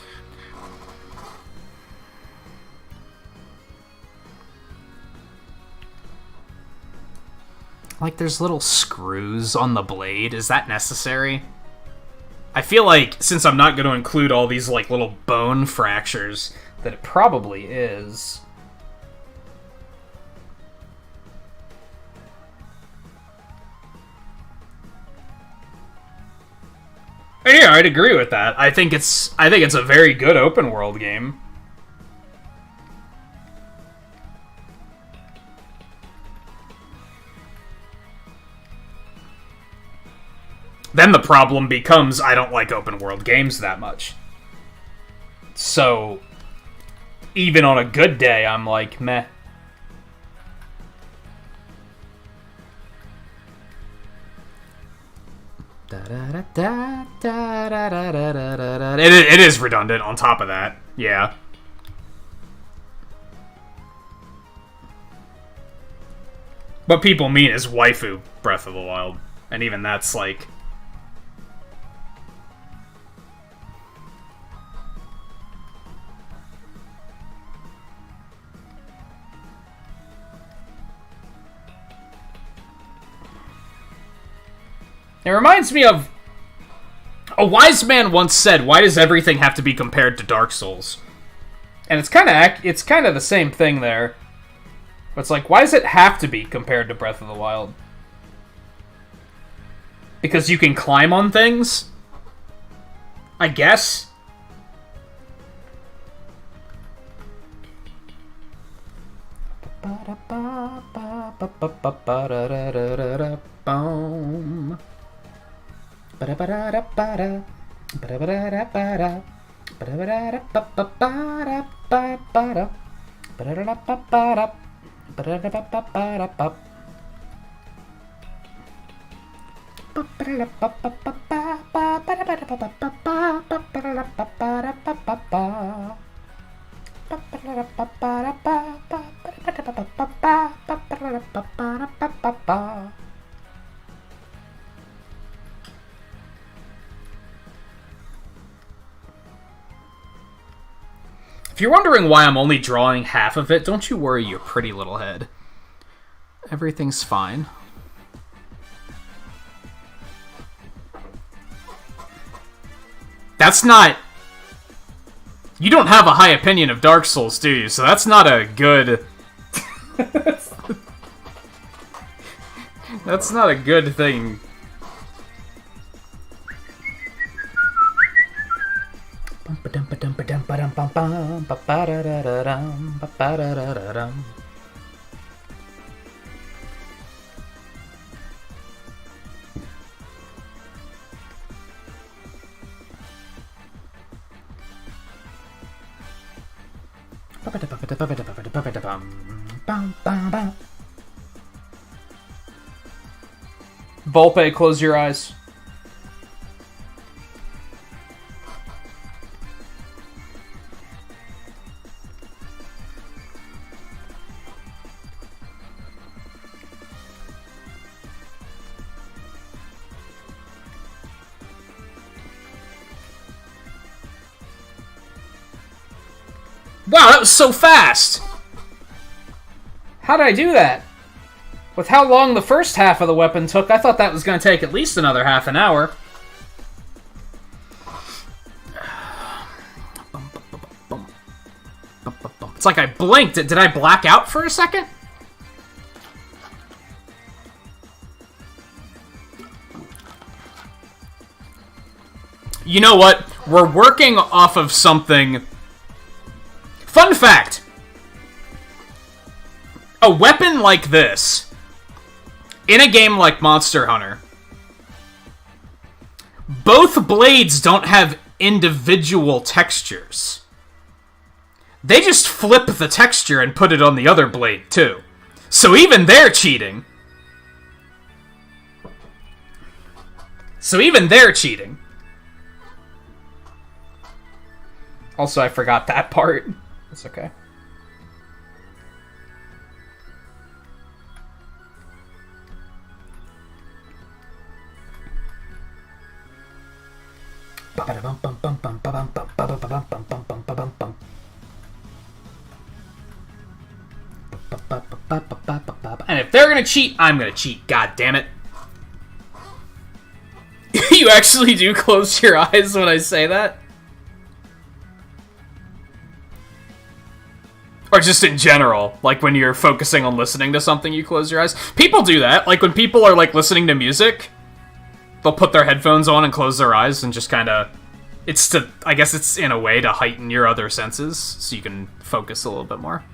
Like, there's little screws on the blade. Is that necessary? I feel like, since I'm not going to include all these, like, little bone fractures, that it probably is. Yeah, I'd agree with that. I think it's a very good open world game. Then the problem becomes I don't like open world games that much. So, even on a good day, I'm like, meh. It is redundant on top of that. Yeah. What people mean is waifu Breath of the Wild. And even that's like... It reminds me of... A wise man once said, why does everything have to be compared to Dark Souls? And it's kind of the same thing there. But it's like, why does it have to be compared to Breath of the Wild? Because you can climb on things? I guess? If you're wondering why I'm only drawing half of it, don't you worry your pretty little head. Everything's fine. That's not... You don't have a high opinion of Dark Souls, do you? So that's not a good... That's not a good thing. Volpe, close your eyes. Wow, that was so fast! How did I do that? With how long the first half of the weapon took, I thought that was going to take at least another half an hour. It's like I blinked. Did I black out for a second? You know what? We're working off of something... Fun fact! A weapon like this, in a game like Monster Hunter, both blades don't have individual textures. They just flip the texture and put it on the other blade, too. So even they're cheating. Also, I forgot that part. It's okay. And if they're gonna cheat, I'm gonna cheat. God damn it. You actually do close your eyes when I say that? Or just in general, like when you're focusing on listening to something, you close your eyes? People do that. Like when people are like listening to music, they'll put their headphones on and close their eyes and just kind of... It's to... I guess it's in a way to heighten your other senses, so you can focus a little bit more.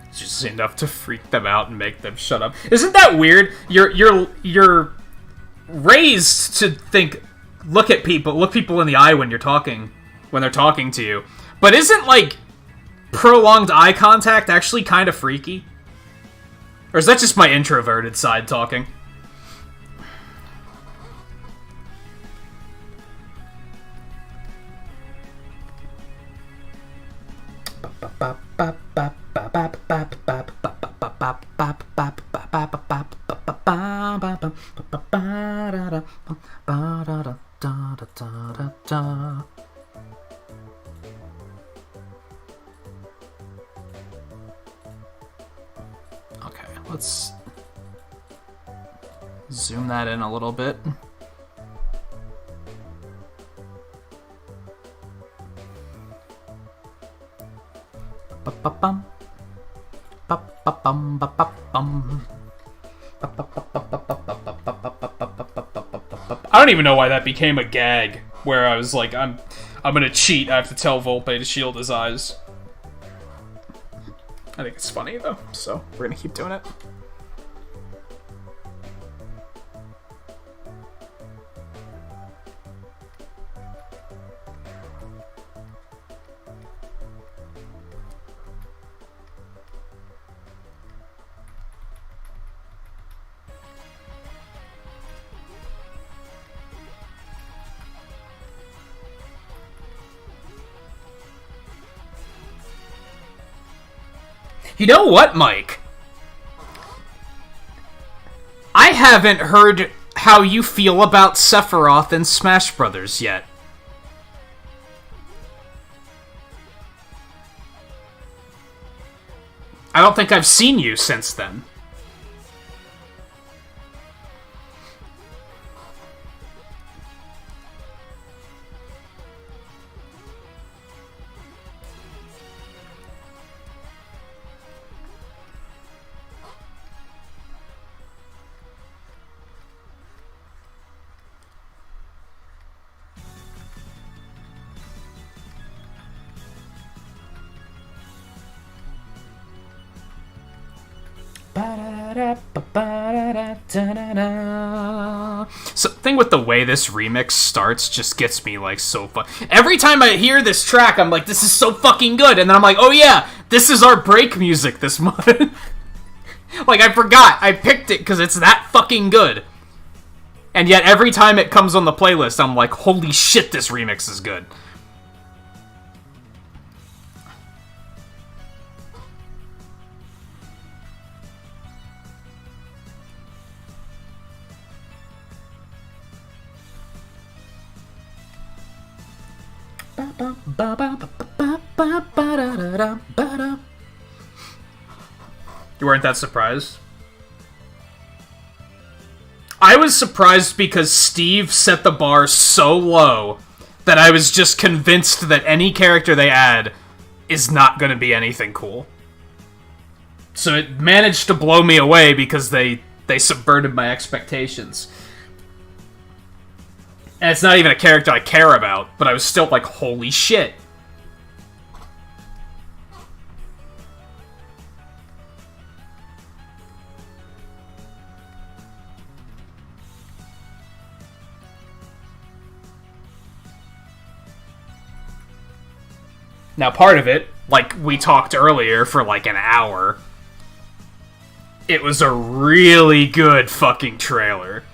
It's just enough to freak them out and make them shut up. Isn't that weird? You're raised to think, look people in the eye when they're talking to you. But isn't like prolonged eye contact actually kind of freaky? Or is that just my introverted side talking? Okay, let's zoom that in a little bit. I don't even know why that became a gag, where I was like, I'm gonna cheat, I have to tell Volpe to shield his eyes. I think it's funny, though, so we're gonna keep doing it. You know what, Mike? I haven't heard how you feel about Sephiroth in Smash Brothers yet. I don't think I've seen you since then. Something with the way this remix starts just gets me like so fun. Every time I hear this track, I'm like, this is so fucking good. And then I'm like, oh yeah, this is our break music this month. Like, I forgot. I picked it because it's that fucking good. And yet every time it comes on the playlist, I'm like, holy shit, this remix is good. You weren't that surprised? I was surprised because Steve set the bar so low that I was just convinced that any character they add is not going to be anything cool. So it managed to blow me away because they subverted my expectations. And it's not even a character I care about, but I was still like, holy shit. Now, part of it, like we talked earlier for like an hour, it was a really good fucking trailer.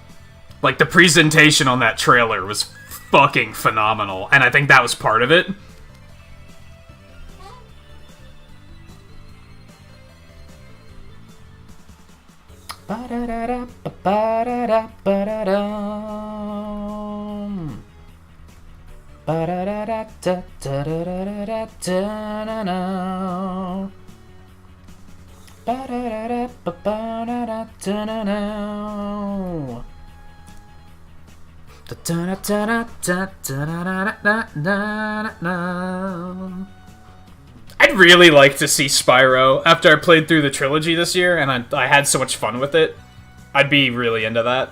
Like, the presentation on that trailer was fucking phenomenal, and I think that was part of it. Ba-da-da-da-ba-ba-da-da-ba-da-dum. Ba-da-da-da-da-da-da-da-da-da. Ba-da-da-da-ba-ba-da-da-da-da-da. Da-da-da-da-da-da-da-da-da-da. I'd really like to see Spyro after I played through the trilogy this year, and I had so much fun with it. I'd be really into that.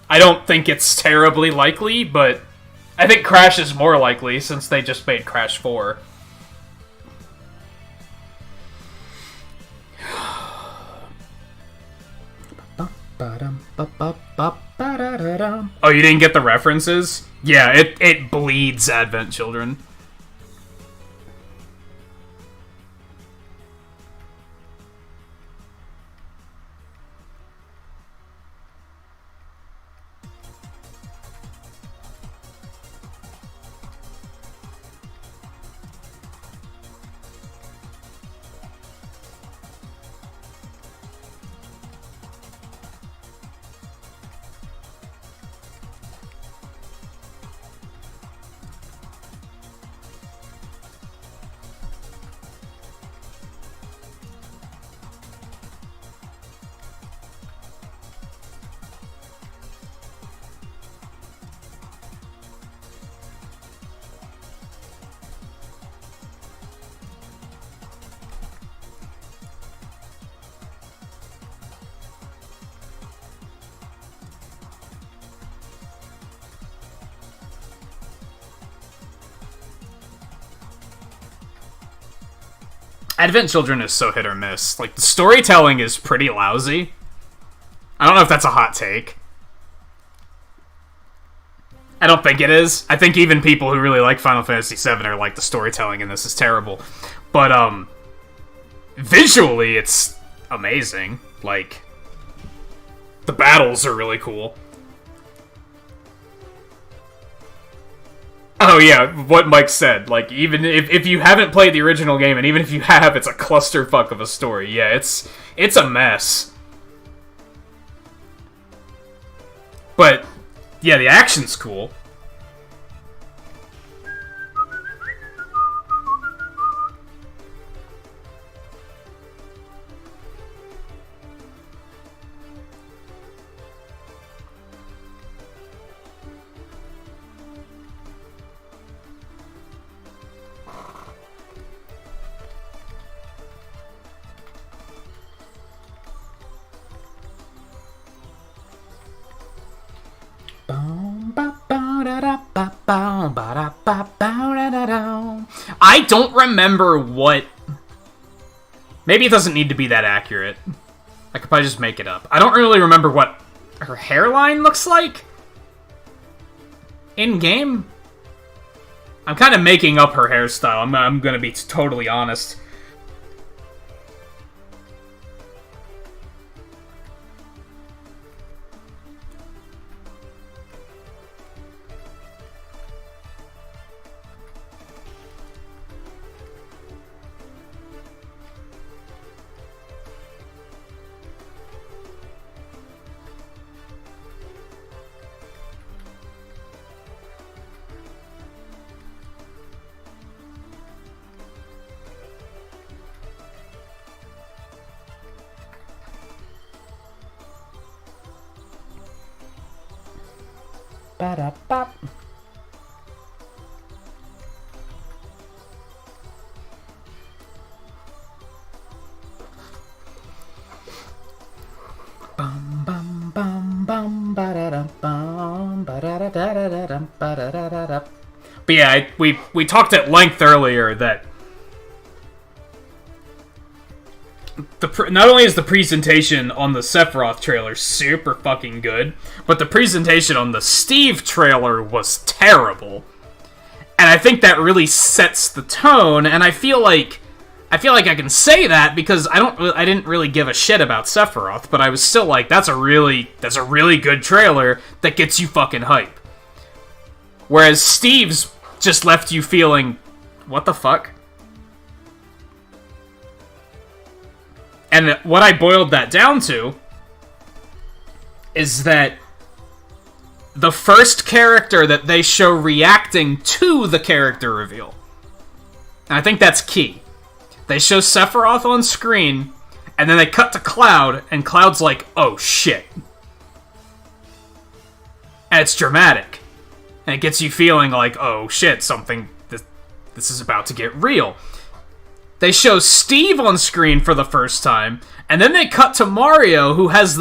I don't think it's terribly likely, but I think Crash is more likely since they just made Crash 4. Oh, you didn't get the references? Yeah, it bleeds Advent Children. Advent Children is so hit or miss. Like, the storytelling is pretty lousy. I don't know if that's a hot take. I don't think it is. I think even people who really like Final Fantasy VII are like, the storytelling in this is terrible. But, visually, it's amazing. Like, the battles are really cool. Oh yeah, what Mike said. Like, even if you haven't played the original game, and even if you have, it's a clusterfuck of a story. Yeah, it's a mess. But, yeah, the action's cool. I don't remember what... Maybe it doesn't need to be that accurate. I could probably just make it up. I don't really remember what her hairline looks like in-game. I'm kind of making up her hairstyle. I'm gonna be totally honest. Ba-da-bop. Bum bum bum bum ba-da-dum bum ba-da-da-da-da-dum ba-da-da-da-da. But yeah, we talked at length earlier that not only is the presentation on the Sephiroth trailer super fucking good, but the presentation on the Steve trailer was terrible. And I think that really sets the tone, and I feel like I can say that because I didn't really give a shit about Sephiroth, but I was still like, that's a really good trailer that gets you fucking hype. Whereas Steve's just left you feeling, what the fuck? And what I boiled that down to is that the first character that they show reacting to the character reveal. And I think that's key. They show Sephiroth on screen, and then they cut to Cloud, and Cloud's like, oh shit. And it's dramatic. And it gets you feeling like, oh shit, this is about to get real. They show Steve on screen for the first time, and then they cut to Mario, who has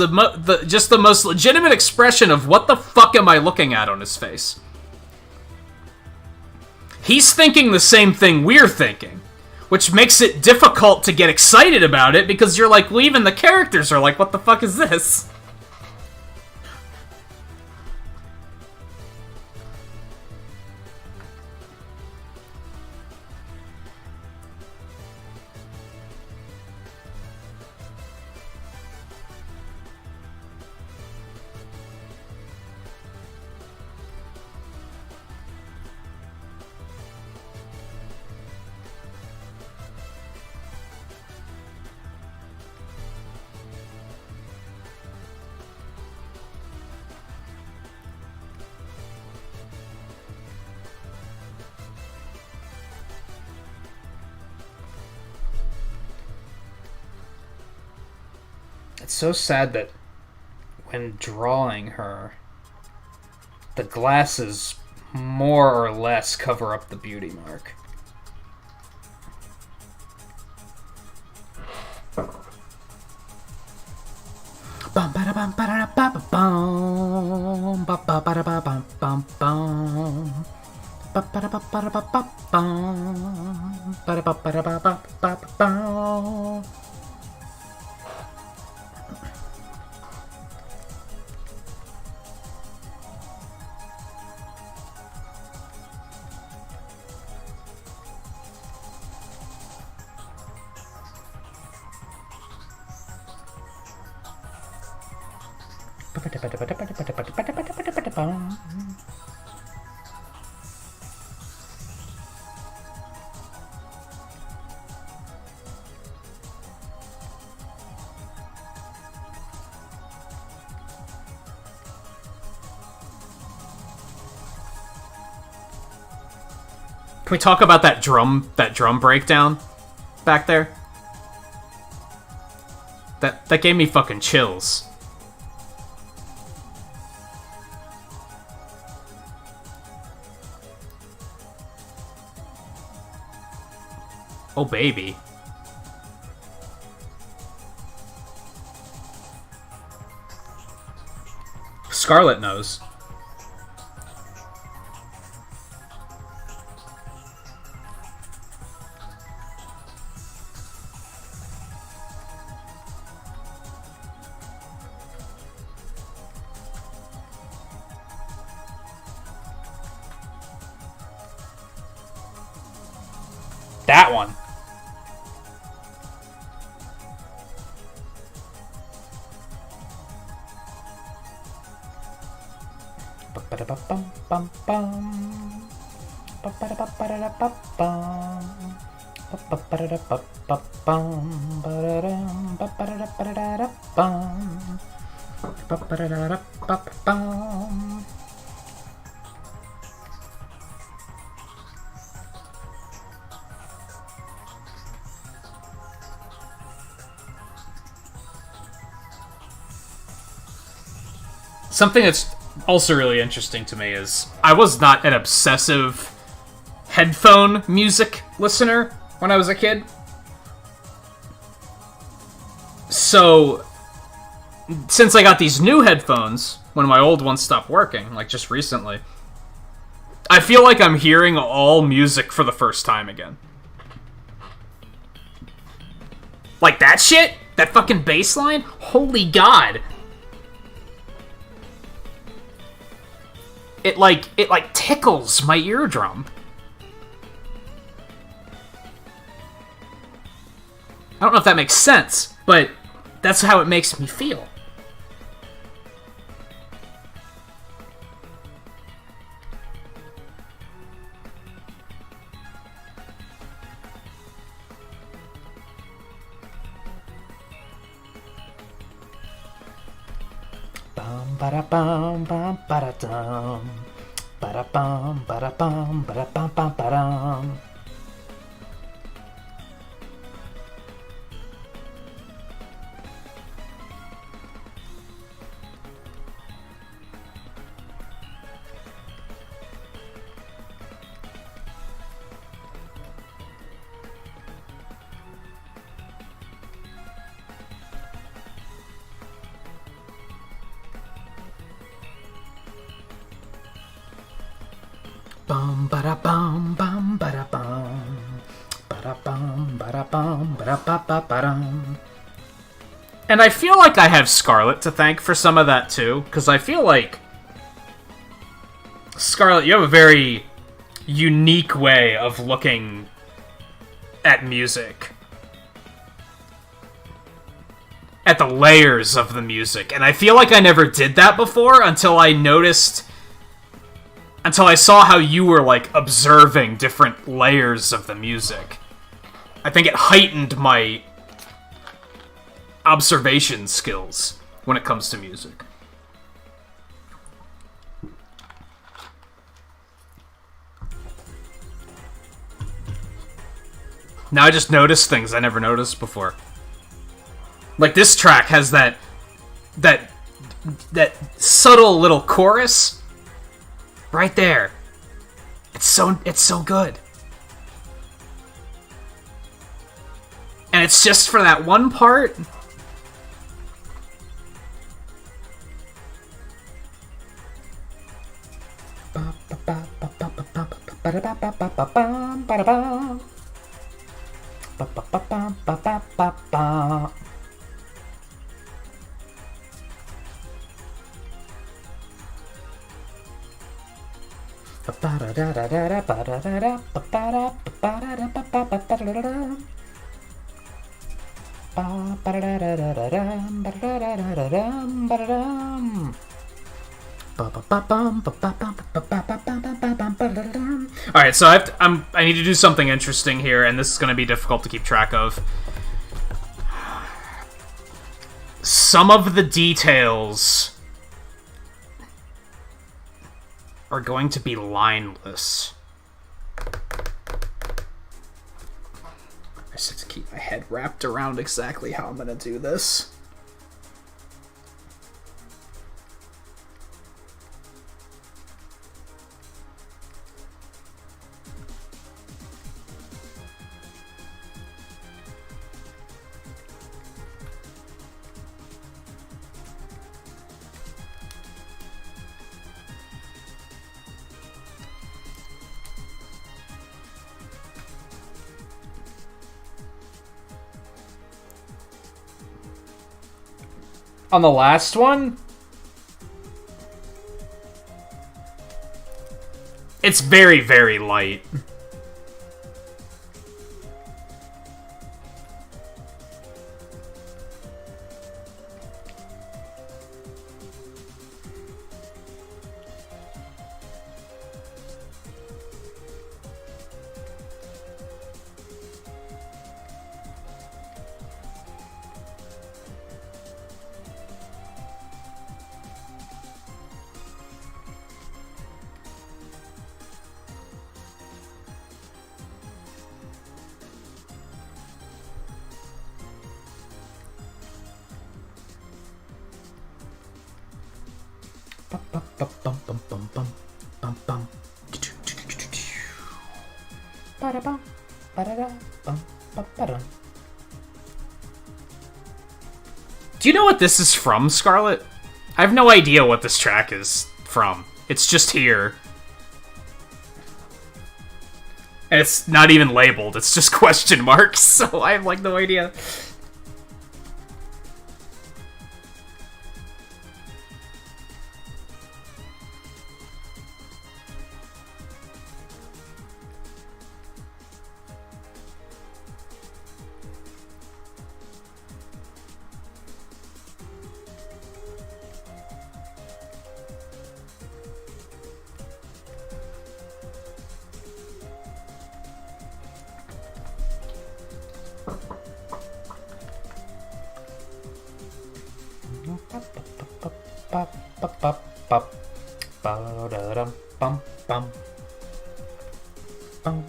just the most legitimate expression of what the fuck am I looking at on his face. He's thinking the same thing we're thinking, which makes it difficult to get excited about it, because you're like, well, even the characters are like, what the fuck is this? It's so sad that when drawing her, the glasses more or less cover up the beauty mark. Bum ba da bum ba da ba ba bum ba ba ba da ba bum bum bum ba ba da ba ba da ba ba bum ba da ba ba da ba ba ba bum. Can we talk about that drum breakdown back there? That gave me fucking chills. Oh, baby. Scarlet knows. That one. Something that's also really interesting to me is I was not an obsessive headphone music listener when I was a kid. So, since I got these new headphones, when my old ones stopped working, like just recently, I feel like I'm hearing all music for the first time again. Like that shit? That fucking bass line? Holy God. It tickles my eardrum. I don't know if that makes sense, but that's how it makes me feel. Bum ba da bum bum ba da dum. Ba da bum ba da bum ba da bum bum ba dum. Bum ba da bum bum ba da bum. Ba da bum ba da bum ba da ba ba ba dum. And I feel like I have Scarlet to thank for some of that too, because I feel like Scarlet, you have a very unique way of looking at music. At the layers of the music. And I feel like I never did that before until I saw how you were, like, observing different layers of the music. I think it heightened my observation skills when it comes to music. Now I just notice things I never noticed before. Like, this track has that subtle little chorus right there. It's so good. And it's just for that one part. Alright, so I need to do something interesting here, and this is going to be difficult to keep track of. Some of the details are going to be lineless. I just have to keep my head wrapped around exactly how I'm going to do this. On the last one, it's very, very light. Do you know what this is from, Scarlet? I have no idea what this track is from. It's just here. And it's not even labeled, it's just question marks, so I have, like, no idea. Ba-dum, bum, bum. Bum.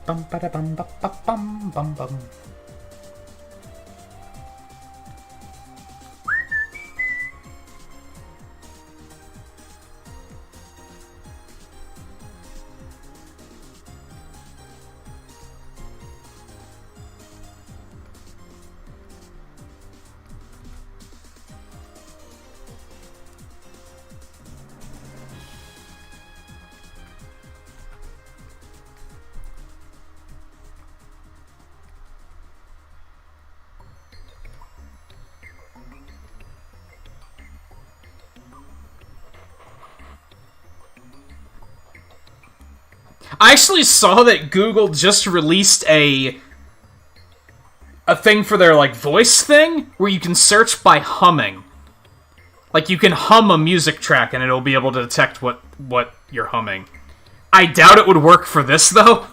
Bum, ba-da-bum, ba-ba-bum, bum, bum. I actually saw that Google just released a thing for their, like, voice thing, where you can search by humming. Like, you can hum a music track, and it'll be able to detect what you're humming. I doubt it would work for this, though.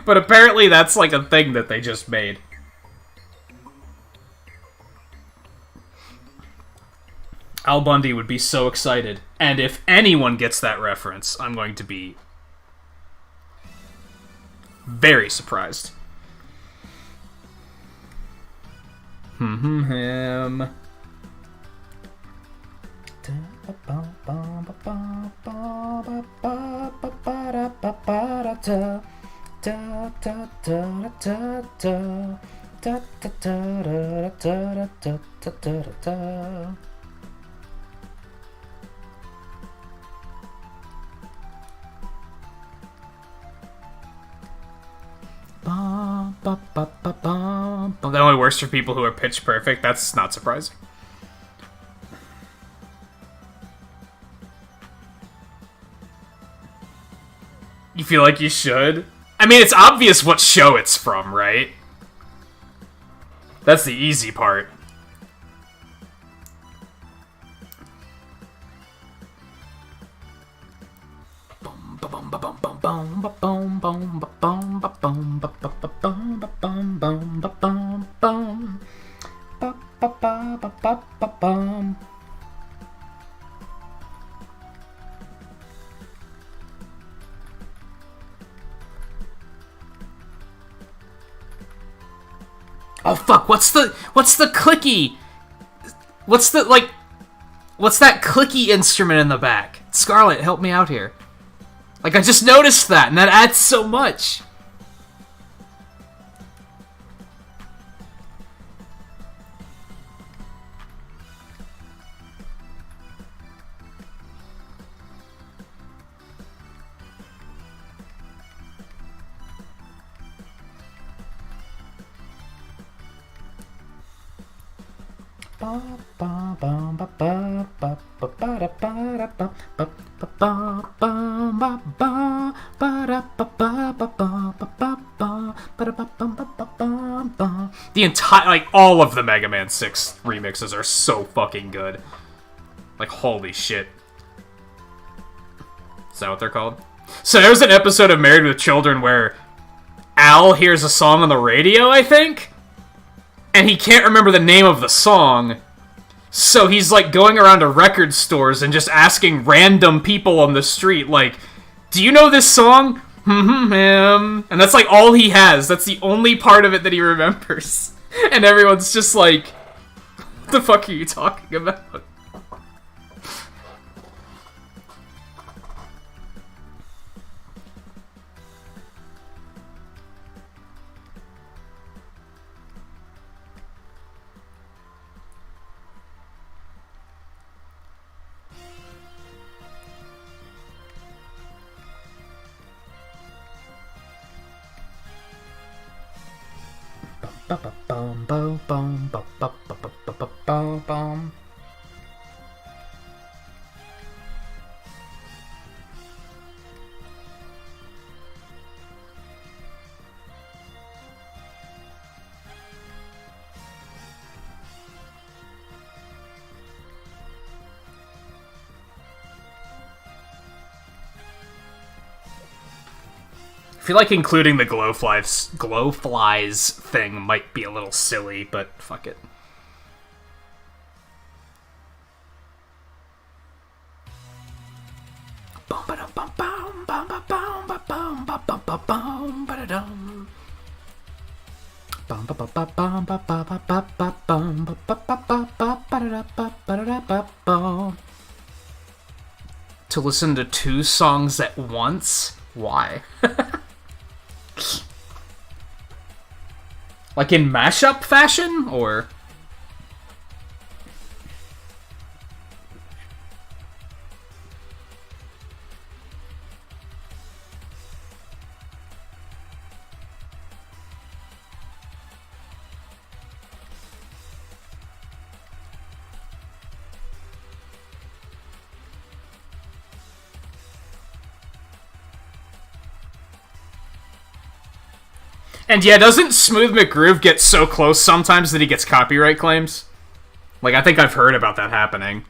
But apparently that's, like, a thing that they just made. Al Bundy would be so excited. And if anyone gets that reference, I'm going to be very surprised. Him. That only works for people who are pitch perfect. That's not surprising. You feel like you should? I mean, it's obvious what show it's from, right? That's the easy part. Oh fuck, what's the clicky? What's that clicky instrument in the back? Scarlet, help me out here. Like, I just noticed that, and that adds so much. The entire, like, all of the Mega Man 6 remixes are so fucking good. Like, holy shit. Is that what they're called? So there was an episode of Married with Children where Al hears a song on the radio, I think? And he can't remember the name of the song. So he's, like, going around to record stores and just asking random people on the street, like, do you know this song? And that's, like, all he has. That's the only part of it that he remembers. And everyone's just like, what the fuck are you talking about? I feel like including the glowflies thing might be a little silly, but fuck it. To listen to two songs at once? Why? Like in mashup fashion, or? And yeah, doesn't Smooth McGroove get so close sometimes that he gets copyright claims? Like, I think I've heard about that happening.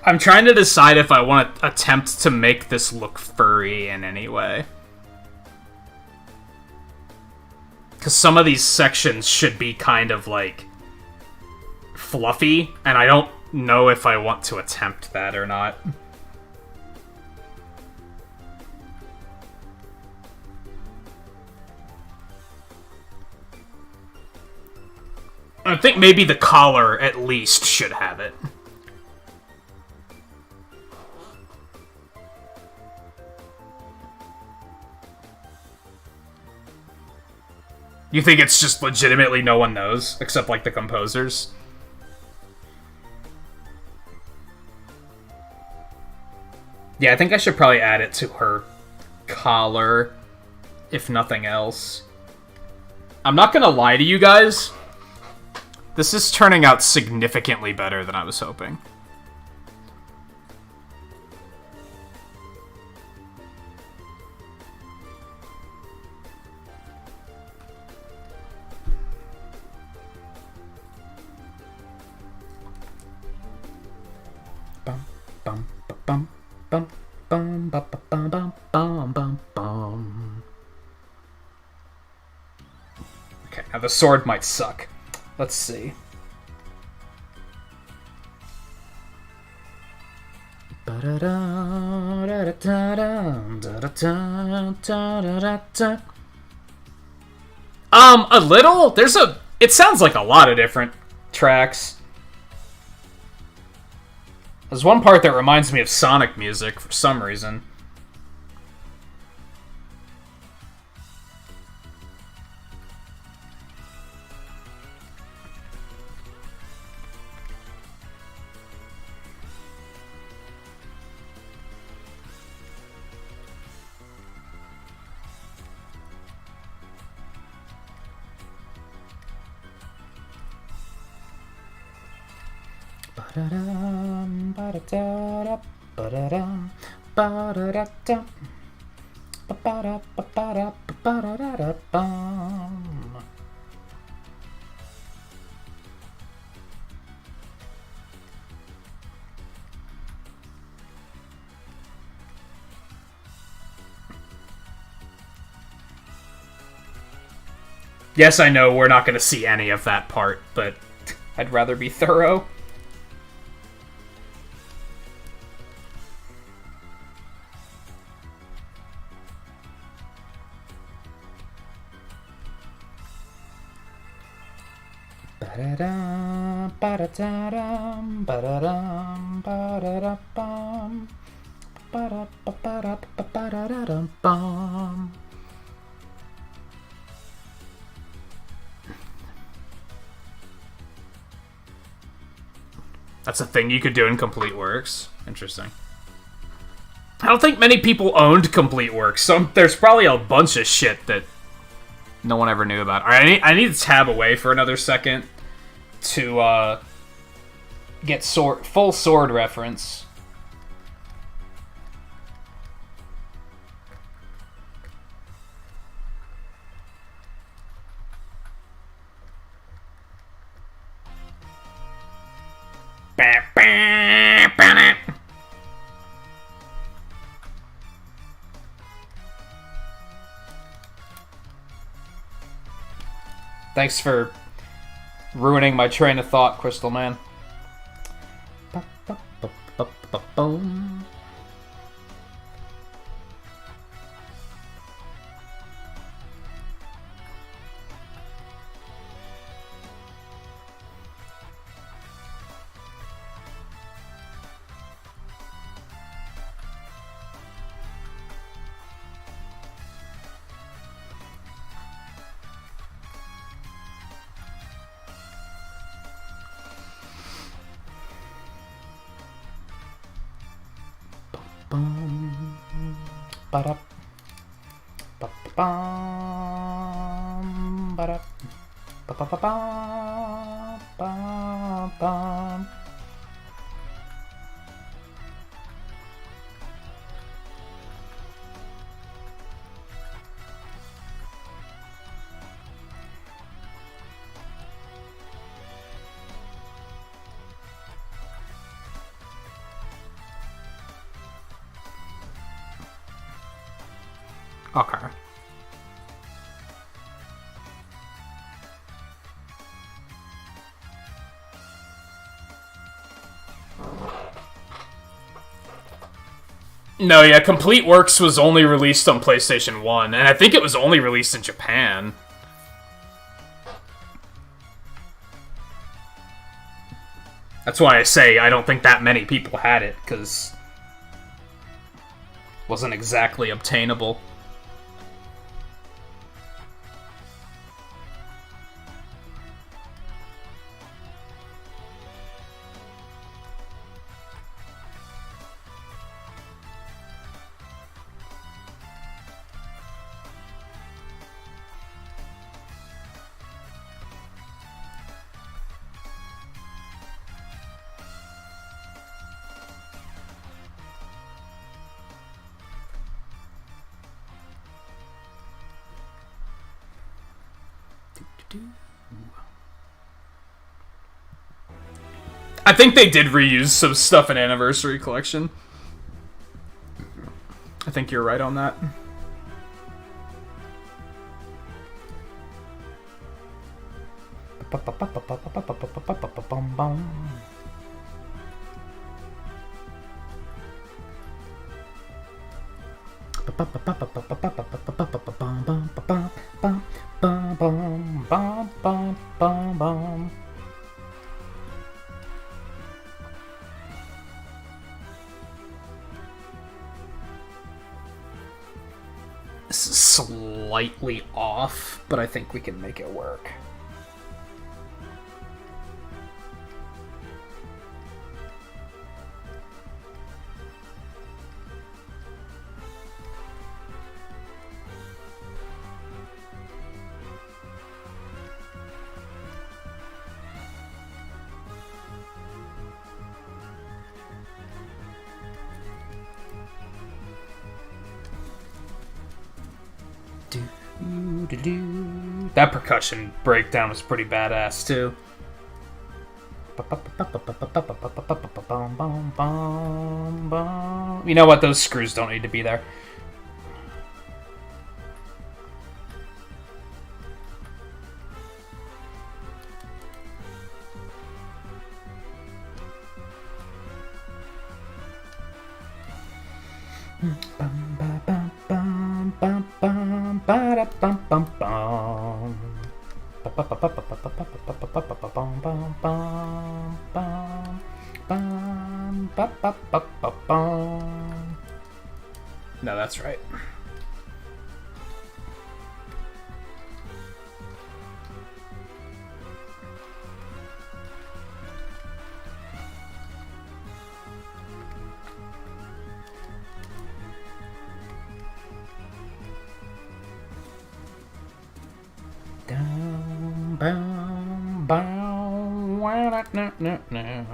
I'm trying to decide if I want to attempt to make this look furry in any way. Because some of these sections should be kind of, like, fluffy, and I don't know if I want to attempt that or not. I think maybe the collar, at least, should have it. You think it's just legitimately no one knows, except, like, the composers? Yeah, I think I should probably add it to her collar, if nothing else. I'm not gonna lie to you guys. This is turning out significantly better than I was hoping. Okay, now the sword might suck. Let's see. A little? It sounds like a lot of different tracks. There's one part that reminds me of Sonic music for some reason. Yes, I know we're not going to see any of that part, but I'd rather be thorough. Ba-da-dum, ba-da-da-dum, ba-da-dum, ba-da-da-bum, ba-da-ba-ba-da-ba-ba-da-da-dum-bum. That's a thing you could do in Complete Works. Interesting. I don't think many people owned Complete Works. There's probably a bunch of shit that no one ever knew about. All right, I need to tab away for another second to get full sword reference. Thanks for ruining my train of thought, Crystal Man. Ba-ba-ba-ba-ba-boom. Ba-da. Ba-ba-bum. Ba-da. Ba-ba-ba-bum. Ba-bum. Okay. No, yeah, Complete Works was only released on PlayStation 1, and I think it was only released in Japan. That's why I say I don't think that many people had it, because it wasn't exactly obtainable. I think they did reuse some stuff in Anniversary Collection. I think you're right on that. This is slightly off, but I think we can make it work. That percussion breakdown was pretty badass too. You know what? Those screws don't need to be there. No, that's right. Down, bow, bow, wow, no, no, no.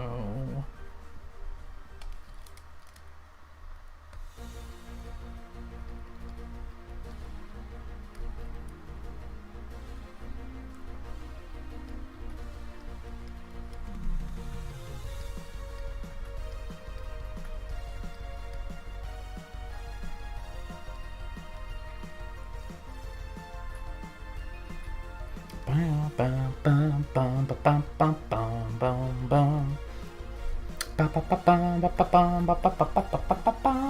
Bum, bum, bum, bum, bum, bum, bum, bum, bum. Ba, ba, ba, bum, ba, ba, bum, ba, ba, ba, ba, ba, ba, ba, bum.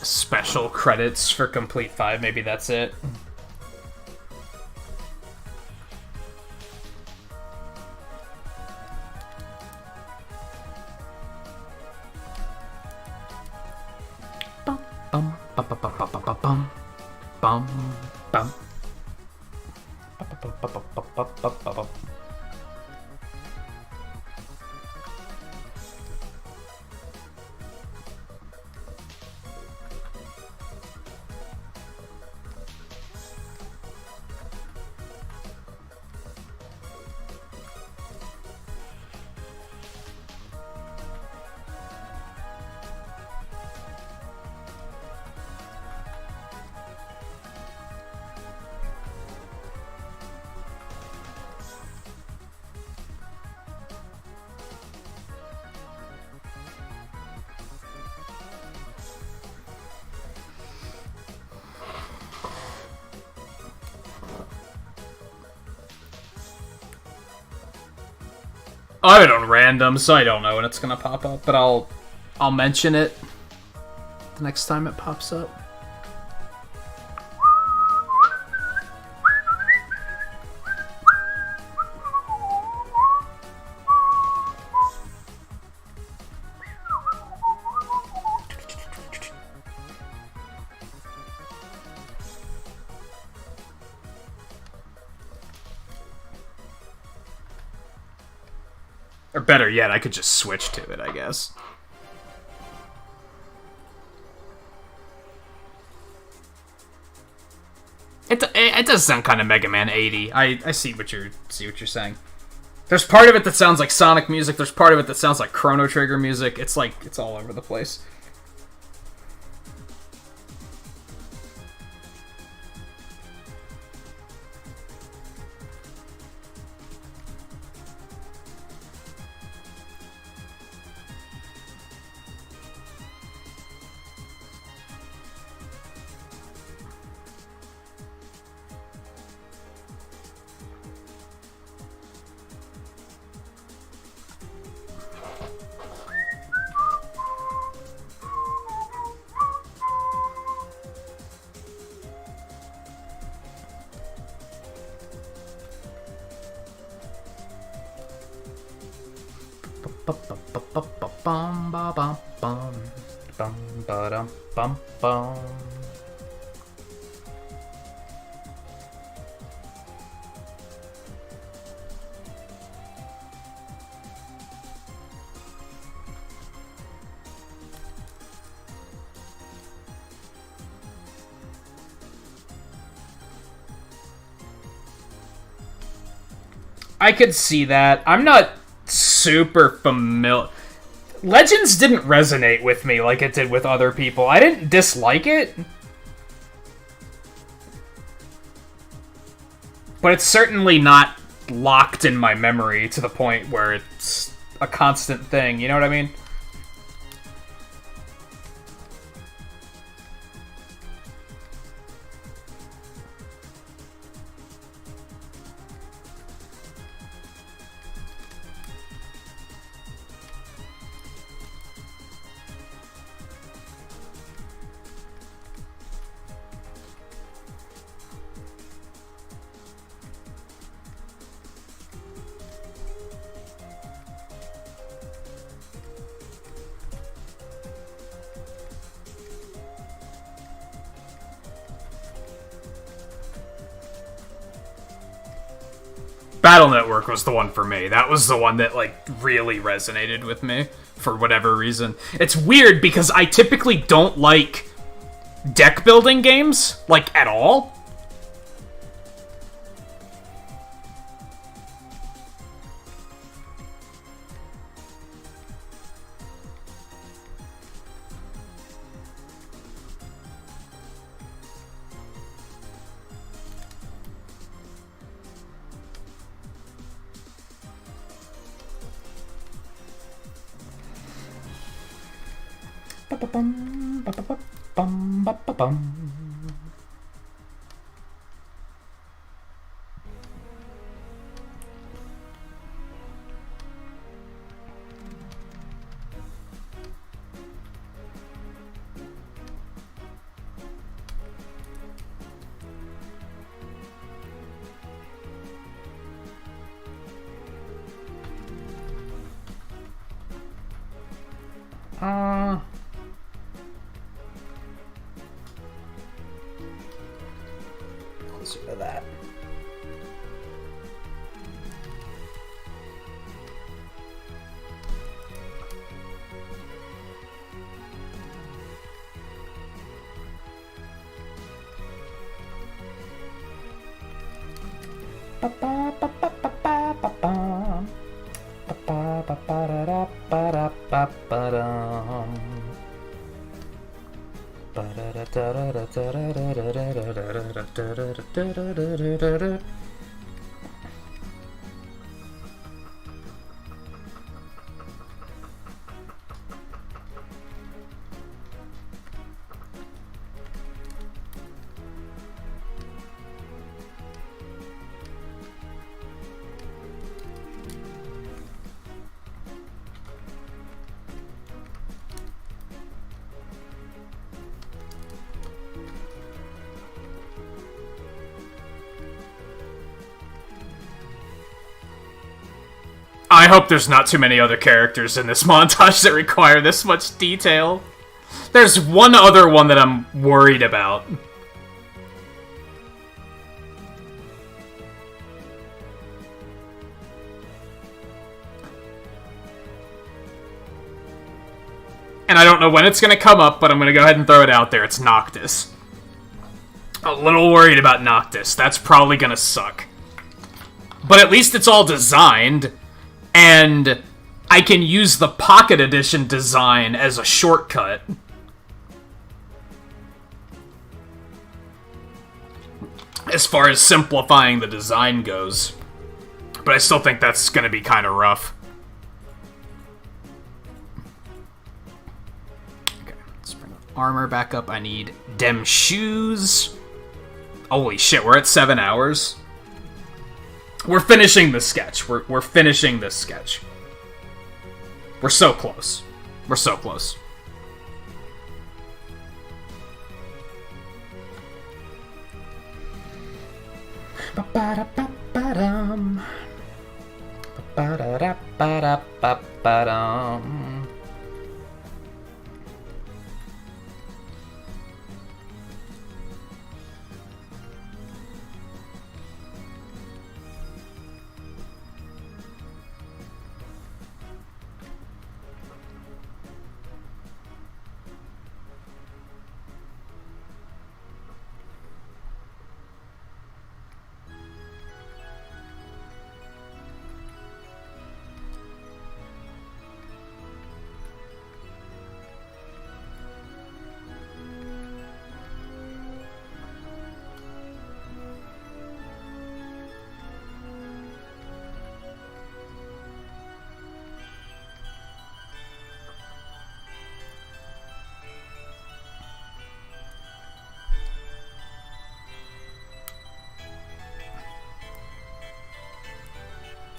Special credits for Complete 5, maybe that's it. Bum, bum, ba, ba, ba, ba, ba, ba, bum. Bum, bum. Ba, ba, ba, ba, ba, ba, ba, ba, ba. I have it on random, so I don't know when it's gonna pop up, but I'll mention it the next time it pops up. Or better yet, I could just switch to it, I guess. It does sound kind of Mega Man 80. I see what you're saying. There's part of it that sounds like Sonic music. There's part of it that sounds like Chrono Trigger music. It's like it's all over the place. Bum, ba, bum, bum. Bum, ba, dum, bum, bum. I could see that. I'm not super familiar. Legends didn't resonate with me like it did with other people. I didn't dislike it, but it's certainly not locked in my memory to the point where it's a constant thing, you know what I mean? Battle Network was the one for me. That was the one that, like, really resonated with me for whatever reason. It's weird because I typically don't like deck building games, like, at all. Closer to that. I hope there's not too many other characters in this montage that require this much detail. There's one other one that I'm worried about. And I don't know when it's going to come up, but I'm going to go ahead and throw it out there. It's Noctis. A little worried about Noctis. That's probably going to suck. But at least it's all designed, and I can use the Pocket Edition design as a shortcut. As far as simplifying the design goes. But I still think that's going to be kind of rough. Okay, let's bring armor back up. I need dem shoes. Holy shit, we're at 7 hours. We're finishing the sketch. We're finishing this sketch. We're so close. We're so close. Ba-ba-da-ba-ba-dum. Ba-ba-da-da-ba-da-ba-ba-dum.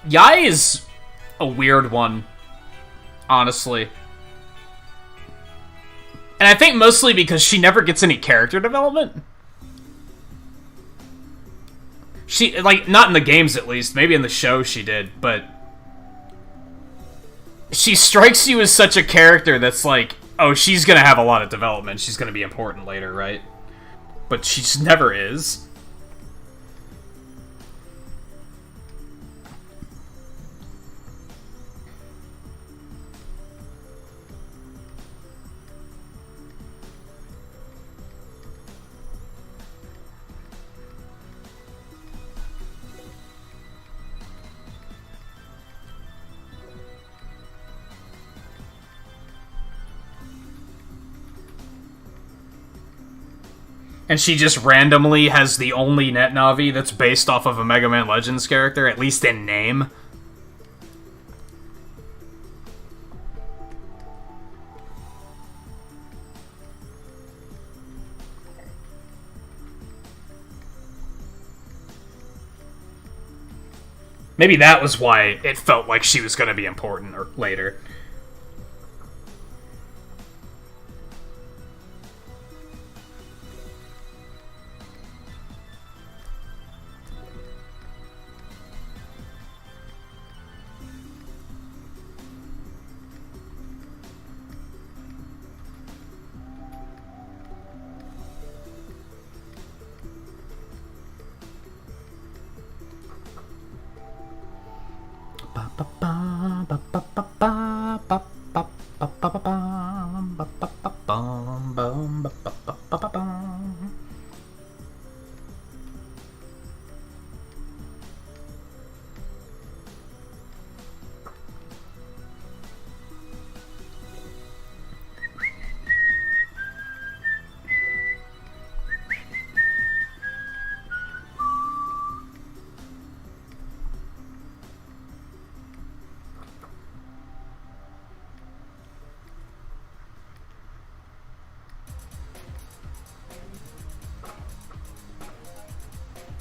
Yai is a weird one, honestly. And I think mostly because she never gets any character development. She, like, not in the games at least, maybe in the show she did, but she strikes you as such a character that's like, oh, she's gonna have a lot of development, she's gonna be important later, right? But she just never is. And she just randomly has the only net Navi that's based off of a Mega Man Legends character, at least in name. Maybe that was why it felt like she was going to be important or later.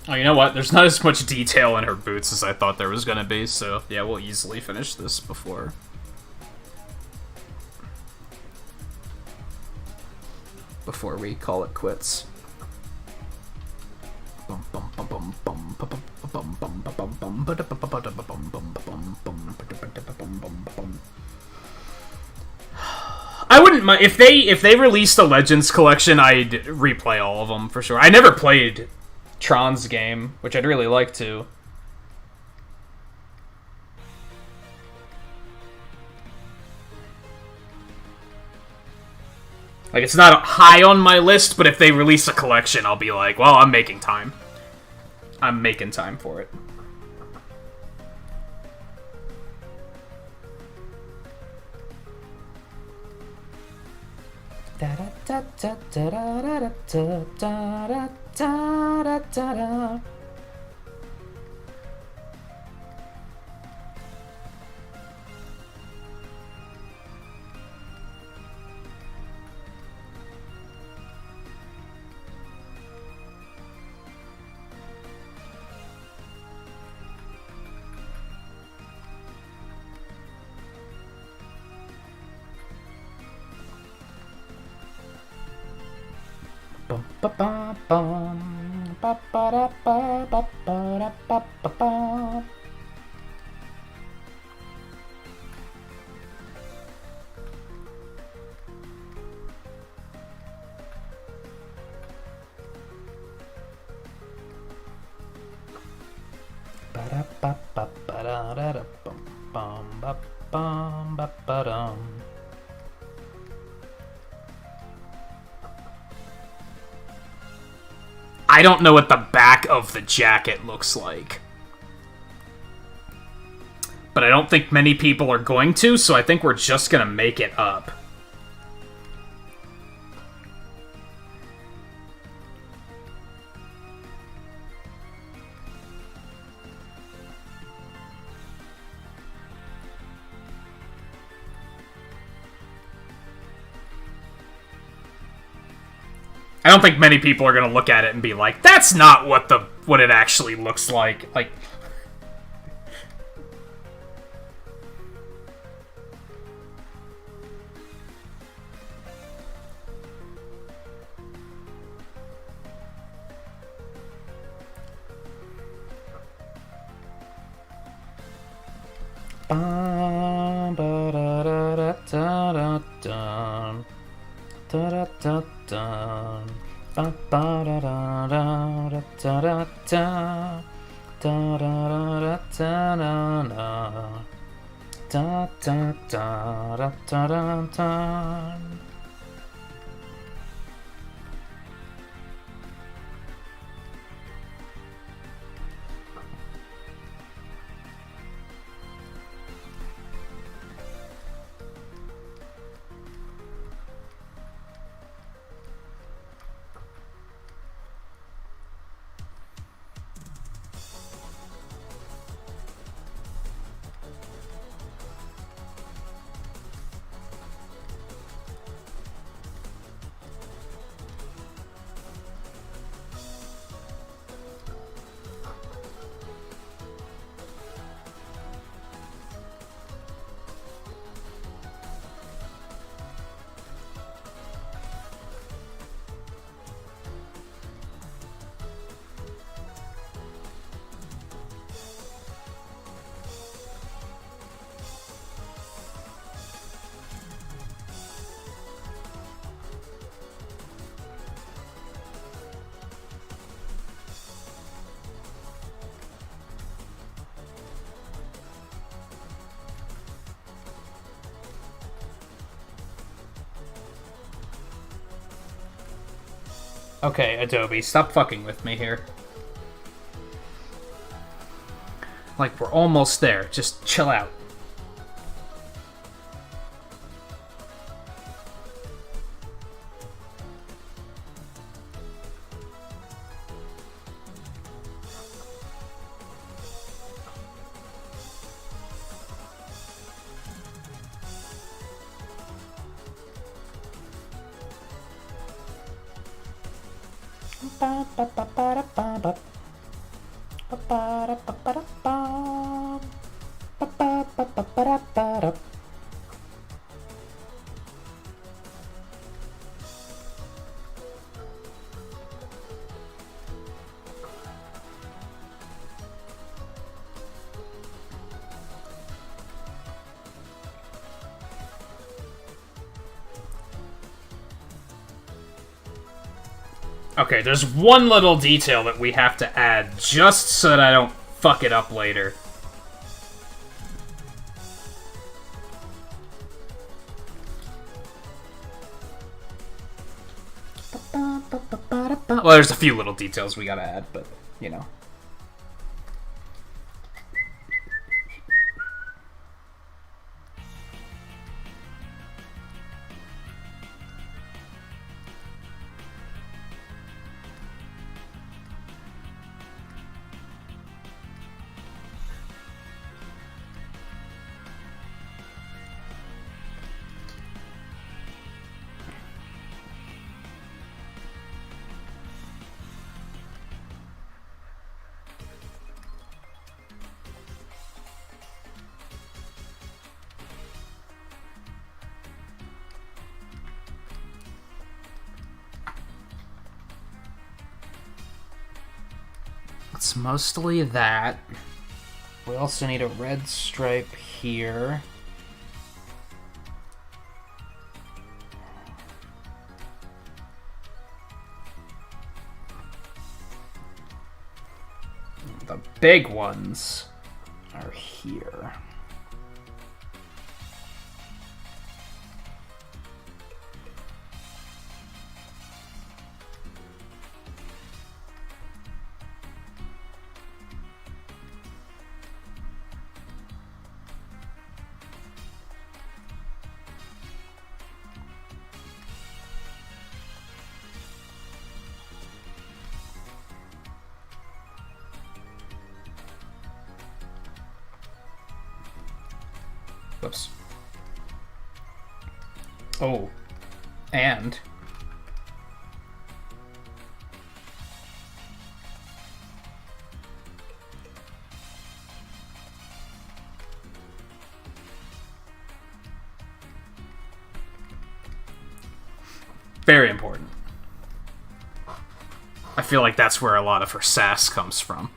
Oh, you know what? There's not as much detail in her boots as I thought there was gonna be, so yeah, we'll easily finish this before we call it quits. I wouldn't mind if they released a Legends collection. I'd replay all of them for sure. I never played Tron's game, which I'd really like to. Like, it's not high on my list, but if they release a collection, I'll be like, well, I'm making time. I'm making time for it. I don't know what the back of the jacket looks like. But I don't think many people are going to, so I think we're just gonna make it up. I don't think many people are gonna look at it and be like, "That's not what it actually looks like." Like, dun. Da da da dun. Ba ba da da da da da da da. Da da da da da da. Da da da da da da da. Okay, Adobe, stop fucking with me here. Like, we're almost there. Just chill out. Okay, there's one little detail that we have to add just so that I don't fuck it up later. Well, there's a few little details we gotta add, but, you know. It's mostly that. We also need a red stripe here. The big ones are here. Whoops. Oh. And... very important. I feel like that's where a lot of her sass comes from.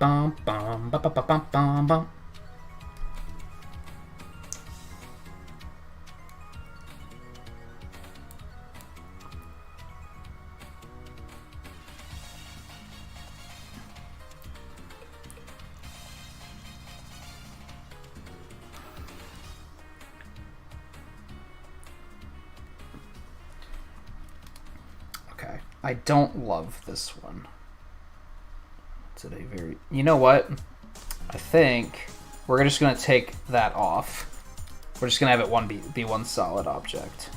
bum bum ba ba ba bum bum bum. Okay, I don't love this one. It's a very... You know what? I think we're just going to take that off. We're just going to have it be one solid object.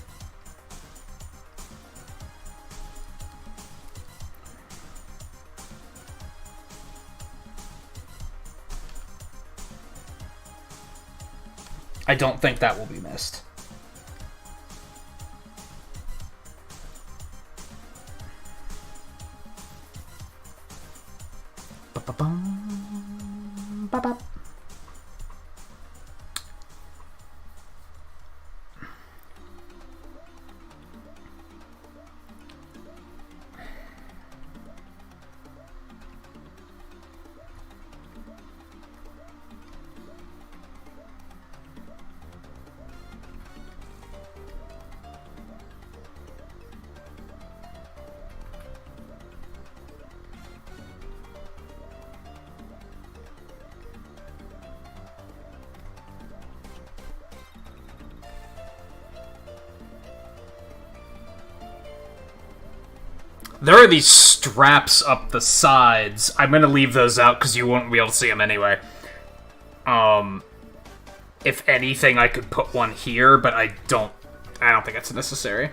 I don't think that will be missed. Ba-ba-bum, ba-ba. There are these straps up the sides. I'm gonna leave those out because you won't be able to see them anyway. If anything, I could put one here, but I don't think it's necessary.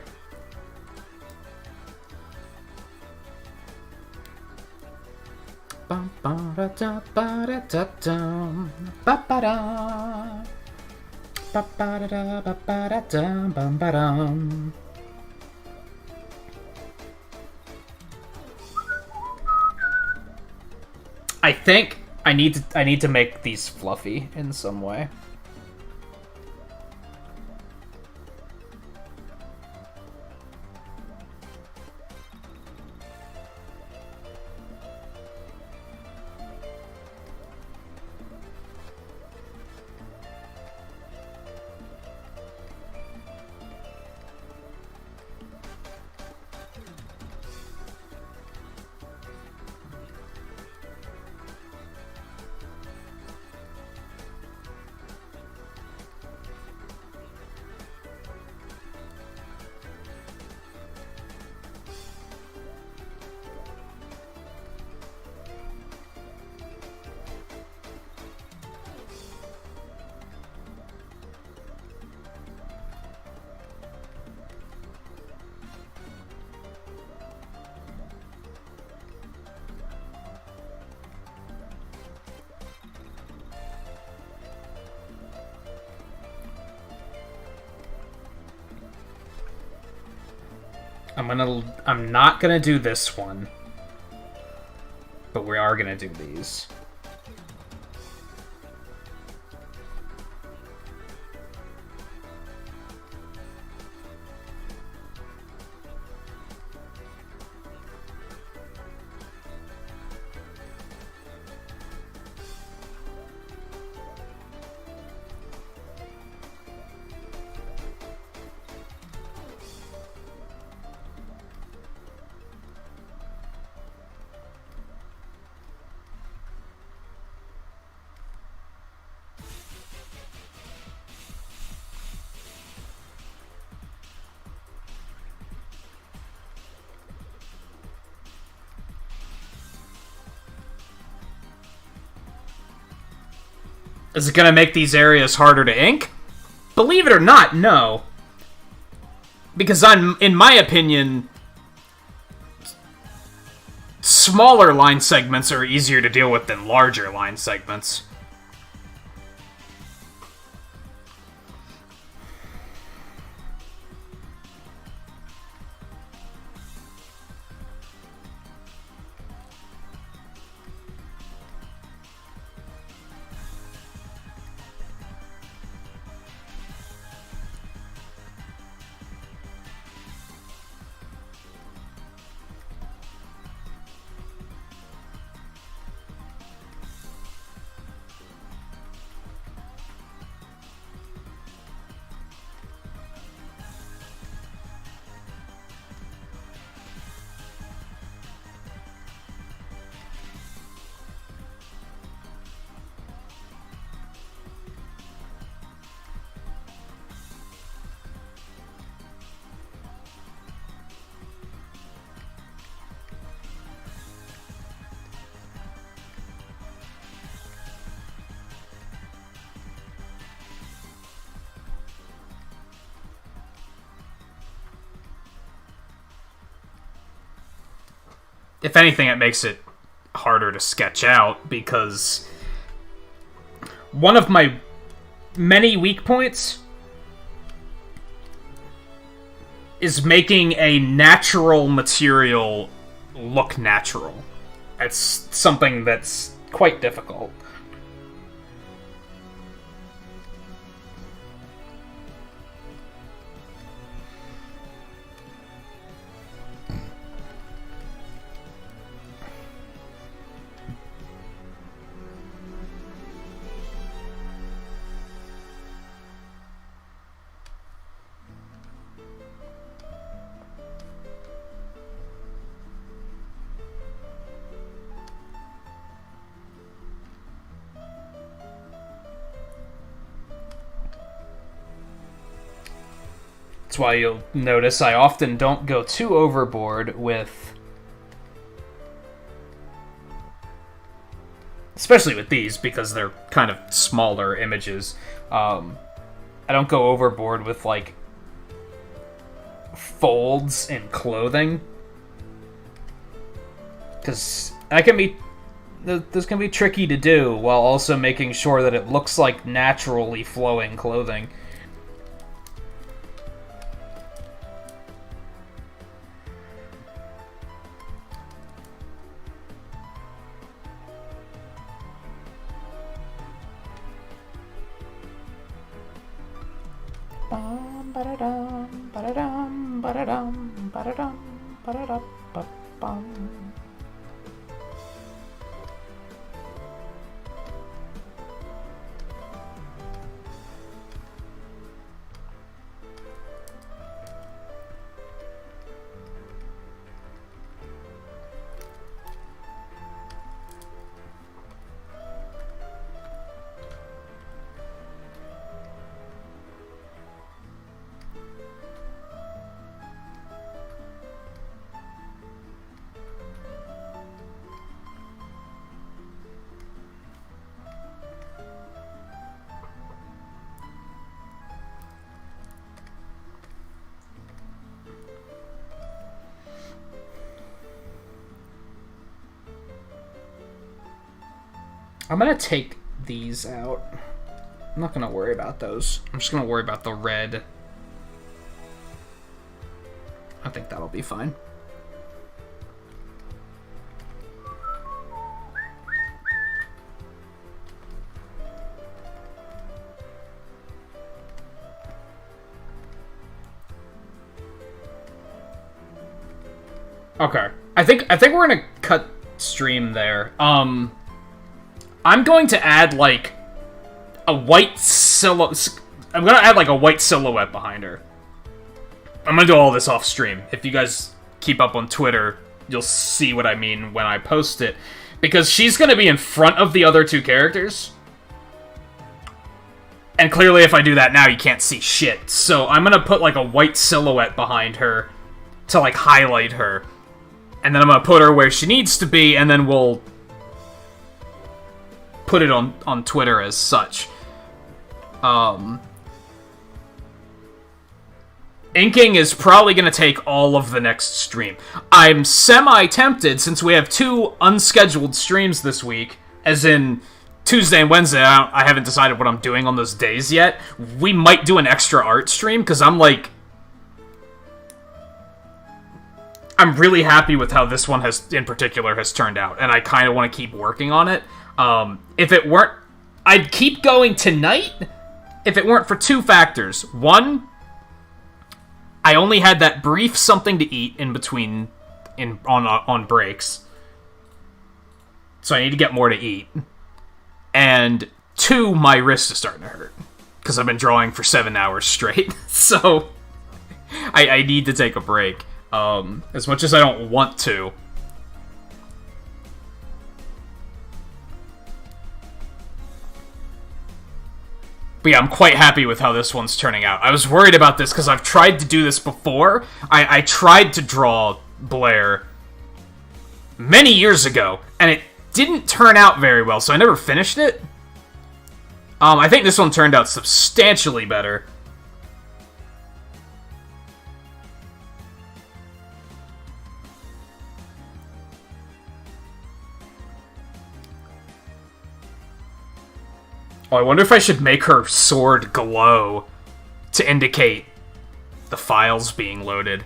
I think I need to make these fluffy in some way. I'm not gonna do this one, but we are gonna do these. Is it going to make these areas harder to ink? Believe it or not, no. Because in my opinion, smaller line segments are easier to deal with than larger line segments. if anything, it makes it harder to sketch out, because one of my many weak points is making a natural material look natural. It's something that's quite difficult. That's why you'll notice I often don't go too overboard with... especially with these, because they're kind of smaller images. I don't go overboard with, like, folds in clothing. Because that can be... this can be tricky to do, while also making sure that it looks like naturally flowing clothing. I'm gonna take these out. I'm not gonna worry about those. I'm just gonna worry about the red. I think that'll be fine. Okay. I think we're gonna cut stream there. I'm going to add, like, a white silhouette. I'm gonna add, like, a white silhouette behind her. I'm gonna do all this off stream. If you guys keep up on Twitter, you'll see what I mean when I post it. Because she's gonna be in front of the other two characters. And clearly if I do that now, you can't see shit. So I'm gonna put, like, a white silhouette behind her to, like, highlight her. And then I'm gonna put her where she needs to be, and then we'll put it on Twitter as such. Inking is probably going to take all of the next stream. I'm semi-tempted, since we have 2 unscheduled streams this week, as in Tuesday and Wednesday. I haven't decided what I'm doing on those days yet. We might do an extra art stream, because I'm really happy with how this one in particular has turned out, and I kind of want to keep working on it. If it weren't... I'd keep going tonight if it weren't for 2 factors. One, I only had that brief something to eat in between on breaks. So I need to get more to eat. And 2, my wrist is starting to hurt. Because I've been drawing for 7 hours straight. So I need to take a break. As much as I don't want to. But yeah, I'm quite happy with how this one's turning out. I was worried about this because I've tried to do this before. I tried to draw Blair many years ago, and it didn't turn out very well, so I never finished it. I think this one turned out substantially better. Oh, I wonder if I should make her sword glow to indicate the files being loaded.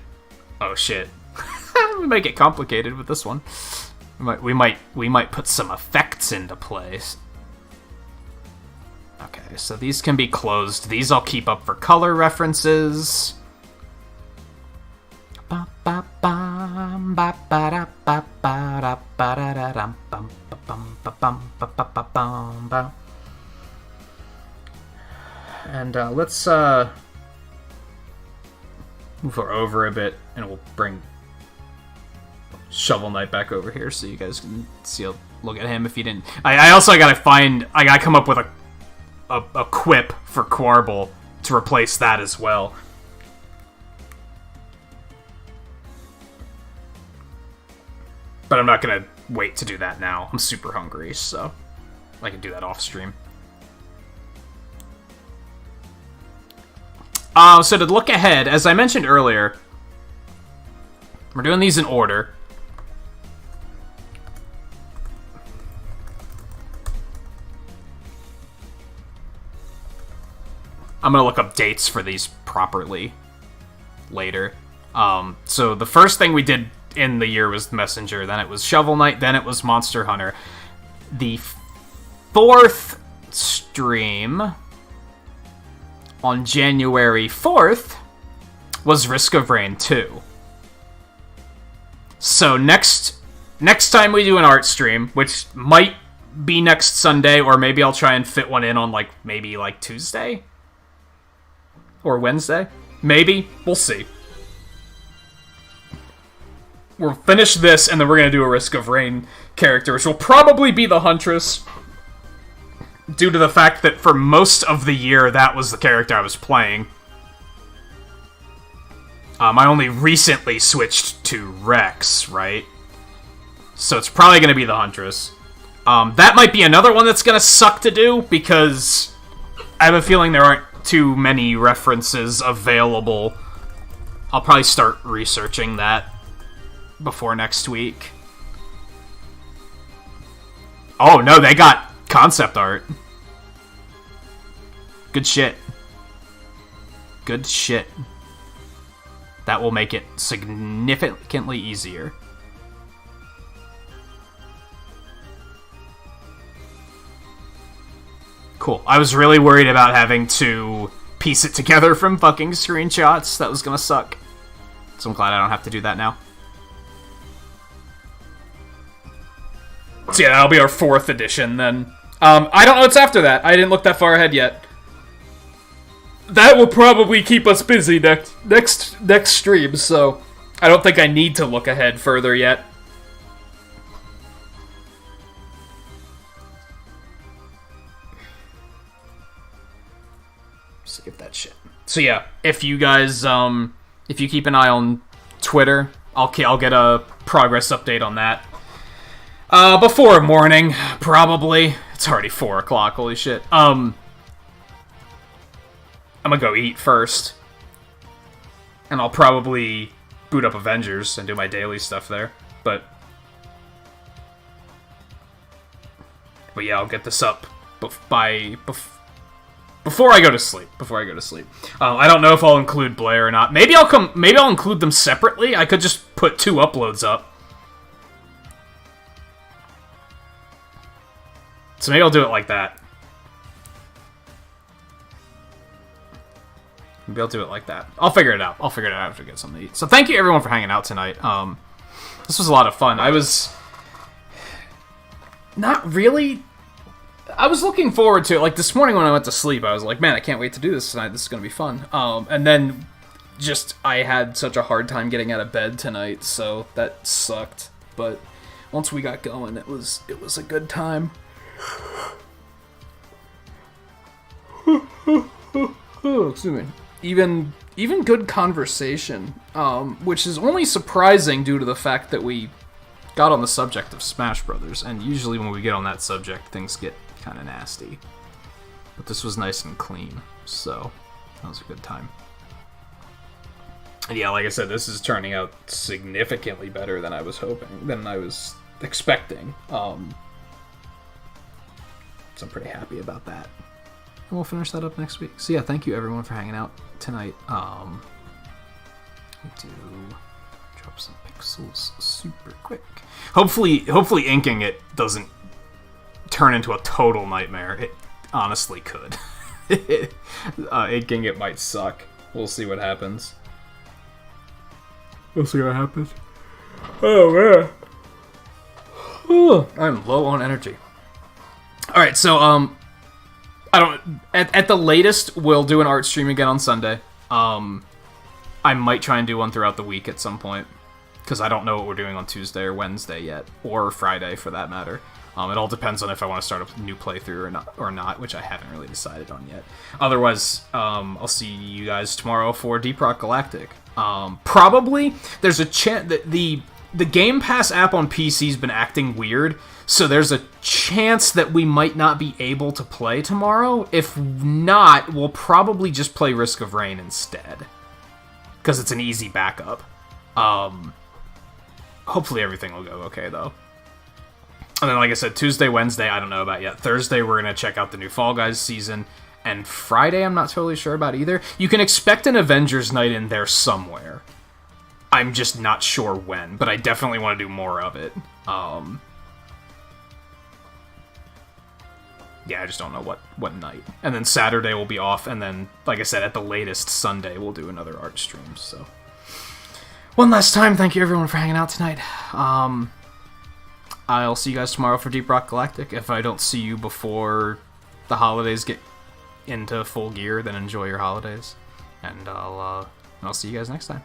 Oh shit. We might get complicated with this one. We might put some effects into place. Okay, so these can be closed. These I'll keep up for color references. And let's move her over a bit, and we'll bring Shovel Knight back over here so you guys can see a look at him if you didn't. I also gotta come up with a quip for Quarble to replace that as well. But I'm not gonna wait to do that now. I'm super hungry, so I can do that off stream. So to look ahead, as I mentioned earlier, we're doing these in order. I'm gonna look up dates for these properly later. So the first thing we did in the year was Messenger, then it was Shovel Knight, then it was Monster Hunter. The fourth stream on January 4th was Risk of Rain 2. So next time we do an art stream, which might be next Sunday, or maybe I'll try and fit one in on maybe Tuesday? Or Wednesday? Maybe. We'll see. We'll finish this, and then we're going to do a Risk of Rain character, which will probably be the Huntress, due to the fact that for most of the year, that was the character I was playing. I only recently switched to Rex, right? So it's probably going to be the Huntress. That might be another one that's going to suck to do, because I have a feeling there aren't too many references available. I'll probably start researching that before next week. Oh no, they got concept art. Good shit. Good shit. That will make it significantly easier. Cool. I was really worried about having to piece it together from fucking screenshots. That was gonna suck. So I'm glad I don't have to do that now. So yeah, that'll be our 4th edition then. I don't know what's after that. I didn't look that far ahead yet. That will probably keep us busy next stream, so I don't think I need to look ahead further yet. Save that shit. So yeah, if you guys, if you keep an eye on Twitter, I'll get a progress update on that. Before morning, probably. It's already 4 o'clock, holy shit. I'm gonna go eat first. And I'll probably boot up Avengers and do my daily stuff there. But yeah, I'll get this up before I go to sleep. I don't know if I'll include Blair or not. Maybe I'll include them separately. I could just put 2 uploads up. So maybe I'll do it like that. I'll figure it out. After I get something to eat. So thank you everyone for hanging out tonight. This was a lot of fun. I was not really... I was looking forward to it. This morning when I went to sleep, I was like, man, I can't wait to do this tonight. This is going to be fun. And then I had such a hard time getting out of bed tonight, so that sucked. But once we got going, it was a good time. Excuse me. Even good conversation, which is only surprising due to the fact that we got on the subject of Smash Brothers, and usually when we get on that subject, things get kind of nasty. But this was nice and clean, so that was a good time. And yeah, like I said, this is turning out significantly better than I was expecting. So I'm pretty happy about that. we'll finish that up next week. So yeah, thank you everyone for hanging out tonight. We do drop some pixels super quick. Hopefully inking it doesn't turn into a total nightmare. It honestly could. Inking it might suck. We'll see what happens. Oh man. I'm low on energy. All right, so I don't. At the latest, we'll do an art stream again on Sunday. I might try and do one throughout the week at some point, because I don't know what we're doing on Tuesday or Wednesday yet, or Friday for that matter. It all depends on if I want to start a new playthrough or not, which I haven't really decided on yet. Otherwise, I'll see you guys tomorrow for Deep Rock Galactic. Probably there's a chance that the Game Pass app on PC's been acting weird, so there's a chance that we might not be able to play tomorrow. If not, we'll probably just play Risk of Rain instead, because it's an easy backup. Hopefully everything will go okay, though. And then, like I said, Tuesday, Wednesday, I don't know about yet. Thursday, we're going to check out the new Fall Guys season. And Friday, I'm not totally sure about either. You can expect an Avengers night in there somewhere. I'm just not sure when, but I definitely want to do more of it. Yeah, I just don't know what night. And then Saturday will be off, and then, like I said, at the latest, Sunday we'll do another art stream, so... One last time, thank you everyone for hanging out tonight. I'll see you guys tomorrow for Deep Rock Galactic. If I don't see you before the holidays get into full gear, then enjoy your holidays. And I'll see you guys next time.